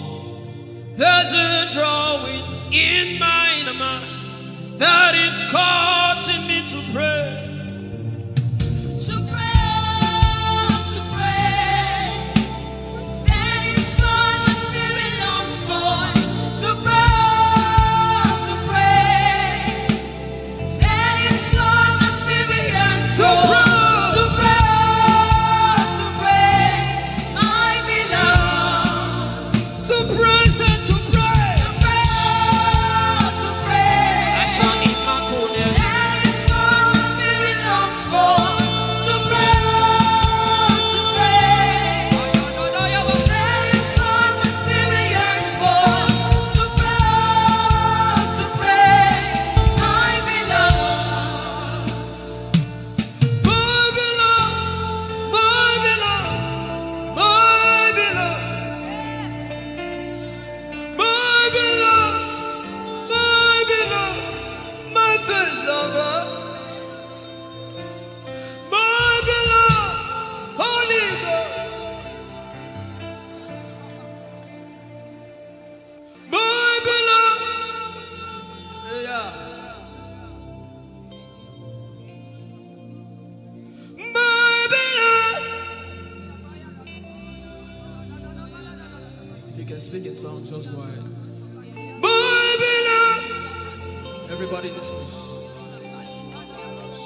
There's a drawing in my mind that is causing me to pray. To pray. That is what my spirit longs for. To pray. That is what my spirit yearns for. To pray, my beloved. To praise and to pray. To pray. I shall eat my corner. That is what my spirit longs for. To pray. That is what my spirit yearns for. To pray, my beloved. If you can speak in tongues, just go ahead. Everybody in this place.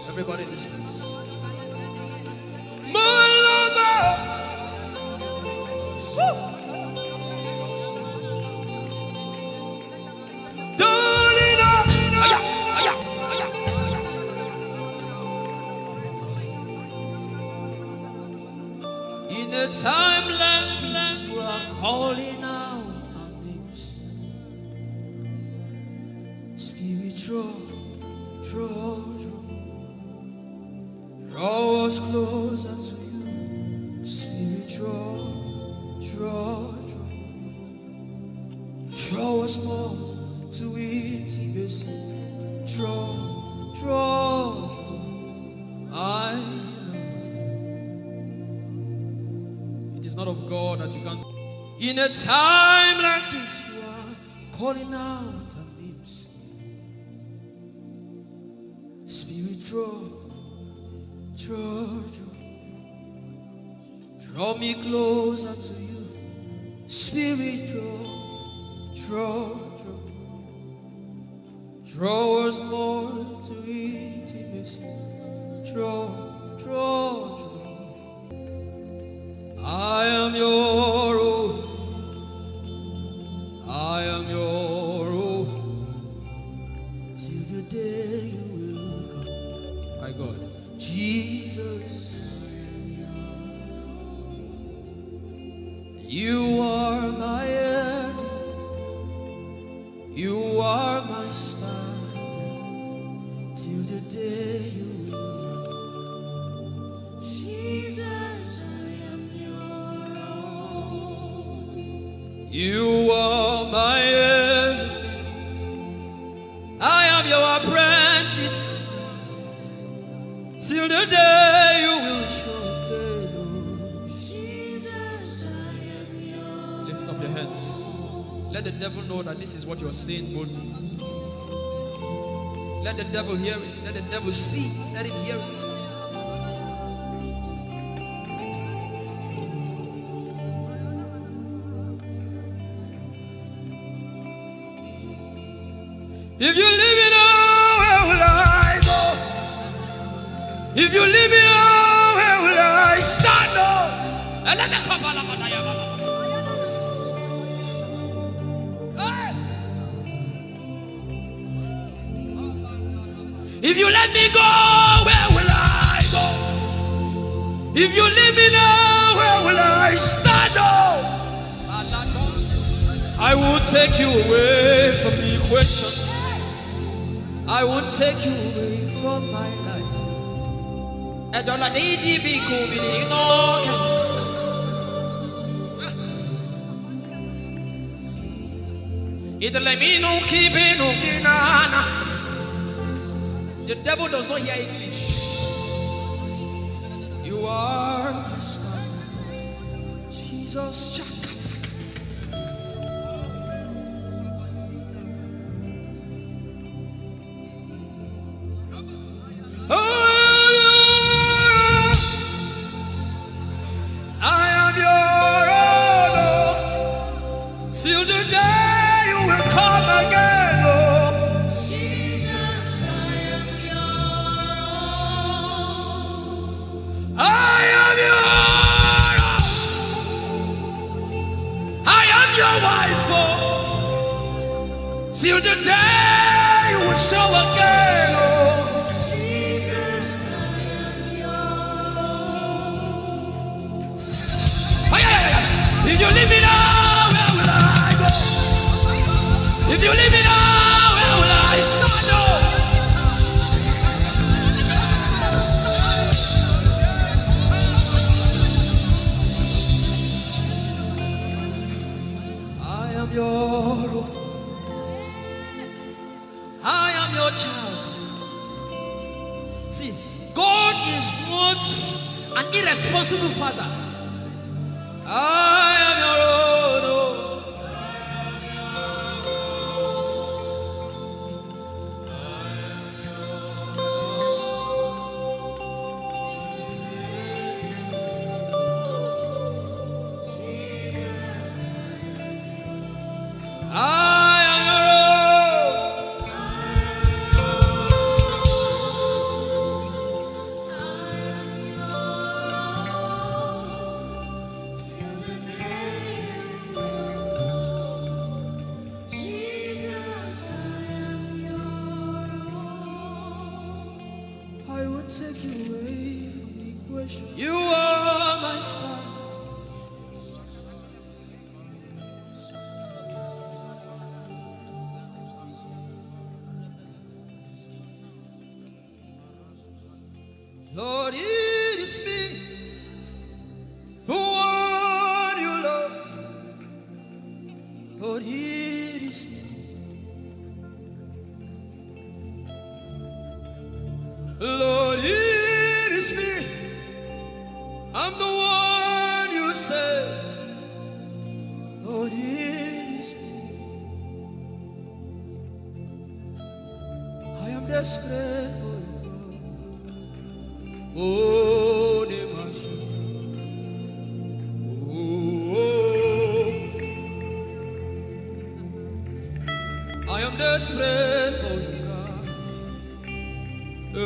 Everybody in this place. In a time like this, you are calling out our names. Spirit, draw us closer to you. Spirit, draw us more to intimacy. Draw, I is not of God that you can't. In a time like this, you are calling out our names. Spirit, draw me closer to you. Spirit, draw us more to intimacy. Draw. I am your own. I am your own. Till the day you will come. My God, Jesus, you are my everything. You are my star. Till the day you will come. Jesus, you are my everything. I am your apprentice. Till the day you will show. Jesus, I am yours. Lift up your hands. Let the devil know that this is what you're saying boldly. Let the devil hear it. Let the devil see it. Let him hear it. If you leave me now, where will I go? If you leave me now, where will I stand up? If you let me go, where will I go? If you leave me now, where will I stand up? I will take you away from the equation. I will take you away from my life. The devil does not hear English. You are my star, Jesus. Till the day you will show again, oh Jesus, I am yours. If you leave me now, where will I go? If you leave me now, where will I stand up? I am your own. I am your child. See, God is not an irresponsible father. I am your own. desperate for you. Oh, I am desperate for you, God. Oh,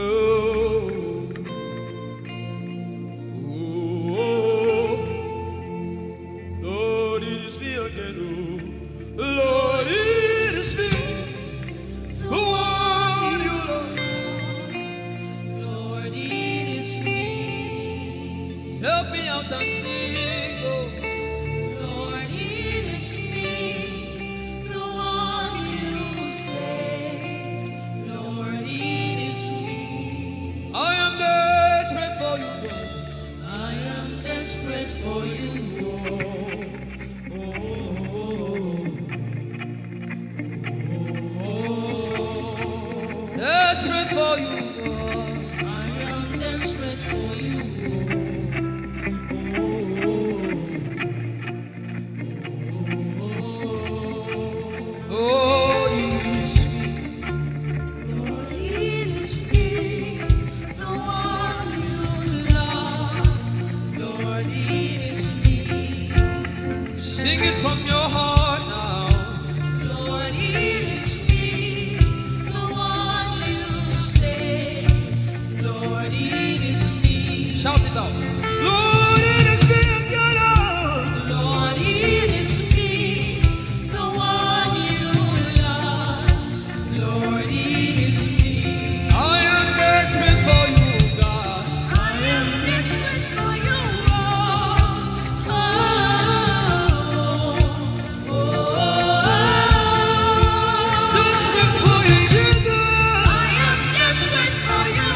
Lord, it is me again. Oh, Lord, it is me. Who are you, Lord? Lord, it is me. Help me out and sing. Oh, Lord, it is me. The one you say. Lord, it is me. I am desperate for you, God. I am desperate for you. Desperate for you, God. I am desperate for you. Oh, it is me. Lord, it is me, the one you love. Lord, it is me. Sing it from your heart now. Lord, it is me, the one you say. Lord, it is me. Shout it out. Lord, it is me again. Lord, it is me, the one you love. Lord, it is me. I am desperate for you, God. I am desperate for you. Desperate for you, Jesus. I am desperate for you.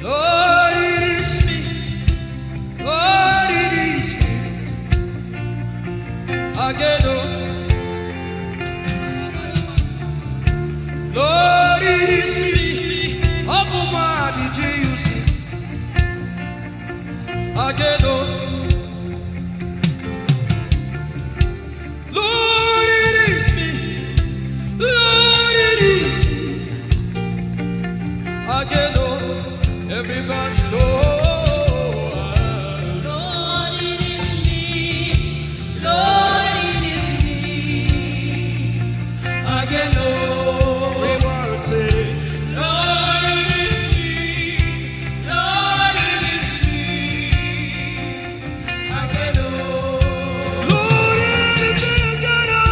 Lord, it is me. Lord, it is me. Again, oh. Lord, it is me. Omatade, Jesus. Again, oh. Lord, it is me. Lord, it is me. Again, oh. Everybody, Lord. Lord, it is me. Lord, it is me. Again, oh. Everyone say, Lord, it is me. Lord, it is me. Again, oh. Lord, it is me again, oh.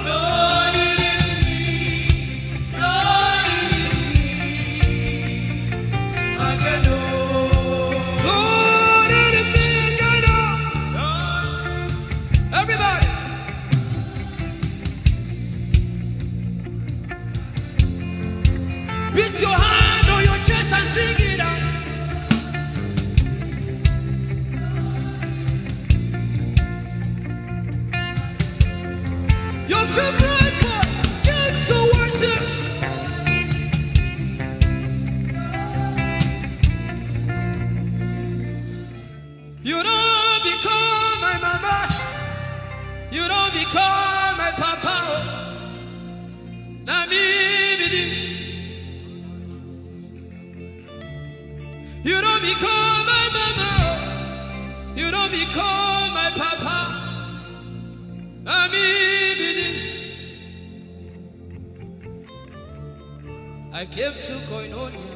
Lord, it is me. Lord, it is me. Again, oh. Lord, it is me again, oh. Everybody. Beat your hand on your chest and sing it out. Your favorite boy came to worship. You don't become my mama. You don't become my papa. Na me be this. You don't become my mama. You don't become my papa. Na me be this. I came to Koinonia.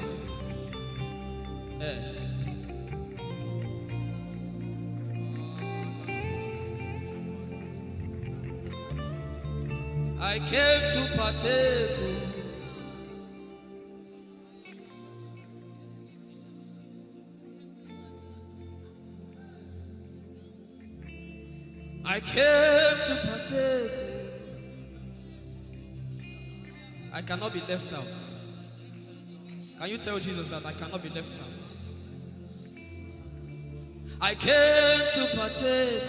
I came to partake. I came to partake. I cannot be left out. Can you tell Jesus that I cannot be left out? I came to partake.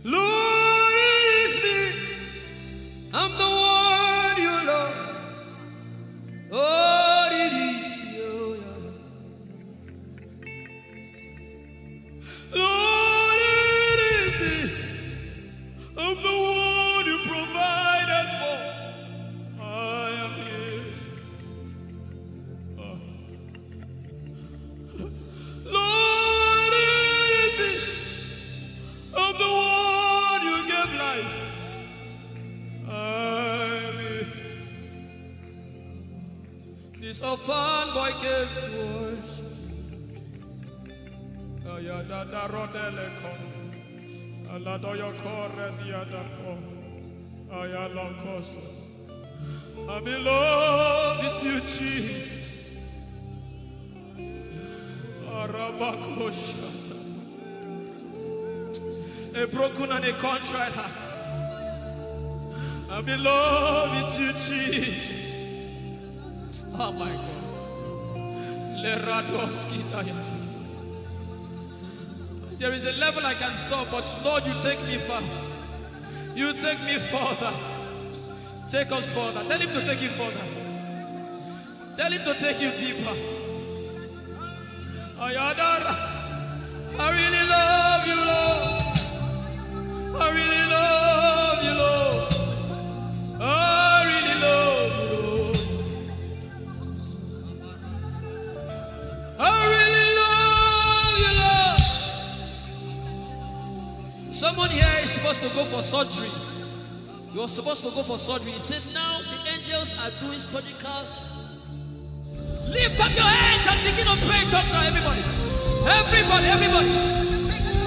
Lord, it is me. I So fun boy came to worship. Ayada rodele kon. Aladoyo kore diadako. Ayala koso. I'm in love with you, Jesus. Arabakoshata. A broken and a contrite heart. I'm in love with you, Jesus. Oh my God. There is a level I can stop, but Lord, you take me far. You take me further. Take us further. Tell him to take you further. Tell him to take you deeper. Ayadara. I really love you, Lord. I really love you, Lord. I really love you, Lord. I really love you, Lord. Someone here is supposed to go for surgery. You're supposed to go for surgery. He said, now the angels are doing surgical. Lift up your hands and begin to pray in tongues now, everybody. Everybody.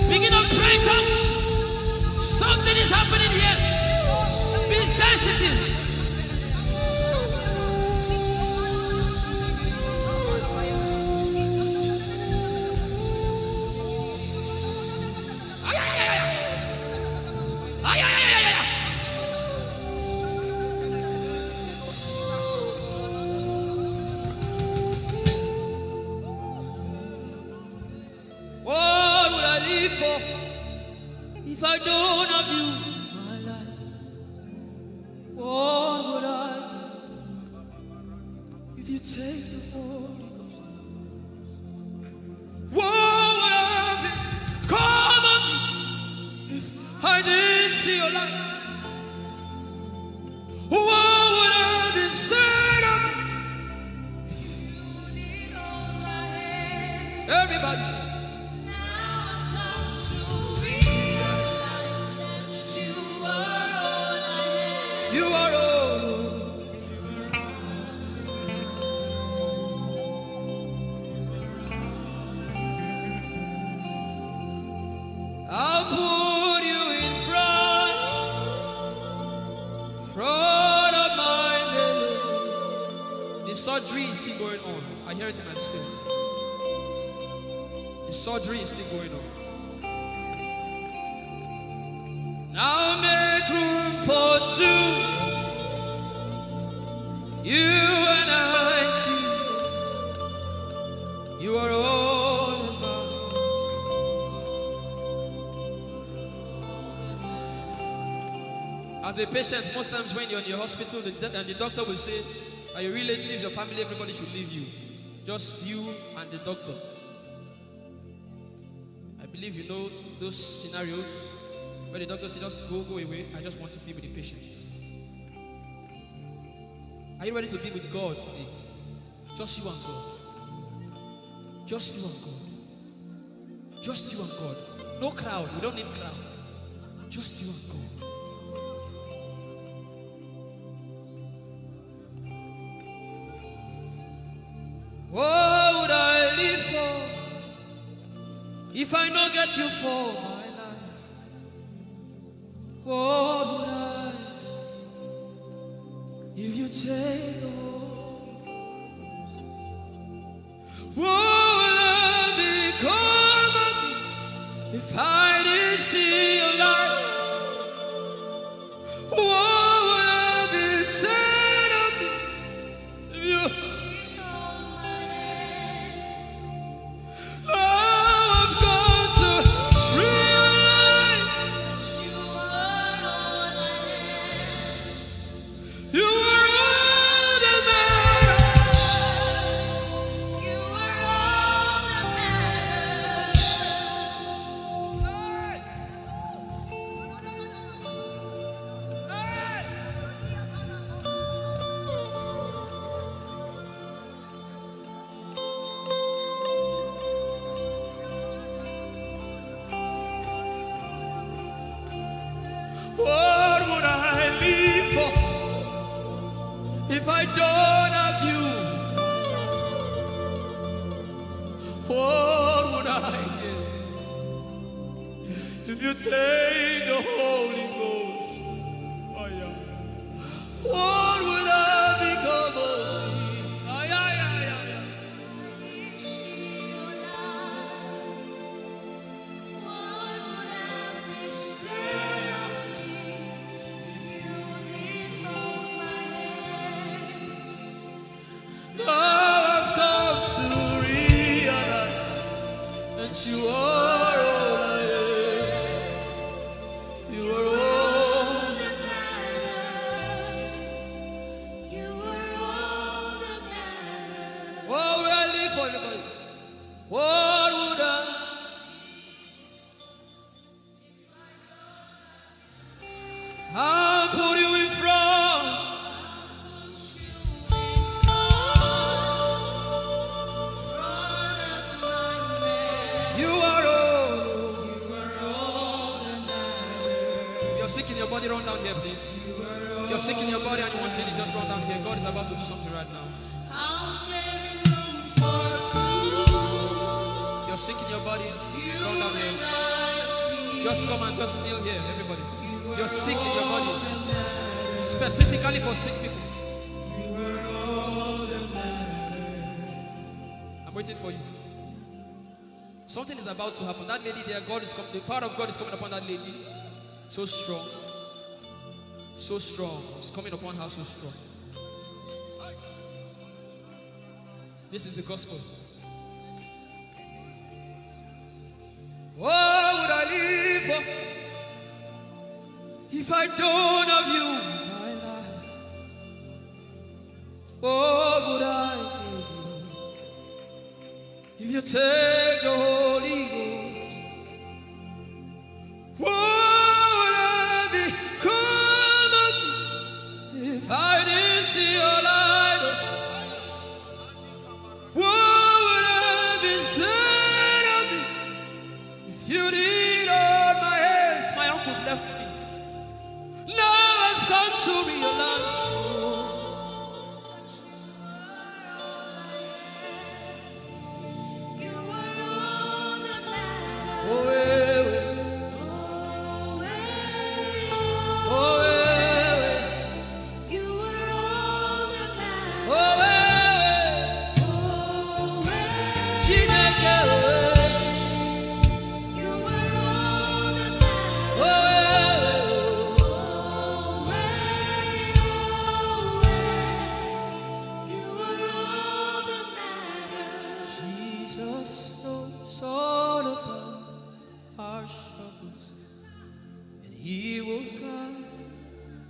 Begin to pray in tongues. Something is happening here. Be sensitive. If I don't have you, my life, what would I do? If you take the Holy Ghost, what would I be? Come on me, if I didn't see your light, what would I be said of me? If you need all my hand, everybody sing. You are all. I'll put you in front of my belly. The surgery is still going on. I hear it in my spirit. The surgery is still going on. Now make room for two. You and I, Jesus. You are all about. As a patient, most times when you're in your hospital, the doctor will say, are your relatives, your family, everybody should leave you. Just you and the doctor. I believe you know those scenarios. Where the doctor says, just go away. I just want to be with the patient. Are you ready to be with God today? Just you and God. Just you and God. Just you and God. No crowd. We don't need crowd. Just you and God. What would I live for if I don't get you for my life? What would I if you take the Holy Ghost? What would I become of me if I didn't see your light? What would I be said of me if you? I've got to realize you are all that matters. What would I give if you take the Holy Ghost? Oh, yeah. What would I become of me? Oh, yeah, yeah, yeah, yeah. I've come to realize that you are all I am. You are all that matters. You are all that matters. What would I live for anybody? What would I? I'll put you in front. Sick in your body, run down here, please. If you're sick in your body and you want healing, just run down here. God is about to do something right now. If you're sick in your body, run down here. Just come and just kneel here, everybody. If you're sick in your body, specifically for sick people. I'm waiting for you. Something is about to happen. That lady there, God is coming. The power of God is coming upon that lady. So strong. So strong. It's coming upon her so strong. This is the gospel. What would I live for if I don't have you in my life? What would I give if you take the Holy Ghost? What I didn't see your light. What would I be said of me if you did hold my hands? My uncles left me. Now I've come to realize. You are all that matters. Oh,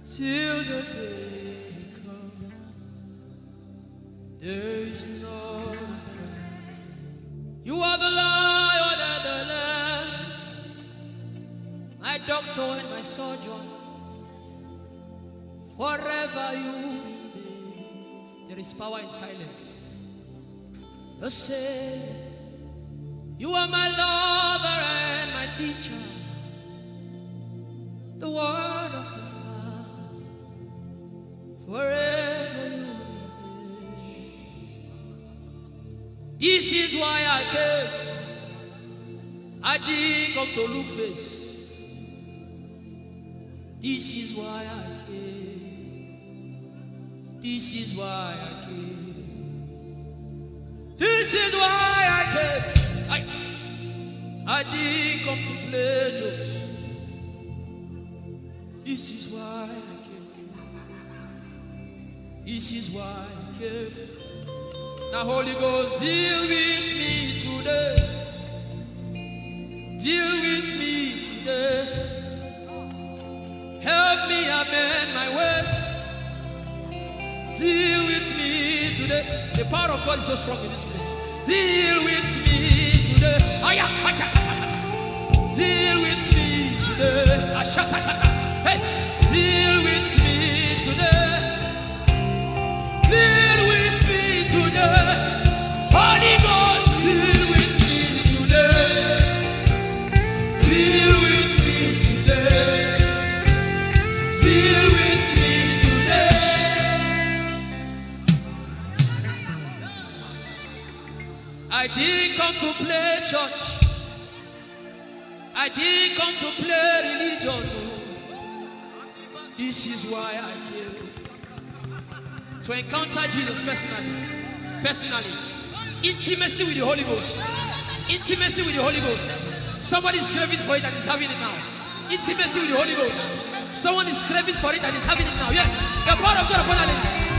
till the day comes, there is no friend. You are the lion and the lamb, my doctor and my surgeon. Forever you remain. There is power in silence. You say, you are my lover and my teacher, the word of the forever you remain. This is why I came. I didn't come to look face. This is why I came. This is why I came. This is why I came. I didn't come to play jokes. This is why I came. This is why I came. Now Holy Ghost, deal with me today. Deal with me today. Help me amend my ways. Deal with me today. The power of God is so strong in this place. Deal with me today. Deal with me today. Hey, deal with me today. Deal with me today. Holy Ghost, deal with me today. Deal with me today. Deal with me today. I did. didn't come to play church. I didn't come to play religion. This is why I came. To encounter Jesus personally. Intimacy with the Holy Ghost. Intimacy with the Holy Ghost. Somebody is craving for it and is having it now. Intimacy with the Holy Ghost. Someone is craving for it and is having it now. Yes. The power of God upon her.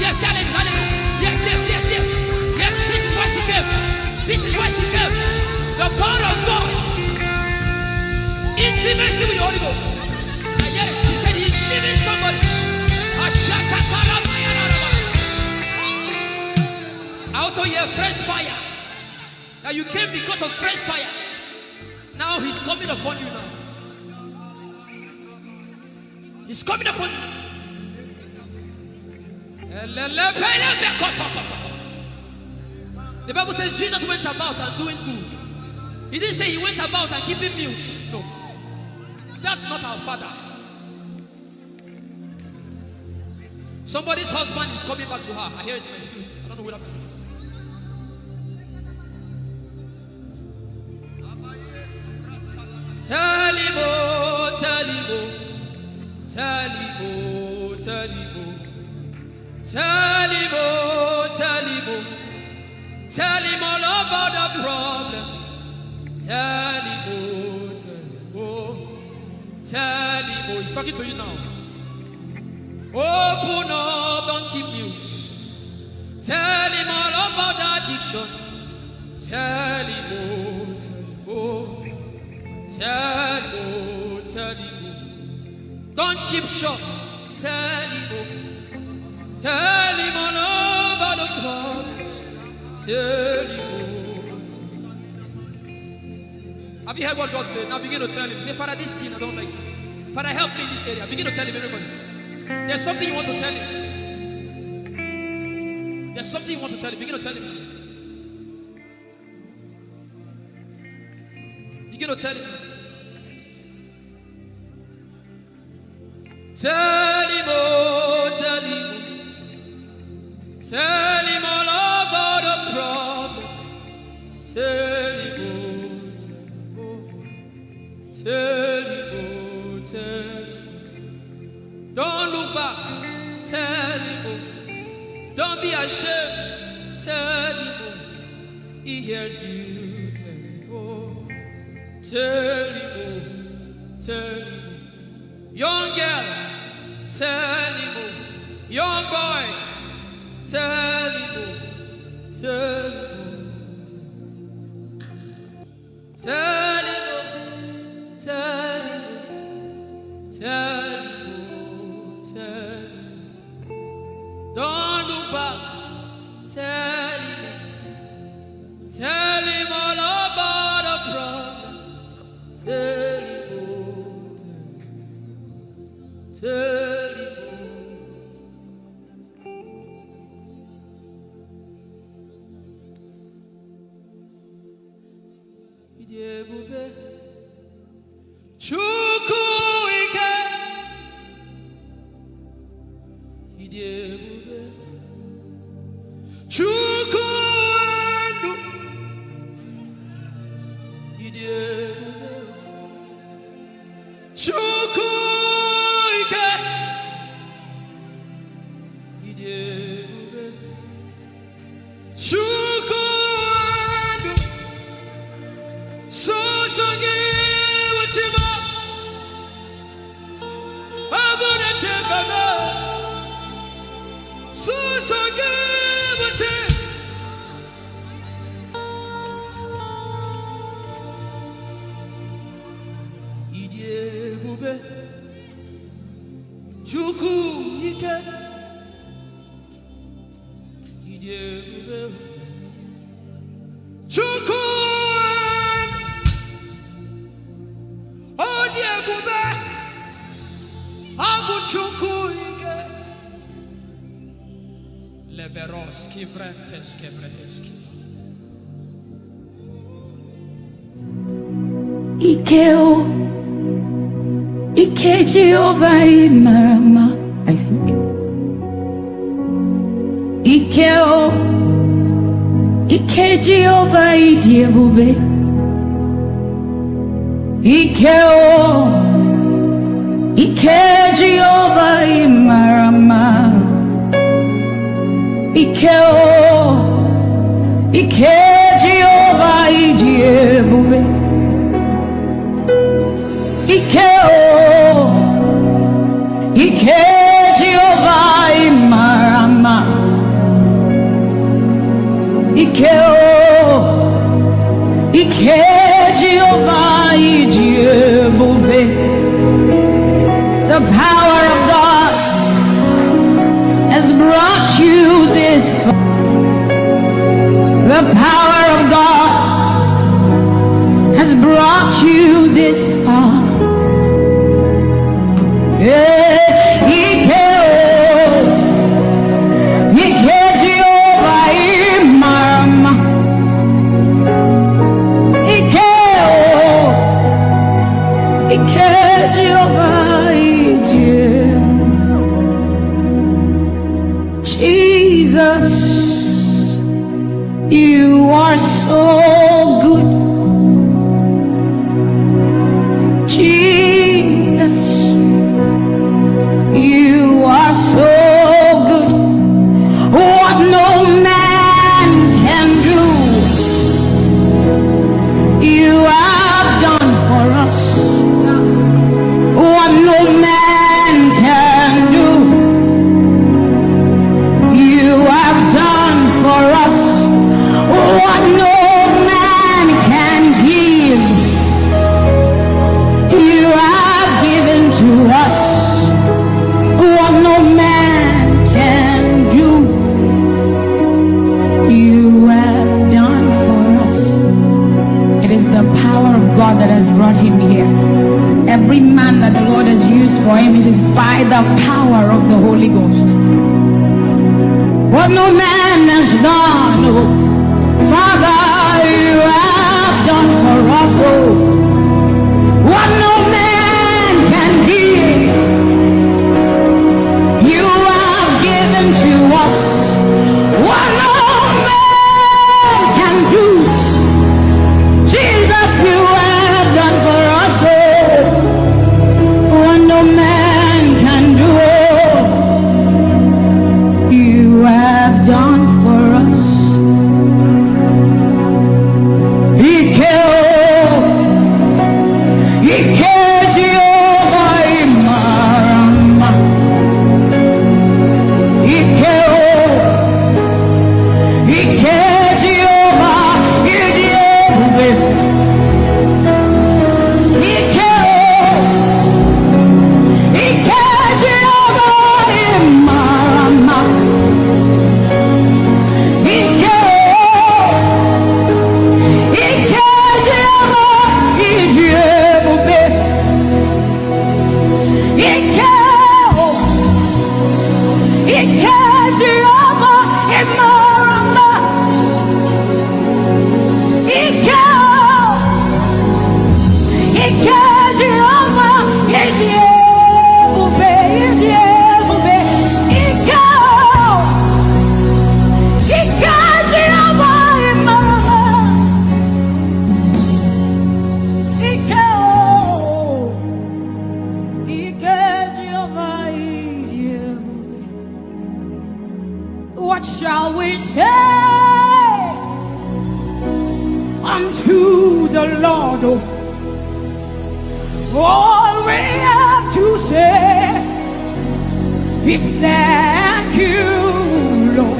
Yes, hallelujah. Yes. Yes, this is why she came. This is why she came. The power of God. Intimacy with the Holy Ghost. I get it. She said he's giving somebody. I also hear fresh fire. Now you came because of fresh fire. Now he's coming upon you now. He's coming upon you. The Bible says Jesus went about and doing good. He didn't say he went about and keeping mute. No. That's not our Father. Somebody's husband is coming back to her. I hear it in my spirit. I don't know who that person is. Tell him, oh, tell him, oh. Tell him, oh, tell him, oh. Tell him, oh, tell him, oh. Tell him all about the problem. Tell him, oh, tell him, oh. Tell him, oh. He's talking to you now. Open up, don't keep mute. Tell him all about the addiction. Tell him, oh, tell him, oh. Tell him, oh, tell him, oh. Don't keep short. Tell him, oh. Tell him all about the problems. Tell him, oh. Have you heard what God said? Now begin to tell him. Say, Father, this thing I don't like it. Father, help me in this area. Begin to tell him, everybody. There's something you want to tell him. There's something you want to tell him. Begin to tell him. Begin to tell him. Tell him, oh, tell him. Tell him all about the problem. Tell him, oh, tell him, oh, tell him. Don't look back. Tell him, oh. Don't be ashamed. Tell him, oh. He hears you. Tell him, oh. Tell him, oh. Tell him. Young girl, tell him, oh. Young boy, tell him, oh. Tell him, oh. Tell him, oh. Tell him, oh. Tell him, oh. Tell him. Don't look back. Tell him, oh. Tell him all about the problem. Tell him, oh. Tell him, Ijeoma Chukwu ike Ijeoma Chukwu ndu Ijeoma Chukwu ike Ijeoma Chukwu ndu Songi wachima Aguna chembama Songi wachima Ijeoma Chukwu ike Ijeoma Chukwu Odiebube Abu Chukwu ike Leberoski Vrenteski Vrenteski Ikeo Ike Jehovah Marama, I think. Ikeo Ike Jehovah Idiebube. Ike Jehovah Imarama. Ike Jehovah Idiebube. Ike Jehovah Imarama. Ike Jehovah Idiebube. The power of God has brought you this far. The power of God has brought you this far. Yeah. Jesus, you are so good. Jesus, you are so good. What no man can do, you have done for us. What no man can do, you have done for us. What no man can give, you have given to us. What no man can do, you have done for us. It is the power of God that has brought him here. Every man that the Lord has used for him, it is by the power of the Holy Ghost. What no man has done, oh, Father, you have done for us, oh. What no man can give, you have given to us. What no man can do, Jesus, you have done for us, oh. What no man can do, oh, you have done for us. What shall we say unto the Lord? All we have to say is thank you, Lord.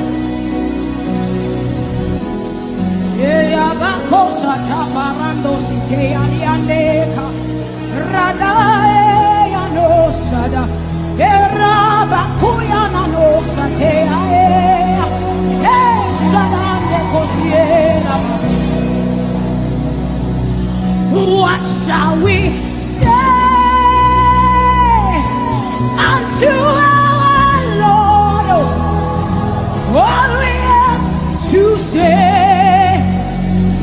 What shall we say unto our Lord? All we have to say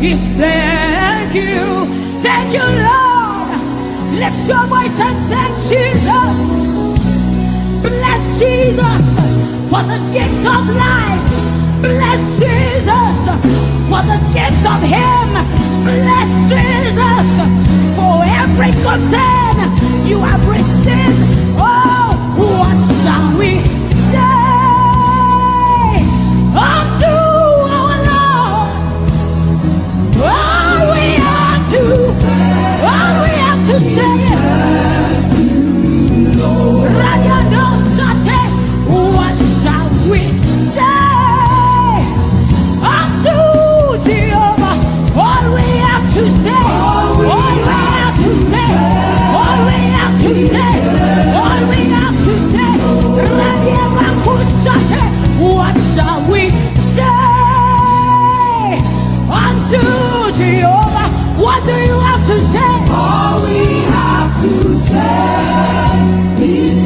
is thank you, Lord. Lift your voice and thank Jesus. Bless Jesus for the gift of life. Bless Jesus for the gifts of him. Bless Jesus for every good thing you have received. Oh, what shall we say unto our Lord? All we have to say is, what shall we say unto Jehovah? All we have to say, all we have to say, all we have to say, all we have to say, what shall we say unto Jehovah? What do you have to say? All we have to say is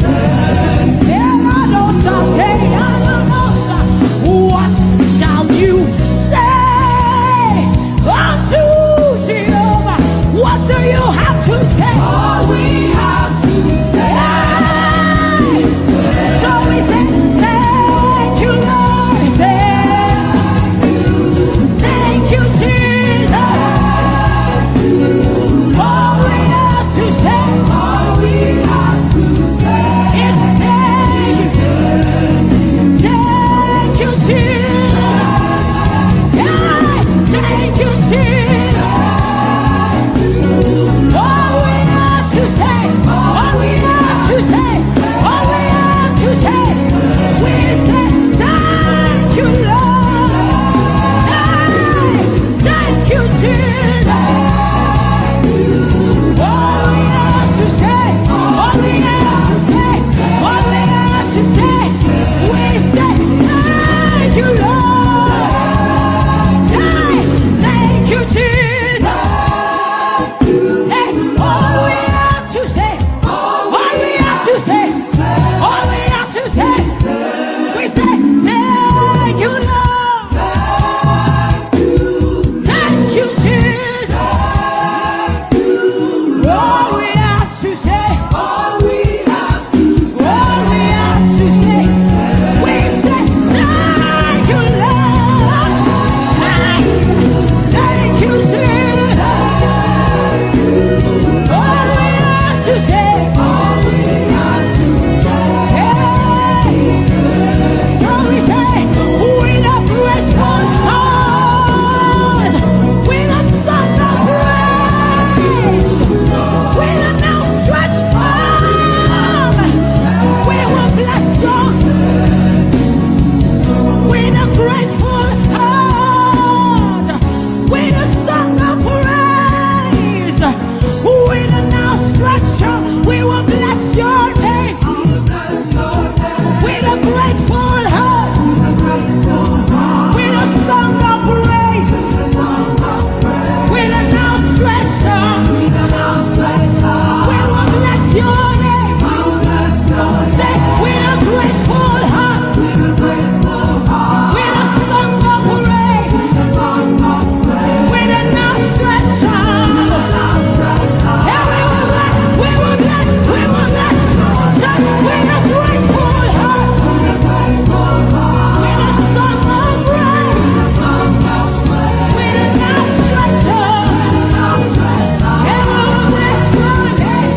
what shall you say unto Jehovah? What do you have to say? all we have to say. So we say, thank you, Lord. Thank you, Jesus. All we have to say, All we have to say is thank you, Jesus. Thank you, Jesus. All we have to say, all we have to say, all we have to say, we say thank you, Lord. Thank you, Jesus. All we have to say, all we have to say, all we have to say, we say thank you, Lord. Thank you, Jesus. Hey, all we have to say, all we have to say, all we have to say, we say thank you, Lord. Thank you, Jesus. All we have to say, all we have to all we have to say, we say thank you, Lord. Thank you, Jesus. All we have to say, all we have to hey. So we say, with a grateful heart, with a song of praise, with an outstretched arm, we will bless you. With a grateful heart, with a song of praise, with an outstretched arm, we will bless your name. With a grateful heart, with a song of praise, with an outstretched arm, we will bless your name. Say, with a grateful heart, with a song of praise, with an outstretched arm. Yeah, we will bless, we will bless, we will bless. Say, with a grateful heart, with a song of praise, with an outstretched arm. Yeah, we will bless your name.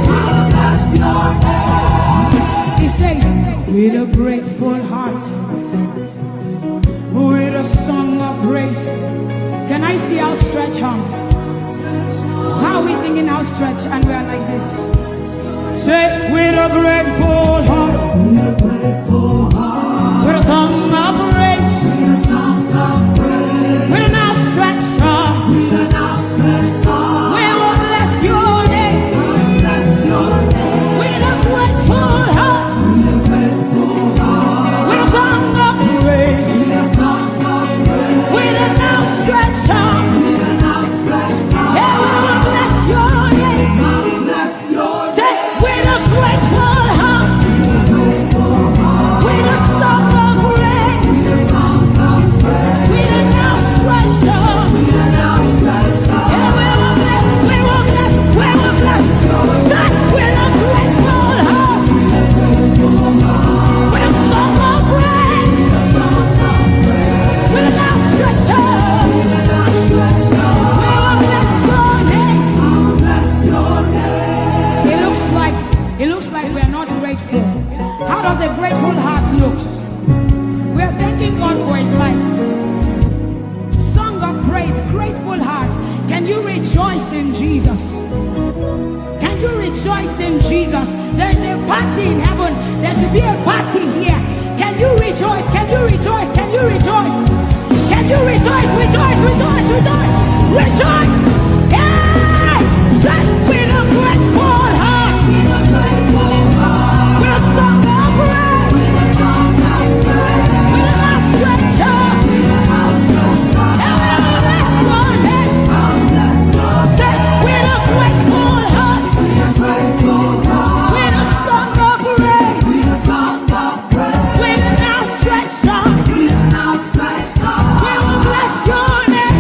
He says, with a grateful heart, with a song of praise. Can I see outstretched arm? How are we singing outstretched and we are like this? Say, with a grateful heart, with a song of praise, with an outstretched arm, we will bless your name. With a grateful heart, with a song of praise, with an outstretched arm, yeah, we will bless your name. Say, with a grateful heart, does a grateful heart look? We are thanking God for his life. Song of praise, grateful heart. Can you rejoice in Jesus? Can you rejoice in Jesus? There is a party in heaven. There should be a party here. Can you rejoice? Can you rejoice? Can you rejoice? Can you rejoice? Rejoice, rejoice, rejoice, rejoice! Yeah! Just with a grateful heart. With a song of praise. With a song of praise. With a stretch up. And we will bless your name. Say, with a grateful heart. With a song of praise. With a song of praise. With an outstretched arm. With an outstretched arm. We will bless your name.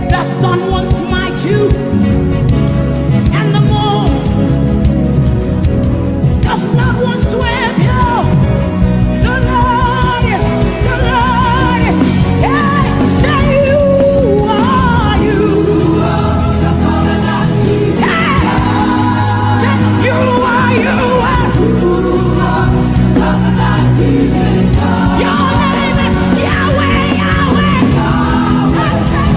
The sun will smite you, and the moon, the flood will sweep you. The Lord, hey, say you are you. The covenant keeper. Hey, say you are you. Covenant keeper. Your name is Yahweh, Yahweh. Your name is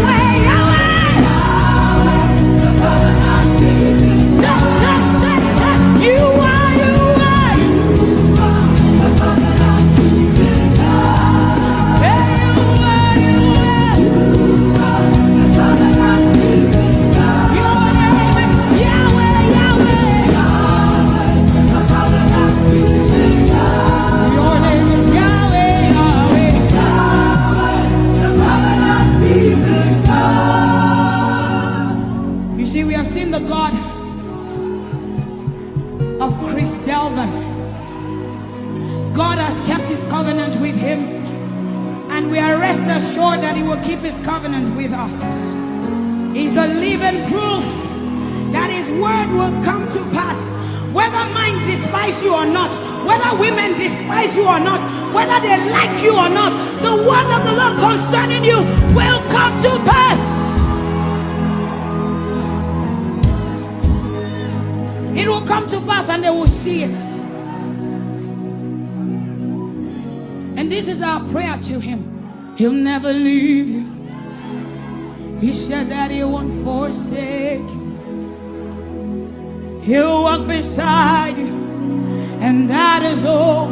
Yahweh, Yahweh. You are, you are. Your name is Yahweh, Yahweh. Your name is Yahweh, Yahweh. You see, we have seen the God of Chris Delvin. God has kept his covenant with him, and we are rest assured that he will keep his covenant with us. He's a living proof that his word will come to pass. Whether men despise you or not, whether women despise you or not, whether they like you or not, the word of the Lord concerning you will come to pass. It will come to pass and they will see it. And this is our prayer to him. He'll never leave you. He said that he won't forsake you. He'll walk beside you, and that is all.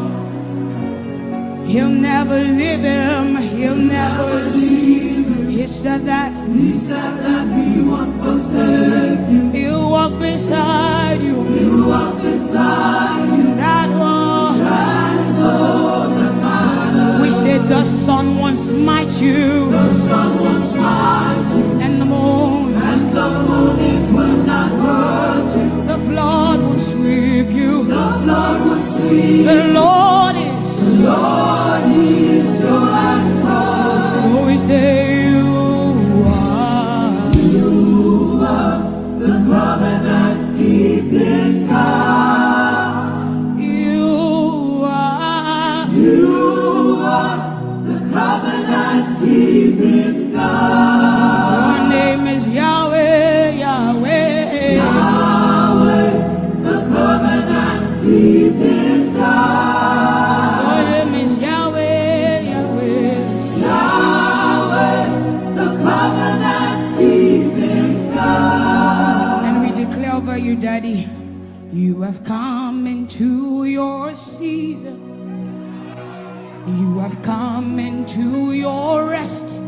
He'll never leave him. He'll never leave him. He said that he won't forsake you. He'll walk beside you. He'll walk beside you. That is all that matters. We said the sun won't smite you. The sun won't smite you. And the moon. And the moon it will not hurt you. The flood will sweep you. The flood will sweep. The Lord is your anchor. So we say you are the covenant keeping God. You are the covenant keeping God. Your name is Yahweh, Yahweh. The covenant keeping God. Your name is Yahweh, Yahweh. The covenant keeping God. And we declare over you, Daddy, you have come into your season. You have come into your rest.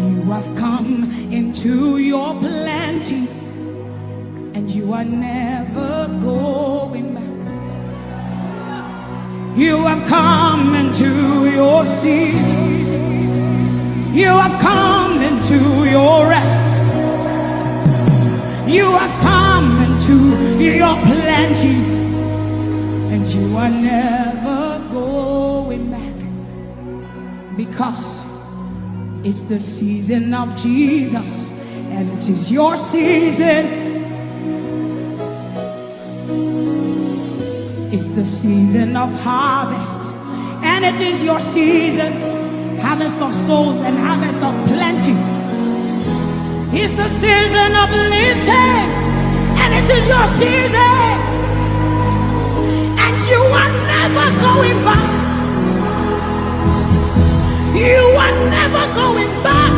You have come into your plenty. And you are never going back. You have come into your season. You have come into your rest. You have come into your plenty. And you are never going back. Because it's the season of Jesus. And it is your season. It's the season of harvest, and it is your season. Harvest of souls and harvest of plenty. It's the season of lifting, and it is your season. And you are never going back. You are never going back.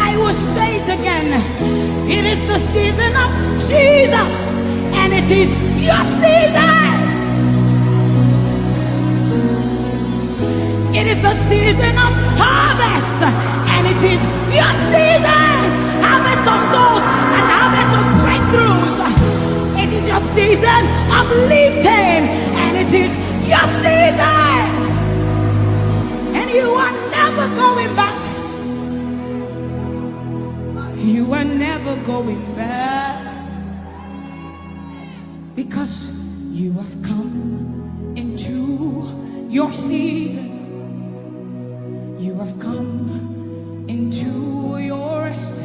I will say it again. It is the season of Jesus. And it is your season. It is the season of harvest. And it is your season. Harvest of souls and harvest of breakthroughs. It is your season of lifting. And it is your season. And you are never going back. You are never going back. Because you have come into your season. You have come into your rest.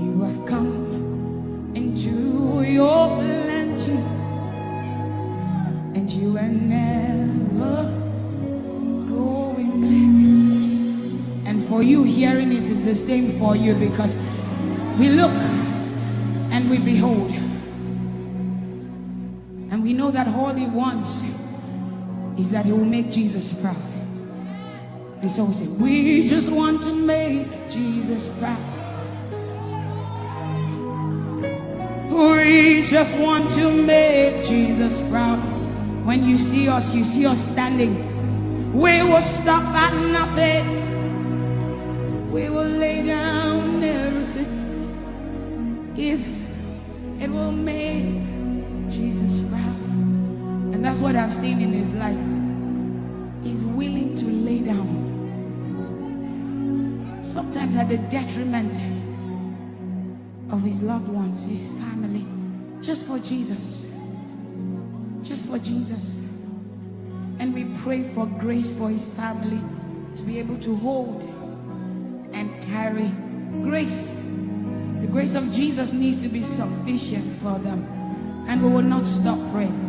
You have come into your plenty, and you are never going back. And for you, hearing it is the same for you, because we look and we behold, and we know that all he wants is that he will make Jesus proud. And so we say, we just want to make Jesus proud. We just want to make Jesus proud. When you see us standing. We will stop at nothing. We will lay down everything if it will make Jesus proud. And that's what I've seen in his life. He's willing to lay down, sometimes at the detriment of his loved ones, his family, just for Jesus. Just for Jesus. And we pray for grace for his family to be able to hold and carry grace. The grace of Jesus needs to be sufficient for them, and we will not stop praying.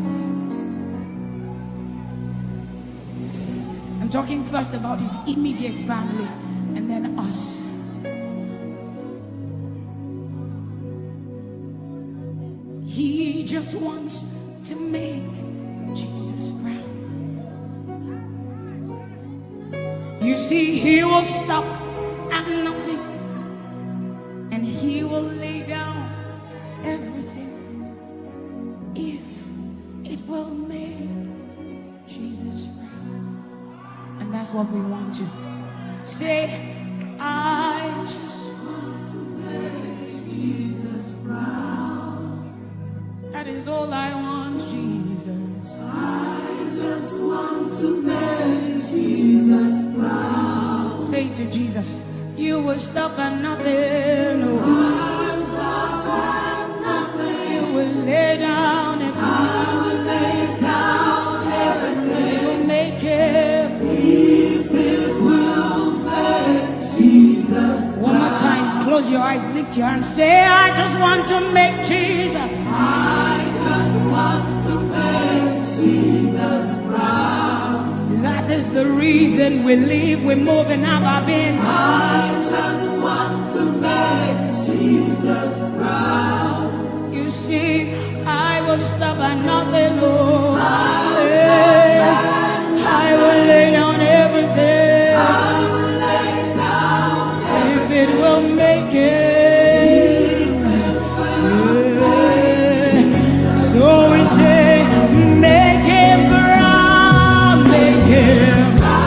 I'm talking first about his immediate family and then us. He just wants to make Jesus proud. You see, he will stop at nothing, and he will lay down everything if it will make Jesus proud. And that's what we want to say. I just want to make Jesus proud. That is all I want, Jesus. I just want to make Jesus proud. Say to Jesus, you will stop at nothing. No. I will stop at nothing. You will lay down and I will lay down everything. You will make it. If it will make Jesus. One more time, close your eyes, lift your hands, say, I just want to make Jesus. I just want to make Jesus proud. That is the reason we live, we move, and have our being. I just want to make Jesus proud. You see, I will stop at nothing, Lord. I will lay down everything. I will lay down everything. If it will make it. So we say, make him proud, make him proud.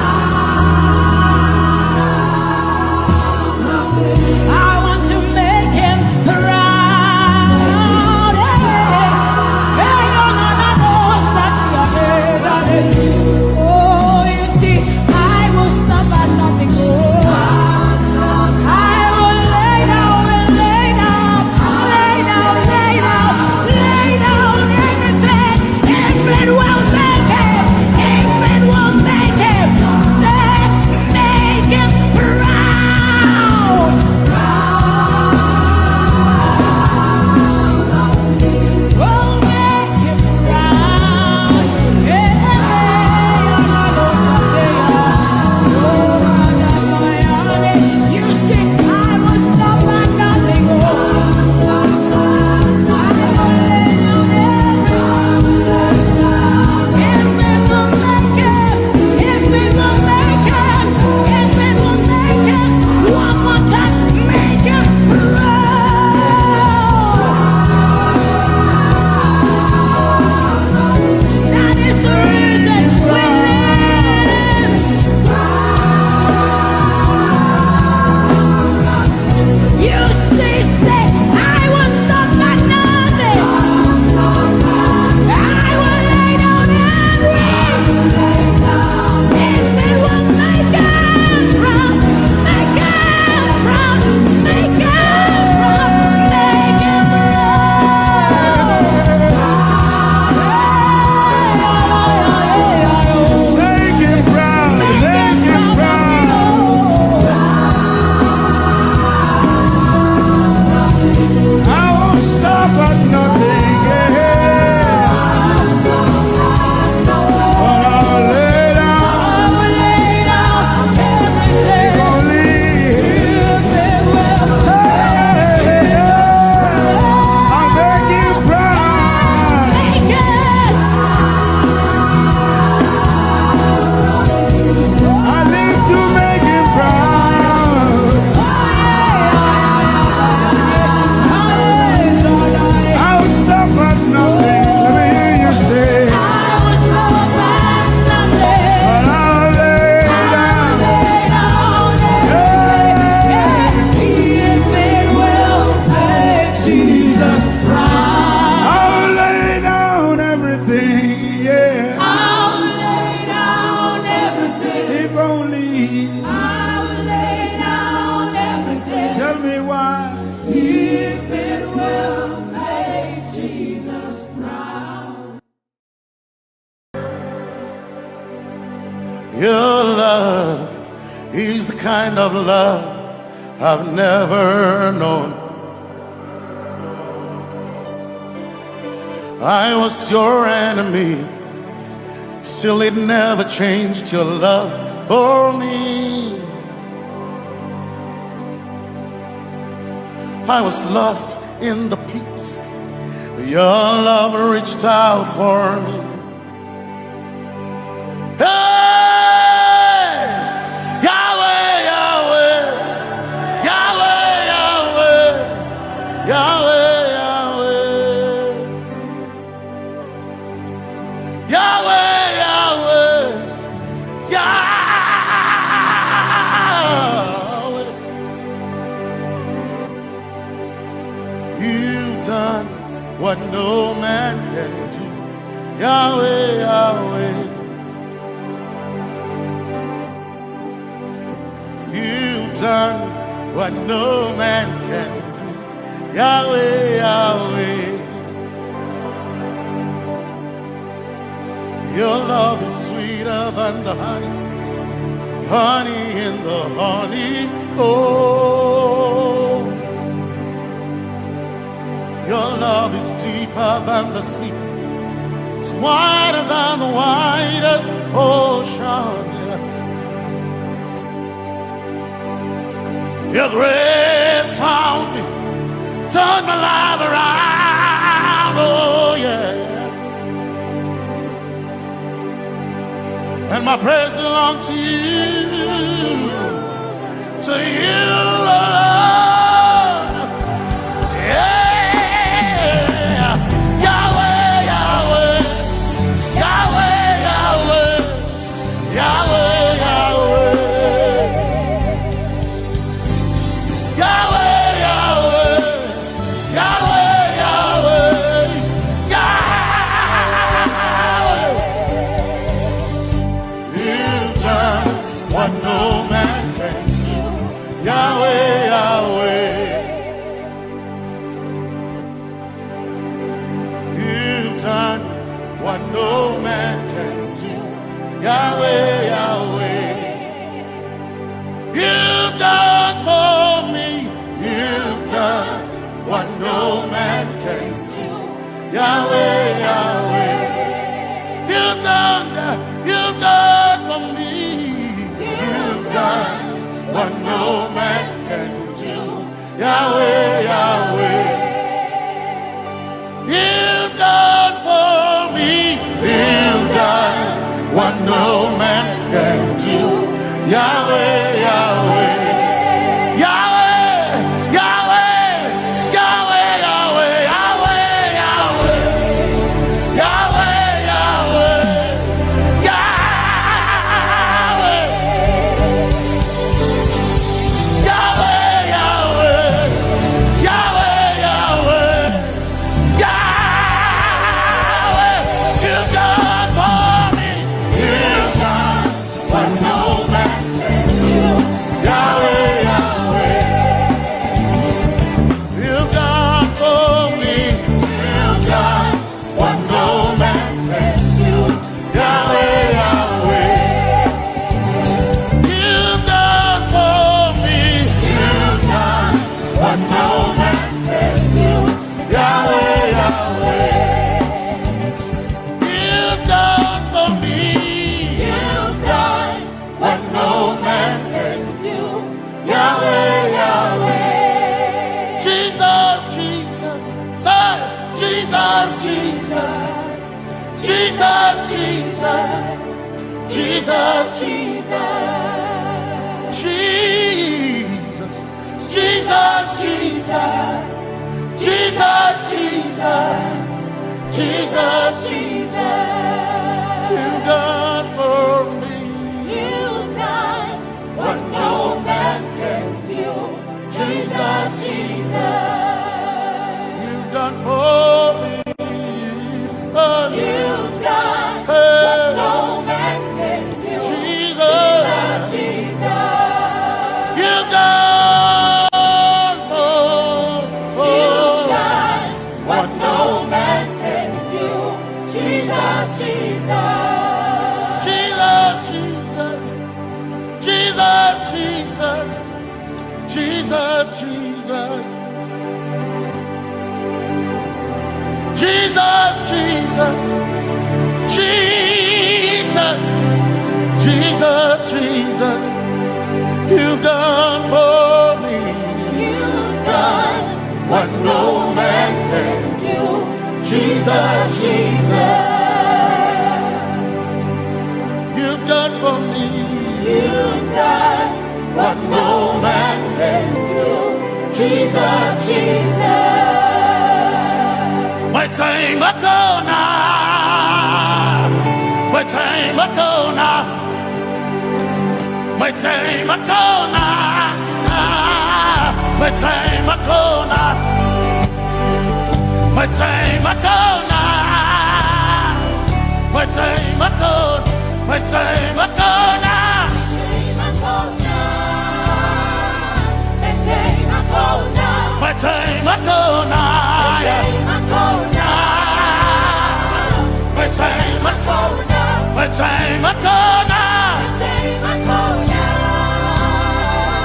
I want to make him proud. Hey, no, no, no, no, Your love is the kind of love I've never known. I was your enemy, still it never changed your love for me. I was lost in the pits, but your love reached out for me. Hey! Yahweh, Yahweh, Yahweh, Yahweh, Yahweh. What no man can do, Yahweh, Yahweh. You've done what no man can do, Yahweh, Yahweh. Your love is sweeter than the honey, honey in the honey. Oh, your love is deeper than the sea. It's wider than the widest ocean. Your grace found me, turned my life around. Oh yeah. And my praise belongs to you, Lord. Yeah. No man can do, Yahweh, Yahweh. You've done for me, you've done what no man can do, Yahweh, Yahweh. You've done for me, you've done what no man can do, Yahweh, Yahweh. You've done for me, you've done what no man can do, Yahweh, Yahweh. Yahweh, Yahweh, Yahweh, Yahweh, Yahweh, Yahweh, Yahweh, Yahweh, Yahweh, Yahweh, Yahweh, Yahweh, Yahweh. You've done for me, you've done what no man can do, Yahweh, Yahweh. You've done for me, you've done what no man can do, Yahweh, Yahweh. You've done for me, you've done what no man can do, Yahweh, Yahweh. You've done for me, you've done what no man can do, Yahweh, Yahweh. Jesus, Jesus, say, Jesus, Jesus, Jesus, Jesus, Jesus, Jesus, Jesus, Jesus, Jesus, Jesus, Jesus, Jesus. You've done for me, you've done what no man can do, Jesus, Jesus. You've done for me, oh, you've done what no man can do, Jesus, Jesus. You've done you've done what no man can do, Jesus, Jesus. Jesus, Jesus. Jesus, Jesus. Jesus. Jesus, Jesus. You've done for me. You've done what no man can do. Jesus, Jesus. You've done for me. You've done what no man can do. Jesus, Jesus. My time ago now. My time ago now. My time ago now. My time ago now. My time ago now. My time ago. My time ago now. My time ago now. My time ago. My time ago now.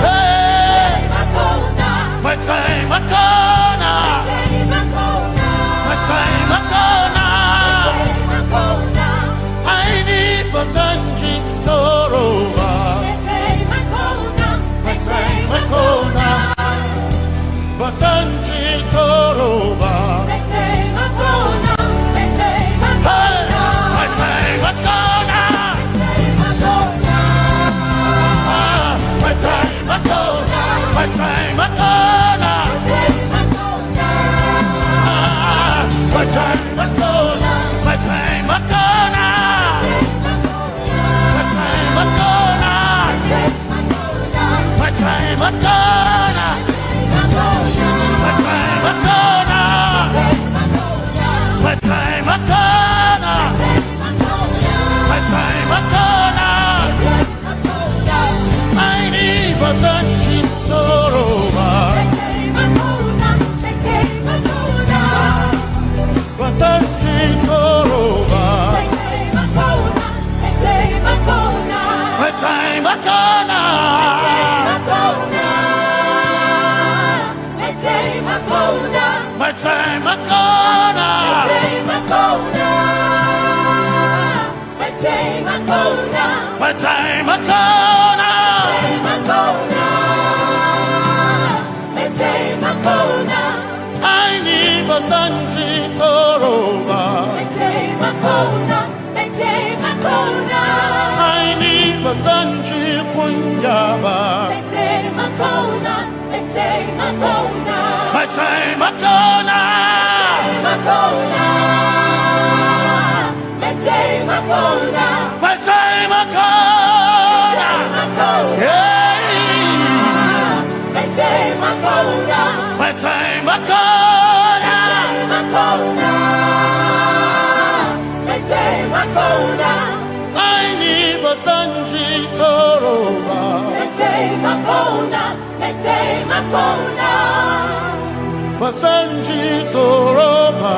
Hey. My time ago now. My time ago now. I need Basanji Toroba. My time ago now. Basanji Toroba. My time ago now. My time ago now. My time ago now. My time ago now. My time ago now. My time ago now. My time ago now. My time ago now. My time ago now. My time ago now. I need Basanji Toroba. Basanji Toroba. My time ago now. My time ago now. My time ago now. I need Basanji Toroba. I need Basanji Punjaba. My time ago now. My time ago now. Yeah. My time ago now. I need Basanji Toroba. Basanji Toroba.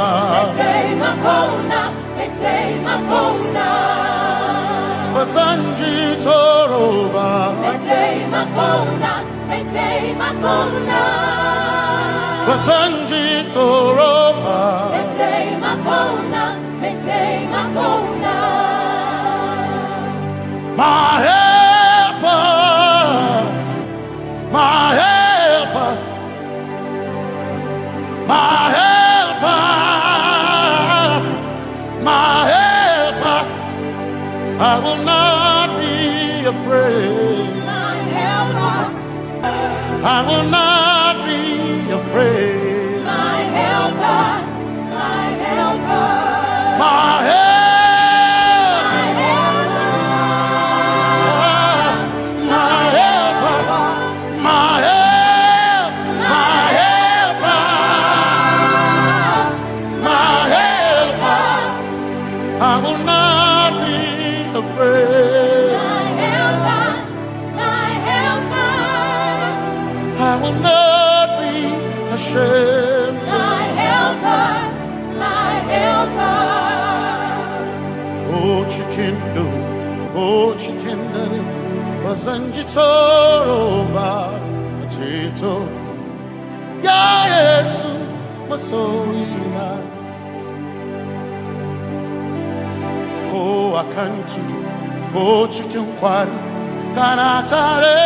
Basanji Toroba. Basanji Toroba. My helper, my helper, my helper, my helper. I will not be afraid. My helper. I will not be afraid. My helper. My helper. My helper. I will not be afraid. My helper, my helper. I will not be ashamed. My helper, my helper. Oh, chikindo, oh, chikindari, Basanji Toroba. My Cheto Ya Yesu Masoina Oh akantu Oh chicken kwari Kanatare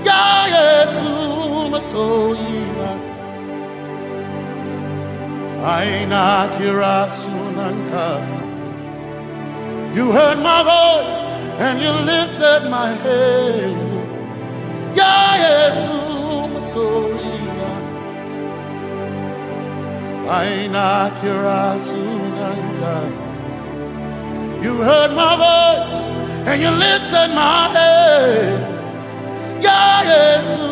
Ya Yesu Masoina Aina Kirasunanka You heard my voice and you lifted my head. Ya Yesu Masoina Aina Kirasunanka You heard my voice and you lifted my head. Ya Yesu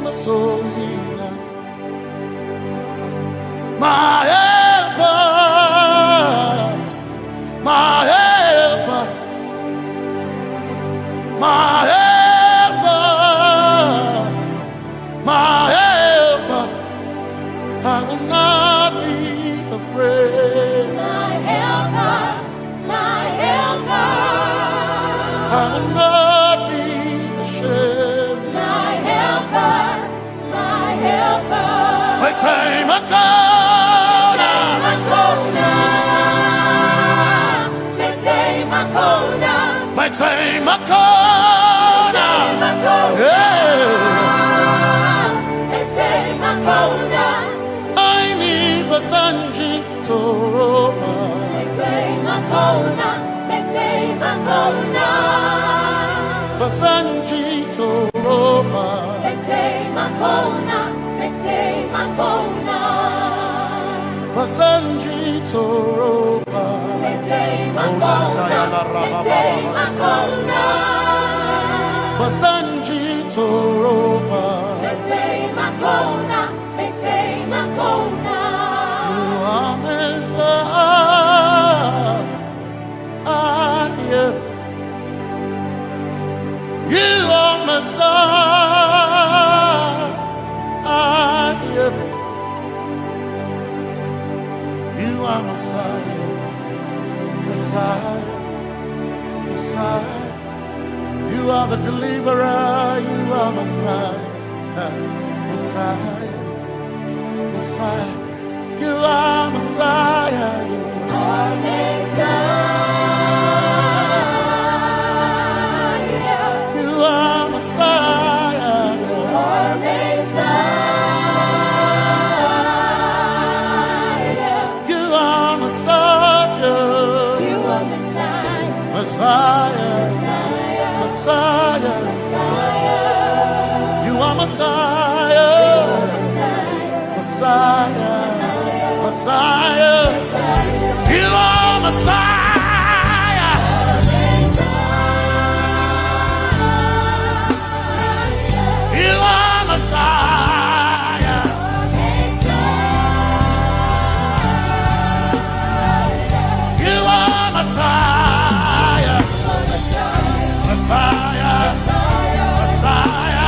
Masoina My helper My helper My helper, my helper, I will not be afraid. My helper, my helper, I will not be ashamed. my helper, my helper. My time I come, my time I come. I need Basanji Toroba. Basanji Toroba. Basanji Toroba. Basanji Toroba. You are Messiah. You are Messiah. You are Messiah. Messiah. Messiah. You are the deliverer. You are Messiah. Messiah. Messiah. You are Messiah. You are Messiah. You are Messiah. You are Messiah. You are Messiah. You are Messiah. Messiah. Messiah. You are Messiah. Messiah. Messiah. You are Messiah. You are Messiah. You are Messiah. Messiah. Messiah.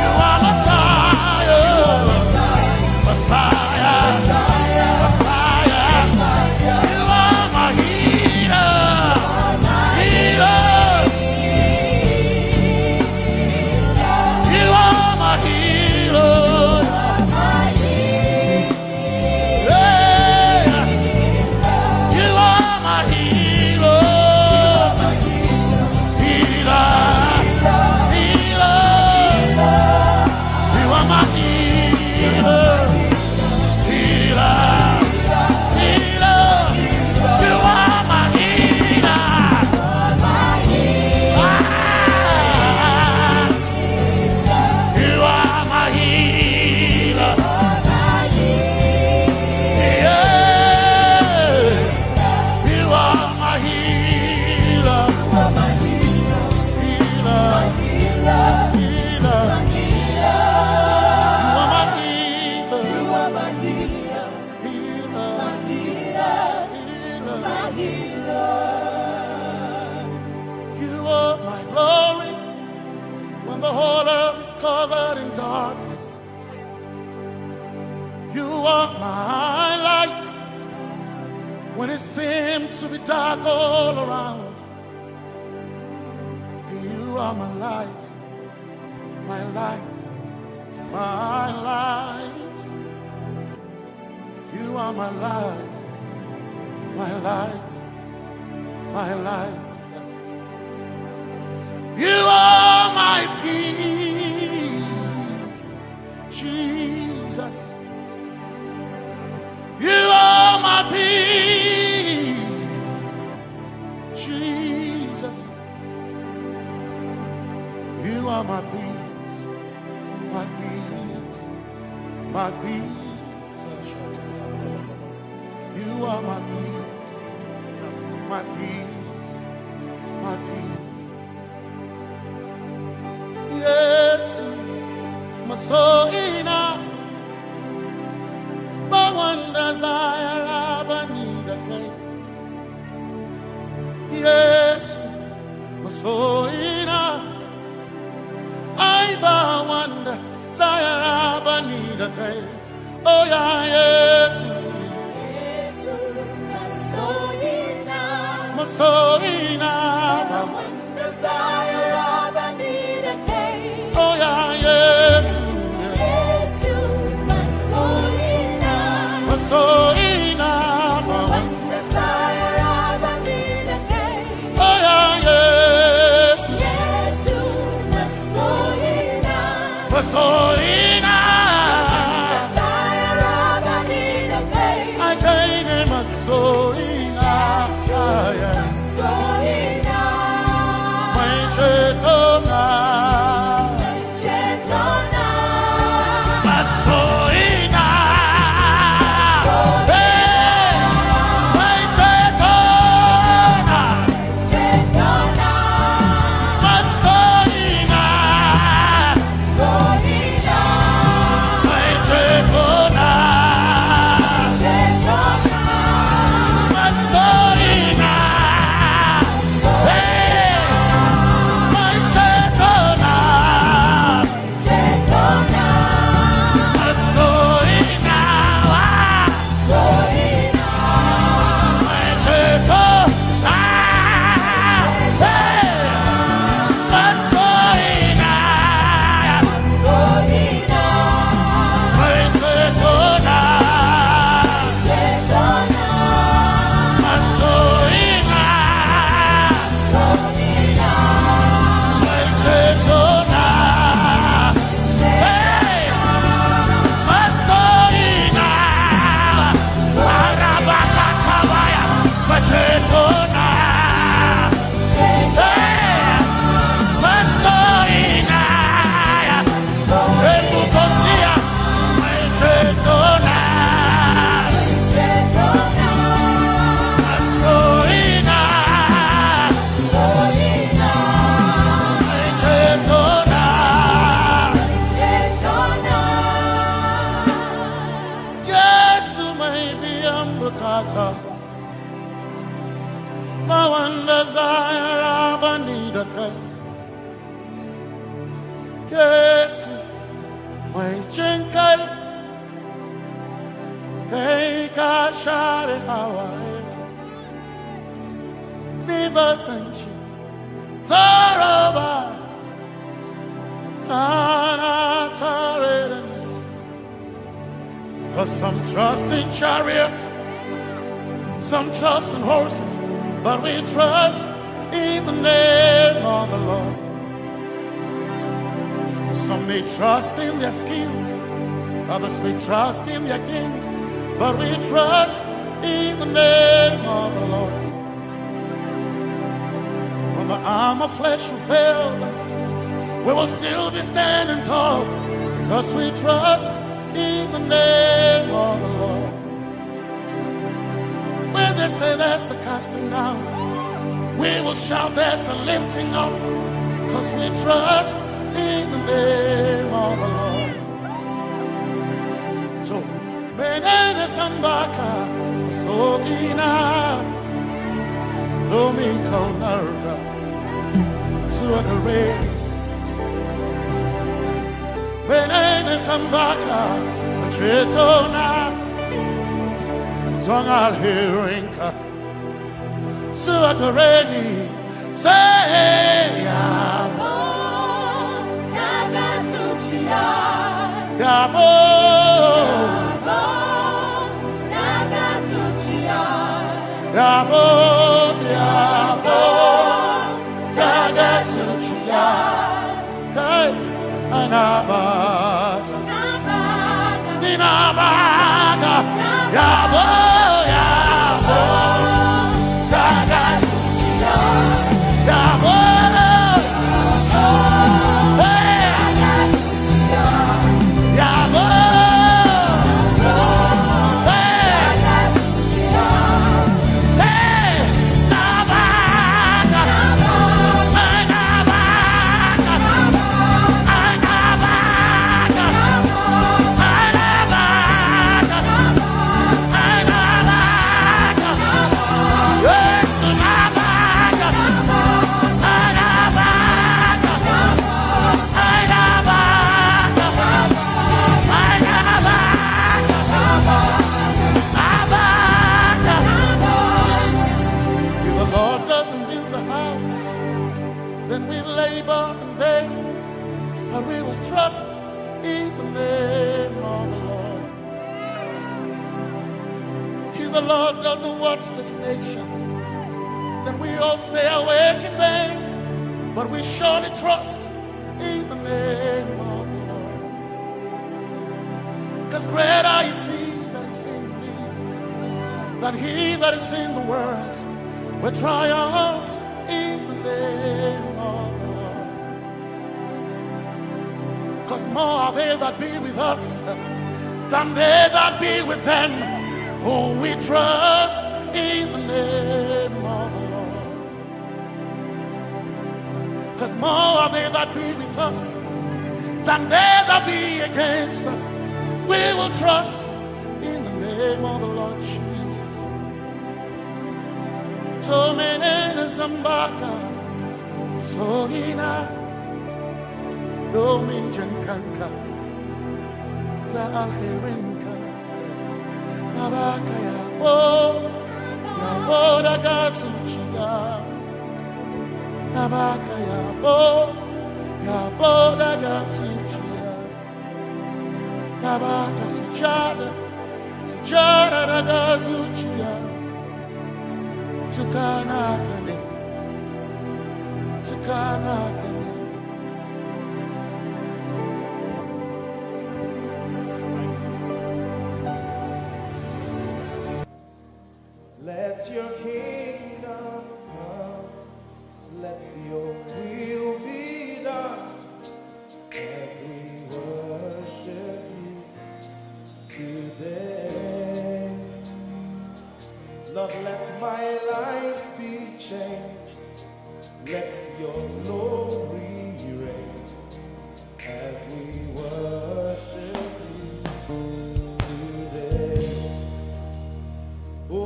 You are Messiah. Messiah. Messiah. You are my healer. Healer. You are my healer. Yeah. You are my healer. Healer. Healer. You are my healer. Healer. Healer. You are my healer. You are my healer. Yeah. You are my healer. Healer. Healer. You are my healer. Healer. You are my glory when the whole earth is covered in darkness. You are my light when it seemed to be dark all around. You are my light, my light, my light. You are my light, my light, my light. You are my peace, Jesus. You are my peace, Jesus. You are my peace, my peace, my peace. You are my peace, my peace, my peace. Yes, my soul in a but one desire I need a day. Yes, my soul in a I but one desire I need a day. Oh yeah, yes. Masoina, one desire I need a day. Oh yeah, yes, yes, Masoina, one desire I need a day. Oh yeah, yes, yes, Masoina, desire I need a day. I can't Masoina. Yes, my chenkai, they can share Hawaii. Never sent you, Zaraba, cause some trust in chariots, some trust in horses, but we trust in the name of the Lord. Some may trust in their skills, others may trust in their gains, but we trust in the name of the Lord. When the arm of flesh will fail, we will still be standing tall, because we trust in the name of the Lord. When they say there's a casting down, we will shout there's a lifting up, because we trust in the name of the Lord. So, Benene Sambaka, Sogina, Domingo Narga, Suakare, Benene Sambaka, Chetona, Tongal Hirinka, Suakareni, say, Yabo, Yabo, Kagasuchia, Hey, Anabaga, Ninabaga, Yabo, Yabo, Kagasuchia, Yabo, Hey, Yabo. Trust in the name of the Lord. If the Lord doesn't watch this nation, then we all stay awake in vain. But we surely trust in the name of the Lord. Because greater is He that is in me than he that is in the world. We triumph in the name of the Lord. Because more are they that be with us than they that be with them. Oh, we trust in the name of the Lord. Because more are they that be with us than they that be against us. We will trust in the name of the Lord Jesus. Tomene Zambaka, Sohina. Dominjan kanka, ta alherinka, nabaka ya boda gasuchiya, nabaka ya boda gasuchiya, nabaka sujada da gasuchiya, tukana kane. Let your kingdom come, let your will be done, as we worship you today. Lord, let my life be changed, let your glory reign, as we worship you today. Oh,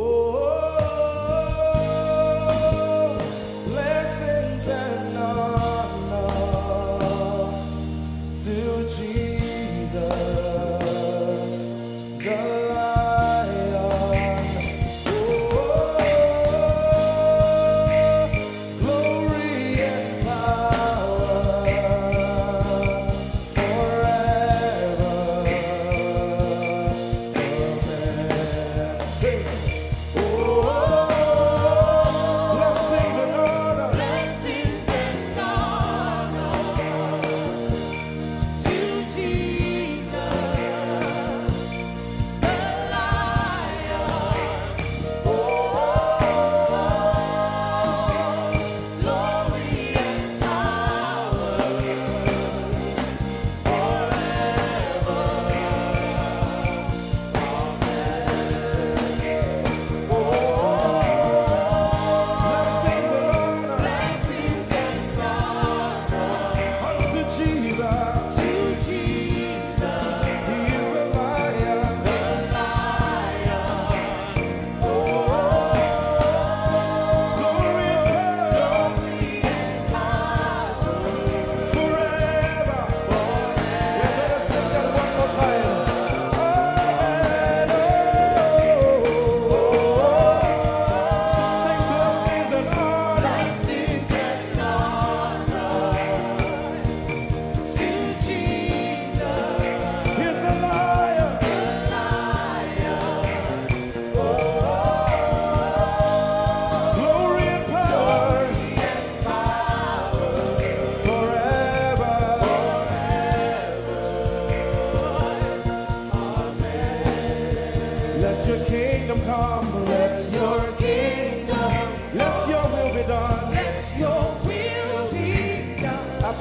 forever.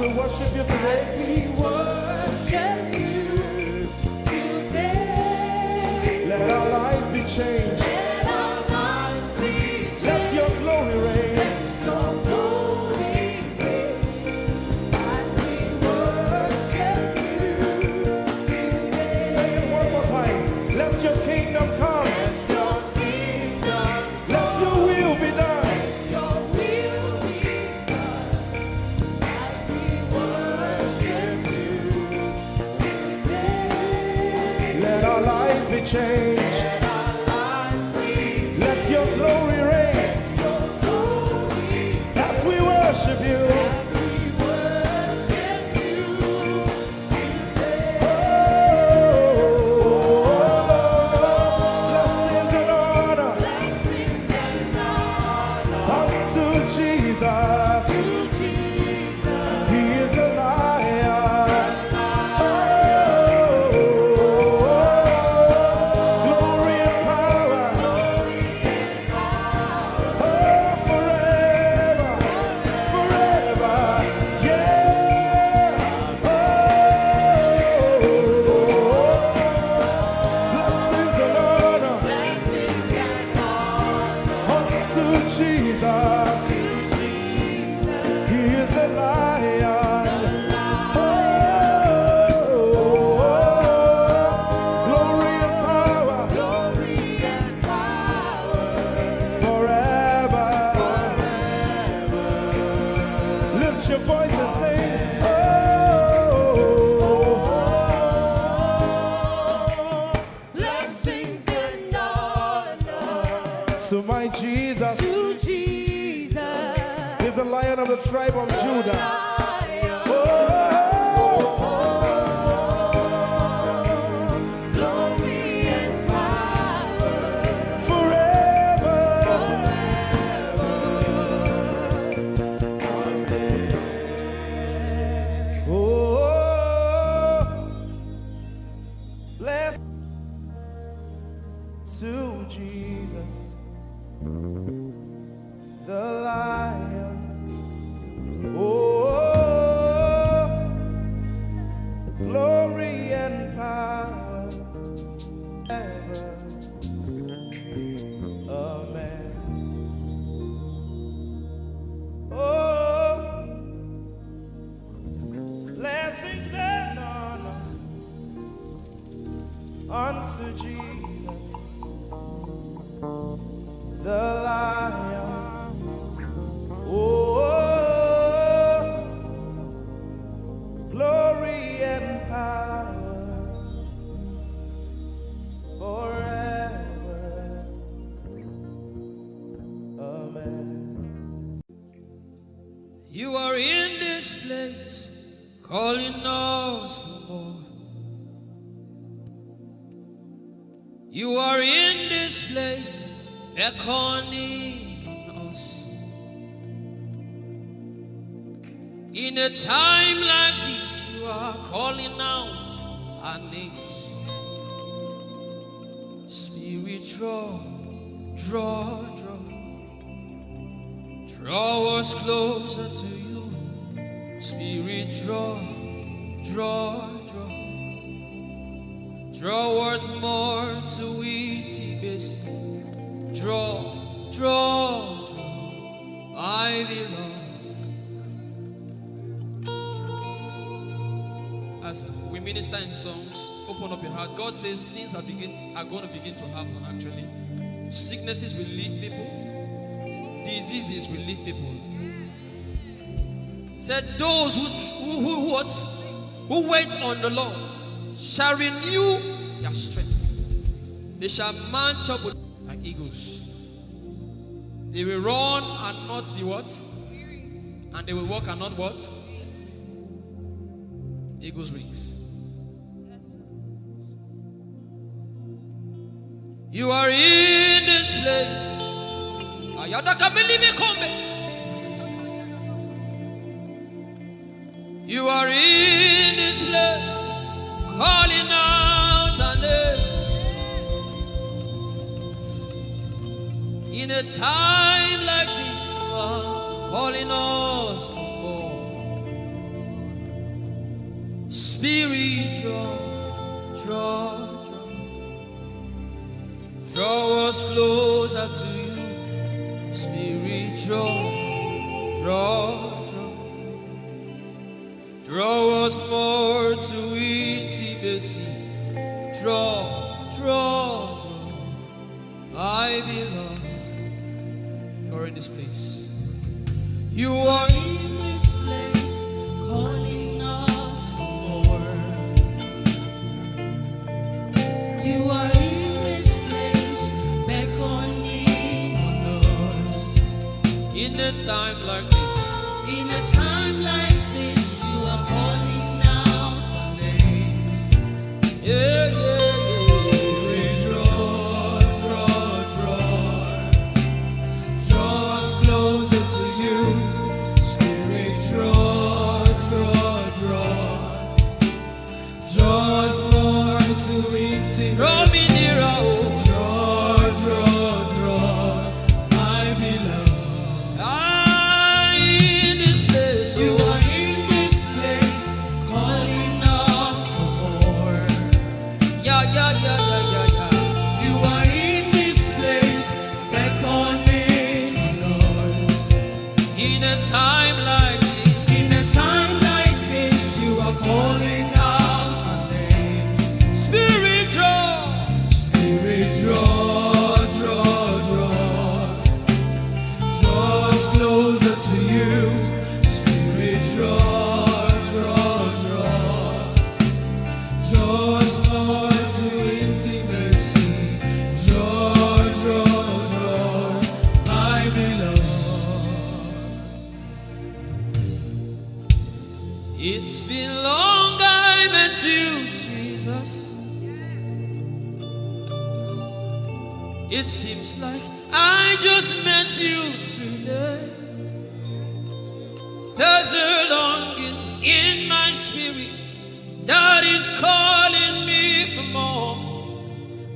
to worship you today. We worship you today. Let our lives be changed. Let our lives be changed. Let your glory reign. Let your glory reign. As we worship you today. Say it one more time. Let your kingdom come. Let your kingdom Let your will be done. your will be done. As we worship you today. Let our lives be changed. Let our lives be Let your glory reign. your glory. As we worship you. As we worship you today. Blessings and honor Blessings and honor unto Jesus. to Jesus. He is the lion. Glory and power. Forever. Forever. Yeah. Blessings and honor Blessings and honor unto Jesus. He is the lion. Glory and power glory and power forever. Lift your voice and sing. blessings and honor So my Jesus to Jesus. is the lion of the tribe of Judah. Glory and power Forever. Oh, bless to Jesus, the lion. Oh, glory and power ever. Amen. Oh, blessings and honor unto Jesus, the lion. Oh, glory and power forever. Amen. You are in this place, calling us for more. You are in this place, beckoning us. In a time like this, you are calling out our names. Spirit, draw, draw, draw. Draw us closer to you. Spirit, draw, draw, draw. Draw us more to Ehi Moses. Draw, draw, draw. I belong. As we minister in songs, open up your heart. God says things are going to begin to happen actually. Sicknesses will leave people. Diseases will leave people. Said those who wait on the Lord shall renew their strength. They shall mount up like eagles. They will run and not be what? And they will walk and not what? Eagles' wings. You are in this place. You are in this place, calling out our names. In a time like this, you are calling us for more. Spirit, draw, draw, draw. Draw us closer to you. Spirit, draw, draw, draw. Draw us more to intimacy. Draw, draw, draw. I belong. You're in this place. You are in this place, calling us for more. You are in this place, beckoning on us. In a time like this, in a time like this, you are calling out our names. Yeah, yeah, yeah. Spirit, draw, draw, draw. Draw us closer to you. Spirit, draw, draw, draw. Draw us more to intimacy. Draw me nearer, oh. Draw, draw, draw. My beloved. In this place, you are in this place, calling us for more. Yeah, yeah, yeah, yeah, yeah, yeah. You are in this place, beckoning us. In a time like this, in a time like this, you are calling out our name. Spirit, draw, draw, draw. Draw us closer to you. Spirit, draw, draw, draw. Draw us more to intimacy. Draw, draw, draw. My beloved. It's been long I met you, Jesus. It seems like I just met you today. There's a longing in my spirit that is calling me for more.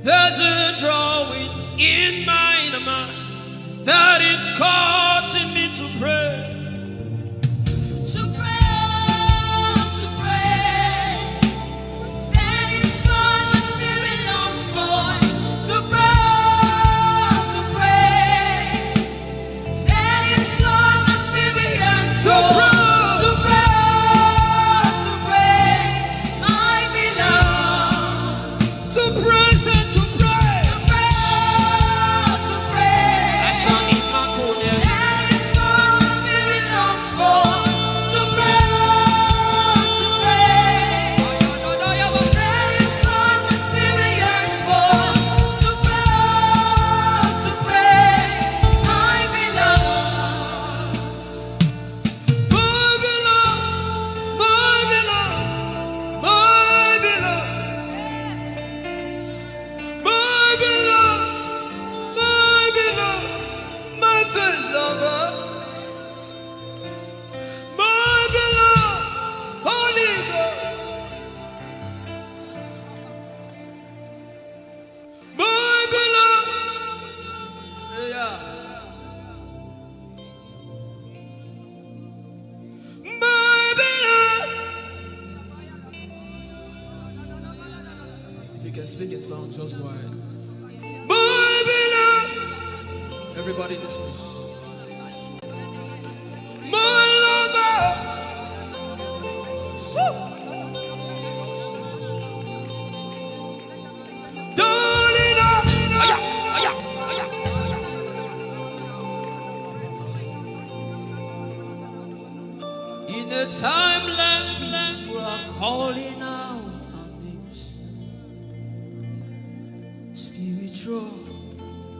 There's a drawing in my mind that is causing me to pray. To pray, to pray. That is what my spirit longs for. To pray, to pray. That is what my spirit yearns for. To pray, to pray. My beloved. To praise and to pray. To pray, to pray. I shall eat my cold air. That is what my spirit longs for. To pray, to pray. That is what my spirit yearns for. To pray, my beloved. My beloved, my beloved, my beloved. My beloved, my first lover. My beloved, Holy Ghost. My beloved, yeah. My beloved. If you can speak in songs, just go ahead. My beloved. Everybody in this place. My lover. Darling, in a time like this, you are calling out our names. Spirit, draw,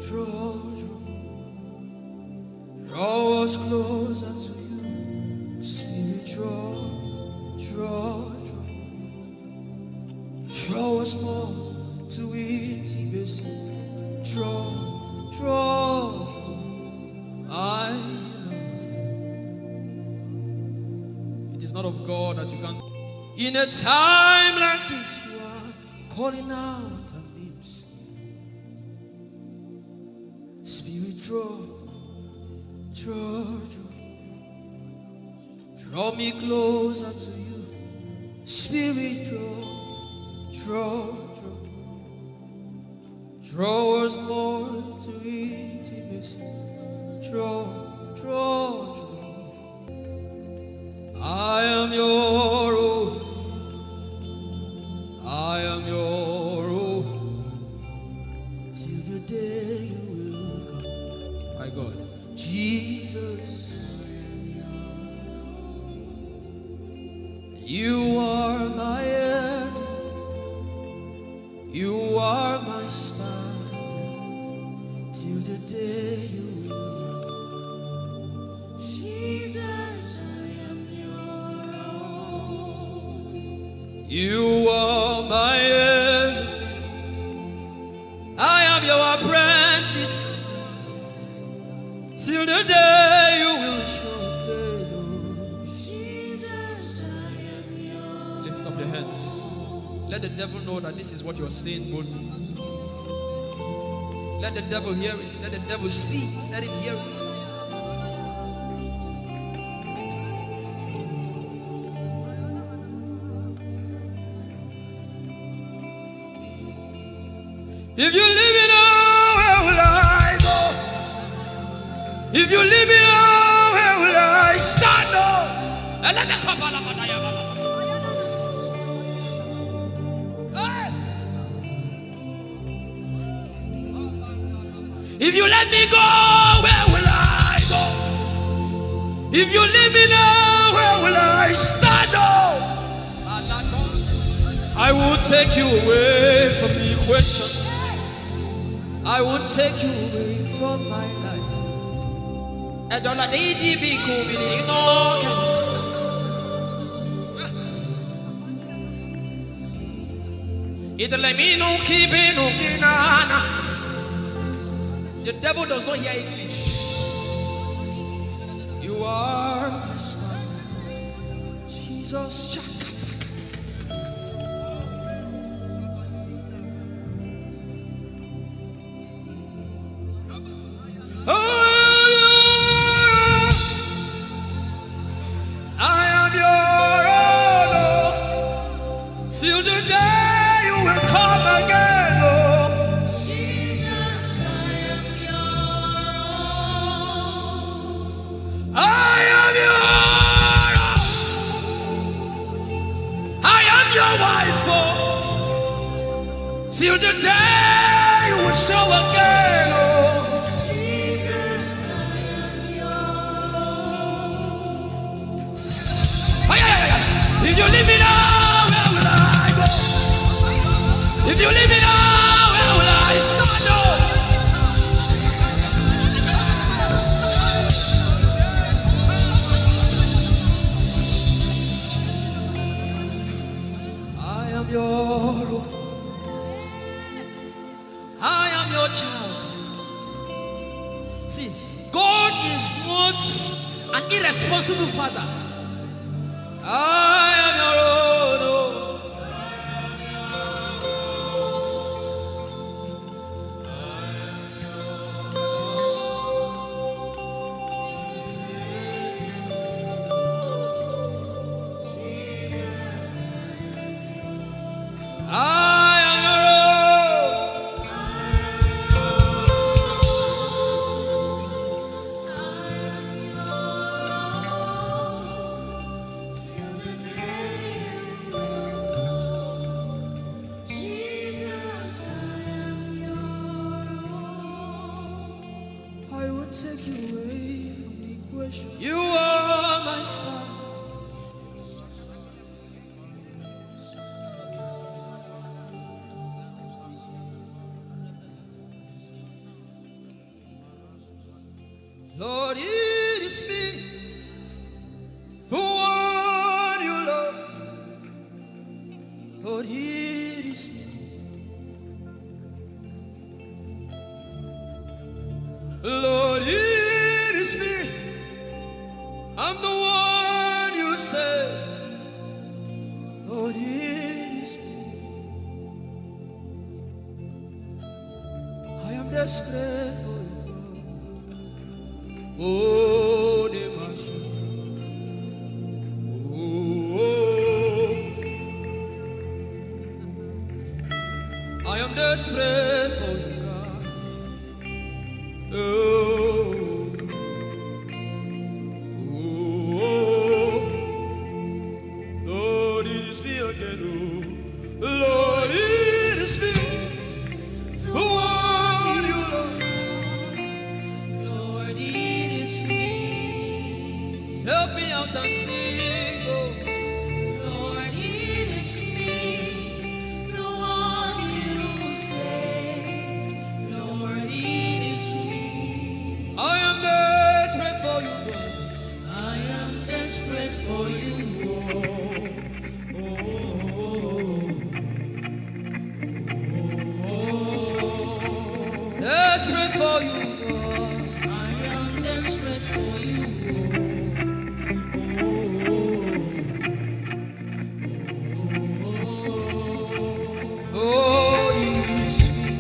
draw, draw. Draw us closer to you. Spirit, draw, draw, draw. Draw us more to intimacy. Draw, draw. I It is not of God that you can. In a time like this, you are calling out our names. Spirit, draw, draw, draw. Draw me closer to you. Spirit, draw us more to intimacy. Draw. I am your own. I am your own. Till the day you will come. My God, Jesus, you are my everything. You are my standard. Till the day you will come. Jesus, I am your own. You are my everything. I am your apprentice. Till the day you will show. Jesus, I am your. Lift up your hands. Let the devil know that this is what you're saying boldly. Let the devil hear it. Let the devil see it. Let him hear it. If you leave me now, where will I go? If you leave me now, where will I stand up? If you let me go, where will I go? If you leave me now, where will I stand up? I will take you away from the equation. I will take you away from my life. The devil does not hear English. You are my son, Jesus. Till the day you will show again, oh Jesus, I am yours. If you leave me now, where will I go? If you leave me now, where will I stand up? I am your own. I am your child. See, God is not an irresponsible father. I am your own. You are my star. Lord, it is me for what you love. Lord, it is me. Lord, it is me. I'm the one you say. Lord, it is me. I am desperate for you. Oh, desperate for you, God. Oh, oh, oh. Lord, it is me again. Oh, Lord, it is me. The one you love. Lord, it is me. Help me out and sing. Oh, Lord, it is me, the one you say. Lord, it is me. I am desperate for you, God. I am desperate for you. Oh, oh, oh, oh. Desperate for you, God. I am desperate for you. Oh, it is me.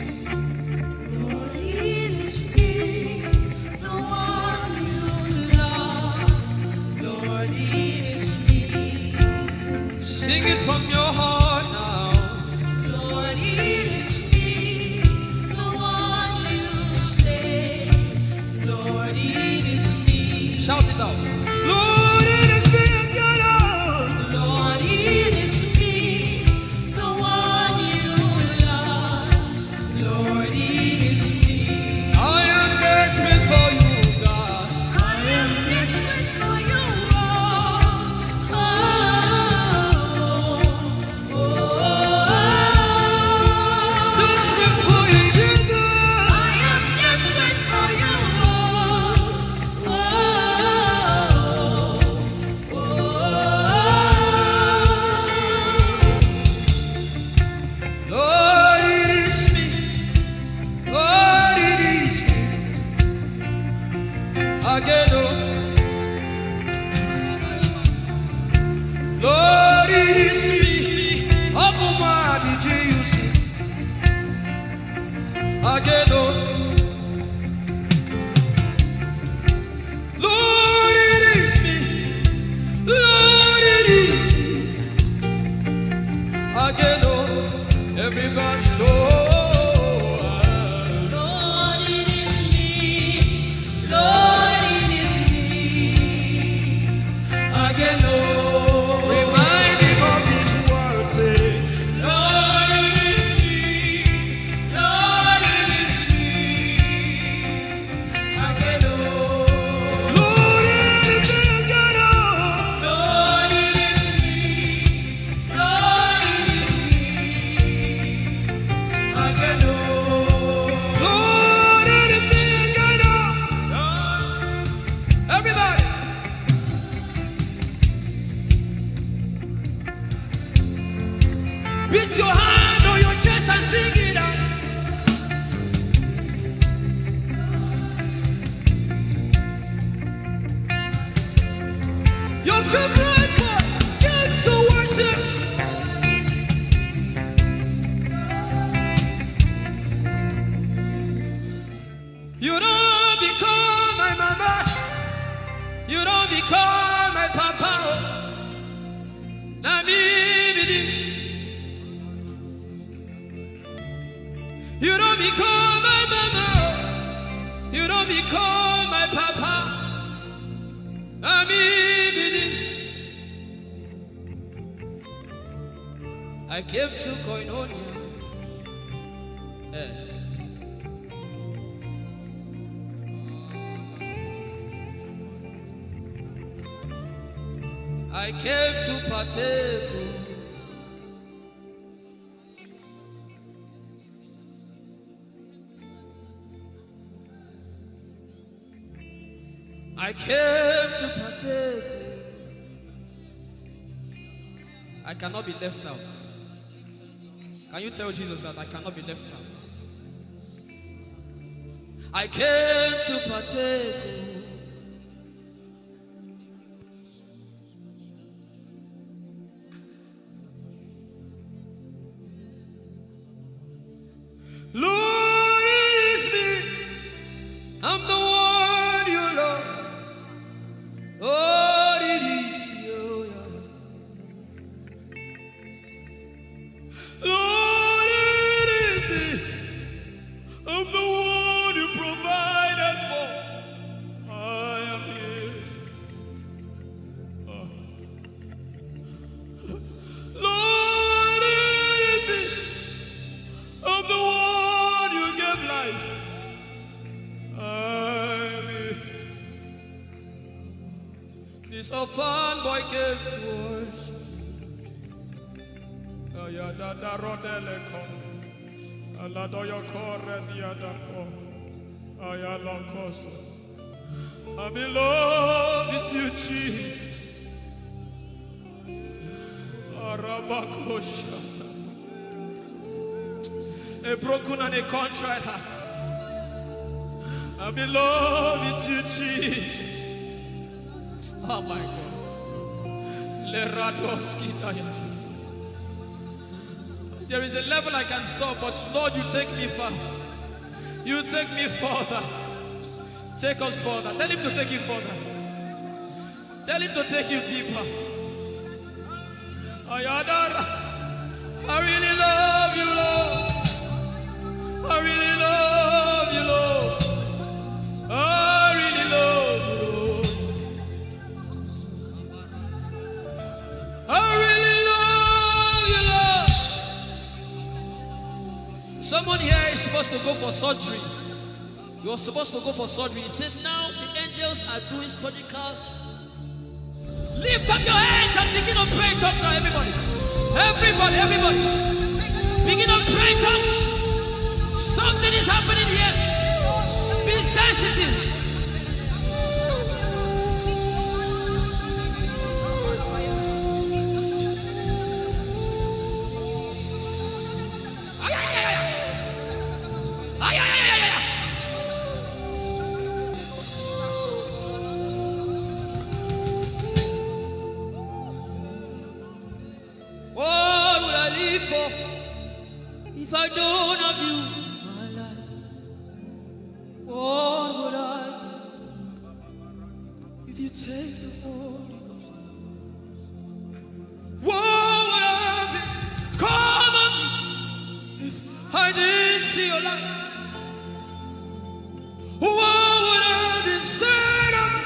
Lord, it is me, the one you love. Lord, it is me. Sing it from your heart now. Lord, it is me, the one you say. Lord, it is me. Shout it out. Lord, it is me again. Lord, it is me, the one you love. Lord, it is me. I am desperate for you, God. I am desperate for you. Oh, oh, oh, Desperate for you, Jesus. I am desperate for you. Oh, oh, oh. Lord, it is me. Lord, it is me. Again, oh. Lord, it is me. Omatade, Jesus. Again, oh. Lord, it is me. Lord, it is me. Again, oh. Everybody, Lord. Lord, it is me. Lord, it is me. Again, Lord. Remind him of his word, say, Lord, it is me. Lord, it is me. Again, Lord. Lord, it is me again, oh. Lord, it is me. Lord, it is me. Again, Lord. Lord, it is me again, oh. Everybody. Beat your hand on your chest and sing it out. Your favorite boy came to worship. You don't become my mama. You don't become my papa. Na me be this. You don't become my mama. You don't become my papa. Na me be this. I came to Koinonia. I came to partake. I came to partake. I cannot be left out. Can you tell Jesus that I cannot be left out? I came to partake. Lord, it is me. I'm the one you love. Lord, it is you. Lord, it is me. This orphan boy came to worship. Ayada rodele kon. Aladoyo kore diada kon. Ayala koso. I'm in love with you, Jesus. Arabakoshata. A broken and a contrite heart. I'm in love with you, Jesus. Oh my God. Leradoski daya. There is a level I can stop, but Lord, you take me far. You take me further. Take us further. Tell him to take you further. Tell him to take you deeper. Ayadara. I really love you, Lord. I really love you, Lord. I really love you, Lord. I really love you, Lord. Someone here is supposed to go for surgery. You are supposed to go for surgery. He said, now the angels are doing surgical. Lift up your hands and begin to pray in tongues now, everybody. Everybody. Begin to pray in tongues. Something is happening here. Be sensitive. What would I live for if I don't have you in my life? What would I do if you take the Holy Ghost? What would I become of me if I didn't see your light? What would I be said of me?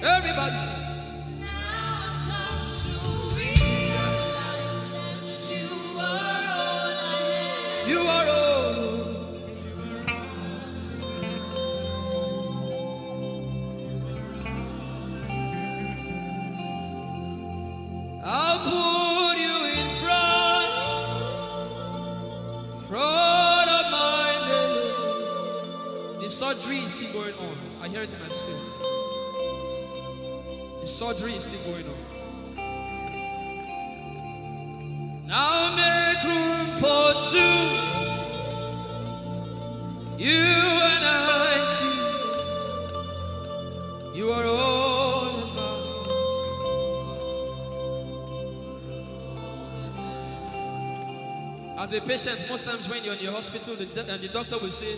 Everybody sing. You are all. I'll put you in front of my belly. The surgery is still going on. I hear it in my spirit. The surgery is still going on. Now make room for two. You and I, Jesus. You are all about. As a patient, most times when you're in the hospital, the doctor will say,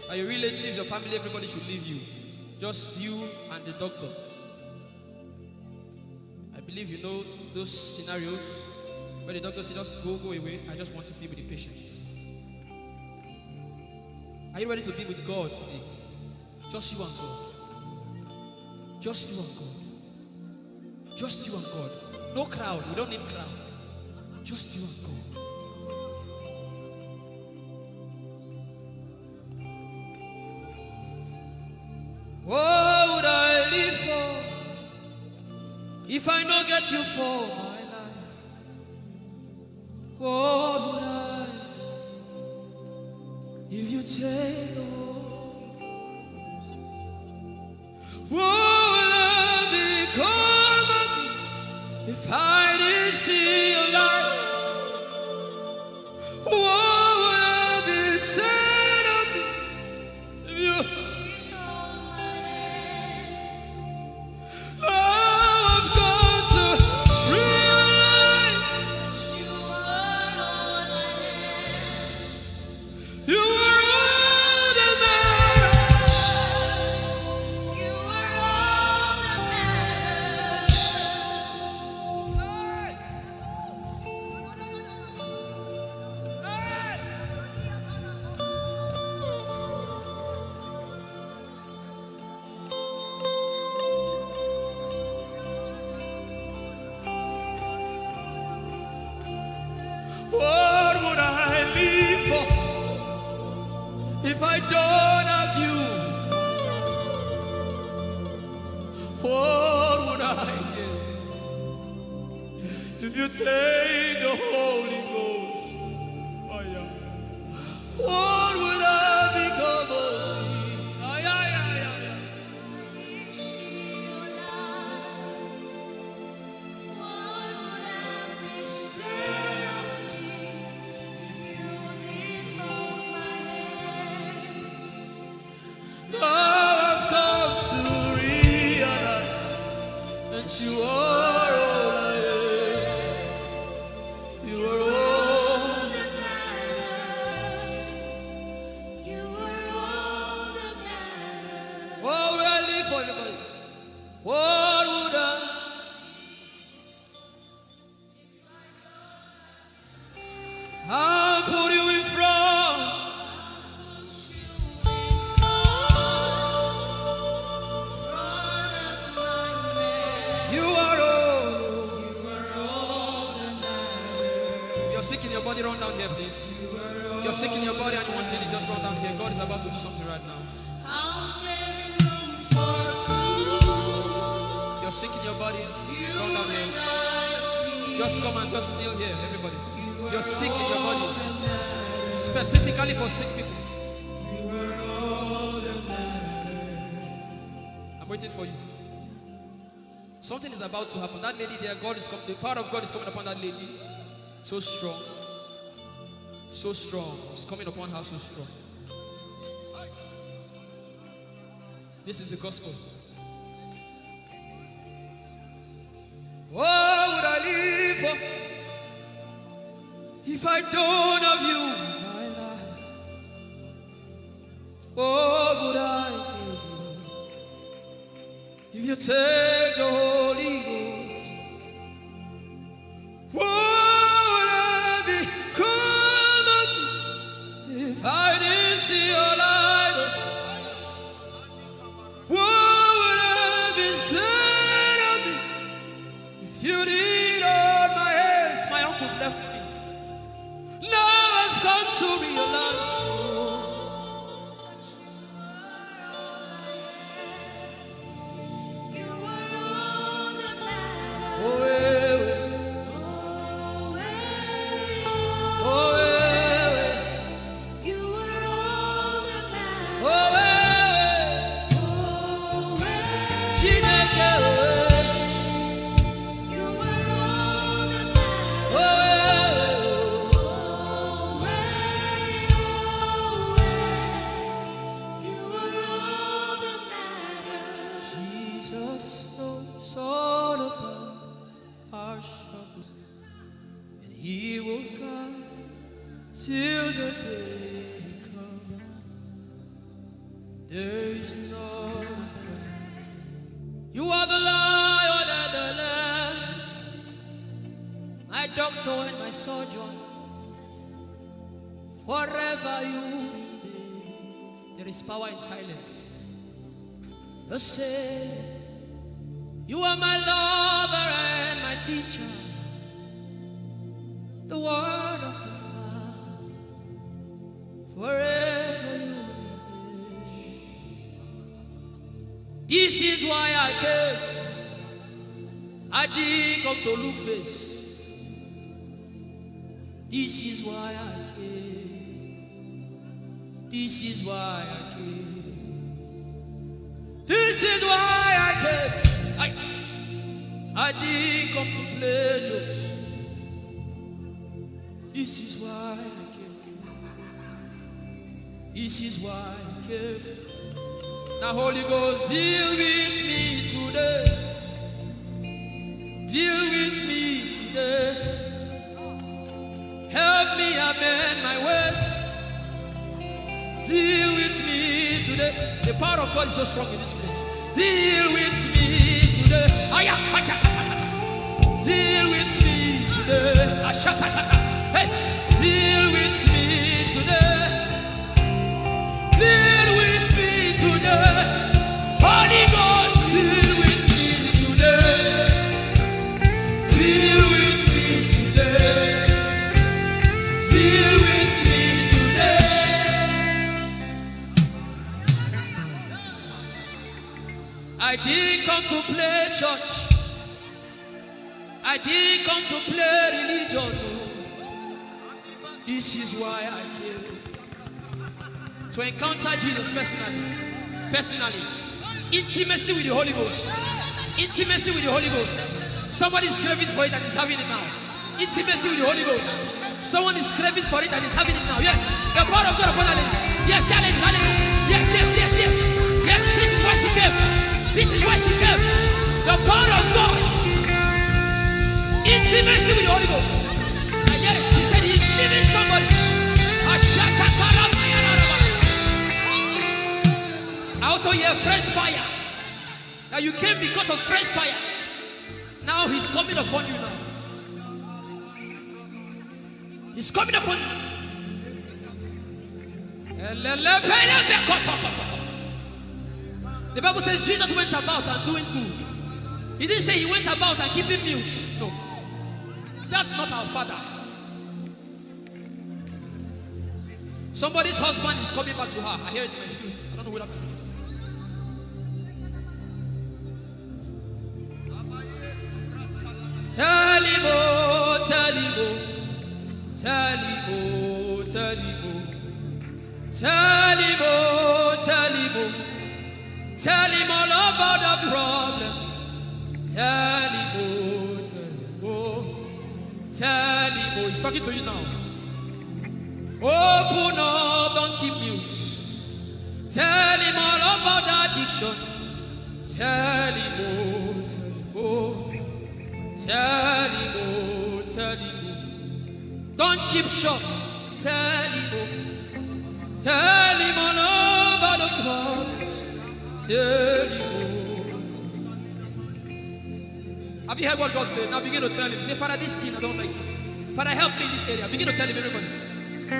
are your relatives, your family, everybody should leave you. Just you and the doctor. I believe you know those scenarios. But the doctor said, just go away. I just want to be with the patient. Are you ready to be with God today? Just you and God. Just you and God. Just you and God. No crowd. We don't need crowd. Just you and God. What would I live for if I don't get you for my life? What would I if you take the Holy Ghost? What will I become of me if I didn't see your light? What would I be said of me if you? I've got to realize you are all that matters. You are all that What would I live for if I don't have you? take the Holy Ghost, oh yeah, what would I become of me? Oh yeah, yeah, yeah, yeah. Now I've come to realize that you are all I am. You are all that matters. You are all that matters. What would I live for anybody? What would I? I'll put you in front. You are all that matters. You're sick in your body, run down here, please. You're sick in your body and you want healing, just run down here. God is about to do something right now. If you're sick in your body, run down here. Just come and just kneel here, everybody. If you're sick in your body, specifically for sick people. I'm waiting for you. Something is about to happen. That lady there, God is coming. The power of God is coming upon that lady. So strong. So strong. It's coming upon her so strong. This is the gospel. What would I live for if I don't have you in my life? What would I do if you take the Holy Ghost? What would I become of me if I didn't see your light? What would I be said of me if you did hold my hands? My uncles left me. Now I've come to realize. Power in silence. You say, you are my lover and my teacher, the word of the Father, forever you wish. This is why I came. I didn't come to look face. This is why I came. This is why I came. This is why I came. I didn't come to play jokes. This is why I came. This is why I came. Now Holy Ghost, deal with me today. Deal with me today. Help me amend my ways. Deal with me today. The power of God is so strong in this place. Deal with me today. Deal with me today. Hey, deal with me today. Deal with me today. Holy Ghost, deal with me today. Deal with me today. Deal with me today. I didn't come to play church. I I didn't come to play religion. This is why I came. To encounter Jesus personally. Intimacy with the Holy Ghost. Intimacy with the Holy Ghost. Somebody is craving for it and is having it now. Intimacy with the Holy Ghost. Someone is craving for it and is having it now. Yes. The power of God upon her. Yes, hallelujah. Yes. Yes, this is why she came. This is why she came. The power of God. Intimacy with the Holy Ghost. I get it. She said he's giving somebody. I also hear fresh fire. Now you came because of fresh fire. Now he's coming upon you now. He's coming upon you. The Bible says Jesus went about and doing good. He didn't say he went about and keeping mute. No. That's not our Father. Somebody's husband is coming back to her. I hear it in my spirit. I don't know who that person is. Tell him, oh, tell him, oh. Tell him, oh, tell him, oh. Tell him, oh, tell him, oh. Tell him all about the problem. Tell him, oh, tell him, oh. Tell him, oh. He's talking to you now. Open up, don't keep mute. Tell him all about the addiction. Tell him, oh, tell him, oh. Tell him, oh, tell him, oh. Don't keep short. Tell him, oh. Tell him all about the problems. Tell him, oh. Have you heard what God said? Now begin to tell him. Say, Father, this thing, I don't like it. Father, help me in this area. Begin to tell him, everybody.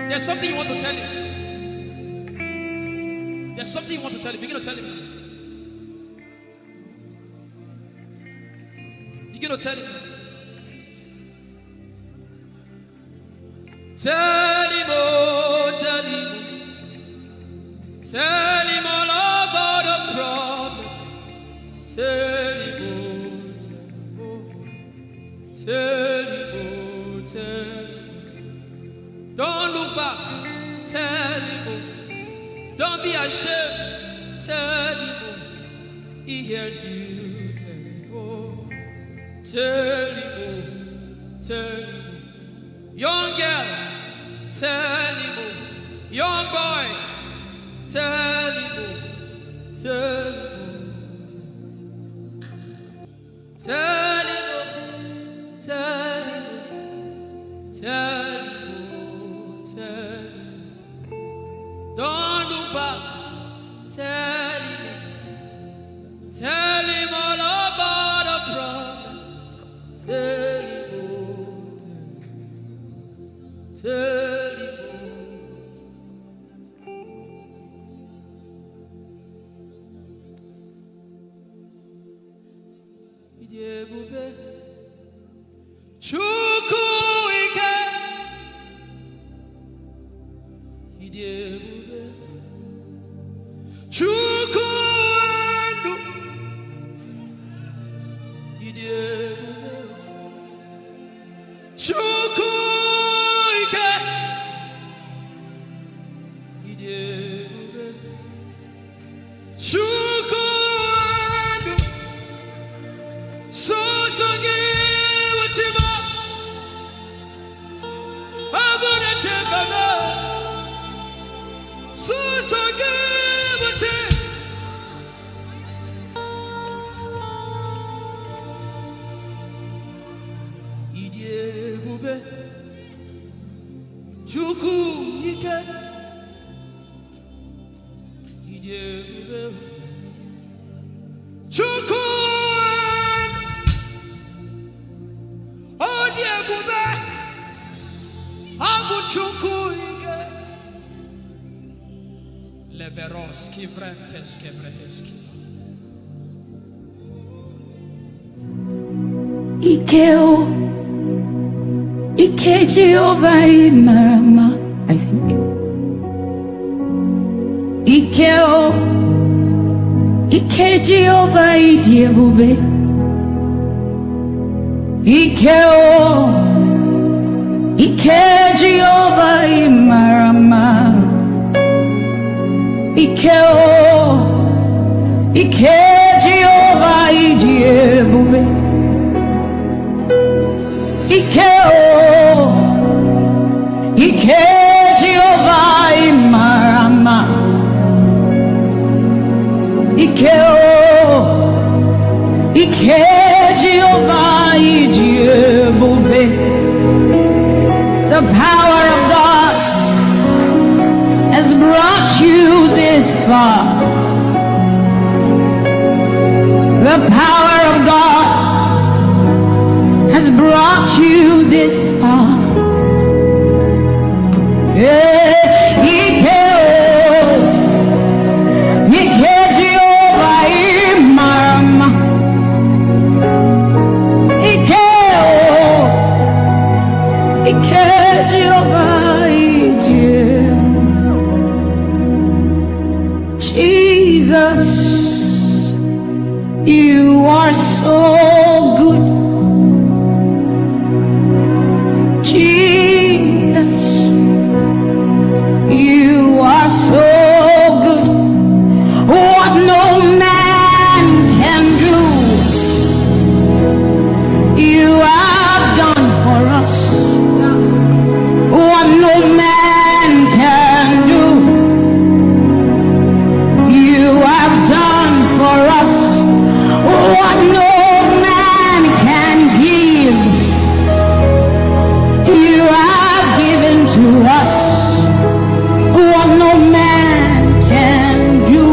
There's something you want to tell him. There's something you want to tell him. Begin to tell him. Begin to tell him. Tell him, oh, tell him. Tell him all about the problem. Tell him, oh, tell him, oh, tell him. Don't look back. Tell him, oh. Don't be ashamed. Tell him, oh. He hears you. Tell him, oh. Tell him, oh. Tell him, oh. Young girl, tell him, oh. Young boy, tell him, oh. Tell him, oh. Tell him, oh. Tell him, oh. Tell him, oh. Tell him. Don't look back. Tell him. Tell him all about the problem. Tell him, oh. Tell him, oh. Ijeoma Chukwu ike. Ijeoma Chukwu ndu. Ijeoma Chukwu ike. Ijeoma Chukwu ndu. Sosogi wachima. Agone chembama. Sosogi wachima. Ijeoma Chukwu ike. Ijeoma Chukwu Odiebube Abu Chukwu ike. Leberoski Vrenteski Vrenteski Ikeo Ike Jehovah Marama, I think. Ikeo Ike Jehovah Idiebube Ike Jehovah Imarama. Ike Jehovah Ijeoma. Ike Jehovah Imarama. Ike Jehovah Ijeoma. The power of God has brought you this far. The power of God has brought you this far. Jesus, you are so good. Jesus, you are so good. What no man can do, you have done for us. What no man can do, you have done for us. What no man can give, you have given to us. What no man can do,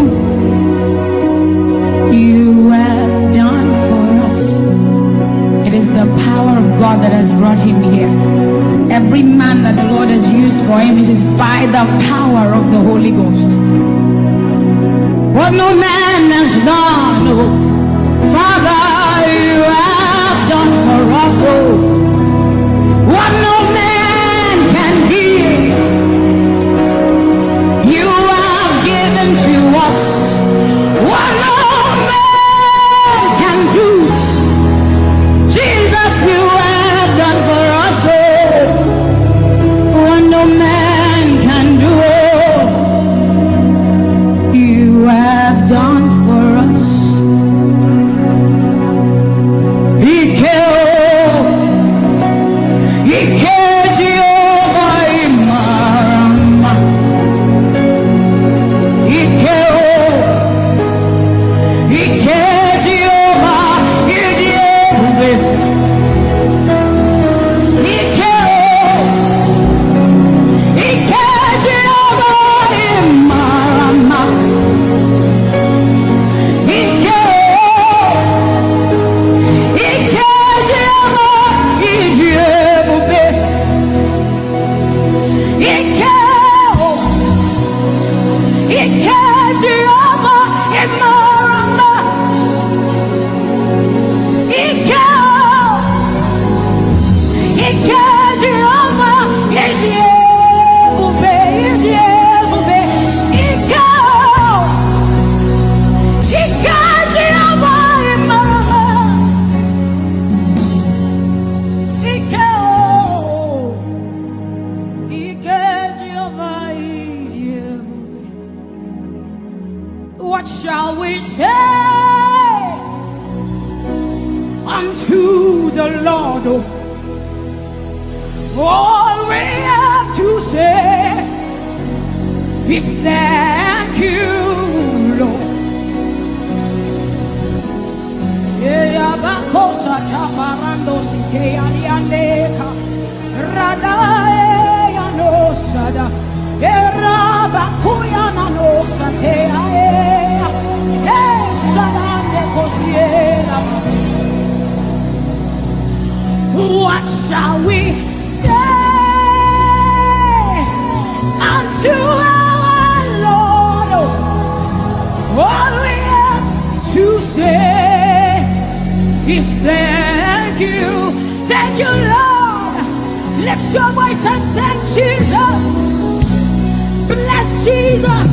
you have done for us. It is the power of God that has brought him here. Every man that the Lord has used for him, it is by the power of the Holy Ghost. What no man has done, oh, Father, you have done for us, oh. What no man can give, you have given to us. What no man can do, Jesus, you have done for us, oh. What no man can do, oh, you have done for us. What shall we say unto the Lord? All we have to say is thank you, Lord. What shall we say unto our Lord? All we have to say is thank you, Lord. Lift your voice and thank Jesus. Bless Jesus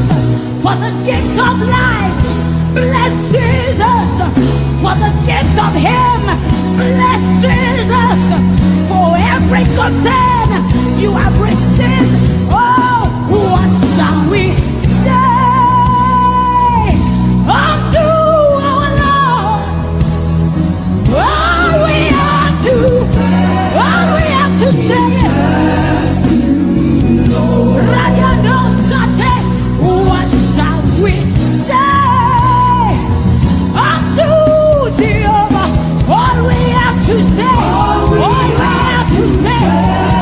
for the gift of life. Bless Jesus for the gift of him. Bless Jesus for every good thing you have received. Oh, what shall we say unto our Lord? All we have to say. What shall we say unto Jehovah? All we have to say, all we have to say,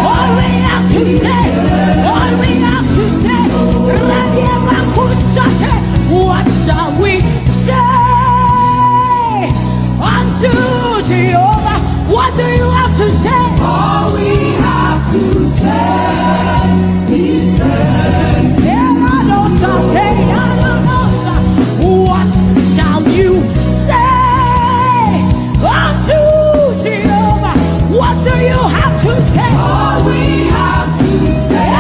all we have to say, all we have to say. What shall we say unto Jehovah? What do you have to say? All we have to say is what shall you say unto Jehovah? What do you have to say? All we have to say.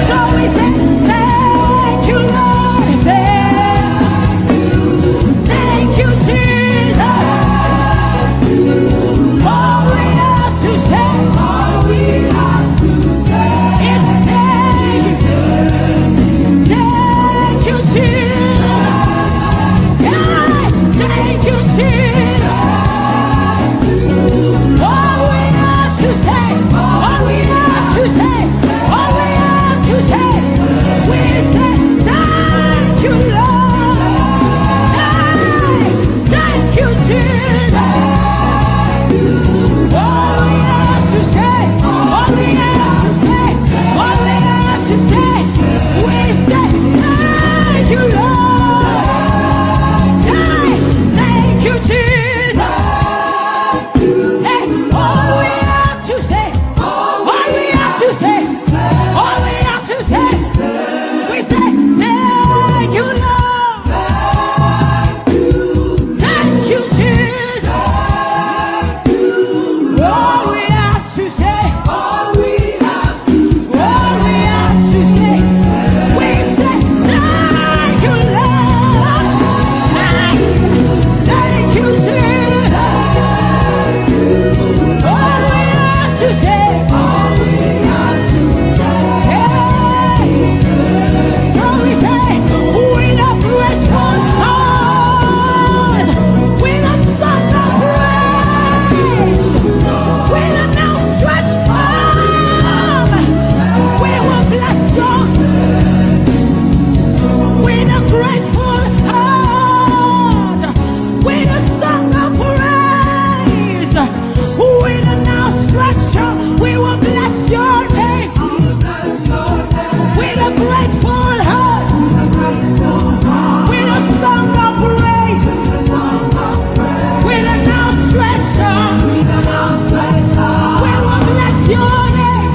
So we say, thank you, Lord. Thank you, Jesus. All we have to say. All we have to say. Is thank you. Thank you, Jesus. Thank you, Jesus. All we have to say, all we have to say, all we have to say, we say, thank you, Lord. Thank you, Jesus. All we have to say, all we have to say, all we have to say, we say, thank you, Lord. Thank you, Jesus. Hey, all we have to say, all we have to say, all we have to say, we say, thank you, Lord. Thank you, Jesus. All we have to say, all we have to say, we say, thank you, Lord. Thank you, Jesus. All we have to say, all we have to say. So we say, with a grateful heart, with a song of praise, with an outstretched arm, we will bless God. With a grateful heart, with a song of praise, with an outstretched arm, we will bless your name. With a grateful heart, with a song of praise, with an outstretched arm, we will bless your name.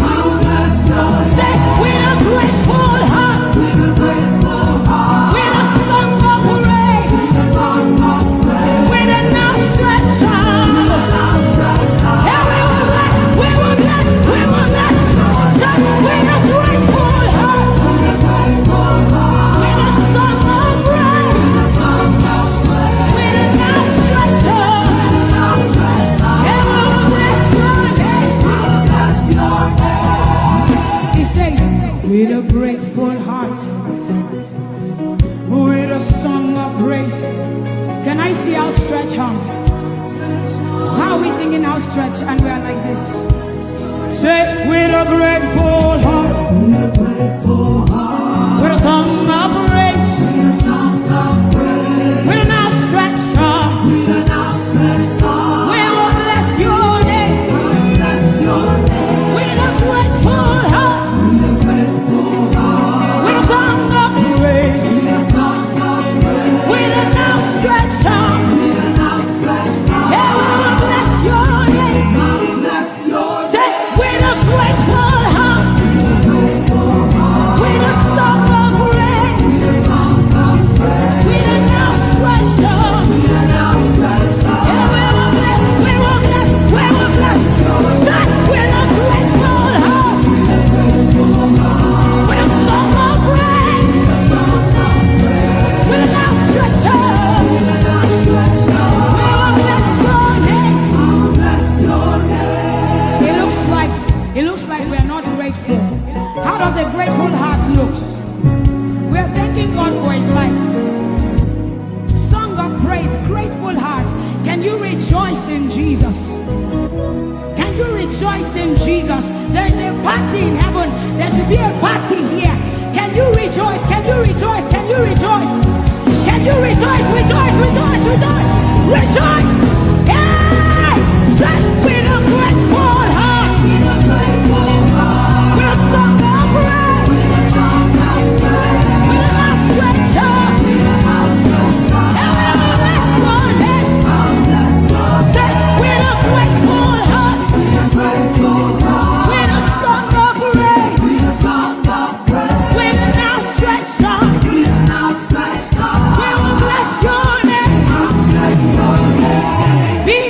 Say, with a grateful heart, with a song of praise, with an outstretched arm. Yeah, we will bless. Say, with a grateful heart, with a song of praise, with an outstretched arm. Yeah, we will bless your name. He says, with a grateful heart, with a song of praise. Can I see outstretched arm? How are we singing outstretched and we are like this? Say, with a grateful heart, with a song of praise, with an outstretched arm, we will bless your name. With a grateful heart, with a song of praise, with an outstretched arm, yeah, we will bless your name. Say, with a grateful heart, with a song of praise, in Jesus? Can you rejoice in Jesus? There is a party in heaven. There should be a party here. Can you rejoice? Can you rejoice? Can you rejoice? Can you rejoice? Rejoice, rejoice, rejoice, rejoice! Hey! With a grateful heart, with a song of praise, with a outstretched heart, and we'll bless your name. Say, with a grateful heart, with a song of praise, with an outstretched heart, we will bless your name. Be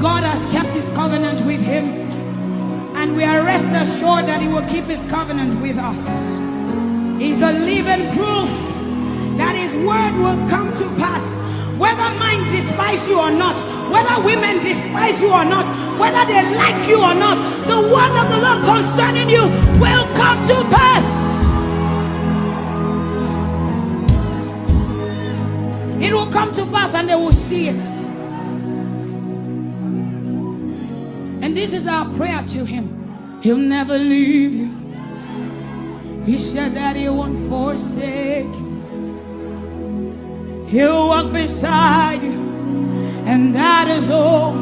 God has kept his covenant with him, and we are rest assured that he will keep his covenant with us. He's a living proof that his word will come to pass. Whether men despise you or not, whether women despise you or not, whether they like you or not, the word of the Lord concerning you will come to pass. It will come to pass and they will see it. And this is our prayer to him. He'll never leave you. He said that he won't forsake you. He'll walk beside you, and that is all.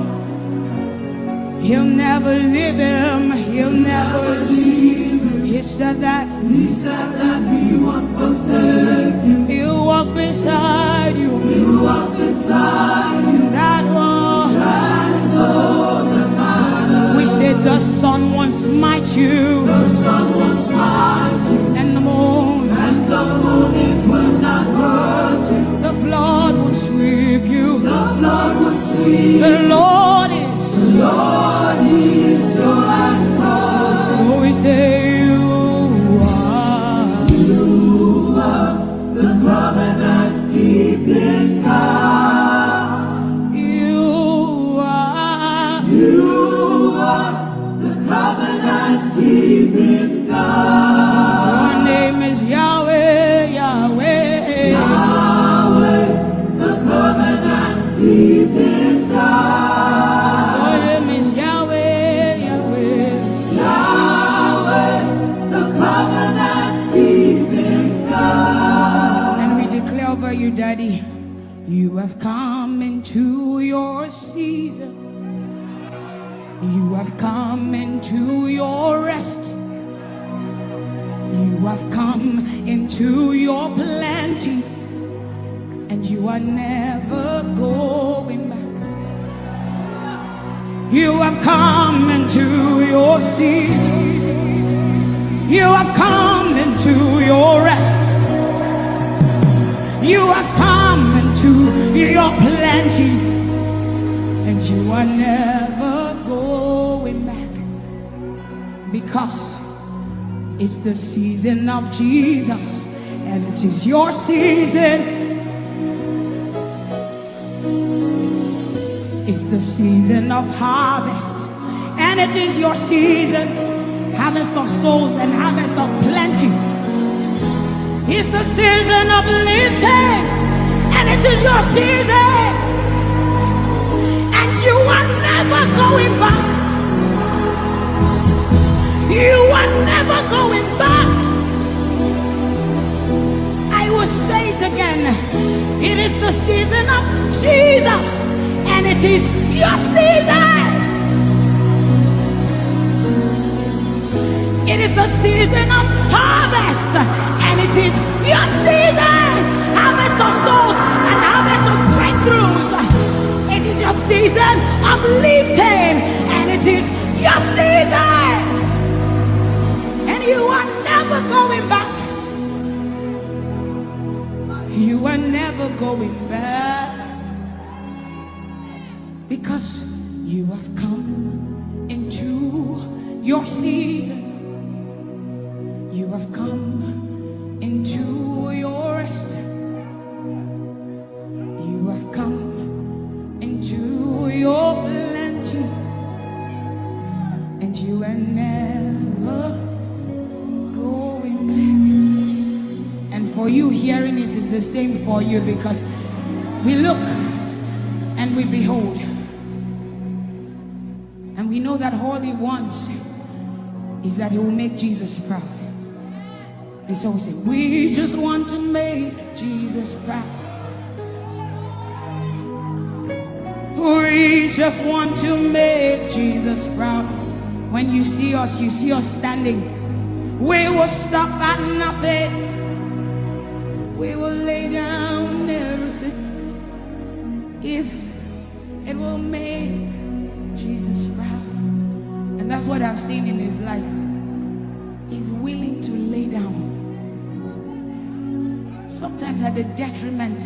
He'll never leave him. He'll never leave him. He said that he won't forsake you. He'll walk beside you. He'll walk beside you. That one. That is all that matters. We said the sun won't smite you. The sun won't smite you. And the moon. And the moon it will not hurt you. The flood will sweep you. The flood will sweep. The Lord is your anchor. So we say you are the covenant keeping God. You are the covenant keeping God. Your name is Yahweh, Yahweh, Yahweh, the covenant keeping God. Your name is Yahweh, Yahweh, Yahweh, the covenant keeping God. And we declare over you, Daddy, you have come into your season. You have come into your rest. You have come into your plenty, and you are never going back. You have come into your season. You have come into your rest. You have come into your plenty, and you are never going back, because it's the season of Jesus, and it is your season. It's the season of harvest, and it is your season. Harvest of souls and harvest of plenty. It's the season of lifting, and it is your season. And you are never going back. You are never going back. I will say it again. It is the season of Jesus, and it is your season. It is the season of harvest, and it is your season. Harvest of souls and harvest of breakthroughs. It is your season of lifting, and it is your season. And you are never going back. You are never going back, because you have come into your season. You have come into your rest. You have come into your plenty, and you are never going back. And for you hearing it is the same for you, because we look and we behold, and we know that all he wants is that he will make Jesus proud. And so we say, we just want to make Jesus proud. We just want to make Jesus proud. When you see us standing. We will stop at nothing. We will lay down everything if it will make Jesus proud. And that's what I've seen in his life. He's willing to lay down, sometimes at the detriment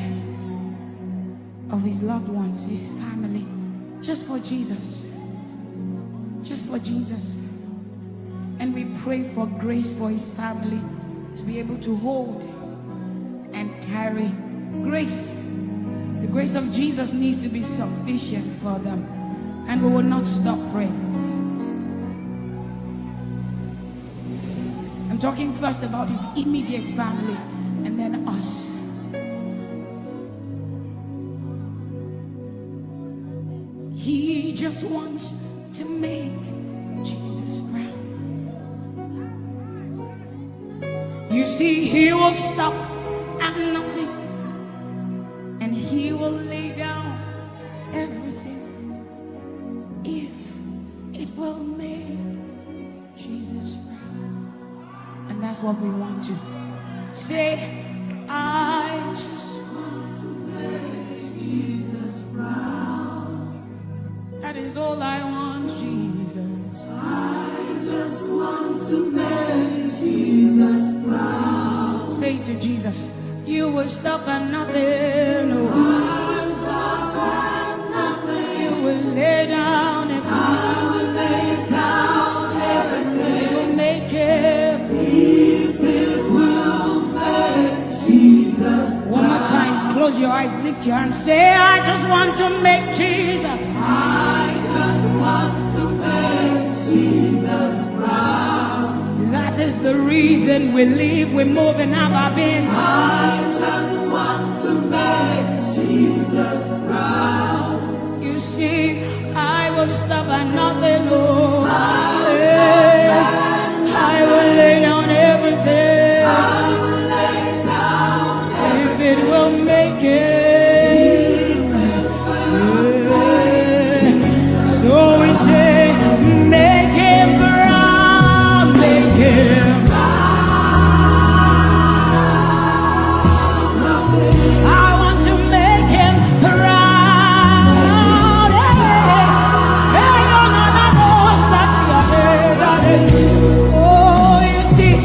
of his loved ones, his family, Just for Jesus. Just for Jesus. And we pray for grace for his family to be able to hold and carry grace. The grace of Jesus needs to be sufficient for them. And we will not stop praying. I'm talking first about his immediate family and then us. He just wants to make Jesus proud. You see, he will stop at nothing and he will lay down everything if it will make Jesus proud. And that's what we want to say. I just want to make Jesus proud. That is all I want, Jesus. I just want to make Jesus proud. Say to Jesus, you will stop at nothing. No. I will stop at nothing. You will lay down and I will lay down everything. You will make it. If it will make Jesus. One more time, close your eyes, lift your hands, say, I just want to make Jesus. I just want to make Jesus proud. That is the reason we live, we move, and have our being. I just want to make Jesus proud. You see, I will stop at nothing, Lord. I will lay down everything. I will lay down everything. If it will make it. So we say, make him proud, make him proud. I want to make him proud. Oh, you see,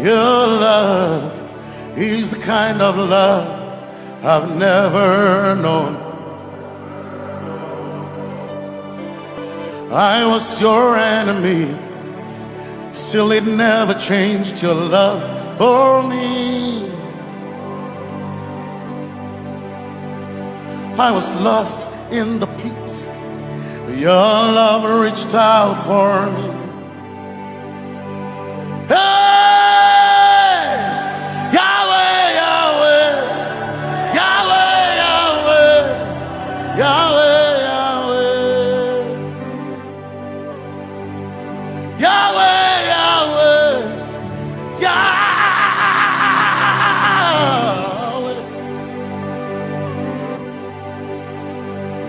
Your love is the kind of love I've never known. I was your enemy, still it never changed your love for me. I was lost in the pits, but your love reached out for me. Hey, Yahweh, Yahweh, Yahweh, Yahweh, Yahweh, Yahweh, Yahweh, Yahweh, Yahweh.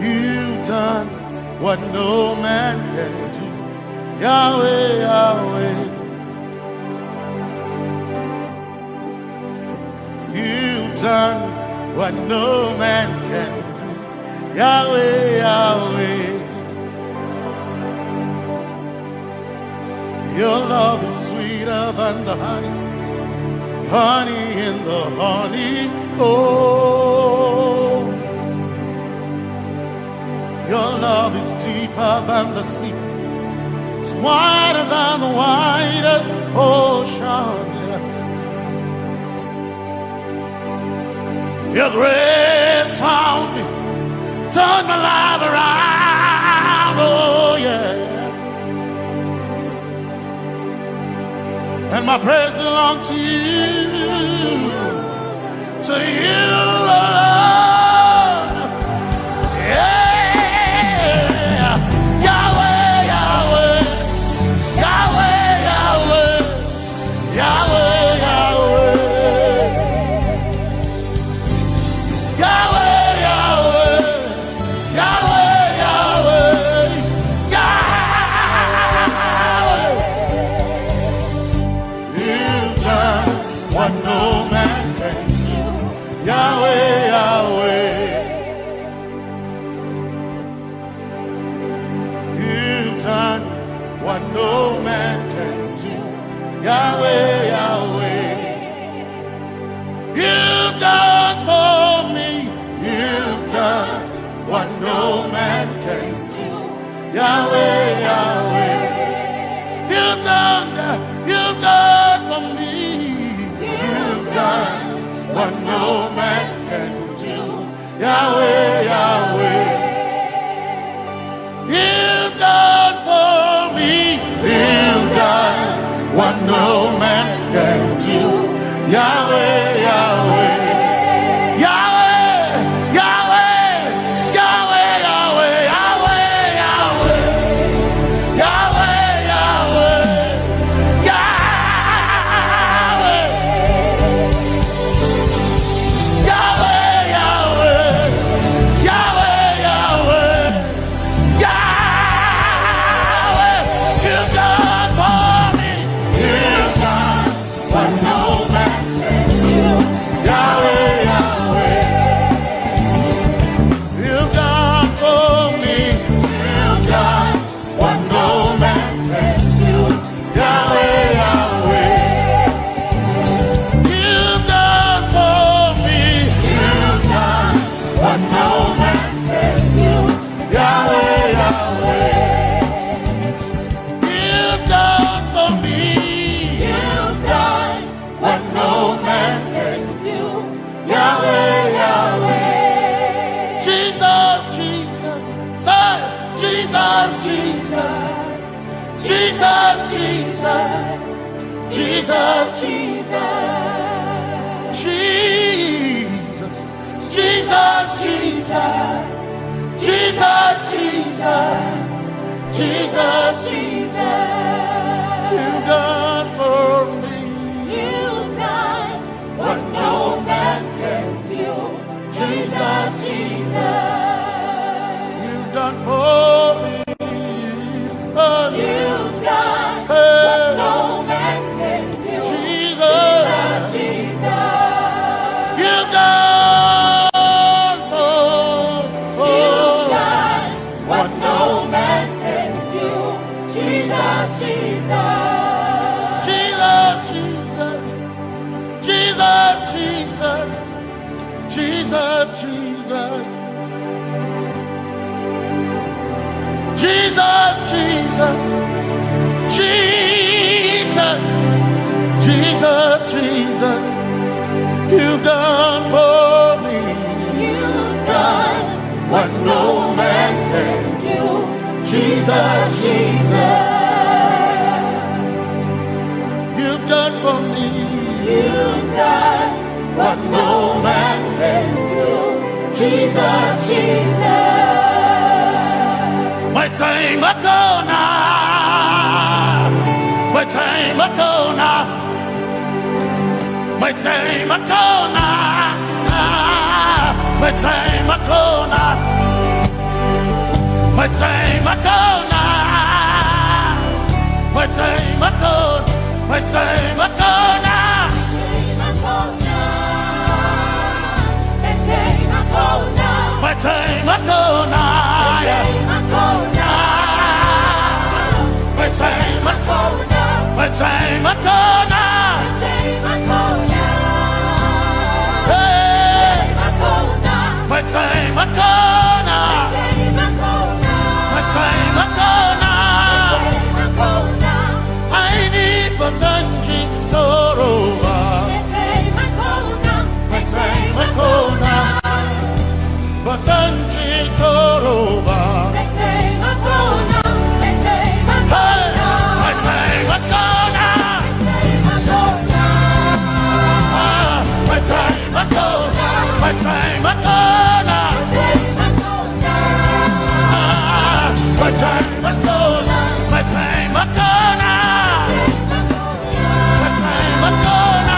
You've done what no man can do. Yahweh, Yahweh. You've done what no man can do. Yahweh, Yahweh. Your love is sweeter than the honey, honey in the honey. Oh, your love is deeper than the sea. It's wider than the widest ocean. Your grace found me, turned my life around. Oh yeah. And my praise belongs to you alone. Yeah, Yahweh, Yahweh, Yahweh, Yahweh, Yahweh, Yahweh, Yahweh, Yahweh, Yahweh, what no man can do. Yahweh, Yahweh. You've done what no man can do. Yahweh, Yahweh. You've done for me. You've done what no man can do. Yahweh, Yahweh. You've done for me. Done what no man can do. Yahweh, Yahweh. You've done for me. You've done what no man can do. Yahweh, Yahweh. Yahweh, Yahweh, Yahweh, Yahweh, Yahweh, Yahweh, Yahweh, Yahweh. Jesus, Jesus, Jesus, Jesus, Jesus, Jesus, Jesus, you've done for me. You've done what no man can do. Jesus, you've done for me. You've done what no man can do. Jesus, you've done what no man can do. Jesus, Jesus, Jesus, Jesus. Jesus, Jesus, Jesus, Jesus, you've done for me. You've done what no man can do. Jesus, Jesus, you've done for me. you've done what no man can do. Jesus, Jesus. My time ago now, my time ago now, my time ago now, my time ago now, my time ago now, my time ago, my time ago now. My time ago now, my time ago, my time ago now, hey, my time ago now, my time ago now, I need Basanji Toroba, my time ago now. Basanji Toroba. Hey, my time Makona. My time Makona. My time Makona. My time Makona. My time Makona. My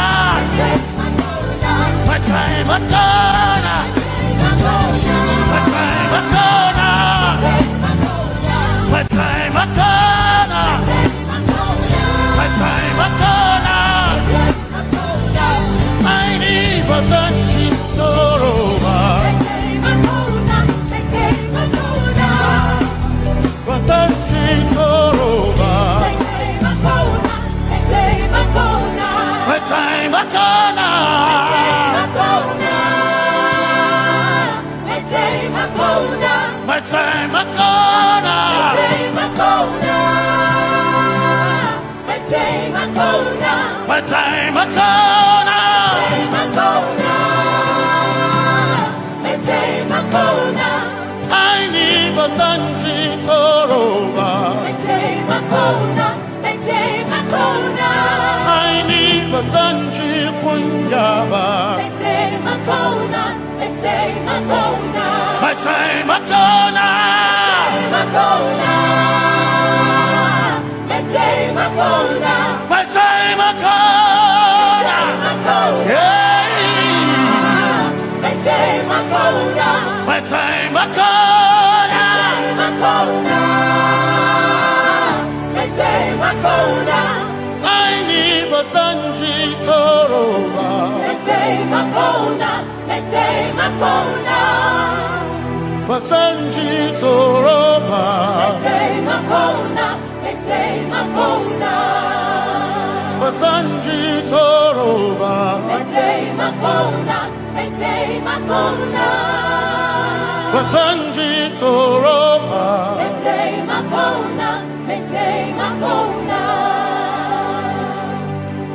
time Makona. My time Makona. My time Makona. My time Makona. My time Makona. I need Basanji Toroba. Basanji Toroba. My time Makona. My time Makona. My time Makona. I need Basanji Toroba. I need Basanji Punjaba. My time Makona. My time Makona. Yeah. My time Makona. I need Basanji Toroba. Basanji Toroba. Basanji Toroba. Basanji Toroba.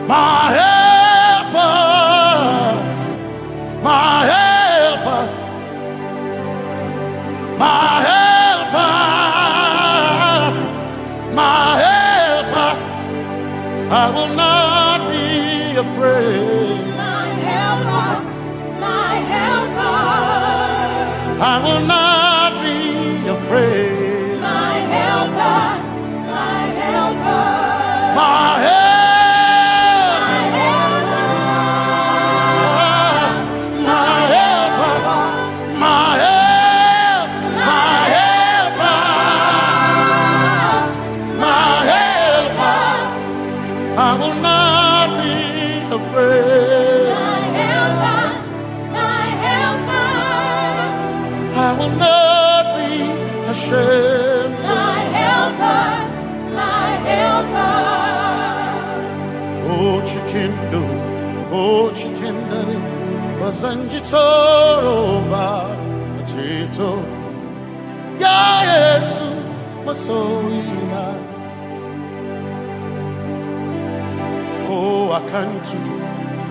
My helper, my helper, my helper, my helper. I will not be afraid. My helper, my helper. I will not be afraid. My helper, my helper. My helper. I will not be afraid. My helper, my helper. I will not be ashamed. My helper, my helper. Oh, chikindo, oh, chikindari, Basanji Toroba, Chito, Ya Yesu, Oh, I can't do.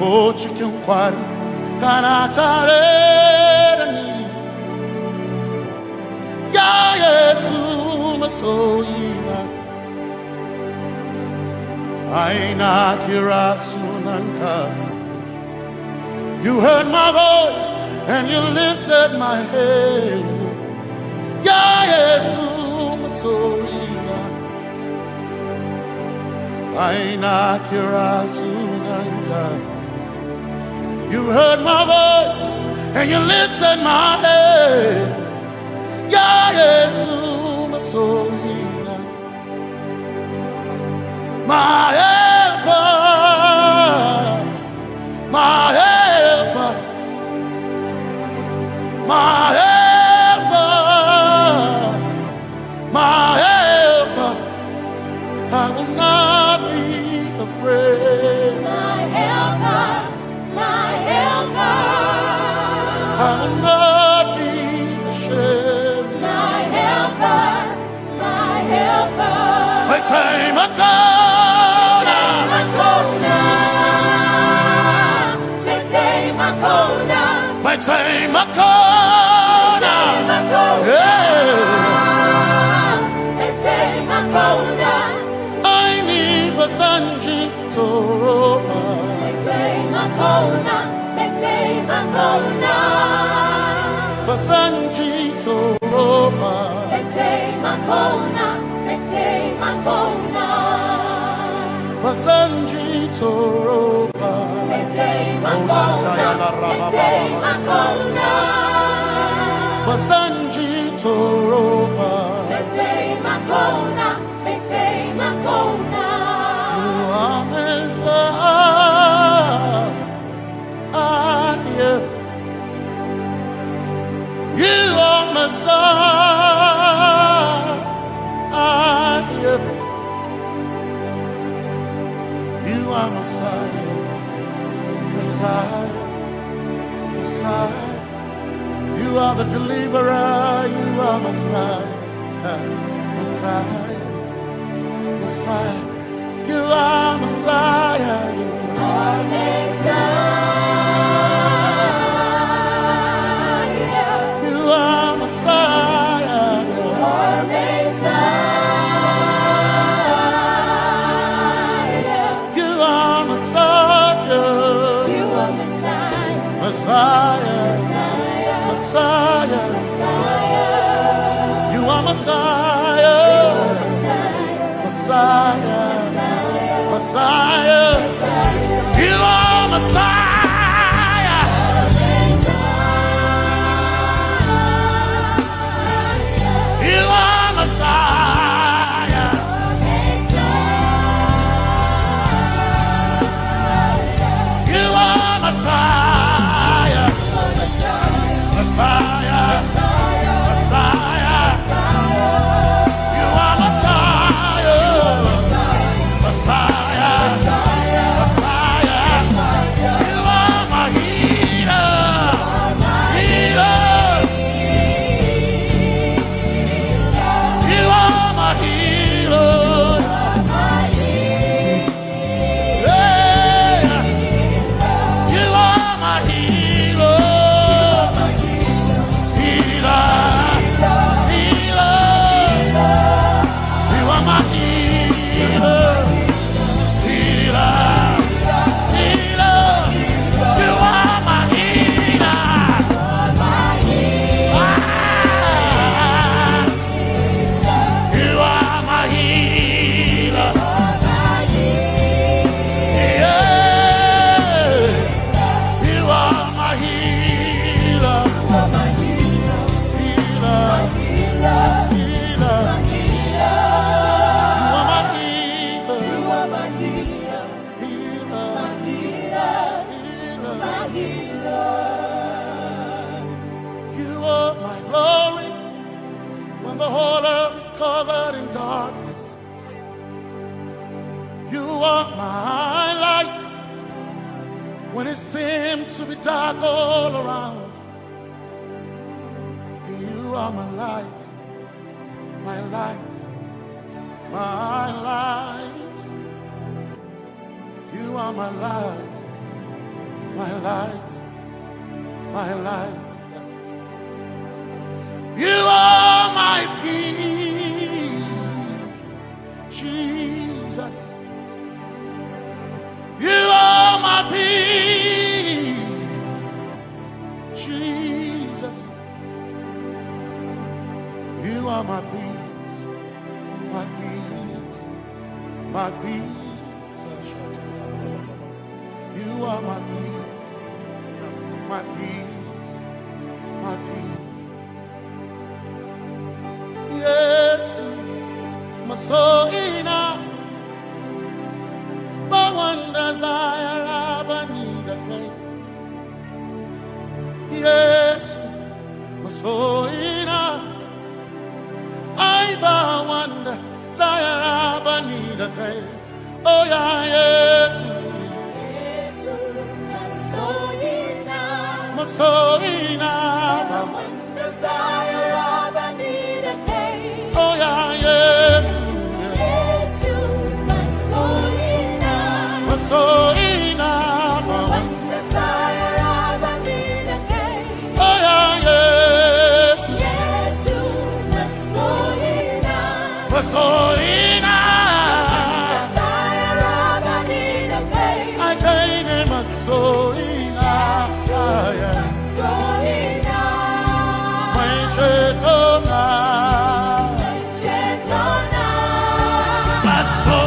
Oh, chicken quarry. Can I tell it? Yeah, yes, so Aina Kira Sunanka. You heard my voice and you lifted my head. Yeah, yes, so Aina Kira Sunanka. You heard my voice and you lifted my head. Yeah, yes, so my helper, my helper, my helper, my helper. I will not be afraid. My helper, my helper. I will not be ashamed. My helper, my helper. My time I come. My time I come. I need a Sanji Toroba. Basanji Toroba. Basanji Toroba. Basanji Toroba. You are Messiah. You are Messiah. You are Messiah. Messiah, Messiah. You are the deliverer. You are Messiah. Messiah, Messiah. You are Messiah. You are Messiah. You are Messiah. You are Messiah. You are Messiah. You are Messiah. Messiah. You are Messiah. Messiah. Messiah. You are Messiah. You are Messiah. You are Messiah. Messiah. Messiah. You are Messiah. Messiah. Messiah. You are my healer. Healer. You are my healer. Yeah. You are my healer. Healer. Healer. You are my healer. Healer. Healer. You are my healer. Ah. You are my healer. Yeah. You are my healer. Healer. Healer. You are my healer. Healer. You are my glory when the whole earth is covered in darkness. You are my light when it seemed to be dark all around. You are my light, my light. my light. You are my light, my light, my light. You are my peace, Jesus. You are my peace, Jesus. You are my peace, my peace, my peace. You are my peace, my peace, my peace. Yes, my soul enough. But one desire I need a thing. Yes, my soul enough. I but one desire I need a thing. Oh yeah, yes. My soul enough. One desire I need a thing. Oh yeah, yes. So enough, one desire I need a day. Oh yeah, yes, yes, so enough, desire I need a day. I can't name a so enough, yeah, so enough. My chetona, but so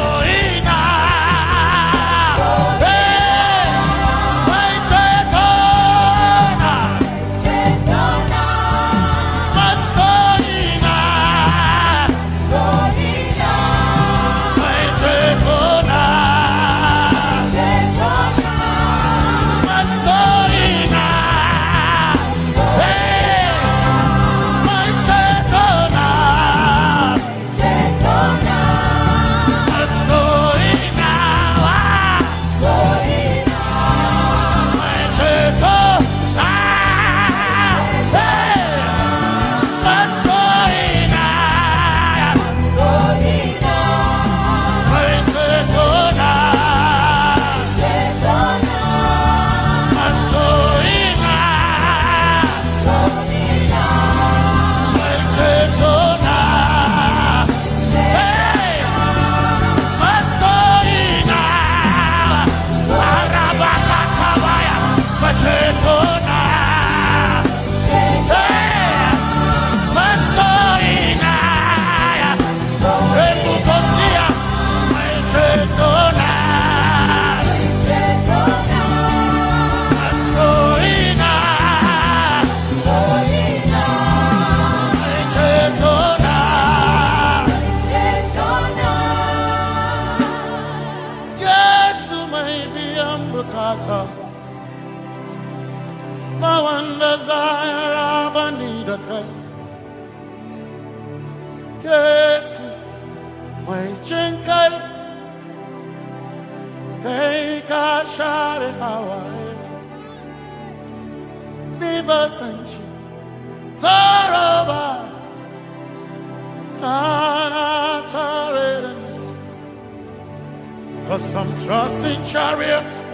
some trust in chariots,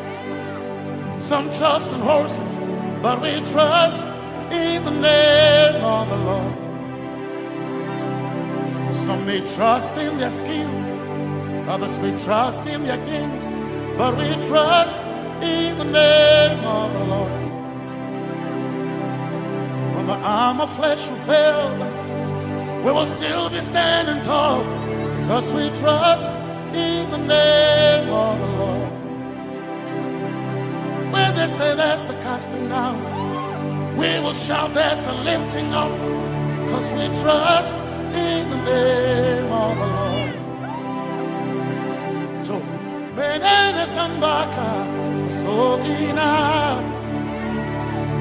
some trust in horses, but we trust in the name of the Lord. Some may trust in their skills, others may trust in their gains, but we trust in the name of the Lord. When the arm of flesh will fail, we will still be standing tall, because we trust in the name of the Lord. When they say there's a casting down, we will shout there's a lifting up, because we trust in the name of the Lord. So, Benene Sambaka, so ina,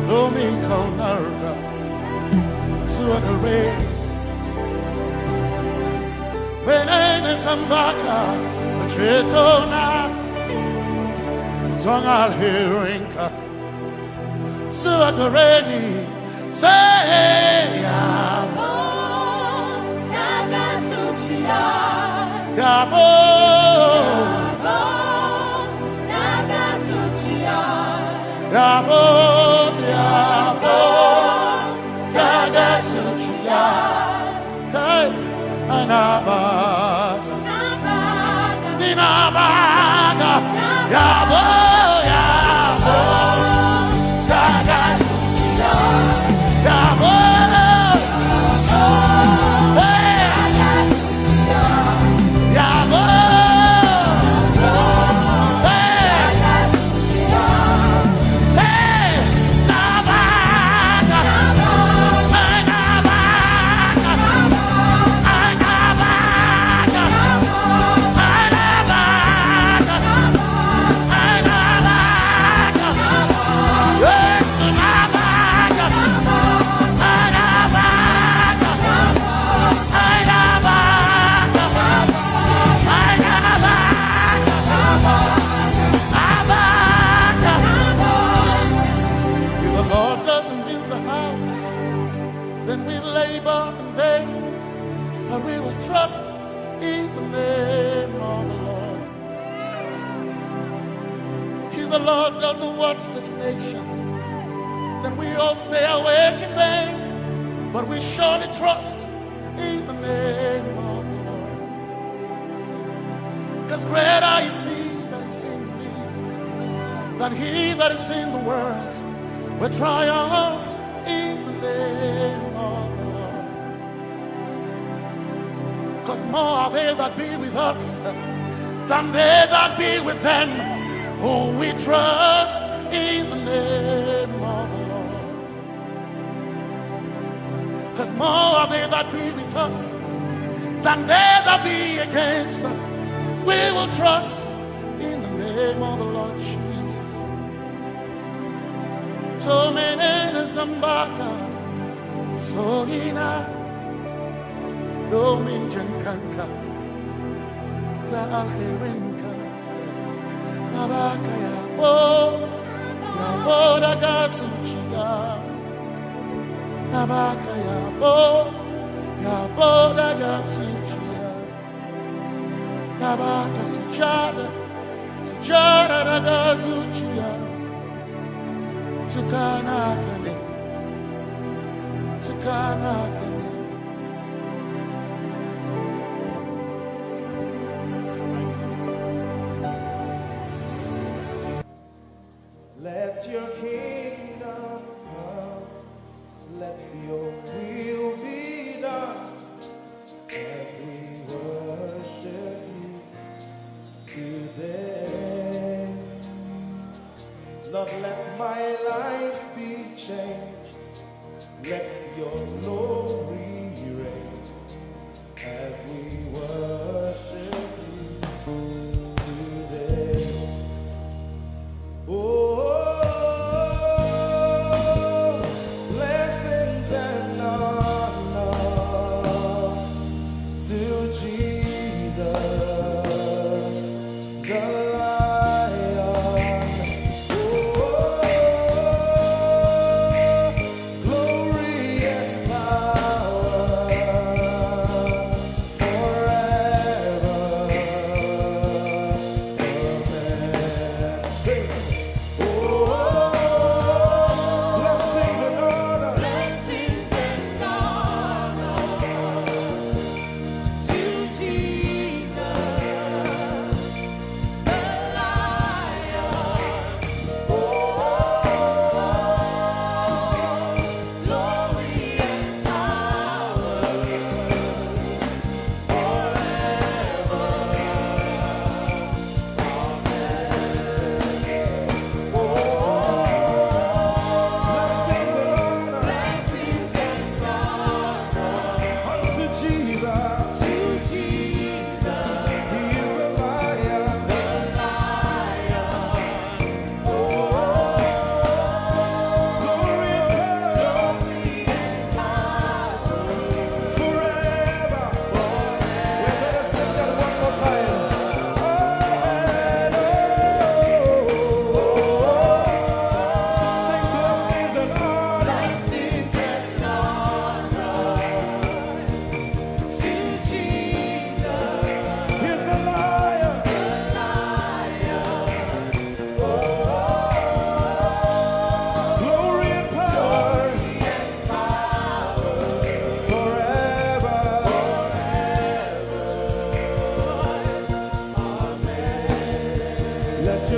Domingo Narga, Suagare. Benene Sambaka, Chetona, Tongal Hirinka, Suagareni, say, Yabo. Yabo, Yabo, Tagasuchiya, Hey, Anabaga, Ninabaga, Yabo, Yabo, Tagasuchiya, Yabo, Hey, Yabo. Trust in the name of the Lord. If the Lord doesn't watch this nation, then we all stay awake in vain. But we surely trust in the name of the Lord. Because greater is He that is in me than he that is in the world. We triumph in the name of the Lord. Because more are they that be with us than they that be with them. Oh, we trust in the name of the Lord. Because more are they that be with us than they that be against us. We will trust in the name of the Lord Jesus. Tomene Zambaka, Sohina. Dominjan kanka ta alherinka nabaka ya bo da gatsuchiya nabaka ya bo da gatsuchiya nabaka sujada da gatsuchiya tukana kane Let your kingdom come, let your will be done, as we worship you today. Lord, let my life be changed, let your glory reign, as we worship you today. Oh, glory and power.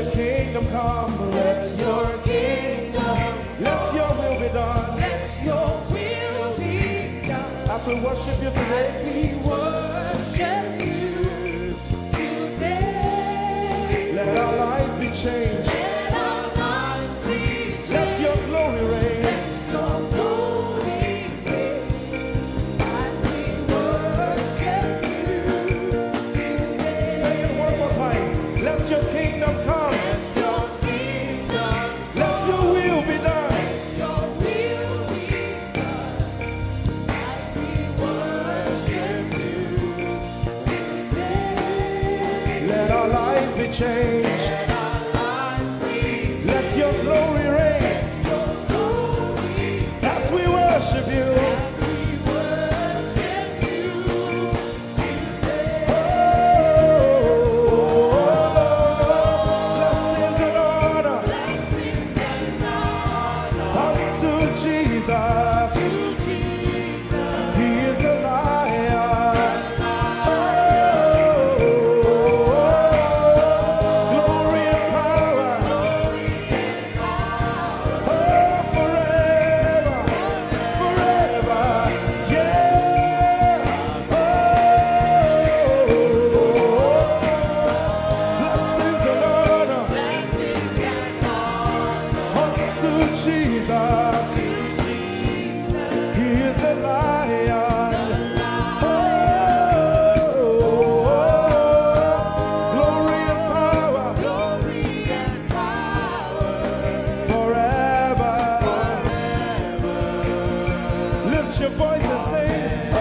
your kingdom come. Let your kingdom. Let your will be done. Let your will be done. As we worship you today. We worship you today. Let our lives be changed. Let our lives be changed. Let your glory reign. Let your glory reign. As we worship you today. Say it one more time. Let your kingdom come. Let your kingdom. Let your will be done. Let your will be done. As we worship you today. Let our lives be changed. Let our lives be Let your glory reign. your glory. As we worship you. Blessings and honor unto Jesus. He is the Lion. Glory and power. Forever. Forever. Yeah. Blessings and honor unto Jesus. He is the Lion. Glory and power. Forever. Lift your voice and sing.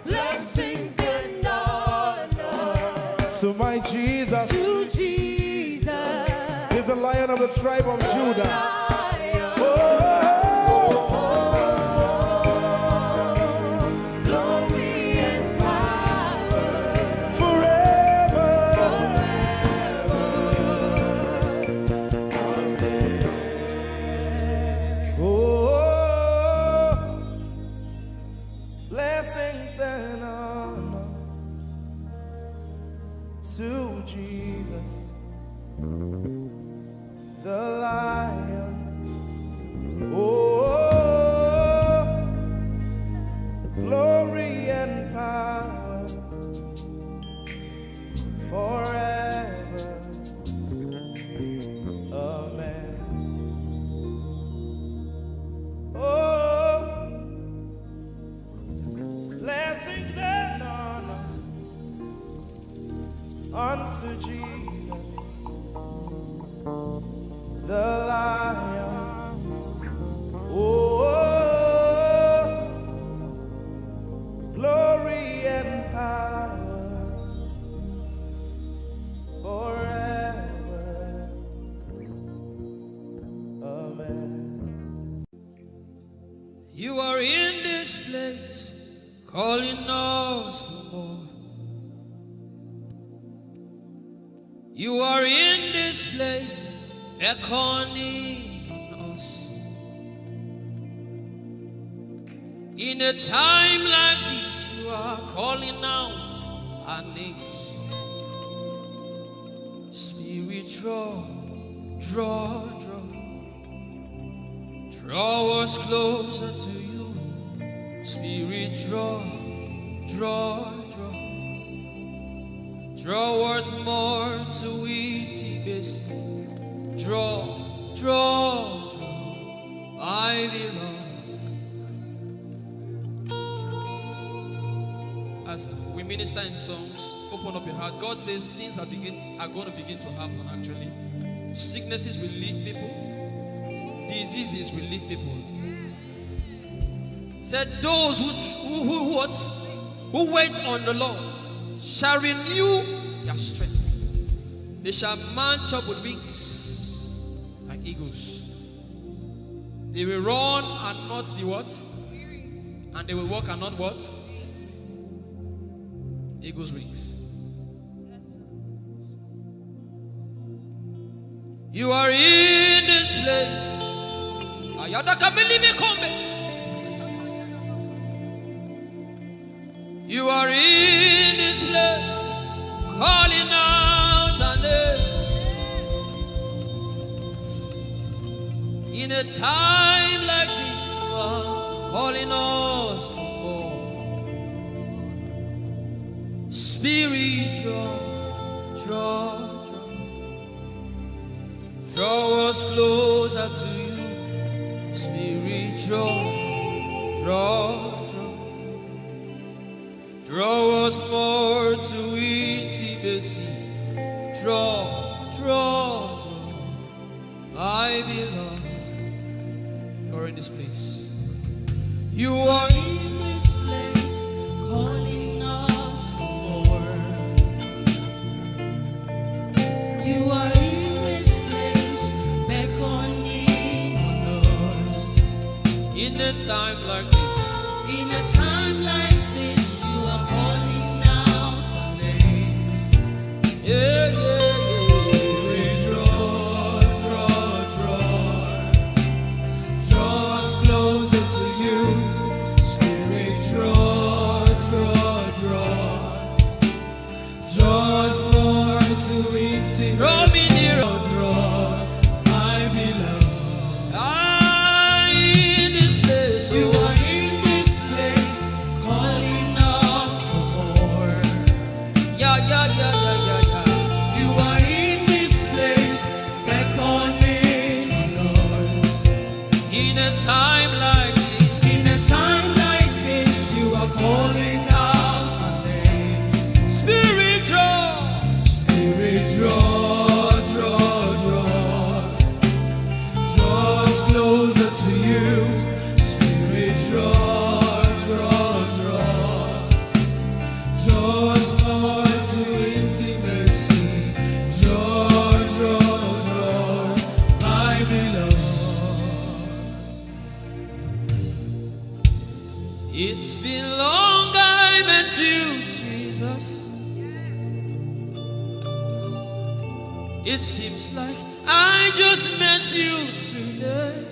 Blessings and honor To my Jesus to Jesus. is the Lion of the tribe of Judah. Glory and power Forever. Oh, blessings and honor to Jesus, the Lion. Oh, glory and power forever. Amen. Oh, blessings and honor unto Jesus, the Lion. Oh, glory and power forever. Amen. You are in this place, calling us for more. You are in this place, beckoning us. In a time like this, you are calling out our names. Spirit, draw, draw, draw. Draw us closer to you. Spirit, draw, draw, draw. Draw us more to Ehi Moses. Draw, draw, draw. My beloved. As we minister in songs, open up your heart. God says things are going to begin to happen actually. Sicknesses will leave people. Diseases will leave people. Said those who wait on the Lord shall renew their strength. They shall mount up with wings like eagles. They will run and not be what? And they will walk and not what? Eagles' wings. You are in this place. You are in this this place, calling out our names. In a time like this, you are calling us for more. Spirit, draw us closer to you. Spirit, draw us more to intimacy. Draw, I belong. You're in this place. You are in this place, calling us for more. You are in this place, beckoning on us. in a time like this. In a time like this, you are calling out our names. Yeah. Spirit, draw us closer to you. Spirit, draw us more to intimacy. Draw me nearer. Draw, my beloved. In this place, You are in this place, calling us for more. yeah. You are in this place, beckoning on us. In a time like this, In a time like this, you are calling out our names. Spirit, draw. Spirit, draw us closer to you. Spirit, draw us more to intimacy. Draw, my beloved. It's been long I met you, Jesus. It seems like I just met you today.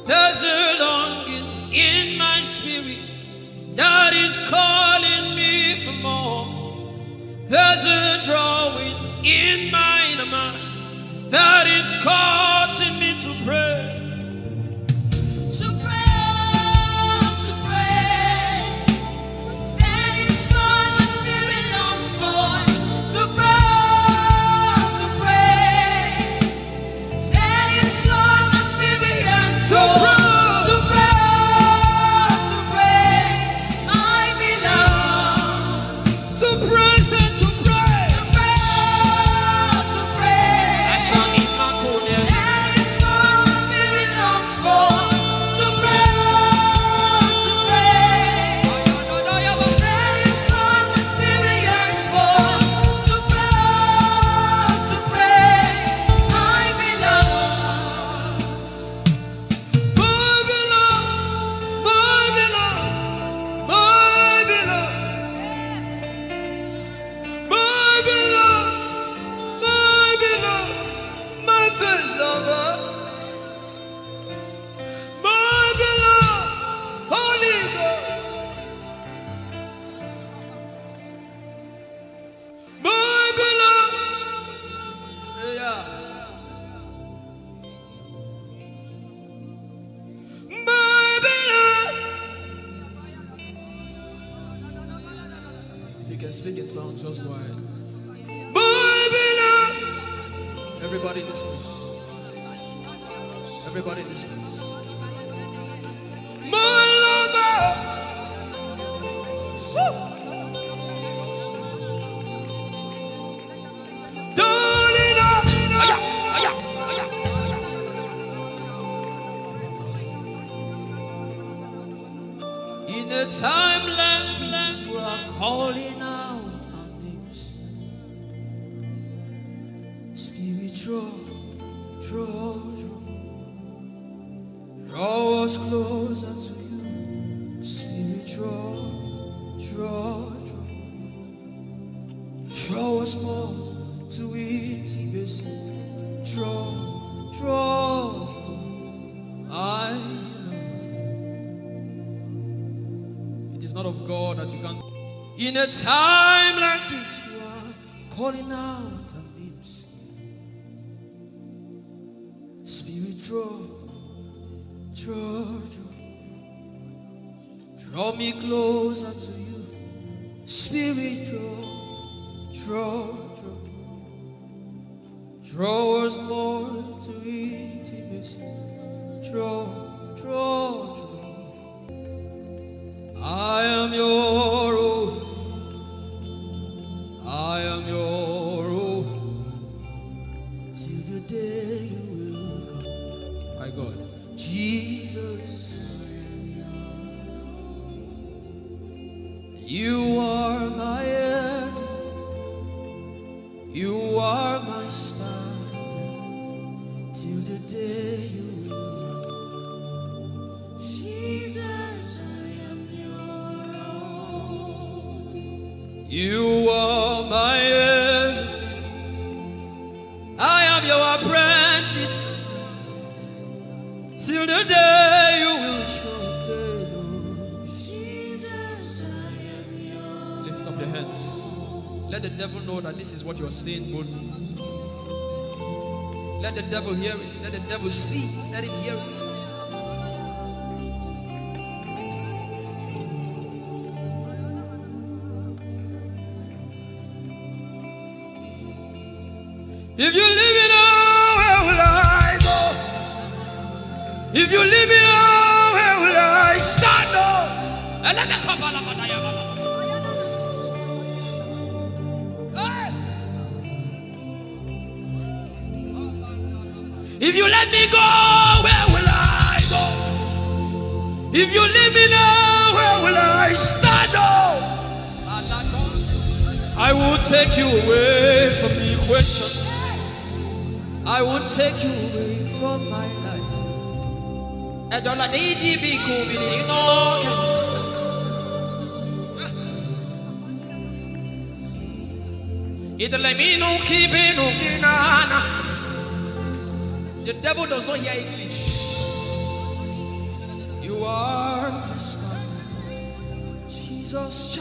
There's a longing in my spirit that is calling me for more. There's a drawing in my mind that is causing me to pray. To pray. That is what my spirit longs for. To pray. That is what my spirit yearns for. To pray. I belong. To praise and to pray. To pray. I shall need my corner. That is what my spirit longs for. To pray. That is what my spirit yearns for. To pray. I belong. If you can speak in tongues, just go ahead. Everybody in this place. Everybody in this place. In a time like this, you are calling out our names. Spirit, draw us closer to you. Spirit, draw us more to intimacy. Draw, I love. It is not of God that you can't. In a time like this, you are calling out our names. Spirit, draw me closer to you. Spirit, draw us more to intimacy. Draw. I am your own. I am your own. Till the day you will come. My God, Jesus, you are my everything. You are my star. Till the day you will come. Jesus, I am your own. You are my everything. I am your apprentice. Till the day you will show. Jesus, I am your. Lift up your hands. Let the devil know that this is what you're saying boldly. Let the devil hear it. Let the devil see it. Let him hear it. If you leave me now, where will I go? If you leave me now, where will I stand? And let me come. If you let me go, where will I go? If you leave me now, where will I stand? I will take you away from the equation. I will take you away from my life. The devil does not hear English. You are my star, Jesus.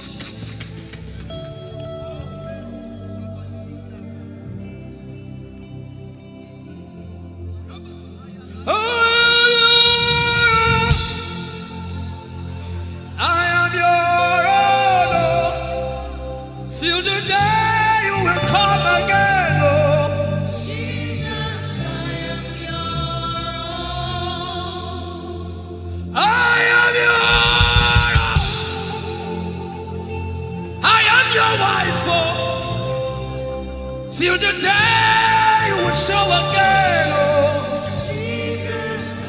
Till the day you will show again, oh Jesus,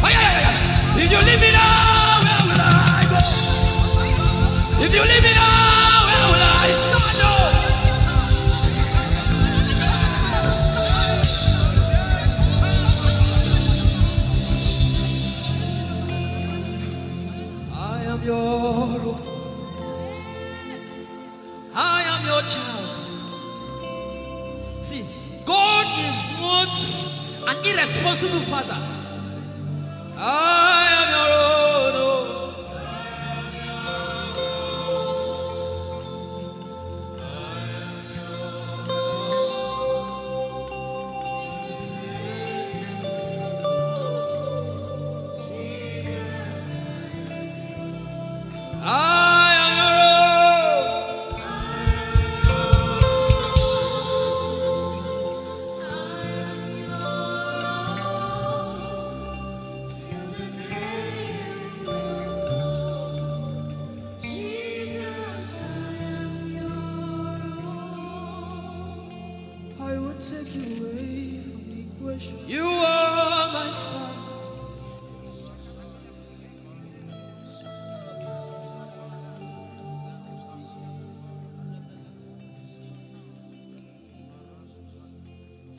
I am yours. If you leave me now, where will I go? If you leave me now, where will I stand? I am your own. I am your child. See, God is not an irresponsible father. I am your own. You are my star.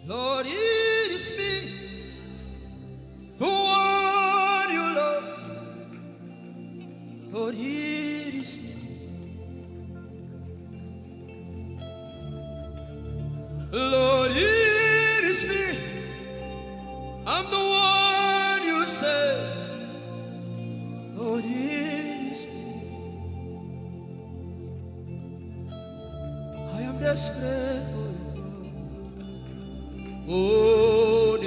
Lord, it is me, the one you love. Lord, it is me. Lord, it is me. I'm the one you said. desperate for you. Oh,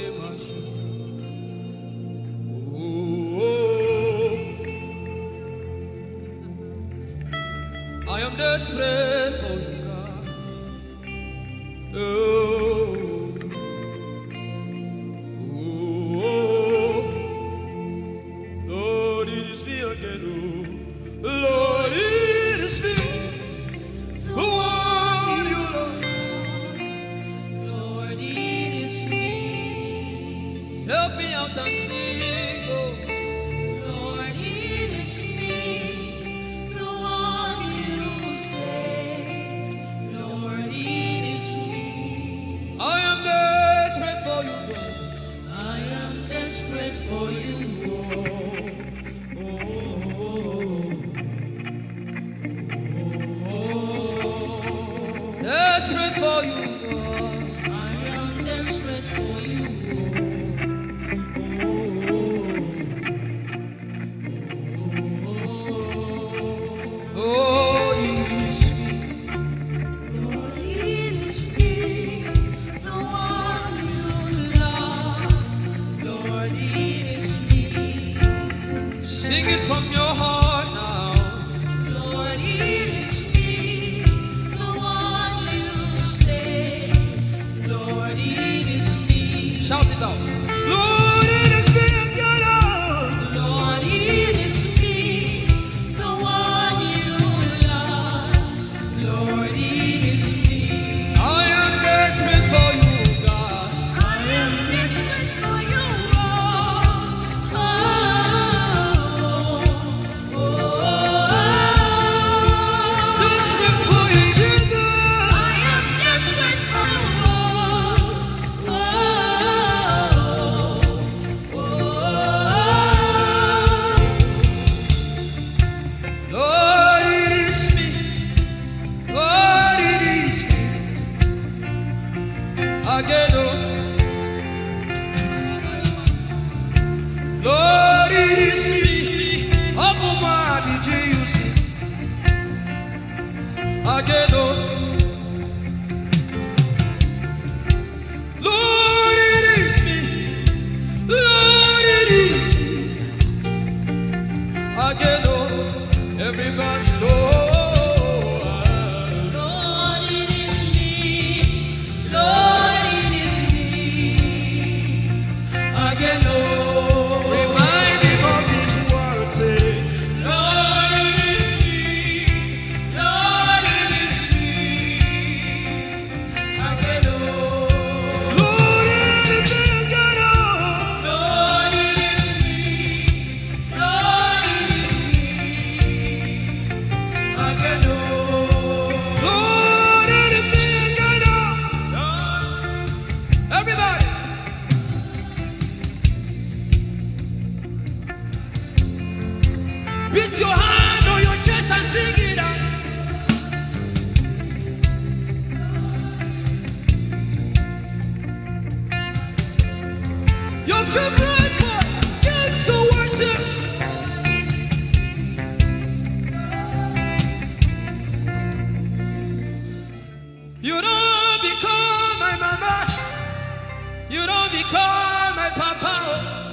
I am desperate for you, God. Lord, it is me again. Lord, it is me. The one you love. Lord, it is me. Help me out and sing. Lord, it is me. The one you say. Lord, it is me. I am desperate for you, God. I am desperate for you. Desperate for you, God. I am desperate for you. Oh, it is me. Lord, it is me, the one you love. Lord, it is me. Sing it from your heart now. Lord, it is me, the one you say. Lord, it is me. Shout it out. Lord, it is me again. Lord, it is me, the one you love. Lord, it is me. I am desperate for you, God. I am desperate for you. Desperate for you, Jesus. I am desperate for you. Lord, it is me. Lord, it is me. Again, oh. Lord, it is me. Omatade, Jesus. Again, oh. Lord, it is me. Lord, it is me. Again, oh. Everybody, Lord. Lord, it is me. Lord, it is me. Again, oh. Remind him of his word, say, Lord, it is me. Lord, it is me. Again, oh. Lord, it is me again, oh. Lord, it is me. Lord, it is me. Again, oh. Lord, it is me again, oh. Everybody. Beat your hand on your chest and sing it out. Your favorite boy came to worship. You don't become my mama. You don't become my papa.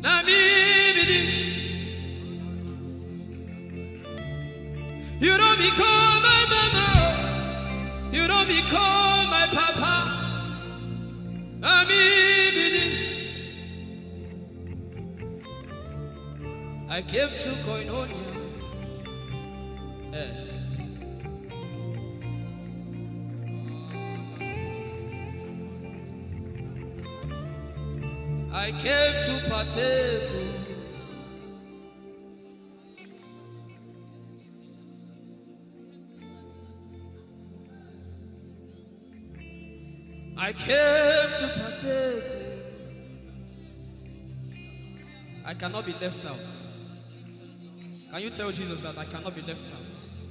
Na me be this. You don't become my mama. You don't become my papa. Na me be this. I came to Koinonia. I came to partake. I came to partake. I cannot be left out. Can you tell Jesus that I cannot be left out?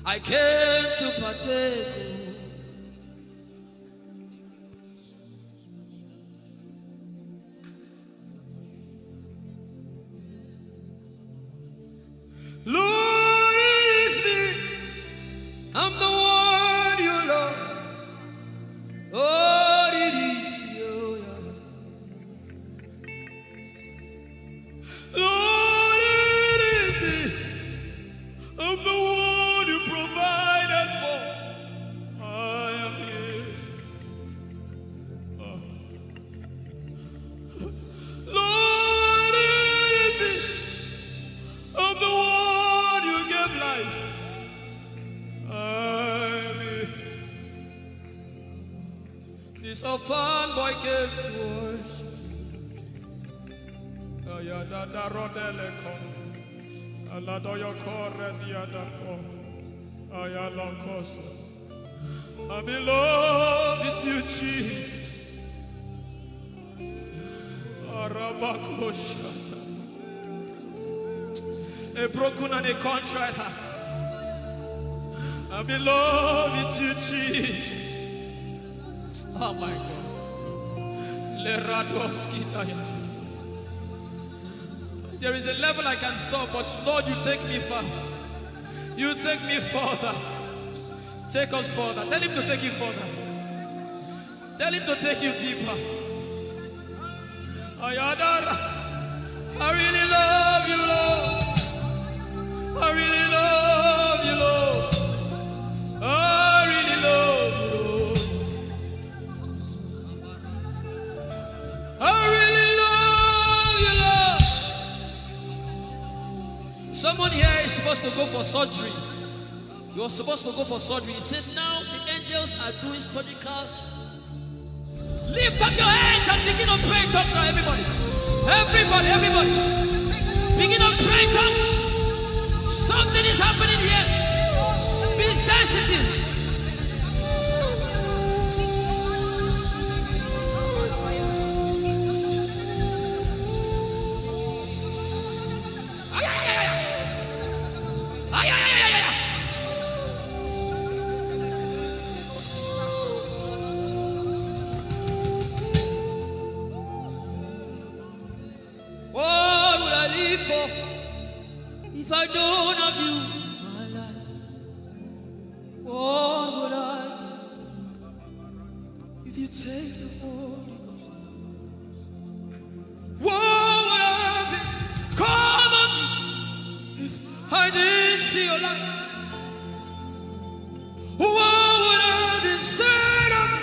I came to partake. Lord, it is me. So fun boy came to worship. Ayada rodele kon. Aladoyo kore diada kon. Ayala koso. I'm in love with you, Jesus. Arabakoshata. A broken and a contrite heart. I'm in love with you, Jesus. Oh my God. There is a level I can stop, but Lord, you take me far. You take me further. Take us further. Tell him to take you further. Tell him to take you deeper. I really love you, Lord. I really love you, Lord. I really love you, Lord. I really love you, Lord. Someone here is supposed to go for surgery. You're supposed to go for surgery. He said, now the angels are doing surgical. Lift up your hands and begin to pray in tongues now, everybody. Everybody. Begin to pray in tongues. Something is happening here. Be sensitive. If I don't have you, my life, what would I do? If you take the Holy Ghost, what would I become of me if I didn't see your light? What would I be said of me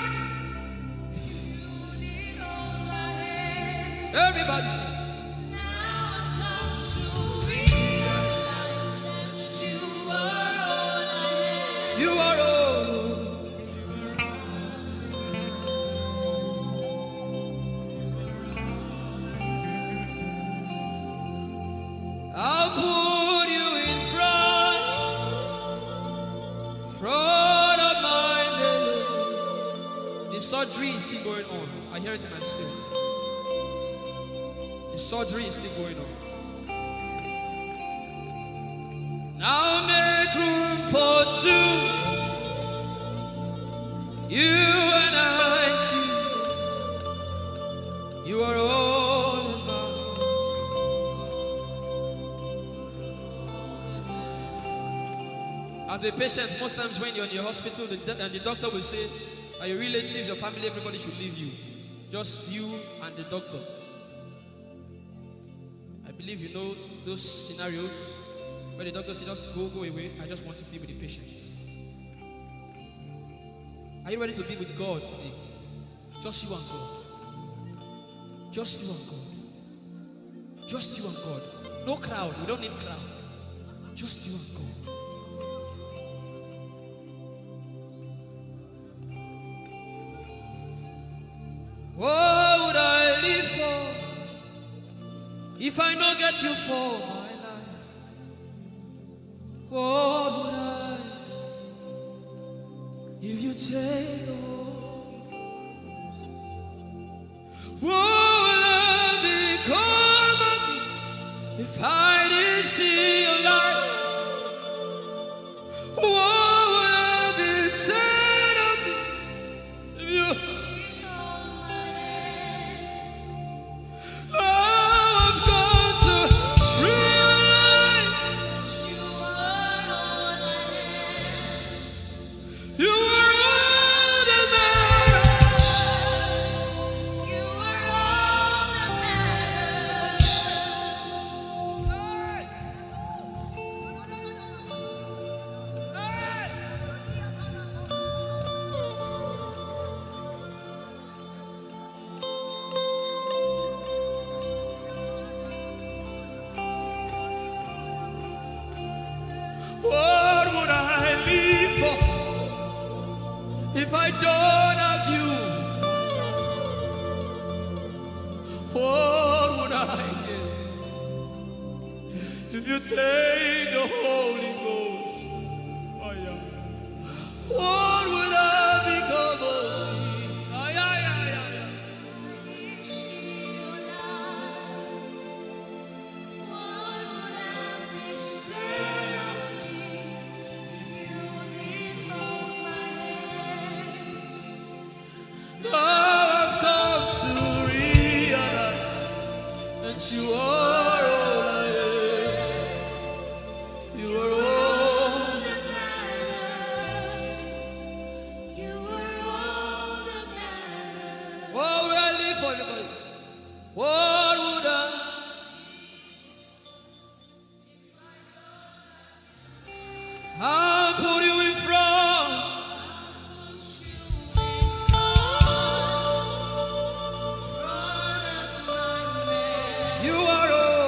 if you need all my hand? Everybody sing. You are all. I'll put you in front of my melody. The surgery is still going on. I hear it in my spirit. The surgery is still going on. Now make room for two. You and I, Jesus. You are all about. As a patient, most times when you're in your hospital, the doctor will say, are your relatives, your family, everybody should leave you. Just you and the doctor. I believe you know those scenarios. But the doctor said, just go away. I just want to be with the patient. Are you ready to be with God today? Just you and God. Just you and God. Just you and God. No crowd. We don't need crowd. Just you and God. What would I live for if I don't get you for my life? What would I if you take the Holy Ghost? What will I become of me if I didn't see your light? What would I be said of me if you? I've got to realize you are all that matters. You are all that What would I live for if I don't have you? What would I give if you take the Holy Ghost? Oh, yeah. What would I become of me? Oh, yeah, yeah, yeah, yeah. Now I've come to realize that you are all I am. You are all that matters. You are all that matters. What would I live for, everybody? What would I? I'll put you in front. You are all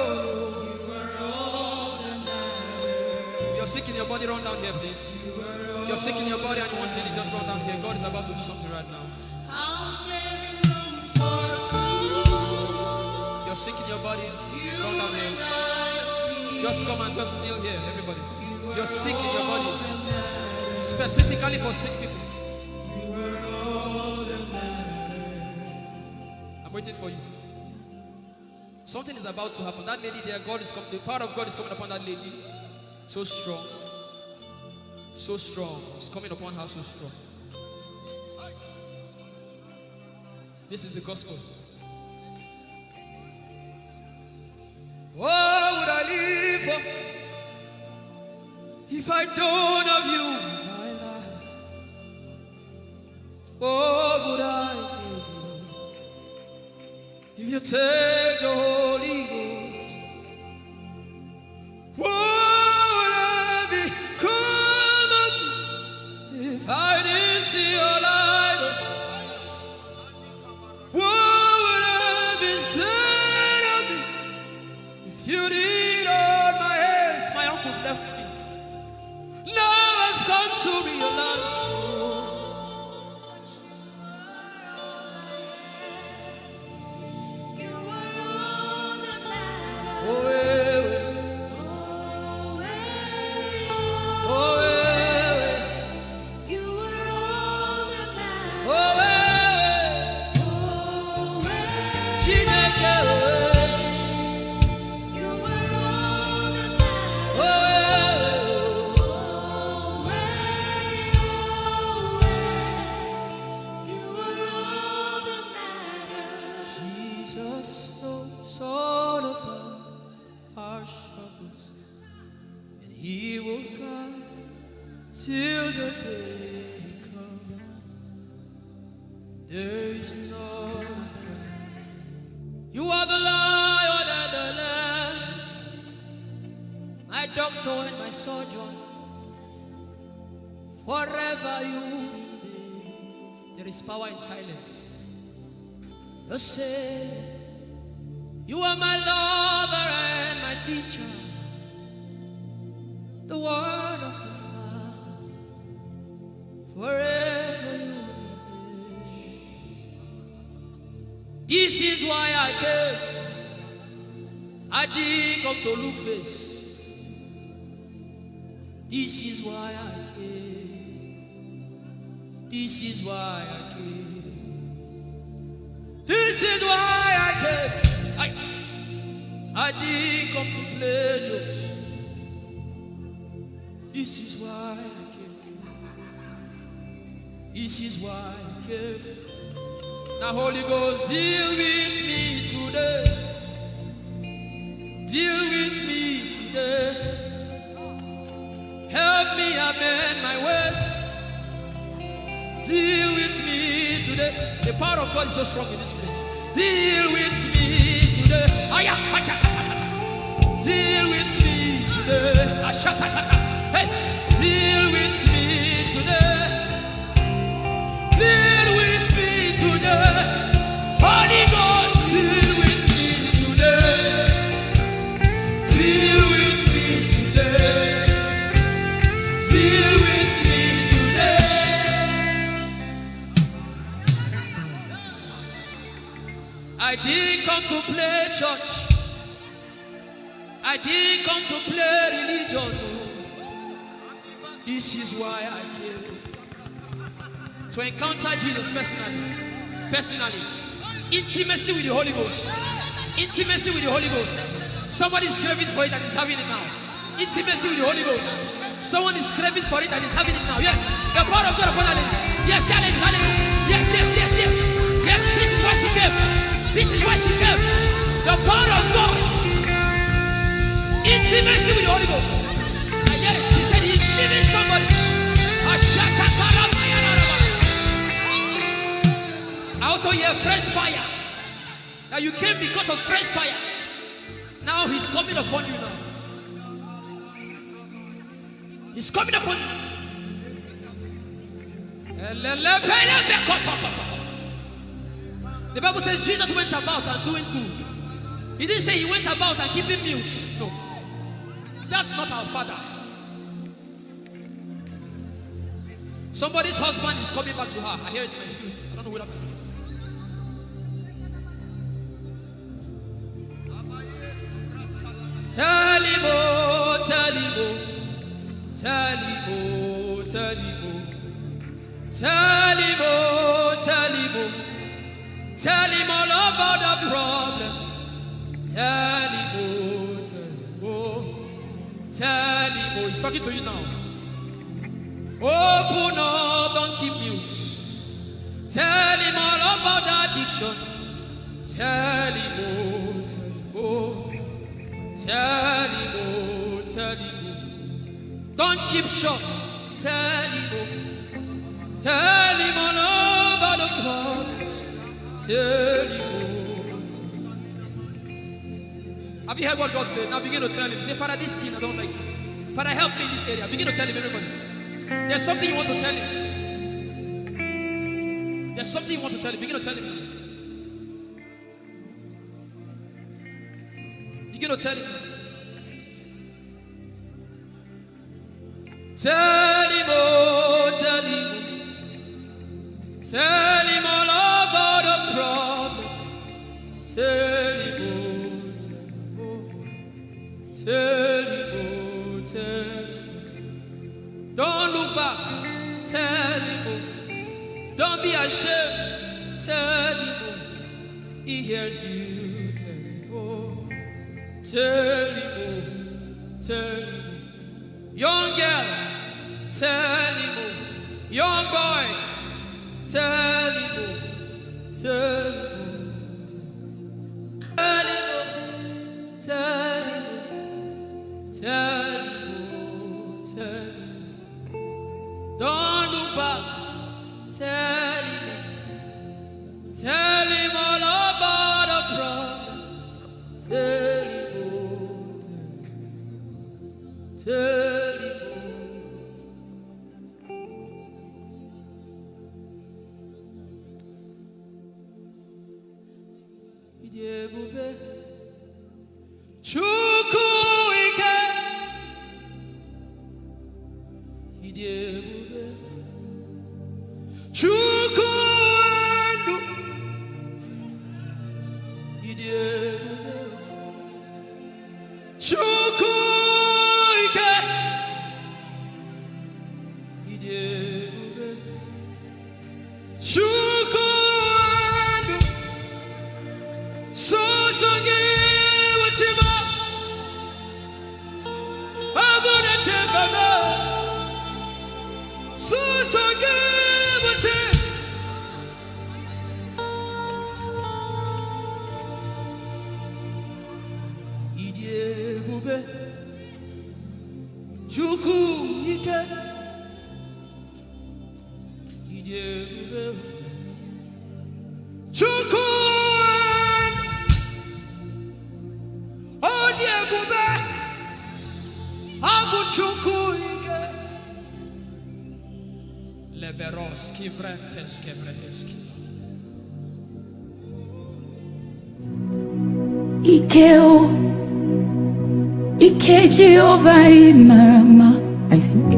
that matters. If you're sick in your body, run down here, please. If you're sick in your body and you want healing, just run down here. God is about to do something right now. If you're sick in your body, run down here. Just come and just kneel here, everybody. If you're sick in your body, specifically for sick people. I'm waiting for you. Something is about to happen. That lady there, God is coming. The power of God is coming upon that lady. So strong. So strong. It's coming upon her so strong. This is the gospel. What would I live for if I don't have you in my life? What would I give if you take the Holy Ghost? What would I become of me if I didn't see your light? What would I be said of me if you did all my hands? My uncles left me. Now I've come to realize. Forever you remain. There is power in silence. You say, you are my lover and my teacher, the word of the Father. Forever you remain. This is why I came. I didn't come to look face. This is why I came. This is why I came. This is why I came. I didn't come to play jokes. This is why I came. This is why I came. Now Holy Ghost, deal with me today. Deal with me today. Help me amend my ways. Deal with me today. The power of God is so strong in this place. Deal with me today. Deal with me today. Hey, deal with me today. Deal with me today. Holy Ghost, deal with me today. Deal with me today. Deal with me today. I didn't come to play church. I didn't come to play religion. This is why I came. To encounter Jesus personally. Intimacy with the Holy Ghost. Intimacy with the Holy Ghost. Somebody is craving for it and is having it now. Intimacy with the Holy Ghost. Someone is craving for it and is having it now. Yes, the power of God upon her. Yes, hallelujah. Yes. Yes, this is why she came. This is why she came. The power of God. Intimacy with the Holy Ghost. I get it. She said he's giving somebody. I also hear fresh fire. Now you came because of fresh fire. Now he's coming upon you now. He's coming upon you. The Bible says Jesus went about and doing good. He didn't say he went about and keeping mute. No. That's not our Father. Somebody's husband is coming back to her. I hear it in my spirit. I don't know who that person is. Tell him, oh, tell him, oh. Tell him, oh, tell him, oh. Tell him, oh, tell him, oh. Tell him all about the problem. Tell him, oh, tell him, oh. Tell him, oh. He's talking to you now. Open up, don't keep mute. Tell him all about the addiction. Tell him, oh, tell him, oh. Tell him, oh, tell him, oh. Don't keep short. Tell him, oh. Tell him all about the problems. Tell him, oh. Have you heard what God said? Now begin to tell him. Say, Father, this thing, I don't like it. Father, help me in this area. Begin to tell him, everybody. There's something you want to tell him. There's something you want to tell him. Begin to tell him. Begin to tell him. Tell him, oh, tell him. Tell him all about the problem. Tell him, oh, tell him, oh. Tell him. Don't look back. Tell him, oh. Don't be ashamed. Tell him, oh. He hears you. Tell him, oh. Tell him, oh. Tell him, oh. Young girl, tell him, oh. Young boy, tell him, oh. Tell him, oh. Tell him, oh. Tell him, oh. Tell him, oh. Tell him. Don't look back. Tell him all about the problem. Tell him, oh, tell him, Ijeoma Chukwu ike. Ijeoma Chukwu ndu. Ijeoma Chukwu ike. Ijeoma Chukwu ndu. Songi wachima. Aguna chembama. Songi wachima. Ijeoma Chukwu ike. Ijeoma Chukwu Ojeebube Abu Chukwu ike. Leberoski vrenteski vredeski. Ikeo, Ike Jehovah Marama, I think.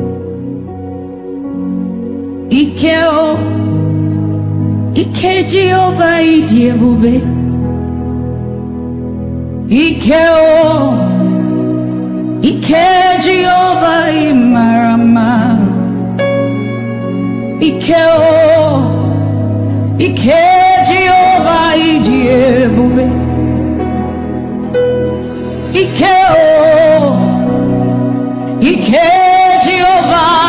Ikeo, Ike Jehovah Ijeoma, Ike Jehovah Imarama. Ike Jehovah Ijeoma. Ike Jehovah